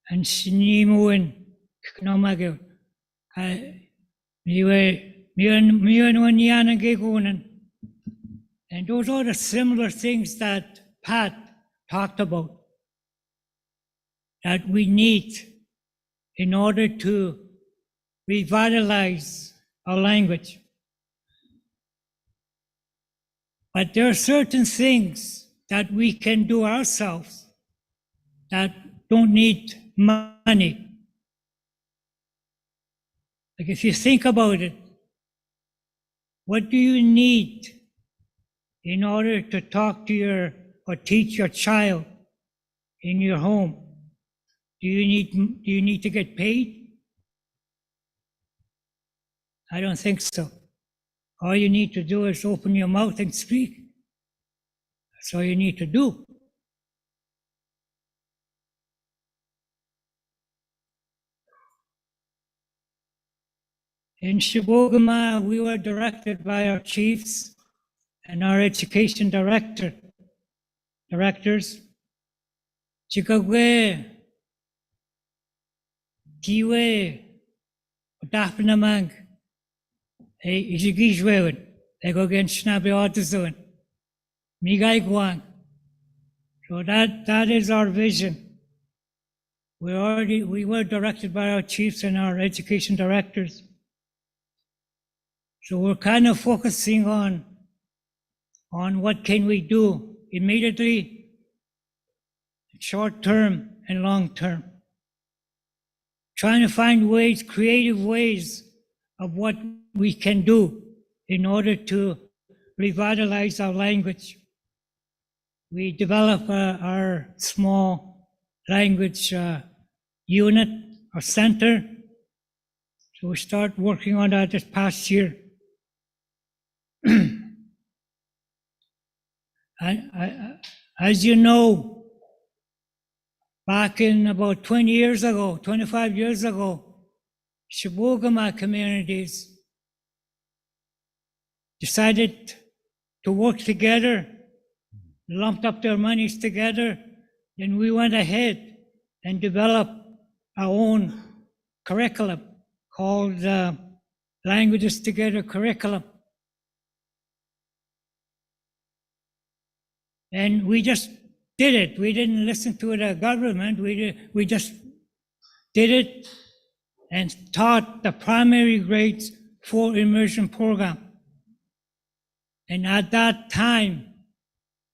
and sinimuin knomagel. And those are the similar things that Pat talked about that we need in order to revitalize our language. But there are certain things that we can do ourselves that don't need money. Like if you think about it, what do you need in order to talk to or teach your child in your home? Do you need to get paid? I don't think so. All you need to do is open your mouth and speak. That's all you need to do. In Shibogama, we were directed by our chiefs and our education director directors, Chicago, Kiwe, Daphnemang, Ishigishwewen, they go against Snappy Artisan, Migai Guang. So that is our vision. We were directed by our chiefs and our education directors. So we're kind of focusing on what can we do immediately, short term and long term. Trying to find ways, creative ways of what we can do in order to revitalize our language. We develop our small language unit or center. So we start working on that this past year. As you know, back in about 20 years ago, 25 years ago, Shibogama communities decided to work together, lumped up their monies together, and we went ahead and developed our own curriculum called Languages Together Curriculum. And we just did it. We didn't listen to the government. We just did it and taught the primary grades for immersion program. And at that time,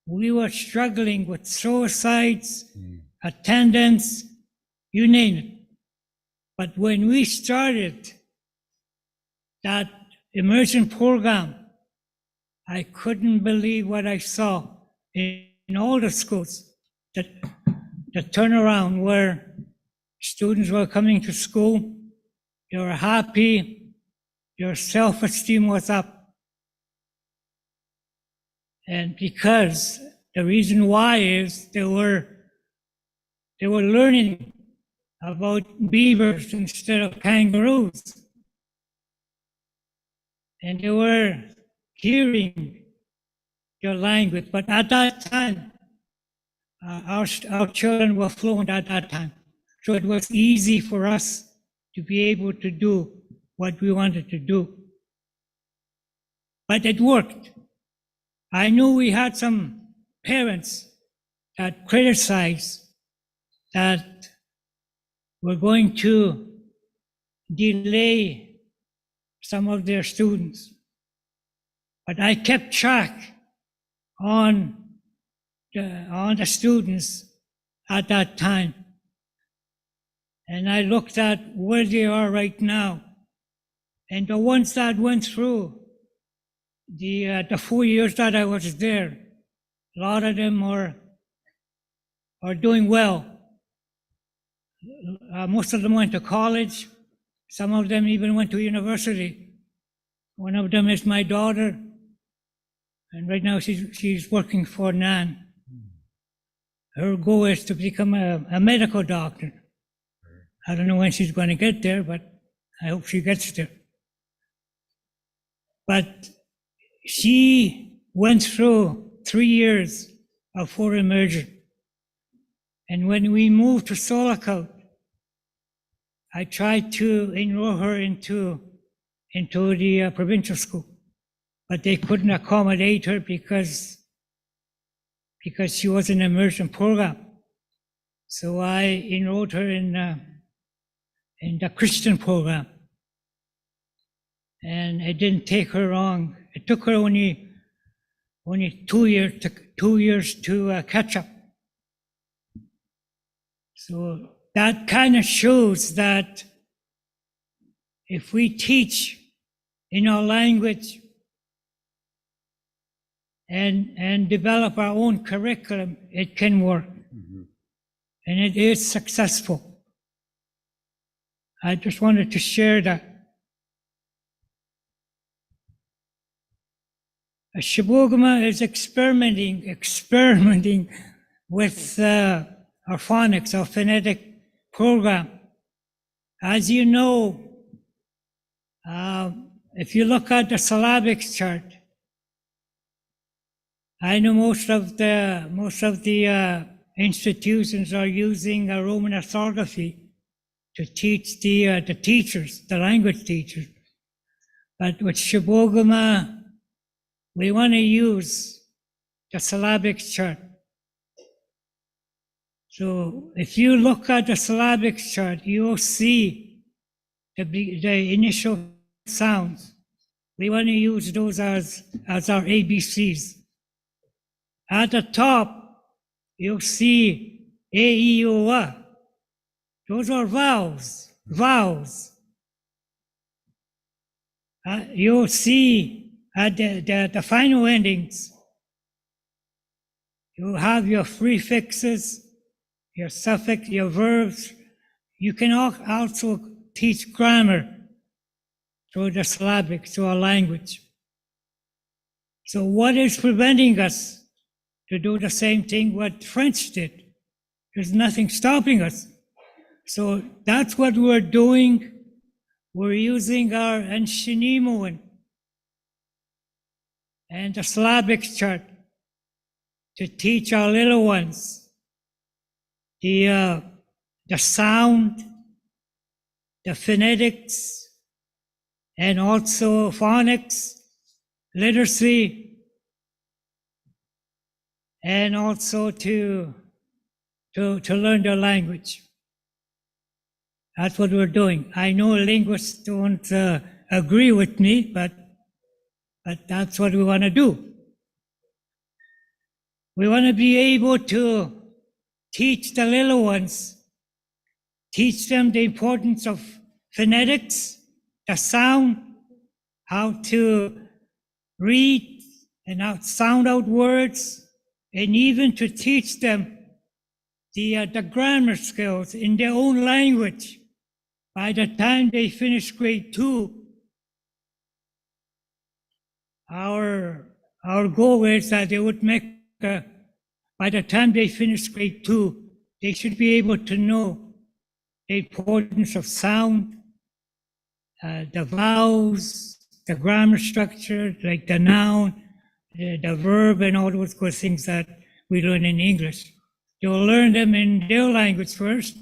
we were struggling with suicides, attendance, you name it. But when we started that immersion program, I couldn't believe what I saw in all the schools. The turnaround where students were coming to school, they were happy, their self-esteem was up. And because the reason why is they were learning about beavers instead of kangaroos. And they were hearing their language. But at that time, our children were fluent at that time. So it was easy for us to be able to do what we wanted to do. But it worked. I knew we had some parents that criticized that we're going to delay some of their students. But I kept track on the students at that time. And I looked at where they are right now. And the ones that went through the 4 years that I was there, a lot of them are doing well. Most of them went to college. Some of them even went to university. One of them is my daughter, and right now she's working for NAN. Her goal is to become a medical doctor. I don't know when she's going to get there, but I hope she gets there. But she went through 3 years of full immersion. And when we moved to Solacot, I tried to enroll her into the provincial school, but they couldn't accommodate her because she was in an immersion program. So I enrolled her in the Christian program. And it didn't take her long. It took her only 2 years to catch up. So that kind of shows that if we teach in our language and develop our own curriculum, it can work. And it is successful. I just wanted to share that. Shibogama is experimenting with our phonics, our phonetic program. As you know, if you look at the syllabics chart, I know most of the institutions are using Roman orthography to teach the teachers, the language teachers. But with Shibogama, we want to use the syllabic chart. So if you look at the syllabic chart, you'll see the initial sounds. We want to use those as our ABCs. At the top, you'll see A, E, O, A. Those are vowels. You'll see at the final endings, you'll have your prefixes, your suffix, your verbs. You can also teach grammar through the syllabic, through our language. So what is preventing us to do the same thing what French did? There's nothing stopping us. So that's what we're doing. We're using our Anshinimoan and the syllabic chart to teach our little ones the sound, the phonetics, and also phonics, literacy, and also to learn their language. That's what we're doing. I know linguists don't agree with me, but that's what we want to do. We want to be able to teach the little ones, teach them the importance of phonetics, the sound, how to read and how to sound out words, and even to teach them the grammar skills in their own language. By the time they finish grade 2, our goal is that they would make, by the time they finish grade 2, they should be able to know the importance of sound, the vowels, the grammar structure, like the noun, the verb, and all those good things that we learn in English. You'll learn them in their language first.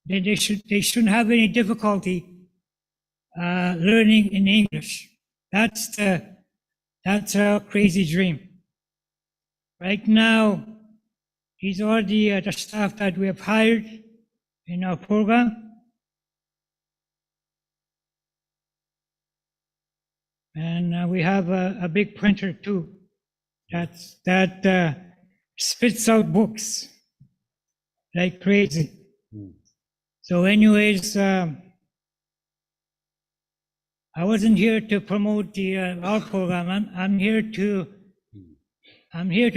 Then they shouldn't have any difficulty learning in English. That's our crazy dream. Right now, these are the staff that we have hired in our program. And we have a big printer too that spits out books like crazy. So anyways, I wasn't here to promote our program. I'm here to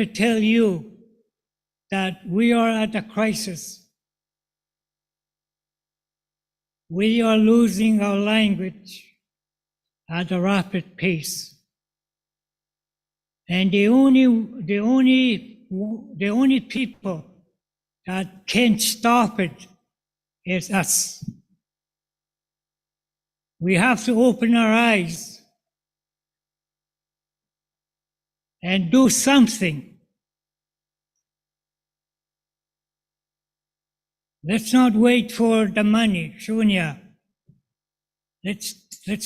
tell you that we are at a crisis. We are losing our language at a rapid pace. And the only people that can stop it is us. We have to open our eyes and do something. Let's not wait for the money, Shunya. Let's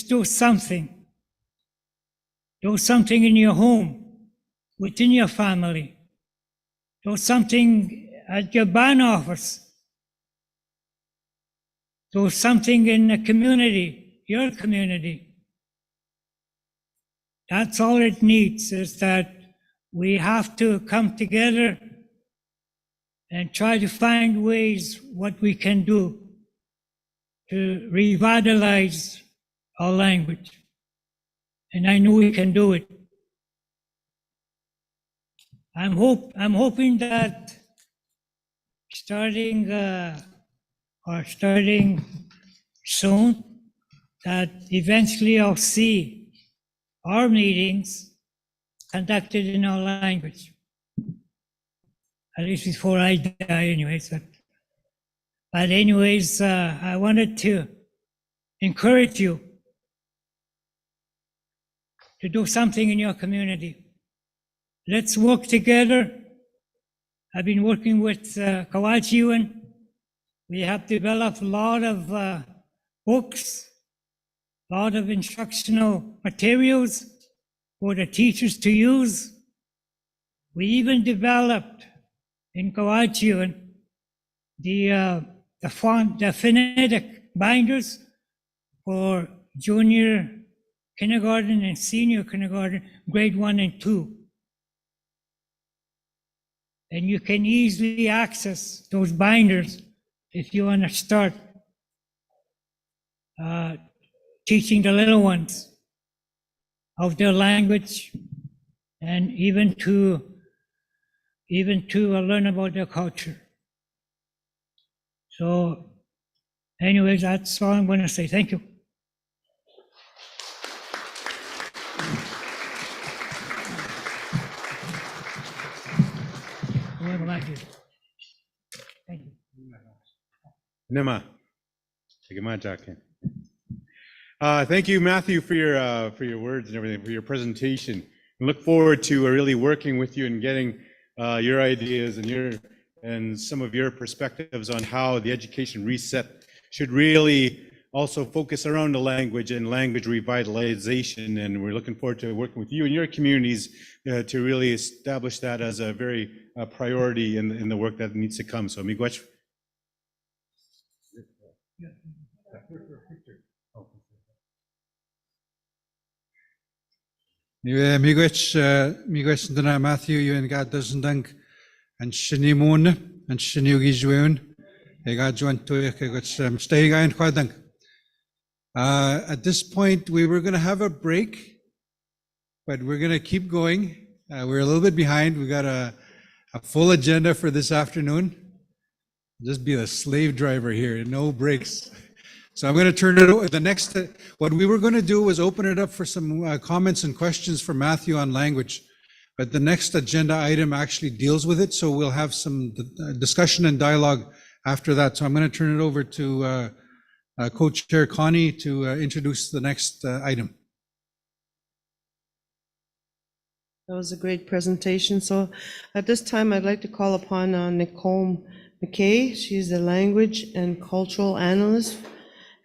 do something. Do something in your home, within your family. Do something at your band office. Do something in the community, your community. That's all it needs, is that we have to come together and try to find ways what we can do to revitalize our language. And I know we can do it. I'm hoping that starting soon, that eventually I'll see our meetings conducted in our language. At least before I die, anyways. But anyways, I wanted to encourage you to do something in your community. let's work together. I've been working with Kawachiwan. We have developed a lot of books, a lot of instructional materials for the teachers to use. We even developed in Kawachiwan the phonetic binders for junior kindergarten and senior kindergarten, grade 1 and 2. And you can easily access those binders if you want to start teaching the little ones of their language and even to learn about their culture. So anyways, that's all I'm going to say. Thank you. Whoever like it. Thank you. Nima. Thank you, Matthew, for your words and everything, for your presentation. I look forward to really working with you and getting your ideas and some of your perspectives on how the education reset should really also focus around the language and language revitalization. And we're looking forward to working with you and your communities to really establish that as a very priority in the work that needs to come. So, miigwech. Miigwech dana Matthew you and God doesn't think and shinimon and shinugijuun. Got joined to stay and quadang. At this point, we were going to have a break, but we're going to keep going. We're a little bit behind. We got a full agenda for this afternoon. Just be a slave driver here, no breaks. So I'm going to turn it over. The next, what we were going to do was open it up for some comments and questions for Matthew on language. But the next agenda item actually deals with it, so we'll have some discussion and dialogue after that. So I'm going to turn it over to Co-Chair Connie to introduce the next item. That was a great presentation. So at this time, I'd like to call upon Nicole McKay. She's the language and cultural analyst,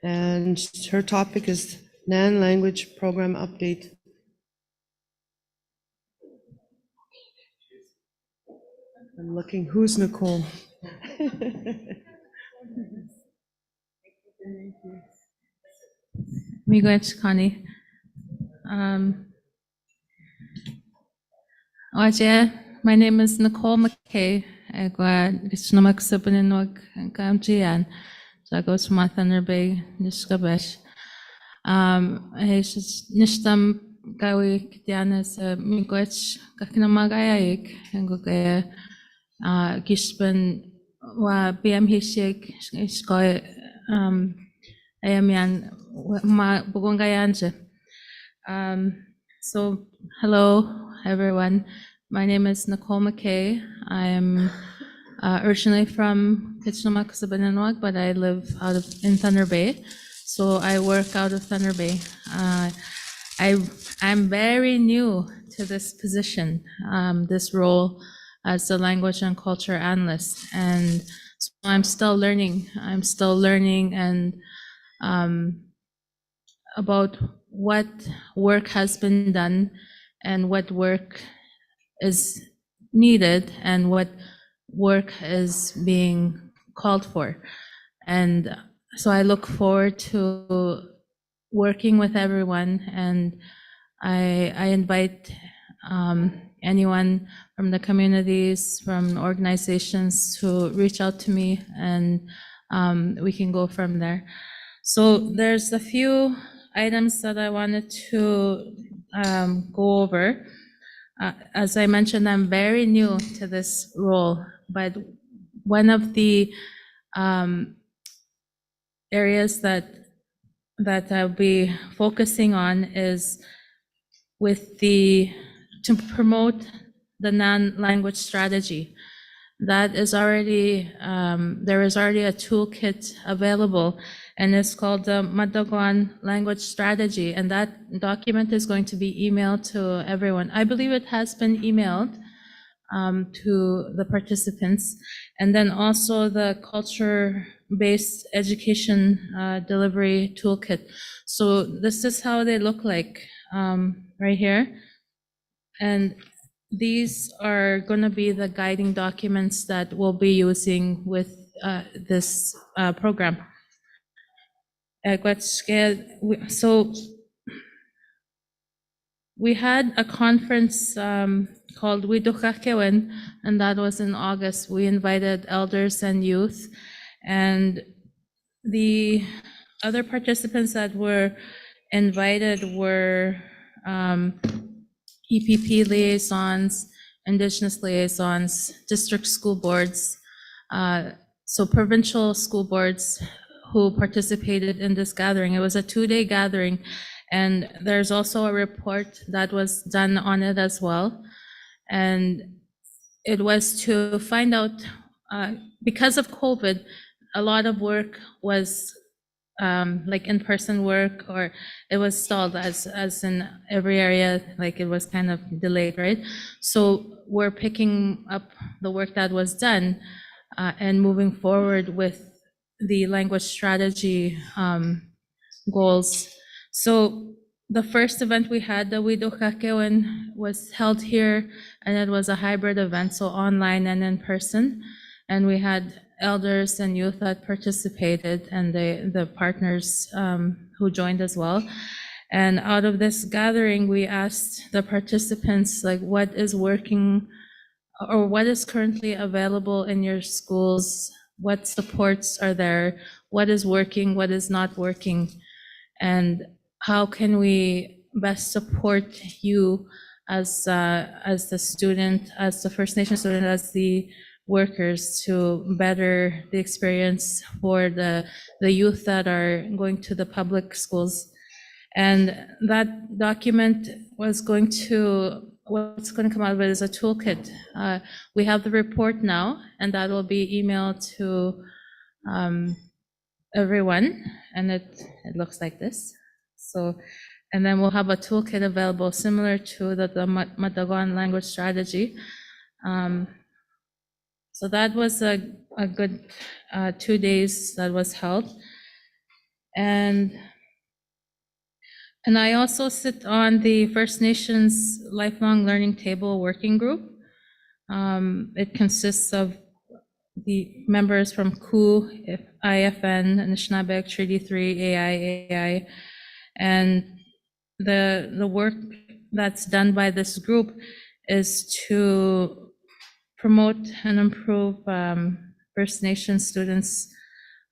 and her topic is NAN language program update. I'm looking, who's Nicole? Miigwech, Connie. My name is Nicole McKay. I go to my Thunder Bay, Nishkabesh. Nishtam Gawi Kitianas, Miigwech, Kakinamagayaik, and go Gishpan wa BM Hishik, Ishkoi, Ayamian, Bugongayanje. So, hello, everyone. My name is Nicole McKay. I am originally from Kitchener-Makasabinanwag, but I live in Thunder Bay. So I work out of Thunder Bay. I'm very new to this position, this role as a language and culture analyst, and so I'm still learning. And about what work has been done and what work is needed and what work is being called for. And so I look forward to working with everyone, and I invite anyone from the communities, from organizations to reach out to me, and we can go from there. So there's a few items that I wanted to go over. As I mentioned, I'm very new to this role, but one of the areas that I'll be focusing on is to promote the NAN language strategy. that is already, there is already a toolkit available, and it's called the Madaguan Language Strategy, and that document is going to be emailed to everyone. I believe it has been emailed to the participants, and then also the culture-based education delivery toolkit. So this is how they look like right here. And these are going to be the guiding documents that we'll be using with this program. So we had a conference called Widukakewen, and that was in August. We invited elders and youth, and the other participants that were invited were EPP liaisons, Indigenous liaisons, district school boards, so provincial school boards who participated in this gathering. It was a 2-day gathering, and there's also a report that was done on it as well. And it was to find out, because of COVID, a lot of work was like in-person work, or it was stalled as in every area, like it was kind of delayed, right? So we're picking up the work that was done and moving forward with the language strategy goals. So the first event we had, the Widukakewen, was held here, and it was a hybrid event, so online and in person. And we had elders and youth that participated, and the partners who joined as well. And out of this gathering, we asked the participants, like, what is working or what is currently available in your schools? What supports are there? What is working? What is not working? And how can we best support you as the student, as the First Nation student, as the workers, to better the experience for the youth that are going to the public schools? And that document was going to, what's going to come out of it is a toolkit. We have the report now, and that will be emailed to everyone, and it looks like this. So, and then we'll have a toolkit available similar to the Madaguan language strategy. So that was a good 2 days that was held. And I also sit on the First Nations Lifelong Learning Table Working Group. It consists of the members from KU, IFN, Anishinaabe, Treaty 3, AI, and the work that's done by this group is to promote and improve First Nation students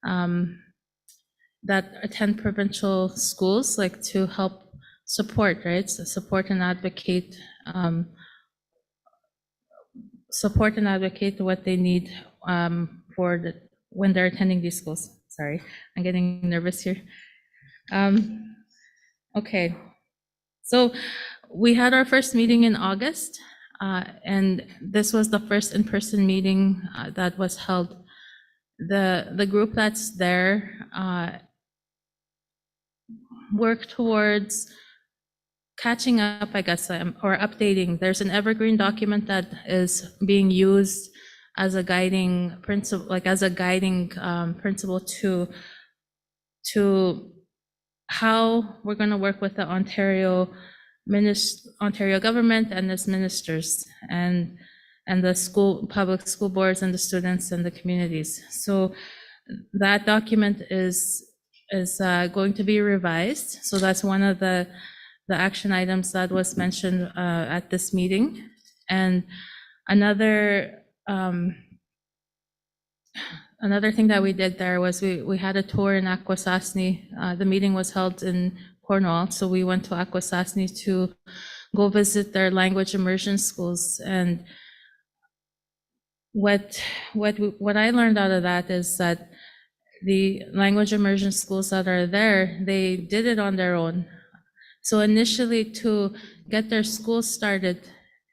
that attend provincial schools, like to help support, right? So support and advocate what they need when they're attending these schools. Sorry, I'm getting nervous here. Okay, so we had our first meeting in August, and this was the first in-person meeting that was held. The group that's there work towards catching up, I guess, or updating. There's an evergreen document that is being used as a guiding principle, principle to how we're going to work with the Ontario government and its ministers and the public school boards and the students and the communities. So that document is going to be revised. So that's one of the action items that was mentioned at this meeting. And another thing that we did there was we had a tour in Akwesasne. The meeting was held in Cornwall, so we went to Akwesasne to go visit their language immersion schools. And what I learned out of that is that the language immersion schools that are there, they did it on their own. So initially, to get their schools started,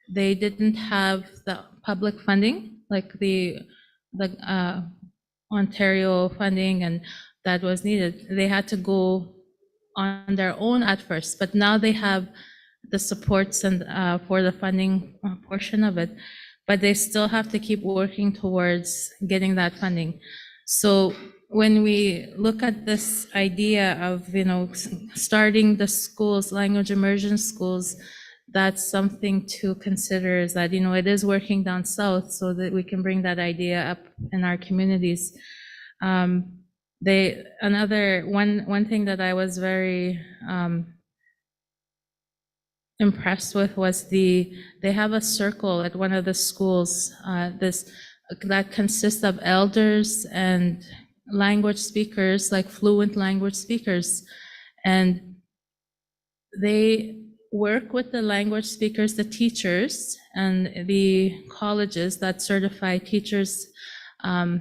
they didn't have the public funding. like the Ontario funding and that was needed. They had to go on their own at first, but now they have the supports and for the funding portion of it, but they still have to keep working towards getting that funding. So when we look at this idea of, starting the schools, language immersion schools, that's something to consider, is that, it is working down south so that we can bring that idea up in our communities. One thing that I was very impressed with was they have a circle at one of the schools, that consists of elders and language speakers, like fluent language speakers. And they work with the language speakers, the teachers, and the colleges that certify teachers in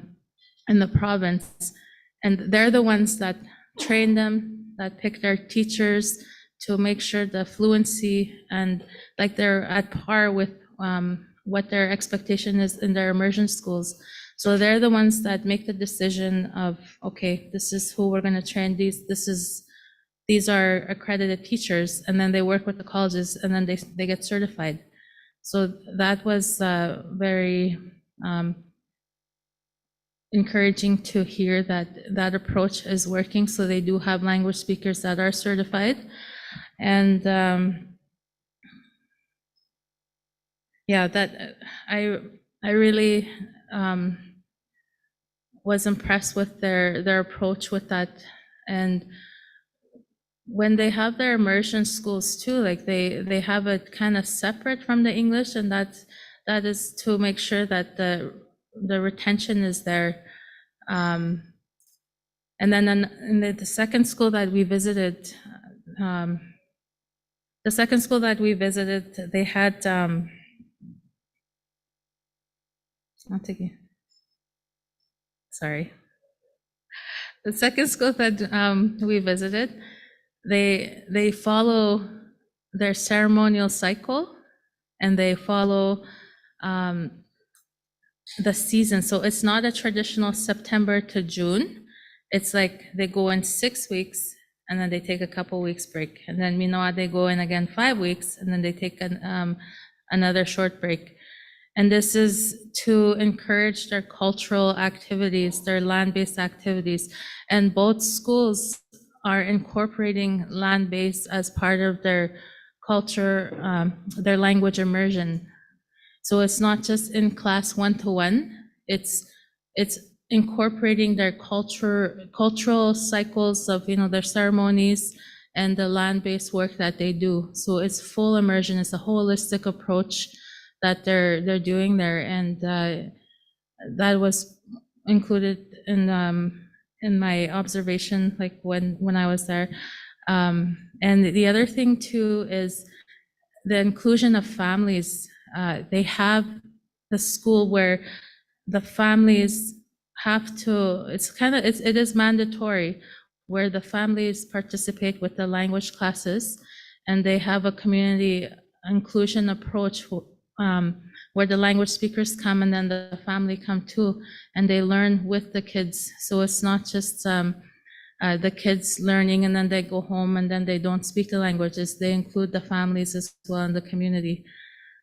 the province. And they're the ones that train them, that pick their teachers to make sure the fluency and like they're at par with what their expectation is in their immersion schools. So they're the ones that make the decision of, okay, this is who we're going to train. These are accredited teachers, and then they work with the colleges, and then they get certified. So that was very encouraging to hear that approach is working. So they do have language speakers that are certified. And that I really was impressed with their approach with that. And when they have their immersion schools too, like they have it kind of separate from the English, and that is to make sure that the retention is there. And then in the second school that we visited, they had the second school that we visited, they follow their ceremonial cycle, and they follow the season. So it's not a traditional September to June. It's like they go in 6 weeks, and then they take a couple weeks break, and then they go in again 5 weeks, and then they take another short break. And this is to encourage their cultural activities, their land-based activities. And both schools are incorporating land-based as part of their culture, their language immersion. So it's not just in class 1-to-1, it's incorporating their cultural cycles of, their ceremonies and the land-based work that they do. So it's full immersion, it's a holistic approach that they're doing there, and that was included in my observation, like when I was there. And the other thing too is the inclusion of families. They have the school where the families have to. It is mandatory where the families participate with the language classes, and they have a community inclusion approach where the language speakers come and then the family come too, and they learn with the kids. So it's not just the kids learning and then they go home and then they don't speak the languages. They include the families as well in the community.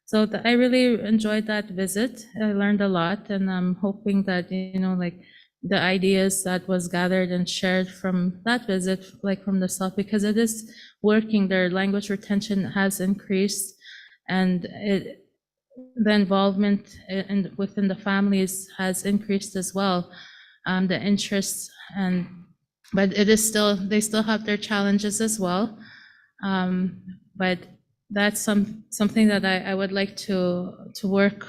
So I really enjoyed that visit. I learned a lot, and I'm hoping that, like the ideas that was gathered and shared from that visit, like from the South, because it is working, their language retention has increased, and the involvement within the families has increased as well, the interest, but they still have their challenges as well. But that's something that I would like to work,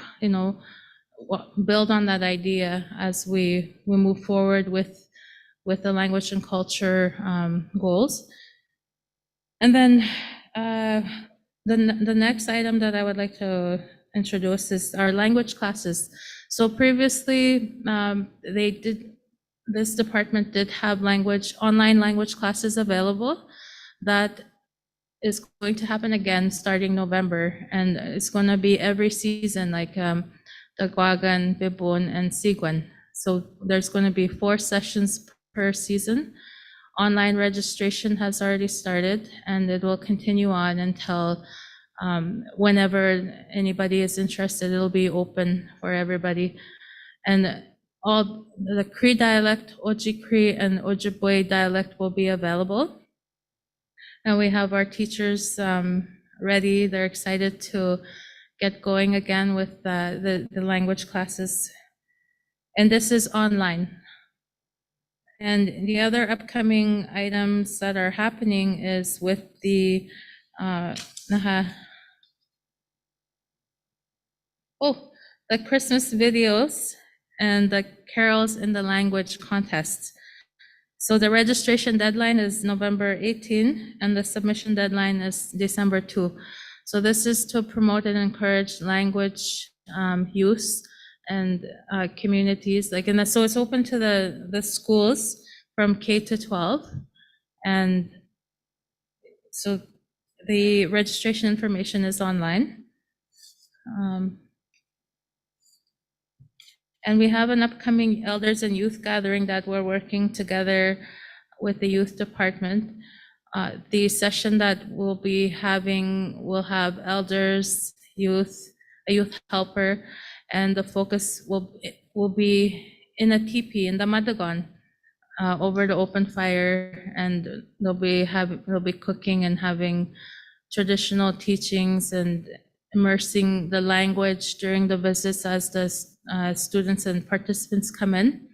build on that idea as we move forward with the language and culture goals. And then the next item that I would like to introduce is our language classes. So previously, this department did have online language classes available. That is going to happen again starting November, and it's going to be every season, like Daguagan, Bibon, and Seguin. So there's going to be 4 sessions per season. Online registration has already started, and it will continue on until whenever anybody is interested. It'll be open for everybody. And all the Cree dialect, Oji Cree, and Ojibwe dialect will be available. And we have our teachers ready. They're excited to get going again with the language classes. And this is online. And the other upcoming items that are happening is with the the Christmas videos and the carols in the language contest. So the registration deadline is November 18 and the submission deadline is December 2. So this is to promote and encourage language use and communities, so it's open to the schools from K to 12. And so the registration information is online. And we have an upcoming elders and youth gathering that we're working together with the youth department. The session that we'll be having will have elders, youth, a youth helper, and the focus will be in a teepee in the Madagon over the open fire, and they'll be cooking and having traditional teachings and immersing the language during the visits as the students and participants come in.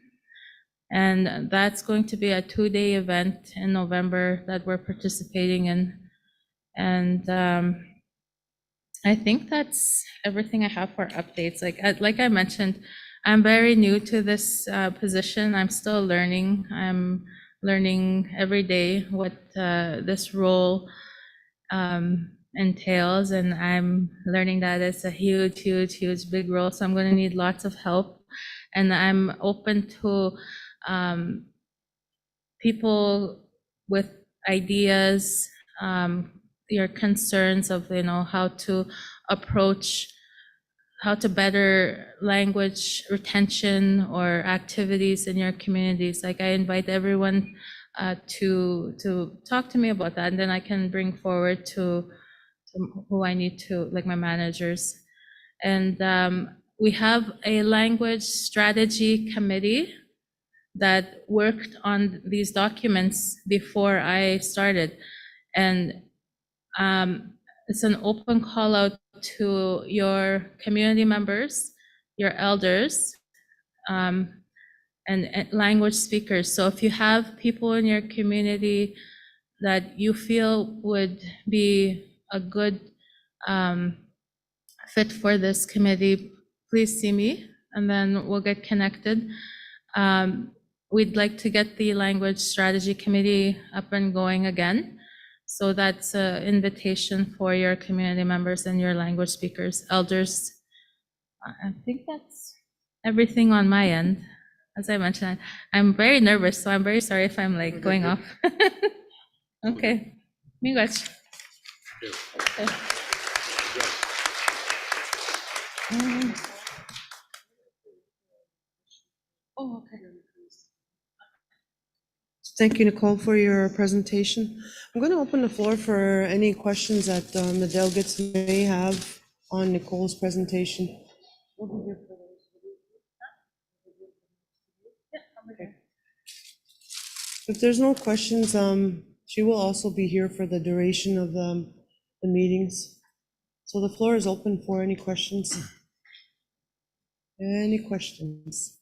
And that's going to be a 2-day event in November that we're participating in. And I think that's everything I have for updates. Like I mentioned, I'm very new to this position. I'm still learning. I'm learning every day what this role entails, and I'm learning that it's a huge, big role. So I'm going to need lots of help, and I'm open to people with ideas, your concerns of how to approach, how to better language retention or activities in your communities. I invite everyone to talk to me about that, and then I can bring forward to who I need to, like my managers. And we have a language strategy committee that worked on these documents before I started. And it's an open call out to your community members, your elders, and language speakers. So if you have people in your community that you feel would be a good fit for this committee, please see me, and then we'll get connected. We'd like to get the language strategy committee up and going again. So that's an invitation for your community members and your language speakers, elders. I think that's everything on my end. As I mentioned, I'm very nervous, so I'm very sorry if I'm going off. Okay. Miigwech. Okay. Okay. Thank you, Nicole, for your presentation. I'm going to open the floor for any questions that the delegates may have on Nicole's presentation. If there's no questions, she will also be here for the duration of the meetings. So the floor is open for any questions. Any questions?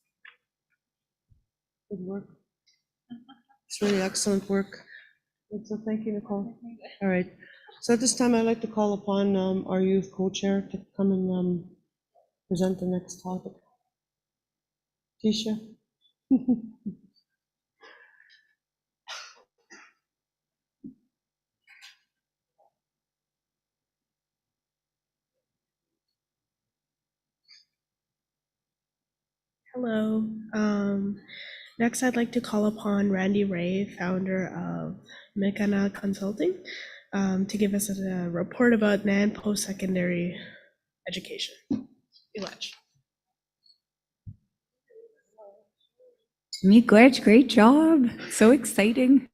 Good work. It's really excellent work. So thank you, Nicole. All right. So at this time, I'd like to call upon our youth co-chair to come and present the next topic. Tisha. Hello. Next, I'd like to call upon Randy Ray, founder of Mekana Consulting, to give us a report about NAN post-secondary education. Elach. Miigwech, great job. So exciting.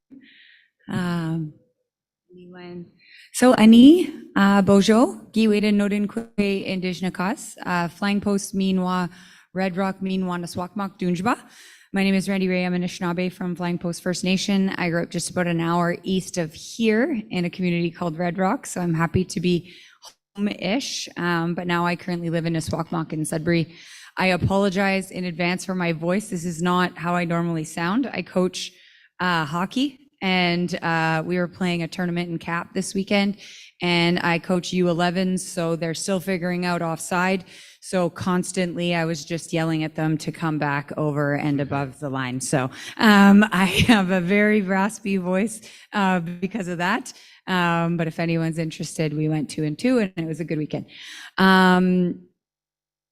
Anyone? So ani bojo giweda nodin kwe Indigenous flying post minwa Red Rock minwa naswakmak dunjba. My name is Randy Ray. I'm an Anishinaabe from Flying Post First Nation. I grew up just about an hour east of here in a community called Red Rock, so I'm happy to be home-ish, but now I currently live in Nisswakmak in Sudbury. I apologize in advance for my voice. This is not how I normally sound. I coach hockey, and we were playing a tournament in Cap this weekend, and I coach U11s, so they're still figuring out offside. So constantly, I was just yelling at them to come back over and above the line. So I have a very raspy voice because of that. But if anyone's interested, we went 2-2, and it was a good weekend.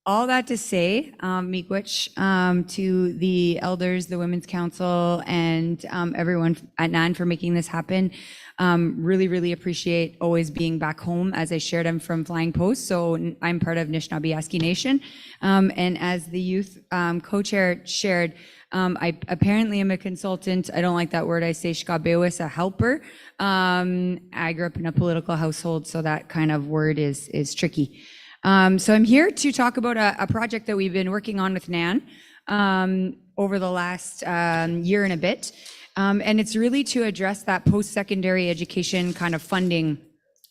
All that to say, miigwech to the elders, the Women's Council, and everyone at NAN for making this happen. Really, really appreciate always being back home. As I shared, I'm from Flying Post, so I'm part of Anishinaabe Aski Nation. And as the youth co-chair shared, I apparently am a consultant. I don't like that word. I say shkabewis, a helper. I grew up in a political household, so that kind of word is tricky. So I'm here to talk about a project that we've been working on with NAN over the last year and a bit. And it's really to address that post-secondary education kind of funding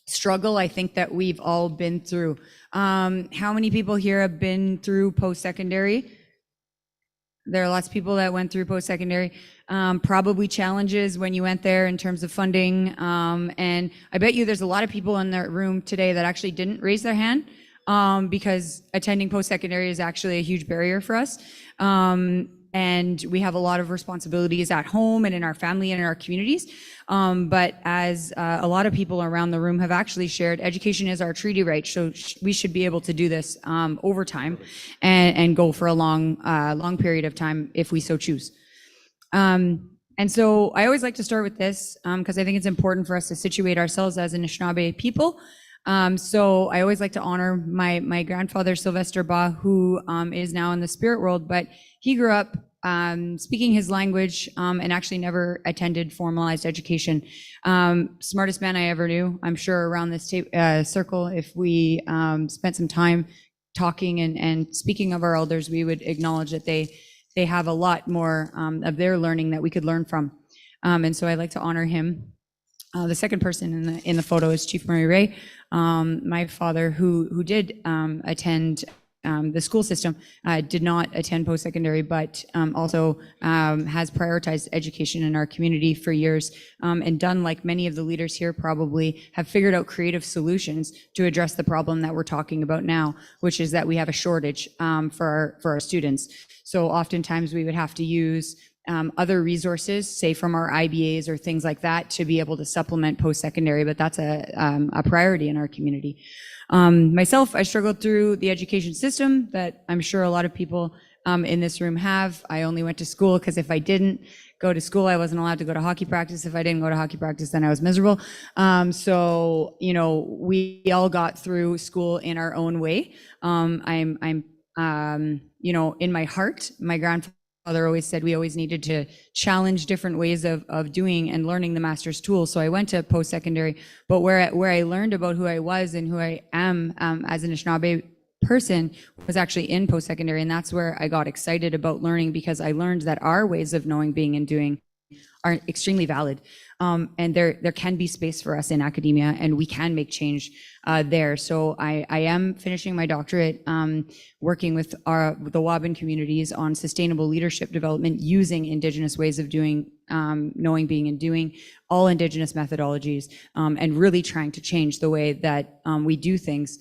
struggle I think that we've all been through. How many people here have been through post-secondary? There are lots of people that went through post-secondary, probably challenges when you went there in terms of funding. And I bet you there's a lot of people in the room today that actually didn't raise their hand because attending post-secondary is actually a huge barrier for us. And we have a lot of responsibilities at home and in our family and in our communities. But as a lot of people around the room have actually shared, education is our treaty right. So we should be able to do this over time and go for a long period of time if we so choose. And so I always like to start with this because I think it's important for us to situate ourselves as Anishinaabe people. So I always like to honor my grandfather, Sylvester Ba, who is now in the spirit world, but he grew up speaking his language and actually never attended formalized education. Smartest man I ever knew. I'm sure around this circle, if we spent some time talking and speaking of our elders, we would acknowledge that they have a lot more of their learning that we could learn from. And so I'd like to honor him. The second person in the photo is Chief Murray Ray, my father, who did attend the school system, did not attend post-secondary, but also has prioritized education in our community for years, and done like many of the leaders here probably have figured out creative solutions to address the problem that we're talking about now, which is that we have a shortage for our students. So oftentimes we would have to use other resources, say from our IBAs or things like that, to be able to supplement post-secondary, but that's a priority in our community. Myself, I struggled through the education system that I'm sure a lot of people in this room have. I only went to school because if I didn't go to school, I wasn't allowed to go to hockey practice. If I didn't go to hockey practice, then I was miserable. So, you know, we all got through school in our own way. You know, in my heart, my grandfather always said we always needed to challenge different ways of doing and learning the master's tools. So I went to post-secondary, but where I learned about who I was and who I am as an Anishinaabe person was actually in post-secondary. And that's where I got excited about learning, because I learned that our ways of knowing, being, and doing are extremely valid. And there can be space for us in academia, and we can make change there. So I am finishing my doctorate, working with the Waban communities on sustainable leadership development using Indigenous ways of doing, knowing, being, and doing, all Indigenous methodologies, and really trying to change the way that we do things.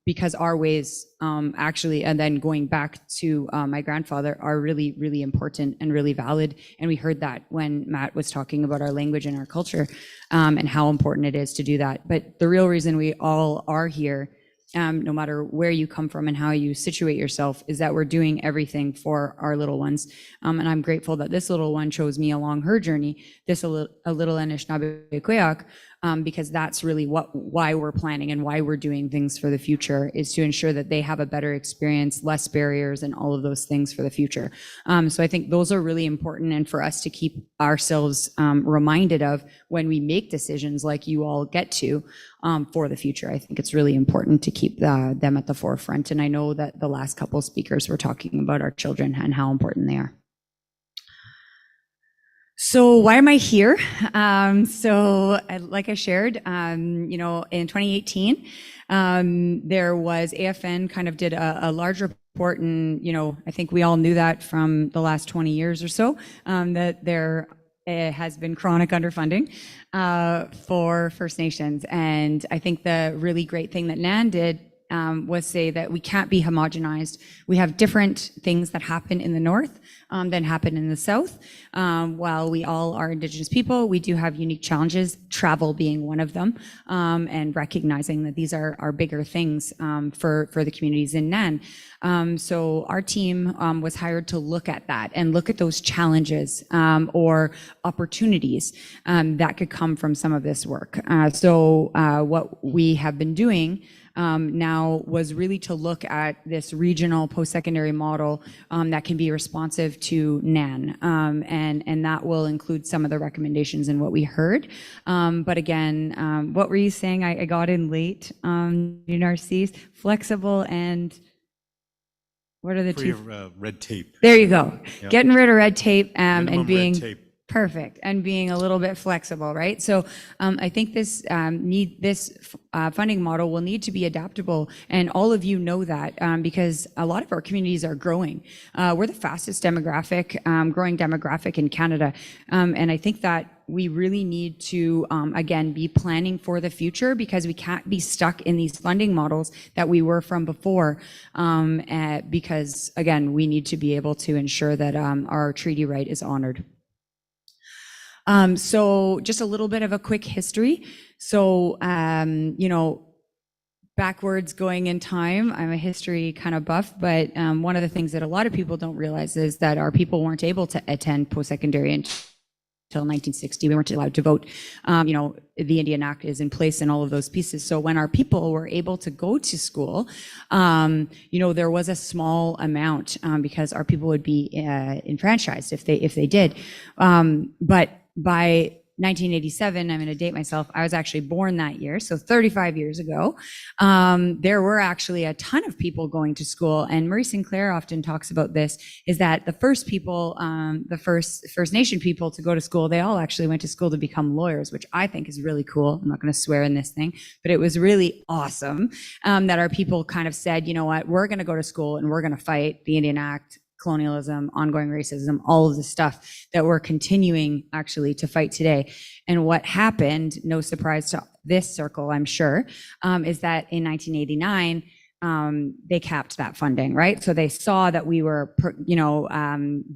Because our ways actually, and then going back to my grandfather, are really, really important and really valid. And we heard that when Matt was talking about our language and our culture, and how important it is to do that. But the real reason we all are here, no matter where you come from and how you situate yourself, is that we're doing everything for our little ones. And I'm grateful that this little one chose me along her journey, this a little Anishinaabe Kweak, because that's really why we're planning and why we're doing things for the future, is to ensure that they have a better experience, less barriers, and all of those things for the future. So I think those are really important, and for us to keep ourselves reminded of when we make decisions like you all get to for the future. I think it's really important to keep them at the forefront. And I know that the last couple of speakers were talking about our children and how important they are. So why am I here? Like I shared, in 2018, there was AFN kind of did a large report, and, I think we all knew that from the last 20 years or so, that there has been chronic underfunding for First Nations. And I think the really great thing that NAN did was say that we can't be homogenized. We have different things that happen in the north than happen in the south. While we all are Indigenous people, we do have unique challenges, travel being one of them, and recognizing that these are bigger things for the communities in NAN. So our team was hired to look at that and look at those challenges or opportunities that could come from some of this work. So what we have been doing now was really to look at this regional post-secondary model that can be responsive to NAN. And that will include some of the recommendations in what we heard. But again, what were you saying? I got in late, Narcisse, flexible and what are the Free two? of red tape. There you go. Yep. Getting rid of red tape and Minimum being red tape. perfect and being a little bit flexible, right? So I think this funding model will need to be adaptable, and all of you know that because a lot of our communities are growing. We're the fastest growing demographic in Canada, and I think that we really need to, again, be planning for the future, because we can't be stuck in these funding models that we were from before, because, again, we need to be able to ensure that our treaty right is honored. So just a little bit of a quick history. So, backwards going in time, I'm a history kind of buff, but one of the things that a lot of people don't realize is that our people weren't able to attend post-secondary until 1960. We weren't allowed to vote. The Indian Act is in place and all of those pieces. So when our people were able to go to school, there was a small amount because our people would be enfranchised if they did. But by 1987, I'm going to date myself, I was actually born that year, so 35 years ago, there were actually a ton of people going to school. And Marie Sinclair often talks about this, is that the first people, the First Nation people to go to school, they all actually went to school to become lawyers, which I think is really cool. I'm not going to swear in this thing, but it was really awesome that our people kind of said, you know what, we're going to go to school and we're going to fight the Indian Act, colonialism, ongoing racism, all of the stuff that we're continuing actually to fight today. And what happened, no surprise to this circle, I'm sure, is that in 1989, they capped that funding, right? So they saw that we were,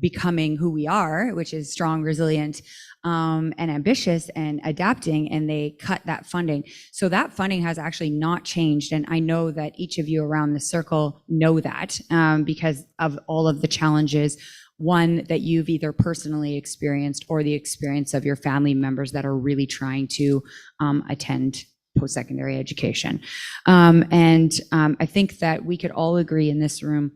becoming who we are, which is strong, resilient, and ambitious and adapting, and they cut that funding. So that funding has actually not changed. And I know that each of you around the circle know that because of all of the challenges, one that you've either personally experienced or the experience of your family members that are really trying to attend post-secondary education. I think that we could all agree in this room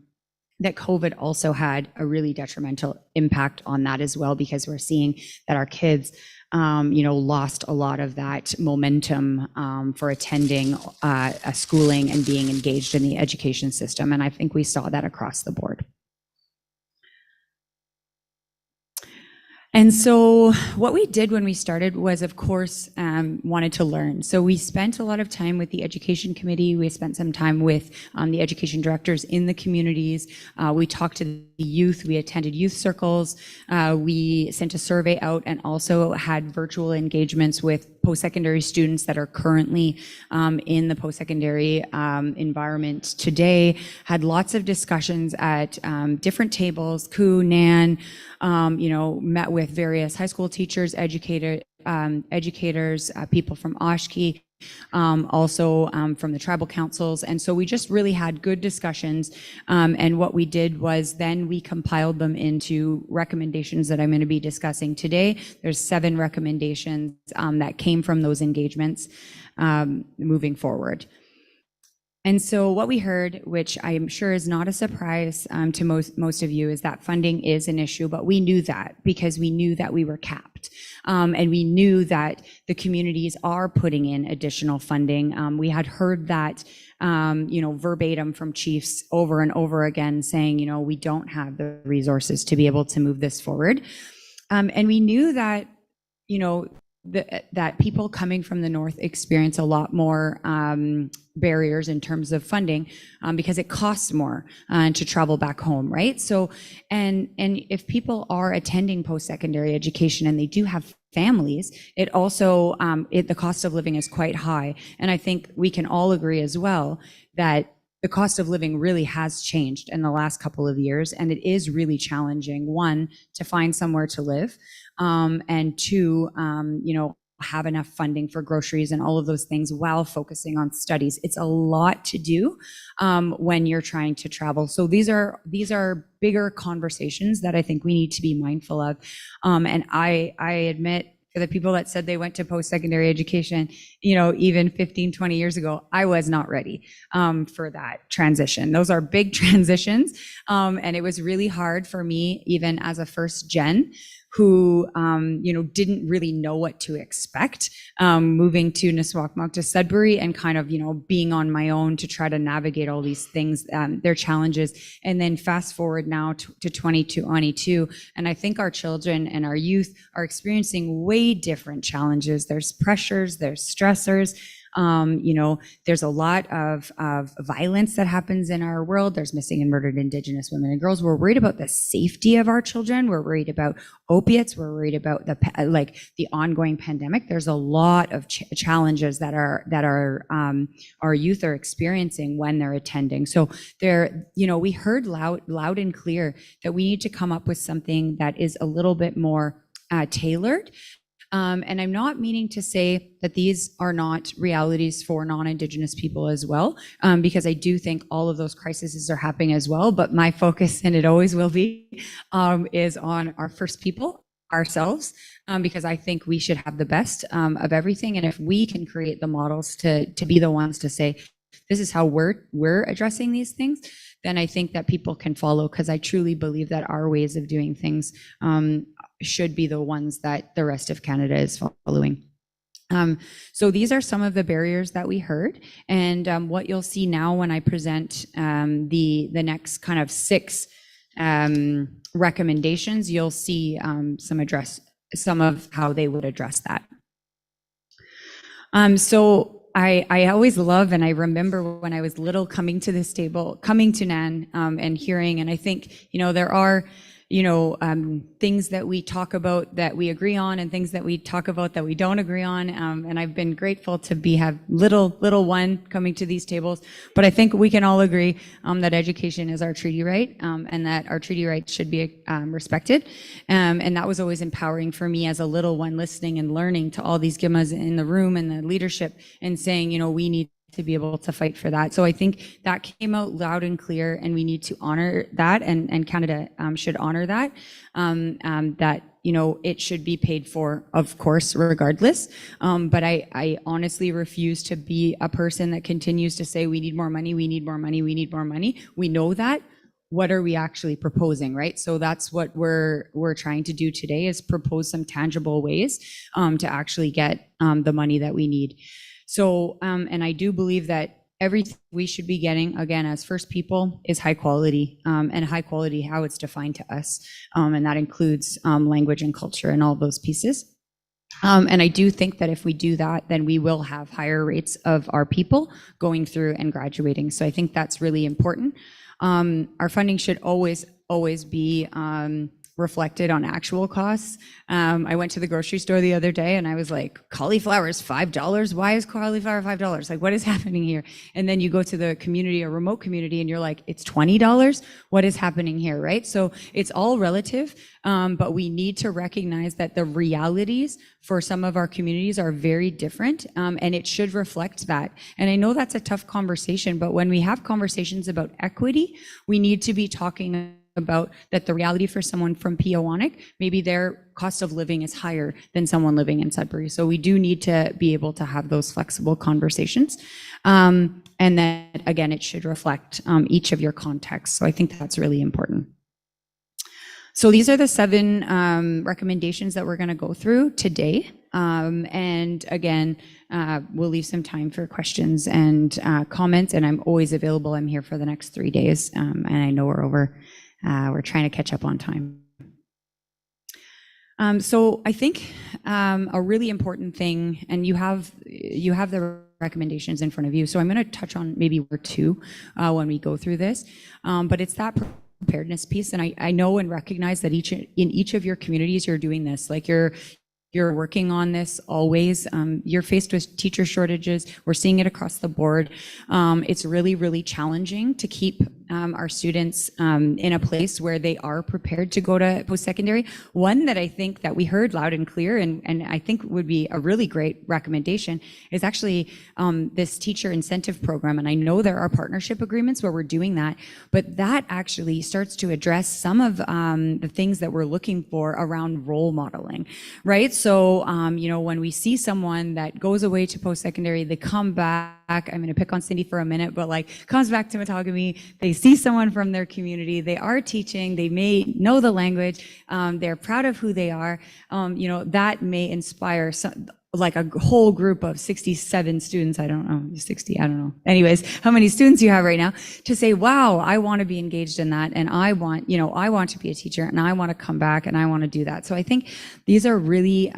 that COVID also had a really detrimental impact on that as well, because we're seeing that our kids, lost a lot of that momentum for attending a schooling and being engaged in the education system. And I think we saw that across the board. And so what we did when we started was, of course, wanted to learn. So we spent a lot of time with the education committee. We spent some time with the education directors in the communities. We talked to the youth. We attended youth circles. We sent a survey out and also had virtual engagements with post-secondary students that are currently in the post-secondary environment today. Had lots of discussions at different tables, KU, NAN, met with various high school teachers, educators, people from Oshki, also from the tribal councils. And so we just really had good discussions. And what we did was then we compiled them into recommendations that I'm going to be discussing today. There's 7 recommendations that came from those engagements moving forward. And so what we heard, which I'm sure is not a surprise to most of you, is that funding is an issue, but we knew that because we knew that we were capped. And we knew that the communities are putting in additional funding. We had heard that, verbatim from chiefs over and over again saying, we don't have the resources to be able to move this forward. And we knew that, that people coming from the north experience a lot more barriers in terms of funding because it costs more to travel back home, right? So, and if people are attending post-secondary education and they do have families, it also, the cost of living is quite high. And I think we can all agree as well that the cost of living really has changed in the last couple of years, and it is really challenging, one, to find somewhere to live, and two, have enough funding for groceries and all of those things while focusing on studies. It's a lot to do when you're trying to travel. So these are bigger conversations that I think we need to be mindful of. And I admit, for the people that said they went to post-secondary education, even 15, 20 years ago, I was not ready for that transition. Those are big transitions. And it was really hard for me, even as a first gen, who, didn't really know what to expect, moving to Nisswakmak to Sudbury and kind of, being on my own to try to navigate all these things, their challenges. And then fast forward now to 2022, and I think our children and our youth are experiencing way different challenges. There's pressures, there's stressors. There's a lot of violence that happens in our world. There's missing and murdered Indigenous women and girls. We're worried about the safety of our children. We're worried about opiates. We're worried about the ongoing pandemic. There's a lot of challenges that our youth are experiencing when they're attending. So we heard loud and clear that we need to come up with something that is a little bit more tailored. And I'm not meaning to say that these are not realities for non-Indigenous people as well, because I do think all of those crises are happening as well. But my focus, and it always will be, is on our First People, ourselves, because I think we should have the best of everything. And if we can create the models to be the ones to say, this is how we're addressing these things, then I think that people can follow, because I truly believe that our ways of doing things should be the ones that the rest of Canada is following. So these are some of the barriers that we heard, and what you'll see now when I present the next kind of 6 recommendations, you'll see some of how they would address that. So I always love, and I remember when I was little coming to this table, coming to NAN and hearing, and I think, there are, things that we talk about that we agree on and things that we talk about that we don't agree on. And I've been grateful to have little one coming to these tables. But I think we can all agree that education is our treaty right, and that our treaty rights should be respected. And that was always empowering for me as a little one, listening and learning to all these Gimas in the room and the leadership and saying, we need to be able to fight for that. So I think that came out loud and clear, and we need to honor that, and Canada should honor that, that, it should be paid for, of course, regardless. But I honestly refuse to be a person that continues to say, we need more money, we need more money, we need more money. We know that. What are we actually proposing, right? So that's what we're trying to do today, is propose some tangible ways to actually get the money that we need. So, and I do believe that everything we should be getting, again, as First People, is high quality, and high quality, how it's defined to us. And that includes language and culture and all those pieces. And I do think that if we do that, then we will have higher rates of our people going through and graduating. So I think that's really important. Our funding should always be reflected on actual costs. I went to the grocery store the other day and I was like, cauliflower is $5. Why is cauliflower $5? Like, what is happening here? And then you go to the community, a remote community, and you're like, it's $20. What is happening here, right? So it's all relative, but we need to recognize that the realities for some of our communities are very different, and it should reflect that. And I know that's a tough conversation, but when we have conversations about equity, we need to be talking about that the reality for someone from Peawanuck, maybe their cost of living is higher than someone living in Sudbury. So we do need to be able to have those flexible conversations. And then again, it should reflect each of your contexts. So I think that's really important. So these are the 7 recommendations that we're going to go through today. And again, we'll leave some time for questions and comments, and I'm always available. I'm here for the next 3 days, and I know we're over. We're trying to catch up on time. So I think a really important thing, and you have the recommendations in front of you. So I'm going to touch on maybe 1 or 2 when we go through this, but it's that preparedness piece. And I know and recognize that in each of your communities, you're doing this. Like you're working on this always. You're faced with teacher shortages. We're seeing it across the board. It's really, really challenging to keep our students in a place where they are prepared to go to post-secondary. One that I think that we heard loud and clear, and I think would be a really great recommendation, is actually this teacher incentive program. And I know there are partnership agreements where we're doing that, but that actually starts to address some of the things that we're looking for around role modeling, right? So, when we see someone that goes away to post-secondary, they come back, I'm going to pick on Cindy for a minute, but like comes back to Matagami, they see someone from their community, they are teaching, they may know the language, they're proud of who they are, that may inspire like a whole group of 67 students, I don't know, 60, I don't know. Anyways, how many students you have right now to say, wow, I want to be engaged in that. And I want to be a teacher and I want to come back and I want to do that. So I think these are really,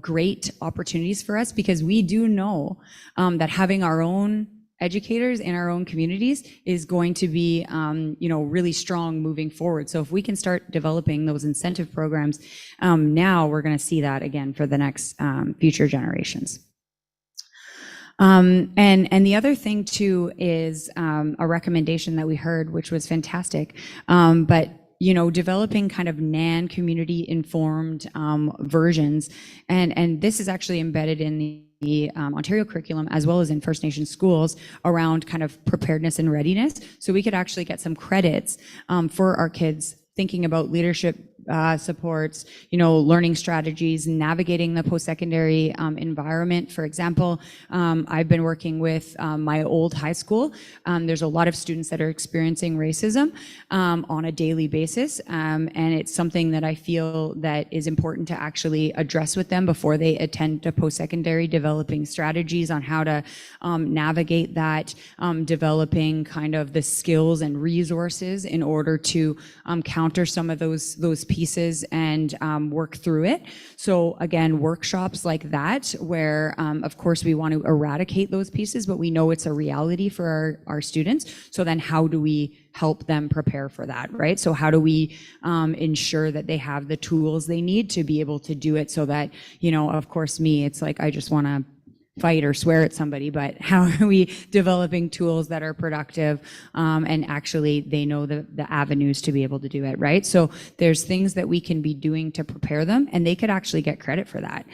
great opportunities for us, because we do know that having our own educators in our own communities is going to be, really strong moving forward. So if we can start developing those incentive programs, now we're going to see that again for the next future generations. And the other thing too is a recommendation that we heard, which was fantastic, but developing kind of NAN community informed versions, and this is actually embedded in the Ontario curriculum as well as in First Nation schools around kind of preparedness and readiness. So we could actually get some credits for our kids thinking about leadership supports, learning strategies, navigating the post-secondary environment. For example, I've been working with my old high school. There's a lot of students that are experiencing racism on a daily basis, and it's something that I feel that is important to actually address with them before they attend to post-secondary, developing strategies on how to navigate that, developing kind of the skills and resources in order to counter some of those pieces and work through it. So again, workshops like that, where of course we want to eradicate those pieces, but we know it's a reality for our students. So then how do we help them prepare for that, right? So how do we ensure that they have the tools they need to be able to do it, so that, of course, it's like, I just want to fight or swear at somebody, but how are we developing tools that are productive and actually they know the avenues to be able to do it, right? So there's things that we can be doing to prepare them, and they could actually get credit for that.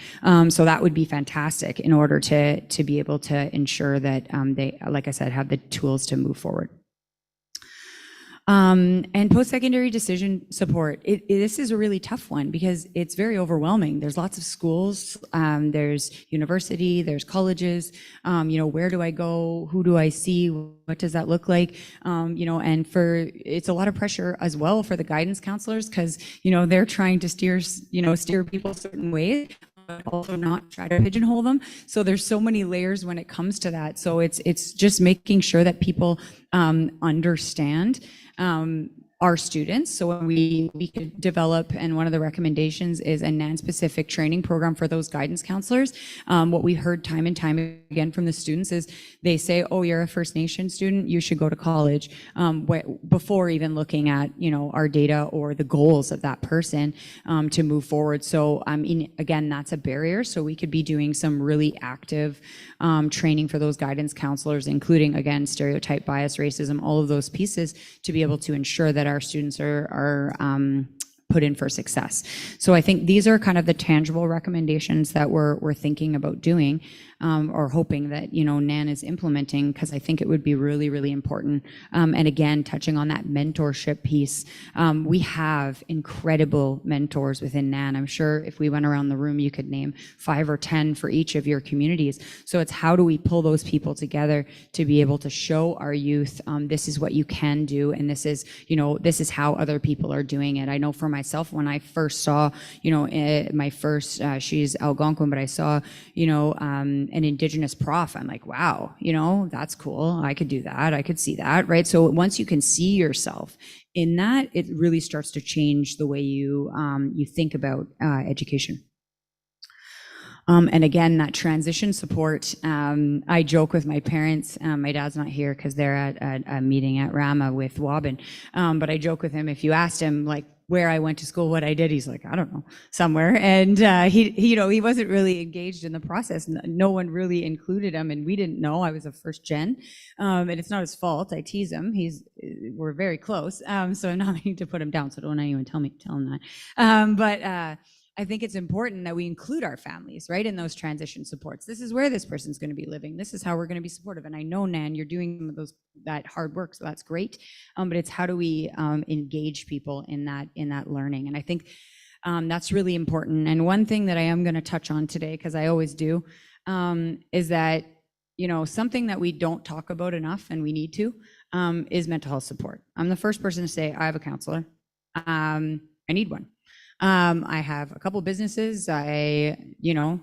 So that would be fantastic in order to be able to ensure that they, like I said, have the tools to move forward. And post-secondary decision support. This is a really tough one because it's very overwhelming. There's lots of schools, there's university, there's colleges, where do I go? Who do I see? What does that look like? And it's a lot of pressure as well for the guidance counselors, because, they're trying to steer people certain ways, but also not try to pigeonhole them. So there's so many layers when it comes to that. So it's just making sure that people understand our students. So when we could develop, and one of the recommendations is a NAN-specific training program for those guidance counselors. What we heard time and time again from the students is they say, oh, you're a First Nation student, you should go to college, before even looking at, our data or the goals of that person to move forward. So, again, that's a barrier. So we could be doing some really active training for those guidance counselors, including, again, stereotype, bias, racism, all of those pieces, to be able to ensure that our students are put in for success. So I think these are kind of the tangible recommendations that we're thinking about doing, or hoping that, NAN is implementing, because I think it would be really, really important. And again, touching on that mentorship piece, we have incredible mentors within NAN. I'm sure if we went around the room, you could name 5 or 10 for each of your communities. So it's how do we pull those people together to be able to show our youth, this is what you can do, and this is how other people are doing it. I know for myself, when I first saw, my first, she's Algonquin, but I saw, an Indigenous prof, I'm like, wow, that's cool. I could do that. I could see that, right? So once you can see yourself in that, it really starts to change the way you think about education. And again, that transition support, I joke with my parents, my dad's not here because they're at a meeting at Rama with Wabin, but I joke with him, if you asked him like where I went to school, what I did, he's like, I don't know, somewhere. And he wasn't really engaged in the process. No one really included him, and we didn't know. I was a first gen, and it's not his fault. I tease him. We're very close, so I'm not meaning to put him down. So don't anyone tell him that. But I think it's important that we include our families, right, in those transition supports. This is where this person's going to be living. This is how we're going to be supportive. And I know, Nan, you're doing that hard work, so that's great. But it's how do we engage people in that learning? And I think that's really important. And one thing that I am going to touch on today, because I always do, is that something that we don't talk about enough, and we need to, is mental health support. I'm the first person to say I have a counselor. I need one. I have a couple businesses. I,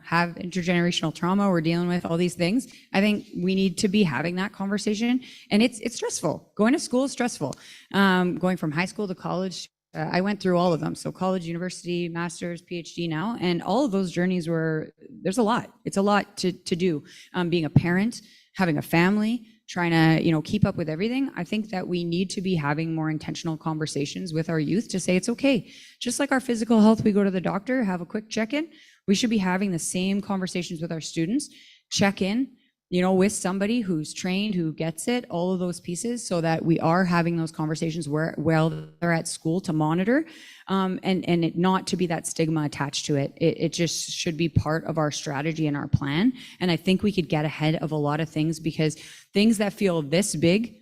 have intergenerational trauma. We're dealing with all these things. I think we need to be having that conversation, and it's stressful. Going to school is stressful. Going from high school to college, I went through all of them. So college, university, master's, PhD now, and all of those journeys there's a lot. It's a lot to do. Being a parent, having a family, trying to, keep up with everything. I think that we need to be having more intentional conversations with our youth to say it's okay. Just like our physical health, we go to the doctor, have a quick check-in. We should be having the same conversations with our students, check in, with somebody who's trained, who gets it, all of those pieces, so that we are having those conversations while they're at school to monitor, and it not to be that stigma attached to it. It just should be part of our strategy and our plan. And I think we could get ahead of a lot of things, because things that feel this big,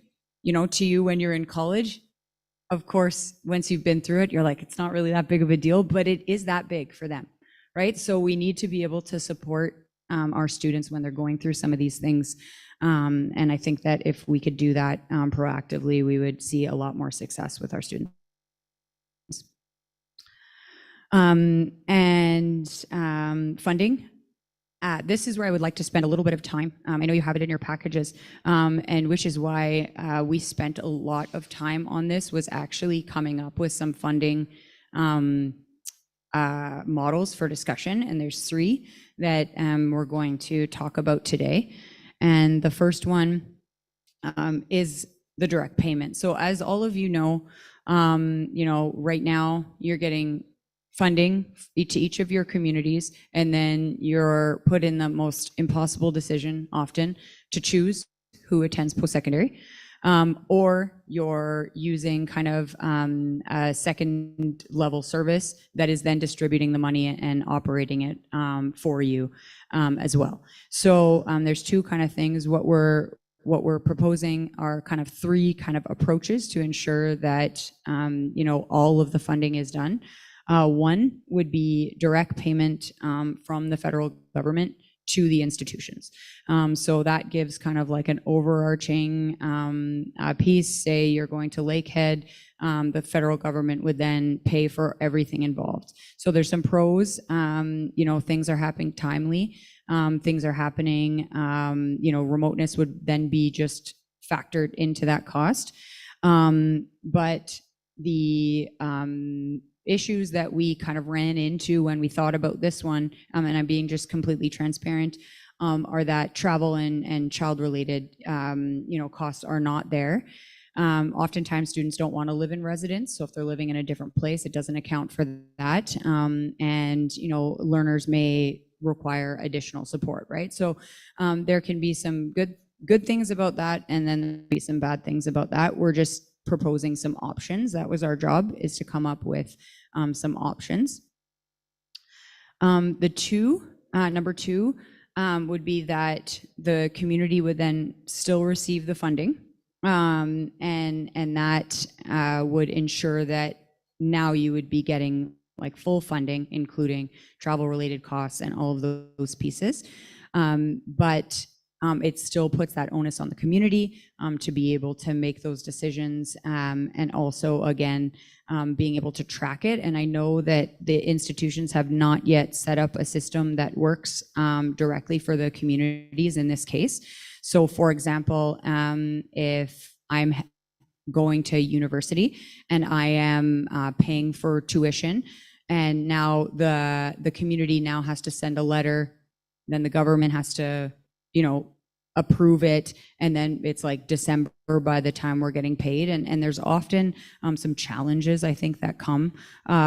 to you when you're in college, of course, once you've been through it, you're like, it's not really that big of a deal, but it is that big for them, right? So we need to be able to support our students when they're going through some of these things. And I think that if we could do that proactively, we would see a lot more success with our students. Funding. This is where I would like to spend a little bit of time. I know you have it in your packages, and which is why we spent a lot of time on this, was actually coming up with some funding models for discussion. And there's 3 that we're going to talk about today. And the first one is the direct payment. So as all of you know, right now you're getting funding to each of your communities, and then you're put in the most impossible decision often to choose who attends post-secondary, or you're using kind of a second level service that is then distributing the money and operating it for you as well. So there's 2 kind of things. What we're proposing are kind of 3 kind of approaches to ensure that all of the funding is done. One would be direct payment from the federal government to the institutions. So that gives kind of like an overarching piece. Say you're going to Lakehead, the federal government would then pay for everything involved. So there's some pros, things are happening timely, things are happening, remoteness would then be just factored into that cost. But the issues that we kind of ran into when we thought about this one, and I'm being just completely transparent, are that travel and child-related, costs are not there. Oftentimes students don't want to live in residence, so if they're living in a different place, it doesn't account for that. And learners may require additional support, right? So there can be some good things about that, and then there'll be some bad things about that. We're just proposing some options. That was our job, is to come up with some options. Number two would be that the community would then still receive the funding, and that would ensure that now you would be getting like full funding, including travel related costs and all of those pieces. But it still puts that onus on the community to be able to make those decisions, and also, again, being able to track it. And I know that the institutions have not yet set up a system that works directly for the communities in this case. So for example, if I'm going to university and I am paying for tuition, and now the community now has to send a letter, then the government has to approve it, and then it's like December by the time we're getting paid, and there's often some challenges, I think, that come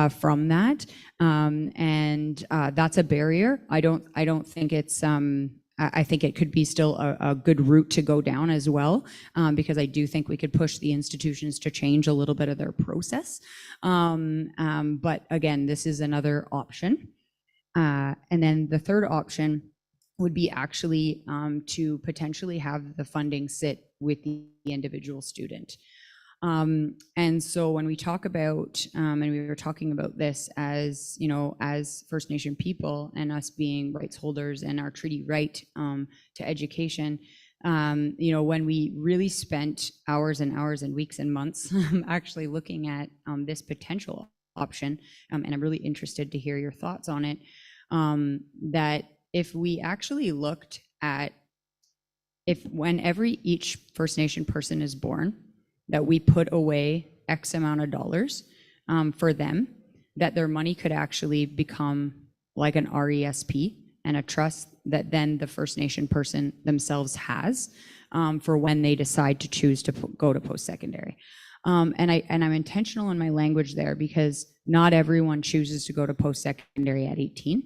from that, and that's a barrier. I don't think it's I think it could be still a good route to go down as well, because I do think we could push the institutions to change a little bit of their process, but again, this is another option. And then the third option would be actually to potentially have the funding sit with the individual student. And so when we talk about, and we were talking about this as, as First Nation people and us being rights holders and our treaty right to education, when we really spent hours and hours and weeks and months actually looking at this potential option, and I'm really interested to hear your thoughts on it, that if we actually looked at whenever each First Nation person is born, that we put away X amount of dollars for them, that their money could actually become like an RESP and a trust that then the First Nation person themselves has for when they decide to choose to go to post-secondary. And I'm intentional in my language there, because not everyone chooses to go to post-secondary at 18.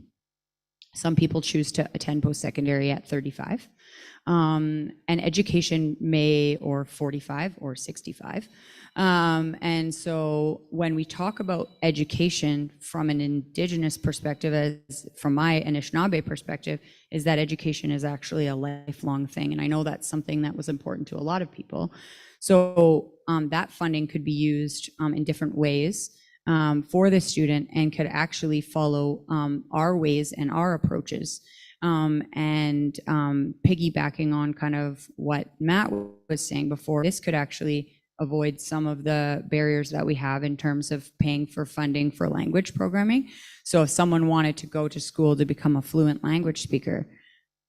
Some people choose to attend post-secondary at 35, and education may, or 45 or 65. And so when we talk about education from an Indigenous perspective, as from my Anishinaabe perspective, is that education is actually a lifelong thing. And I know that's something that was important to a lot of people. So that funding could be used in different ways for the student, and could actually follow our ways and our approaches, and piggybacking on kind of what Matt was saying before, this could actually avoid some of the barriers that we have in terms of paying for funding for language programming. So if someone wanted to go to school to become a fluent language speaker,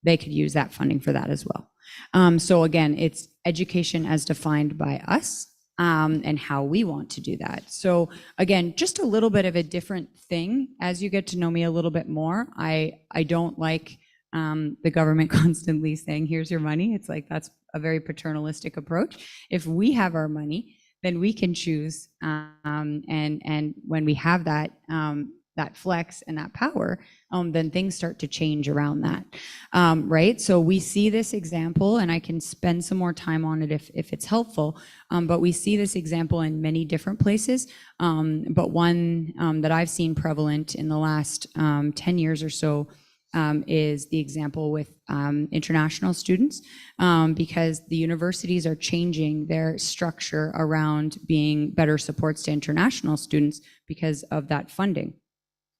they could use that funding for that as well. So again, it's education as defined by us, and how we want to do that. So again, just a little bit of a different thing as you get to know me a little bit more. I don't like the government constantly saying, here's your money. It's like, that's a very paternalistic approach. If we have our money, then we can choose. And when we have that, that flex and that power, then things start to change around that, right? So we see this example, and I can spend some more time on it if it's helpful, but we see this example in many different places. But one that I've seen prevalent in the last 10 years or so is the example with international students, because the universities are changing their structure around being better supports to international students because of that funding.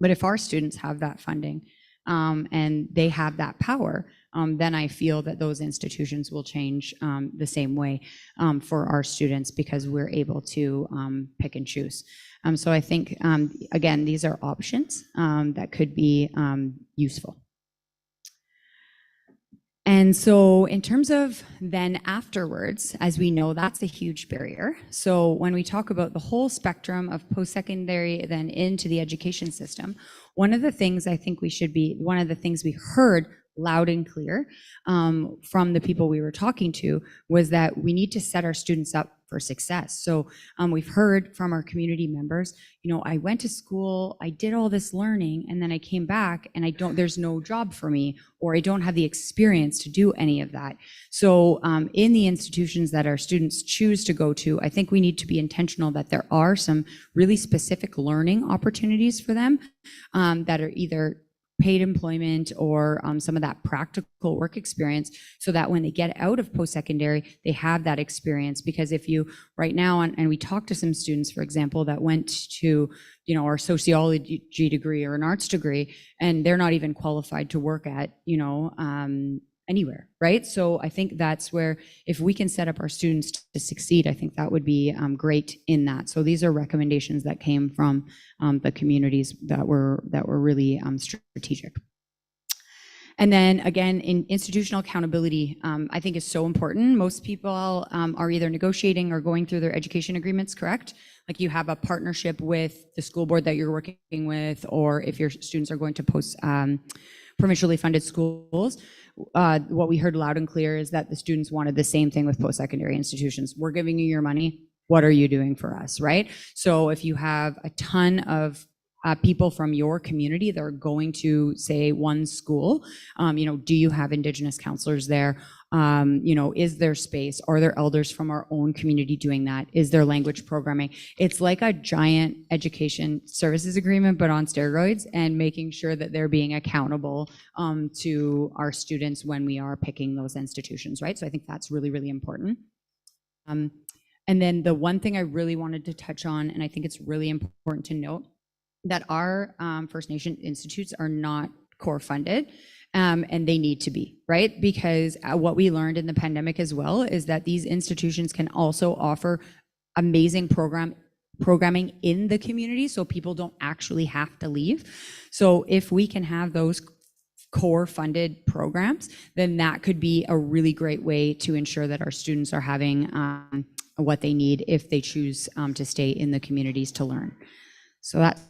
But if our students have that funding and they have that power, then I feel that those institutions will change the same way for our students, because we're able to pick and choose. So I think, again, these are options that could be useful. And so in terms of then afterwards, as we know, that's a huge barrier. So when we talk about the whole spectrum of post-secondary then into the education system, one of the things we heard loud and clear from the people we were talking to was that we need to set our students up for success. So we've heard from our community members, I went to school, I did all this learning, and then I came back and there's no job for me, or I don't have the experience to do any of that. So in the institutions that our students choose to go to, I think we need to be intentional that there are some really specific learning opportunities for them that are either paid employment or some of that practical work experience, so that when they get out of post-secondary, they have that experience. Because if you right now, and we talked to some students, for example, that went to, our sociology degree or an arts degree, and they're not even qualified to work at, anywhere, right? So I think that's where, if we can set up our students to succeed, I think that would be great in that. So these are recommendations that came from the communities that were really strategic. And then again, in institutional accountability, I think is so important. Most people are either negotiating or going through their education agreements, correct? Like you have a partnership with the school board that you're working with, or if your students are going to provincially funded schools, what we heard loud and clear is that the students wanted the same thing with post-secondary institutions. We're giving you your money. What are you doing for us, right? So if you have a ton of people from your community that are going to, say, one school, do you have Indigenous counselors there? Is there space? Are there elders from our own community doing that? Is there language programming? It's like a giant education services agreement, but on steroids, and making sure that they're being accountable to our students when we are picking those institutions, right? So I think that's really, really important. And then the one thing I really wanted to touch on, and I think it's really important to note, that our First Nation institutes are not core funded, and they need to be, right? Because what we learned in the pandemic as well is that these institutions can also offer amazing programming in the community, so people don't actually have to leave. So if we can have those core funded programs, then that could be a really great way to ensure that our students are having what they need if they choose to stay in the communities to learn. So that's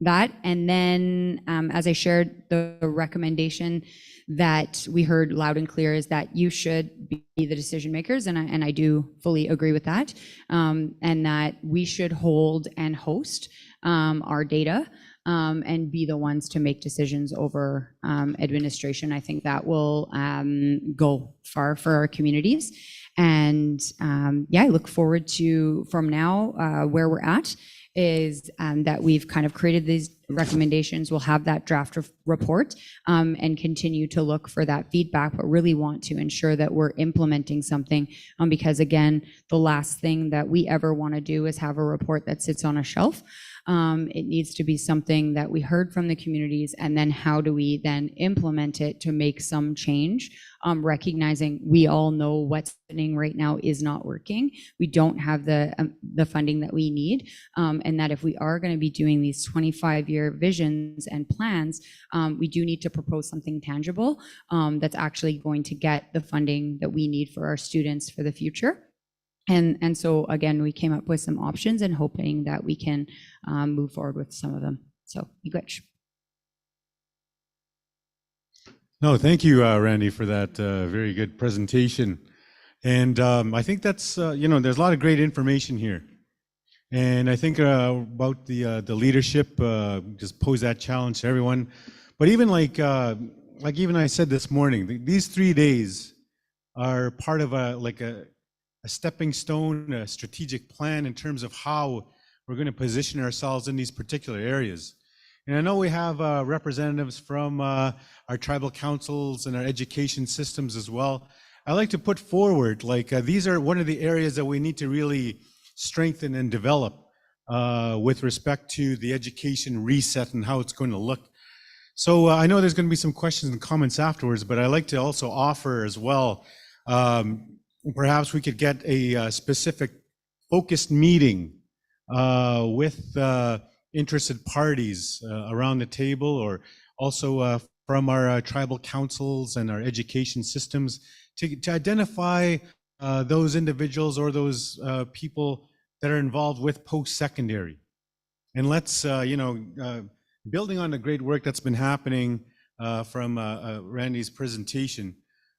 that. And then as I shared, the recommendation that we heard loud and clear is that you should be the decision makers, and I do fully agree with that, and that we should hold and host our data and be the ones to make decisions over administration. I think that will go far for our communities. And I look forward to, from now, where we're at is that we've kind of created these recommendations. We'll have that draft report and continue to look for that feedback, but really want to ensure that we're implementing something, because again, the last thing that we ever want to do is have a report that sits on a shelf. It needs to be something that we heard from the communities, and then how do we then implement it to make some change, recognizing we all know what's happening right now is not working. We don't have the funding that we need, and that if we are going to be doing these 25-year visions and plans, we do need to propose something tangible that's actually going to get the funding that we need for our students for the future. And so again, we came up with some options and hoping that we can move forward with some of them. So, miigwech. No, thank you, Randy, for that very good presentation. And I think that's, there's a lot of great information here. And I think about the leadership, just pose that challenge to everyone. But even like even I said this morning, these 3 days are part of a stepping stone, a strategic plan in terms of how we're going to position ourselves in these particular areas. And I know we have representatives from our tribal councils and our education systems as well. I like to put forward, these are one of the areas that we need to really strengthen and develop with respect to the education reset and how it's going to look. So I know there's going to be some questions and comments afterwards, but I like to also offer as well, perhaps we could get a specific focused meeting with interested parties around the table, or also from our tribal councils and our education systems to identify those individuals or those people that are involved with post-secondary. And let's, building on the great work that's been happening from Randy's presentation,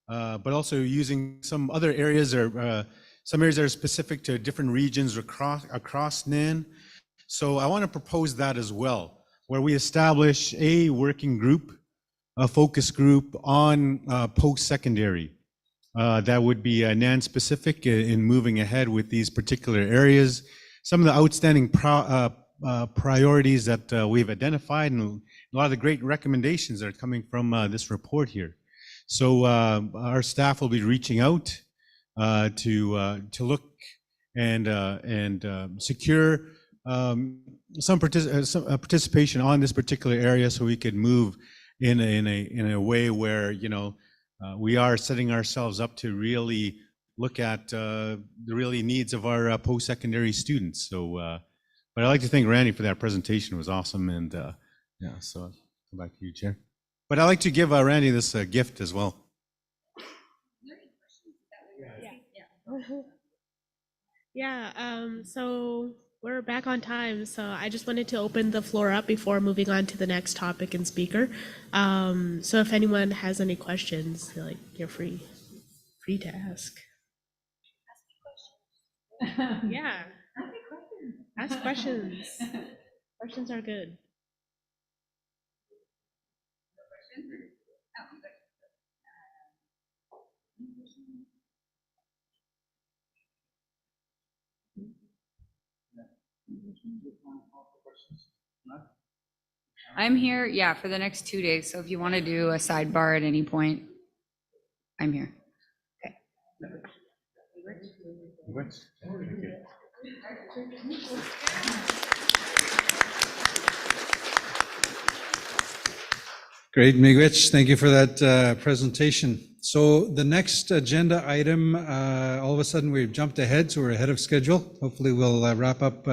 but also using some other areas or some areas that are specific to different regions across NAN. So I want to propose that as well, where we establish a working group, a focus group on post-secondary that would be NAN specific in moving ahead with these particular areas. Some of the outstanding priorities that we've identified and a lot of the great recommendations that are coming from this report here. So our staff will be reaching out to look and secure some participation on this particular area, so we could move in a way where we are setting ourselves up to really look at the really needs of our post-secondary students. So, but I'd like to thank Randy for that presentation. It was awesome, and yeah. So I'll go back to you, Chair. But I'd like to give Randy this gift as well. Yeah, so we're back on time, so I just wanted to open the floor up before moving on to the next topic and speaker. So if anyone has any questions, you're free to ask. Yeah, ask questions. Questions are good. I'm here, yeah, for the next 2 days. So if you want to do a sidebar at any point, I'm here. Okay. Great, Miigwech, thank you for that presentation. So the next agenda item, all of a sudden we've jumped ahead, so we're ahead of schedule. Hopefully we'll wrap up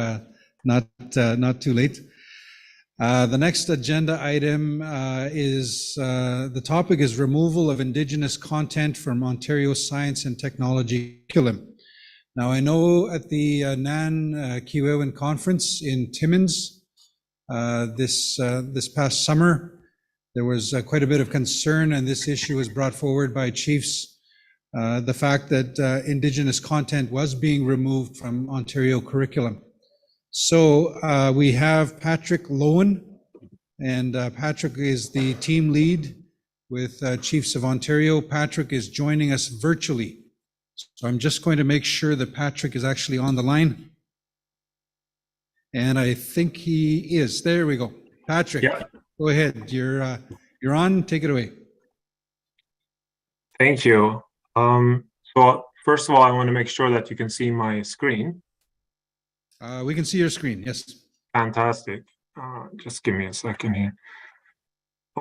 not too late. The next agenda item is, the topic is removal of Indigenous content from Ontario Science and Technology curriculum. Now I know at the NAN Kiwewin Conference in Timmins this past summer, there was quite a bit of concern, and this issue was brought forward by chiefs. The fact that Indigenous content was being removed from Ontario curriculum. So we have Patrick Lowen, and Patrick is the team lead with Chiefs of Ontario. Patrick is joining us virtually. So I'm just going to make sure that Patrick is actually on the line. And I think he is. There we go. Patrick, yeah. Go ahead. You're on. Take it away. Thank you. So first of all, I want to make sure that you can see my screen. We can see your screen, yes. Fantastic. Just give me a second here.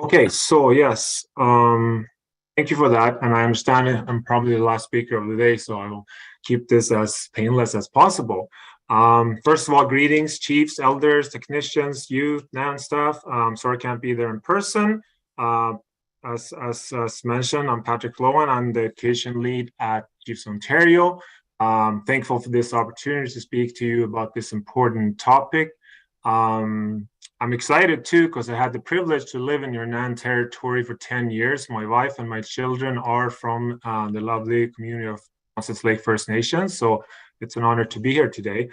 Okay, so yes, thank you for that. And I understand I'm probably the last speaker of the day, so I will keep this as painless as possible. First of all, greetings, chiefs, elders, technicians, youth, NAN staff. Sorry I can't be there in person. As mentioned, I'm Patrick Lowen. I'm the education lead at Chiefs Ontario. Thankful for this opportunity to speak to you about this important topic. I'm excited too, because I had the privilege to live in your NAN territory for 10 years. My wife and my children are from the lovely community of Moses Lake First Nations, so it's an honor to be here today.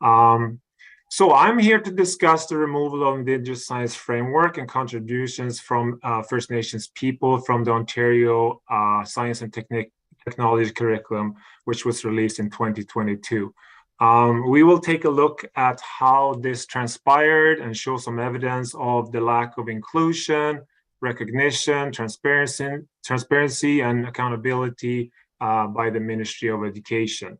So I'm here to discuss the removal of Indigenous science framework and contributions from First Nations people from the Ontario Science and Technology curriculum, which was released in 2022. We will take a look at how this transpired and show some evidence of the lack of inclusion, recognition, transparency, and accountability by the Ministry of Education.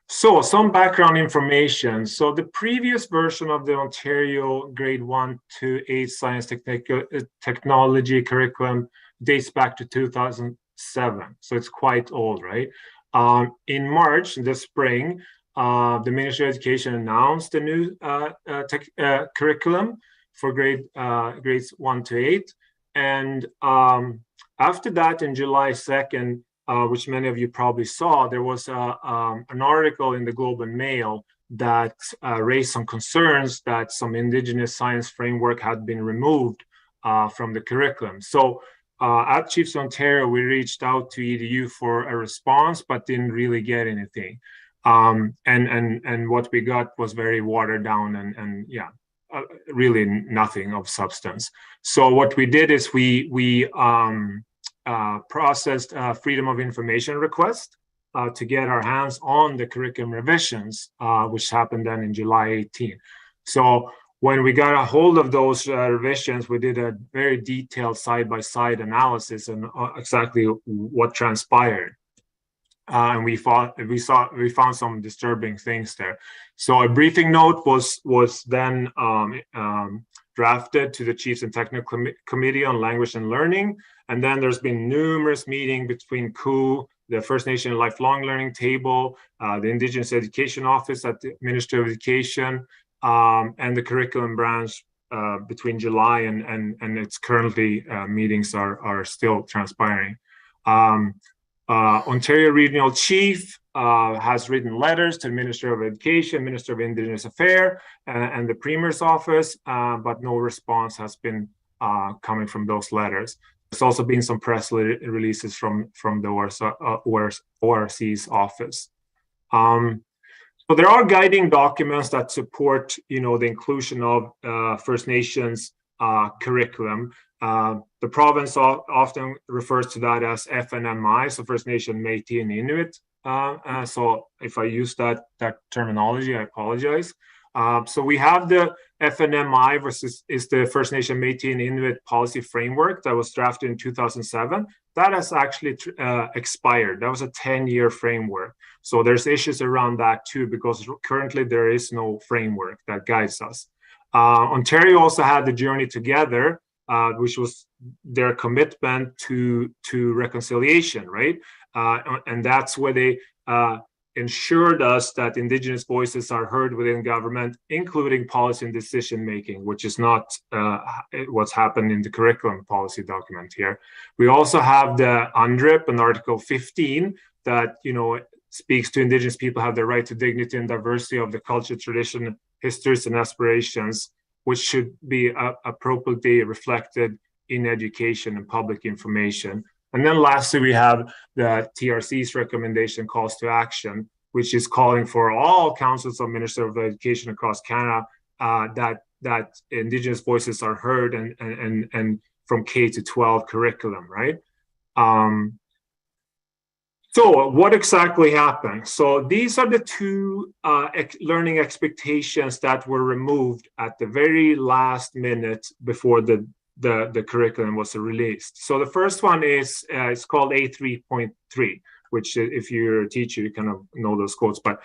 So some background information. So the previous version of the Ontario grade 1 to 8 science technology curriculum dates back to 2007. So it's quite old, right? In March, this spring, the Ministry of Education announced the new curriculum. for grades 1 to 8. And after that, in July 2nd, which many of you probably saw, there was an article in the Globe and Mail that raised some concerns that some Indigenous science framework had been removed from the curriculum. So at Chiefs Ontario, we reached out to EDU for a response, but didn't really get anything. And what we got was very watered down and really nothing of substance. So what we did is we processed a Freedom of Information request to get our hands on the curriculum revisions, which happened then in July 18. So when we got a hold of those revisions, we did a very detailed side-by-side analysis on exactly what transpired. And we found some disturbing things there. So a briefing note was then drafted to the Chiefs and Technical Committee on Language and Learning. And then there's been numerous meetings between COO, the First Nation Lifelong Learning Table, the Indigenous Education Office at the Ministry of Education, and the curriculum branch between July and it's currently meetings are still transpiring. Ontario Regional Chief has written letters to the Minister of Education, Minister of Indigenous Affairs, and the Premier's office, but no response has been coming from those letters. There's also been some press releases from the ORC's office. So there are guiding documents that support, the inclusion of First Nations curriculum. The province often refers to that as FNMI, so First Nation, Métis, and Inuit. So if I use that terminology, I apologize. So we have the FNMI, versus is the First Nation, Métis, and Inuit policy framework that was drafted in 2007. That has actually expired. That was a 10-year framework. So there's issues around that too, because currently there is no framework that guides us. Ontario also had the Journey Together, which was their commitment to reconciliation, right? And that's where they ensured us that Indigenous voices are heard within government, including policy and decision making, which is not what's happened in the curriculum policy document here. We also have the UNDRIP and Article 15 that speaks to Indigenous people have the right to dignity and diversity of the culture, tradition, histories, and aspirations, which should be appropriately reflected in education and public information. And then lastly, we have the TRC's recommendation calls to action, which is calling for all councils of Minister of Education across Canada that Indigenous voices are heard and from K to 12 curriculum, right? So what exactly happened? So these are the two learning expectations that were removed at the very last minute before the curriculum was released. So the first one is it's called A3.3, which if you're a teacher, you kind of know those quotes. But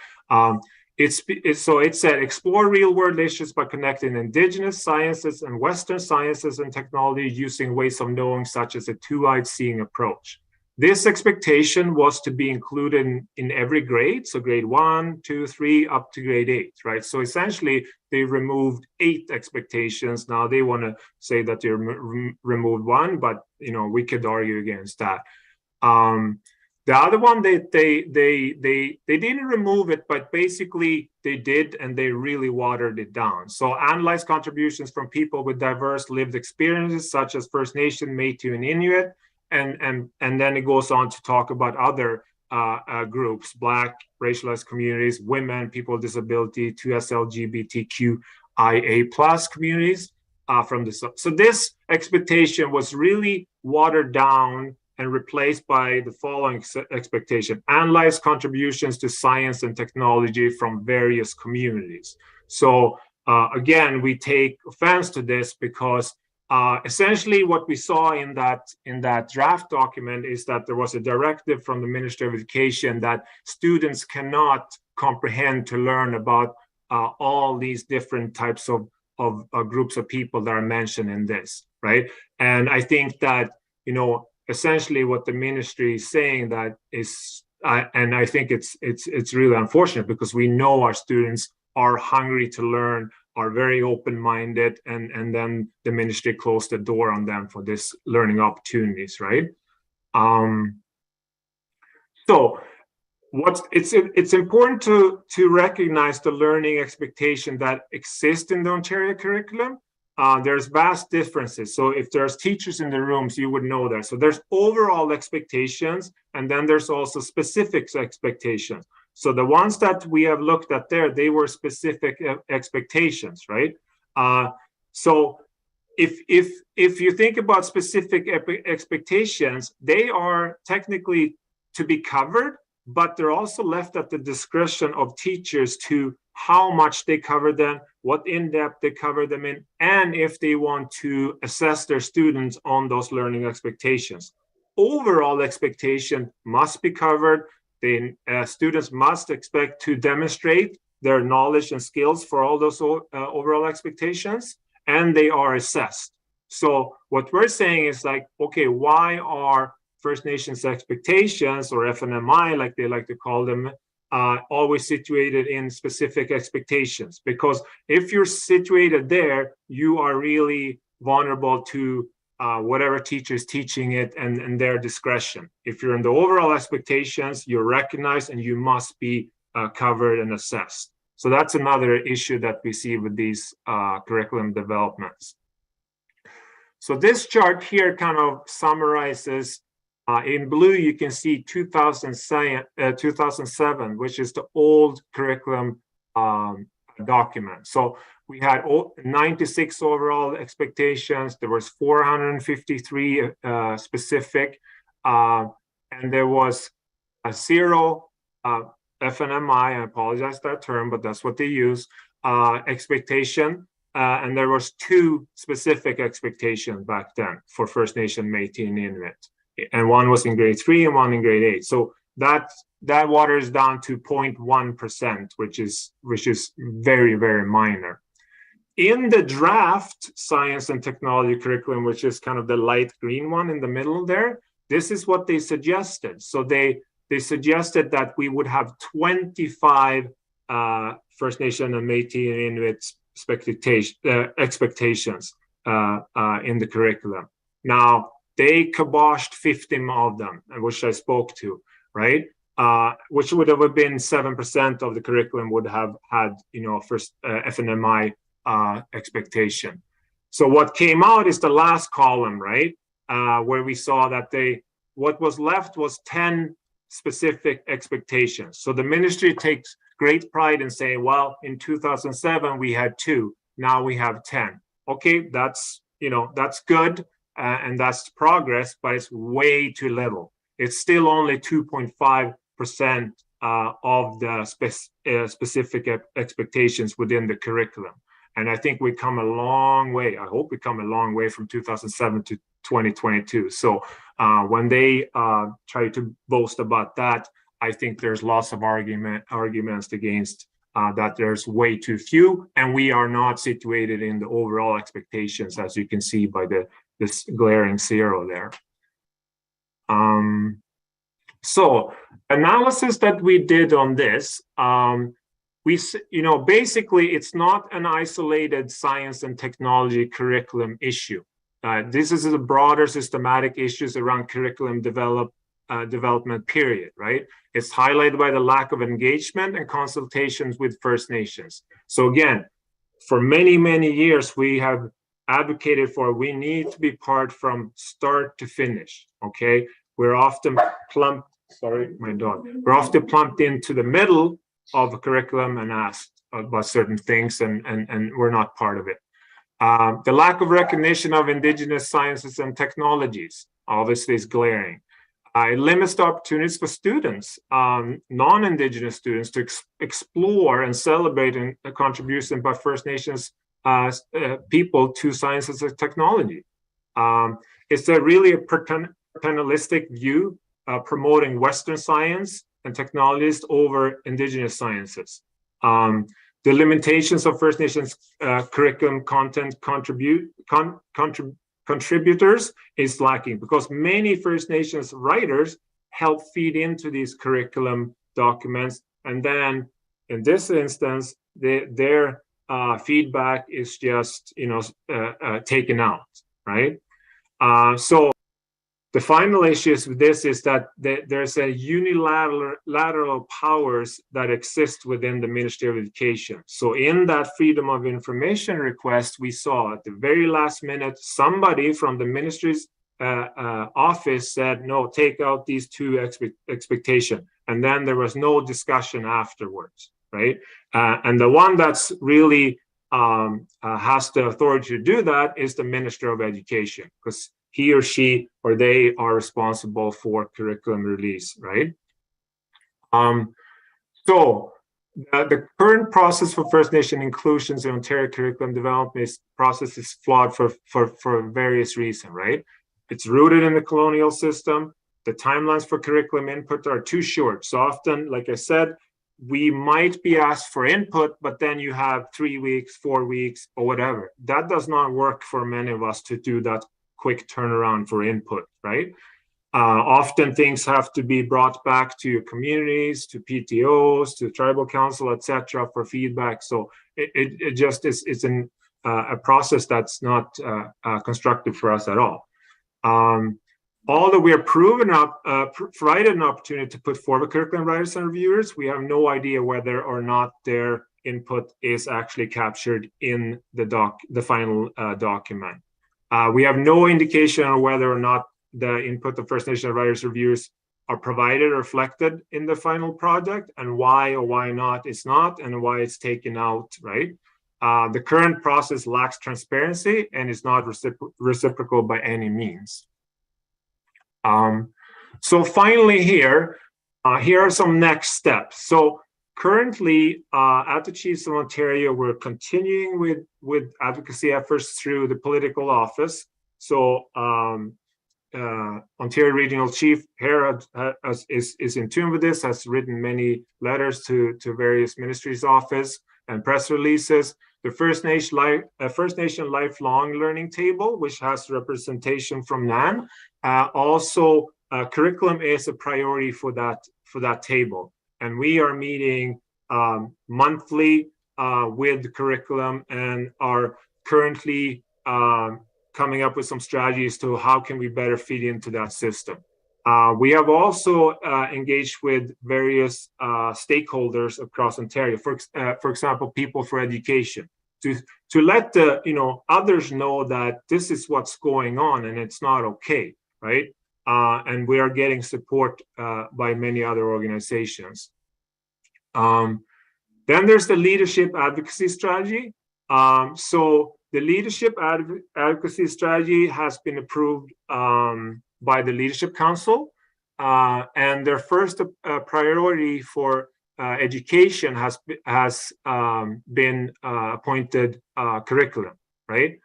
it said explore real-world issues by connecting Indigenous sciences and Western sciences and technology using ways of knowing, such as a two-eyed seeing approach. This expectation was to be included in every grade, so grade 1, 2, 3, up to grade 8, right? So essentially, they removed 8 expectations. Now they want to say that they removed 1, but we could argue against that. The other one, they didn't remove it, but basically they did, and they really watered it down. So analyze contributions from people with diverse lived experiences, such as First Nation, Métis, and Inuit. And then it goes on to talk about other groups, Black, racialized communities, women, people with disability, 2S LGBTQIA+ communities from this. So this expectation was really watered down and replaced by the following expectation: analyze contributions to science and technology from various communities. So again, we take offense to this because essentially, what we saw in that draft document is that there was a directive from the Ministry of Education that students cannot comprehend to learn about all these different types of groups of people that are mentioned in this, right? And I think that essentially what the ministry is saying that is, and I think it's really unfortunate because we know our students are hungry to learn are very open-minded, and then the ministry closed the door on them for this learning opportunities, right? So it's important to recognize the learning expectation that exists in the Ontario curriculum. There's vast differences. So if there's teachers in the rooms, you would know that. So there's overall expectations, and then there's also specific expectations. So the ones that we have looked at there, they were specific expectations, right? So if you think about specific expectations, they are technically to be covered, but they're also left at the discretion of teachers to how much they cover them, what in-depth they cover them in, and if they want to assess their students on those learning expectations. Overall expectation must be covered. The students must expect to demonstrate their knowledge and skills for all those overall expectations, and they are assessed. So what we're saying is like, okay, why are First Nations expectations, or FNMI, like they like to call them, always situated in specific expectations? Because if you're situated there, you are really vulnerable to whatever teacher is teaching it and their discretion. If you're in the overall expectations, you're recognized and you must be covered and assessed. So that's another issue that we see with these curriculum developments. So this chart here kind of summarizes. In blue, you can see 2007, which is the old curriculum document. So we had 96 overall expectations. There was 453 specific, and there was a 0 FNMI. I apologize that term, but that's what they use. Expectation, and there was 2 specific expectations back then for First Nation, Métis, and Inuit. And one was in grade 3 and one in grade 8. So that waters down to 0.1%, which is very, very minor. In the draft science and technology curriculum, which is kind of the light green one in the middle there, this is what they suggested. So they suggested that we would have 25 First Nation and Métis and Inuit expectations in the curriculum. Now, they kiboshed 15 of them, which I spoke to, right? Which would have been 7% of the curriculum would have had, first FNMI expectation. So what came out is the last column, right? Where we saw that what was left was 10 specific expectations. So the ministry takes great pride in saying, well, in 2007, we had 2, now we have 10. Okay, that's good. And that's progress, but it's way too little. It's still only 2.5% of the specific expectations within the curriculum. And I think we come a long way. I hope we come a long way from 2007 to 2022. So when they try to boast about that, I think there's lots of arguments against that there's way too few, and we are not situated in the overall expectations, as you can see by this glaring 0 there. So analysis that we did on this, basically it's not an isolated science and technology curriculum issue. This is a broader systematic issues around curriculum development period, right? It's highlighted by the lack of engagement and consultations with First Nations. So again, for many, many years, we have advocated for, we need to be part from start to finish, okay? We're often plumped into the middle of a curriculum and asked about certain things, and we're not part of it. The lack of recognition of Indigenous sciences and technologies obviously is glaring. It limits the opportunities for students, non-Indigenous students, to explore and celebrate a contribution by First Nations people to sciences and technology. It's really a paternalistic view promoting Western science and technologies over Indigenous sciences. The limitations of First Nations curriculum content contributors is lacking, because many First Nations writers help feed into these curriculum documents, and then in this instance, their feedback is just, taken out, right? So the final issues with this is that there's a unilateral powers that exist within the Ministry of Education. So in that Freedom of Information request, we saw at the very last minute, somebody from the ministry's office said, no, take out these two expectations. And then there was no discussion afterwards, right? And the one that's really has the authority to do that is the Minister of Education, because he or she or they are responsible for curriculum release, right? So the current process for First Nation inclusions in Ontario curriculum development process is flawed for various reasons, right? It's rooted in the colonial system. The timelines for curriculum input are too short. So often, like I said, we might be asked for input, but then you have 3 weeks, 4 weeks, or whatever. That does not work for many of us to do that quick turnaround for input, right? Often things have to be brought back to your communities, to PTOs, to tribal council, etc., for feedback. So it just is a process that's not constructive for us at all. Although we are provided an opportunity to put forward curriculum writers and reviewers, we have no idea whether or not their input is actually captured in the final document. We have no indication on whether or not the input of First Nation writers reviewers are provided or reflected in the final project, and why or why not it's not, and why it's taken out, right? The current process lacks transparency and is not reciprocal by any means. So finally here are some next steps. So currently at the Chiefs of Ontario, we're continuing with advocacy efforts through the political office. So Ontario Regional Chief Herod is in tune with this, has written many letters to various ministries' office and press releases. The First Nation Lifelong Learning Table, which has representation from NAN, also curriculum is a priority for that table, and we are meeting monthly with curriculum and are currently coming up with some strategies to how can we better feed into that system. We have also engaged with various stakeholders across Ontario, for example, People for Education, to let the others know that this is what's going on and it's not okay, right? And we are getting support by many other organizations. Then there's the leadership advocacy strategy. So the leadership advocacy strategy has been approved by the Leadership Council, and their first priority for education has been appointed curriculum, right?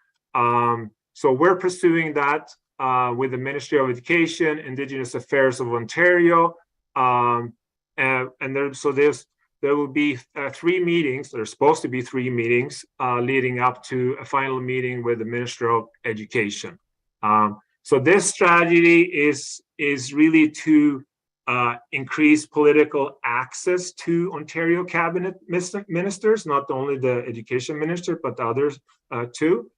So we're pursuing that with the Ministry of Education, Indigenous Affairs of Ontario, and there will be 3 meetings. There's supposed to be 3 meetings leading up to a final meeting with the Minister of Education. So this strategy is really to increase political access to Ontario cabinet ministers, not only the education minister, but others too.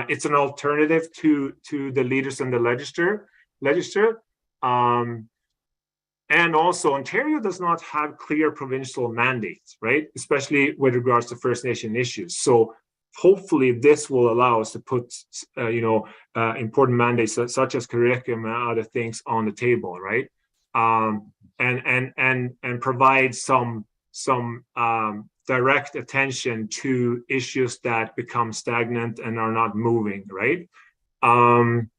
It's an alternative to the leaders in the legislature. And also, Ontario does not have clear provincial mandates, right? Especially with regards to First Nation issues. So hopefully this will allow us to put, important mandates such as curriculum and other things on the table, right? And provide some direct attention to issues that become stagnant and are not moving, right? And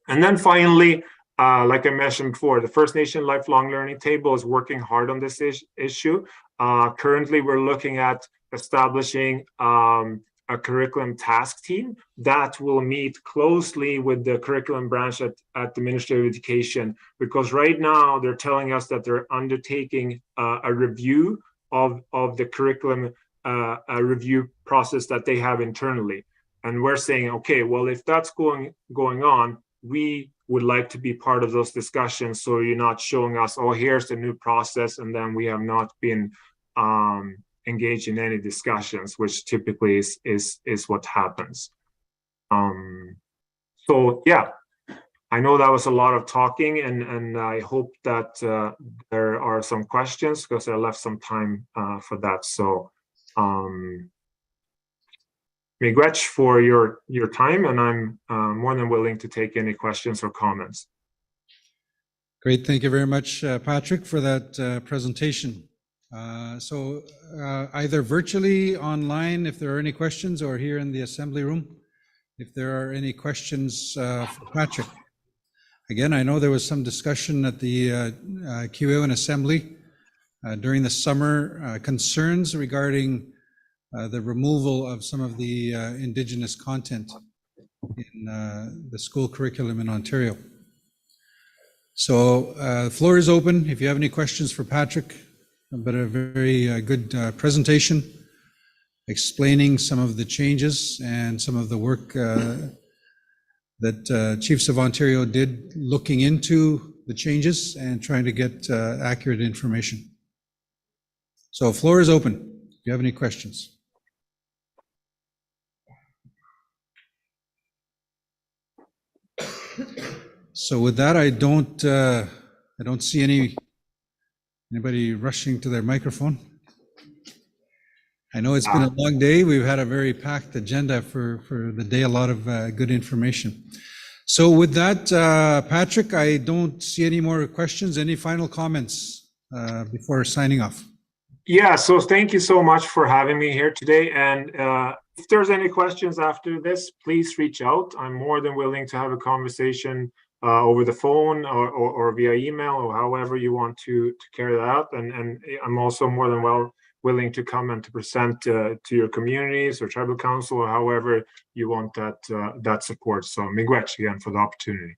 then finally, like I mentioned before, the First Nation Lifelong Learning Table is working hard on this issue. Currently, we're looking at establishing a curriculum task team that will meet closely with the curriculum branch at the Ministry of Education, because right now they're telling us that they're undertaking a review of the curriculum a review process that they have internally. And we're saying, okay, well, if that's going on, we would like to be part of those discussions. So you're not showing us, oh, here's the new process, and then we have not been engage in any discussions, which typically is what happens. So yeah, I know that was a lot of talking, and I hope that there are some questions because I left some time for that. So miigwech for your time, and I'm more than willing to take any questions or comments. Great, thank you very much, Patrick, for that presentation. So either virtually, online, if there are any questions, or here in the assembly room, if there are any questions for Patrick. Again, I know there was some discussion at the Kiwiwan Assembly during the summer, concerns regarding the removal of some of the Indigenous content in the school curriculum in Ontario. So the floor is open. If you have any questions for Patrick, but a very good presentation explaining some of the changes and some of the work that Chiefs of Ontario did looking into the changes and trying to get accurate information. So floor is open if you have any questions. So with that, I don't see anybody rushing to their microphone. I know it's been a long day. We've had a very packed agenda for the day, a lot of good information. So with that, Patrick, I don't see any more questions. Any final comments before signing off? Yeah, so thank you so much for having me here today. And if there's any questions after this, please reach out. I'm more than willing to have a conversation over the phone or via email, or however you want to carry that out. And I'm also more than willing to come and to present to your communities or tribal council, or however you want that support. So miigwech again for the opportunity.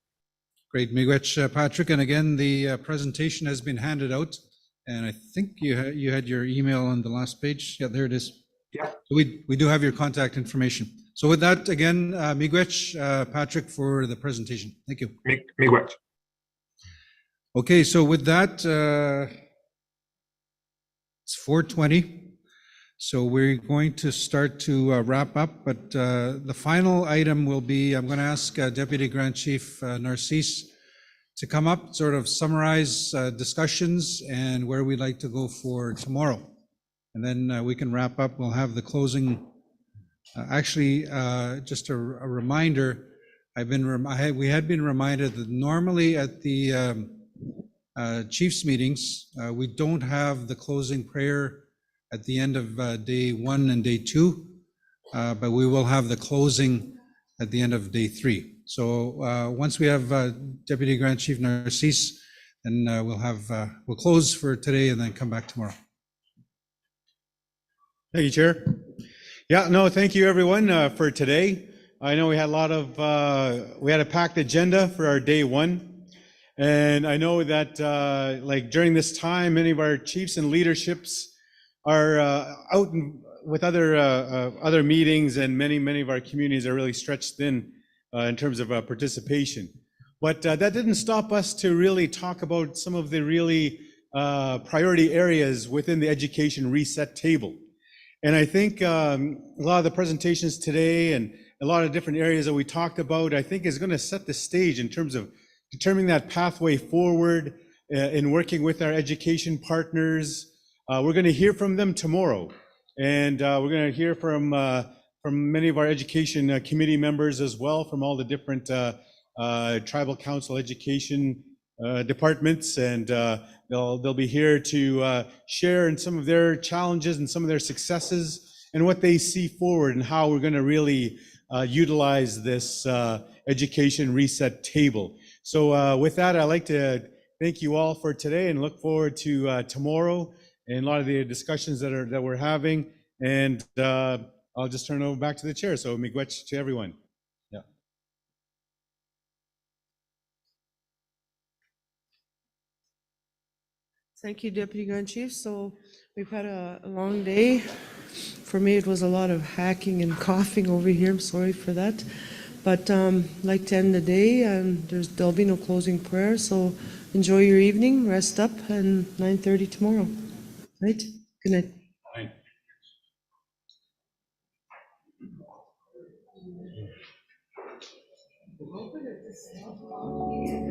Great, miigwech, Patrick. And again, the presentation has been handed out. And I think you had your email on the last page. Yeah, there it is. Yeah. So we do have your contact information. So with that, again, miigwech, Patrick, for the presentation. Thank you. Miigwech. Okay, so with that, it's 4:20. So we're going to start to wrap up, but the final item will be, I'm going to ask Deputy Grand Chief Narcisse to come up, sort of summarize discussions and where we'd like to go for tomorrow. And then we can wrap up. We'll have the closing. Actually, just a reminder, we had been reminded that normally at the Chiefs meetings, we don't have the closing prayer at the end of day 1 and day 2, but we will have the closing at the end of day 3. So once we have Deputy Grand Chief Narcisse, then we'll close for today and then come back tomorrow. Thank you, Chair. Yeah, no, thank you everyone for today. I know we had we had a packed agenda for our day 1. And I know that like during this time, many of our chiefs and leaderships are out with other meetings, and many of our communities are really stretched thin in terms of participation. But that didn't stop us to really talk about some of the really priority areas within the education reset table. And I think a lot of the presentations today and a lot of different areas that we talked about, I think is going to set the stage in terms of determining that pathway forward in working with our education partners. We're going to hear from them tomorrow, and we're going to hear from many of our education committee members as well, from all the different tribal council education departments, and they'll be here to share in some of their challenges and some of their successes and what they see forward and how we're going to really utilize this education reset table. So with that, I'd like to thank you all for today and look forward to tomorrow and a lot of the discussions that we're having. And I'll just turn it over back to the chair. So miigwech to everyone. Yeah. Thank you, Deputy Grand Chief. So we've had a long day. For me, it was a lot of hacking and coughing over here. I'm sorry for that. But I'd like to end the day, and there'll be no closing prayer. So enjoy your evening, rest up, and 9:30 tomorrow. Right? Good night. this.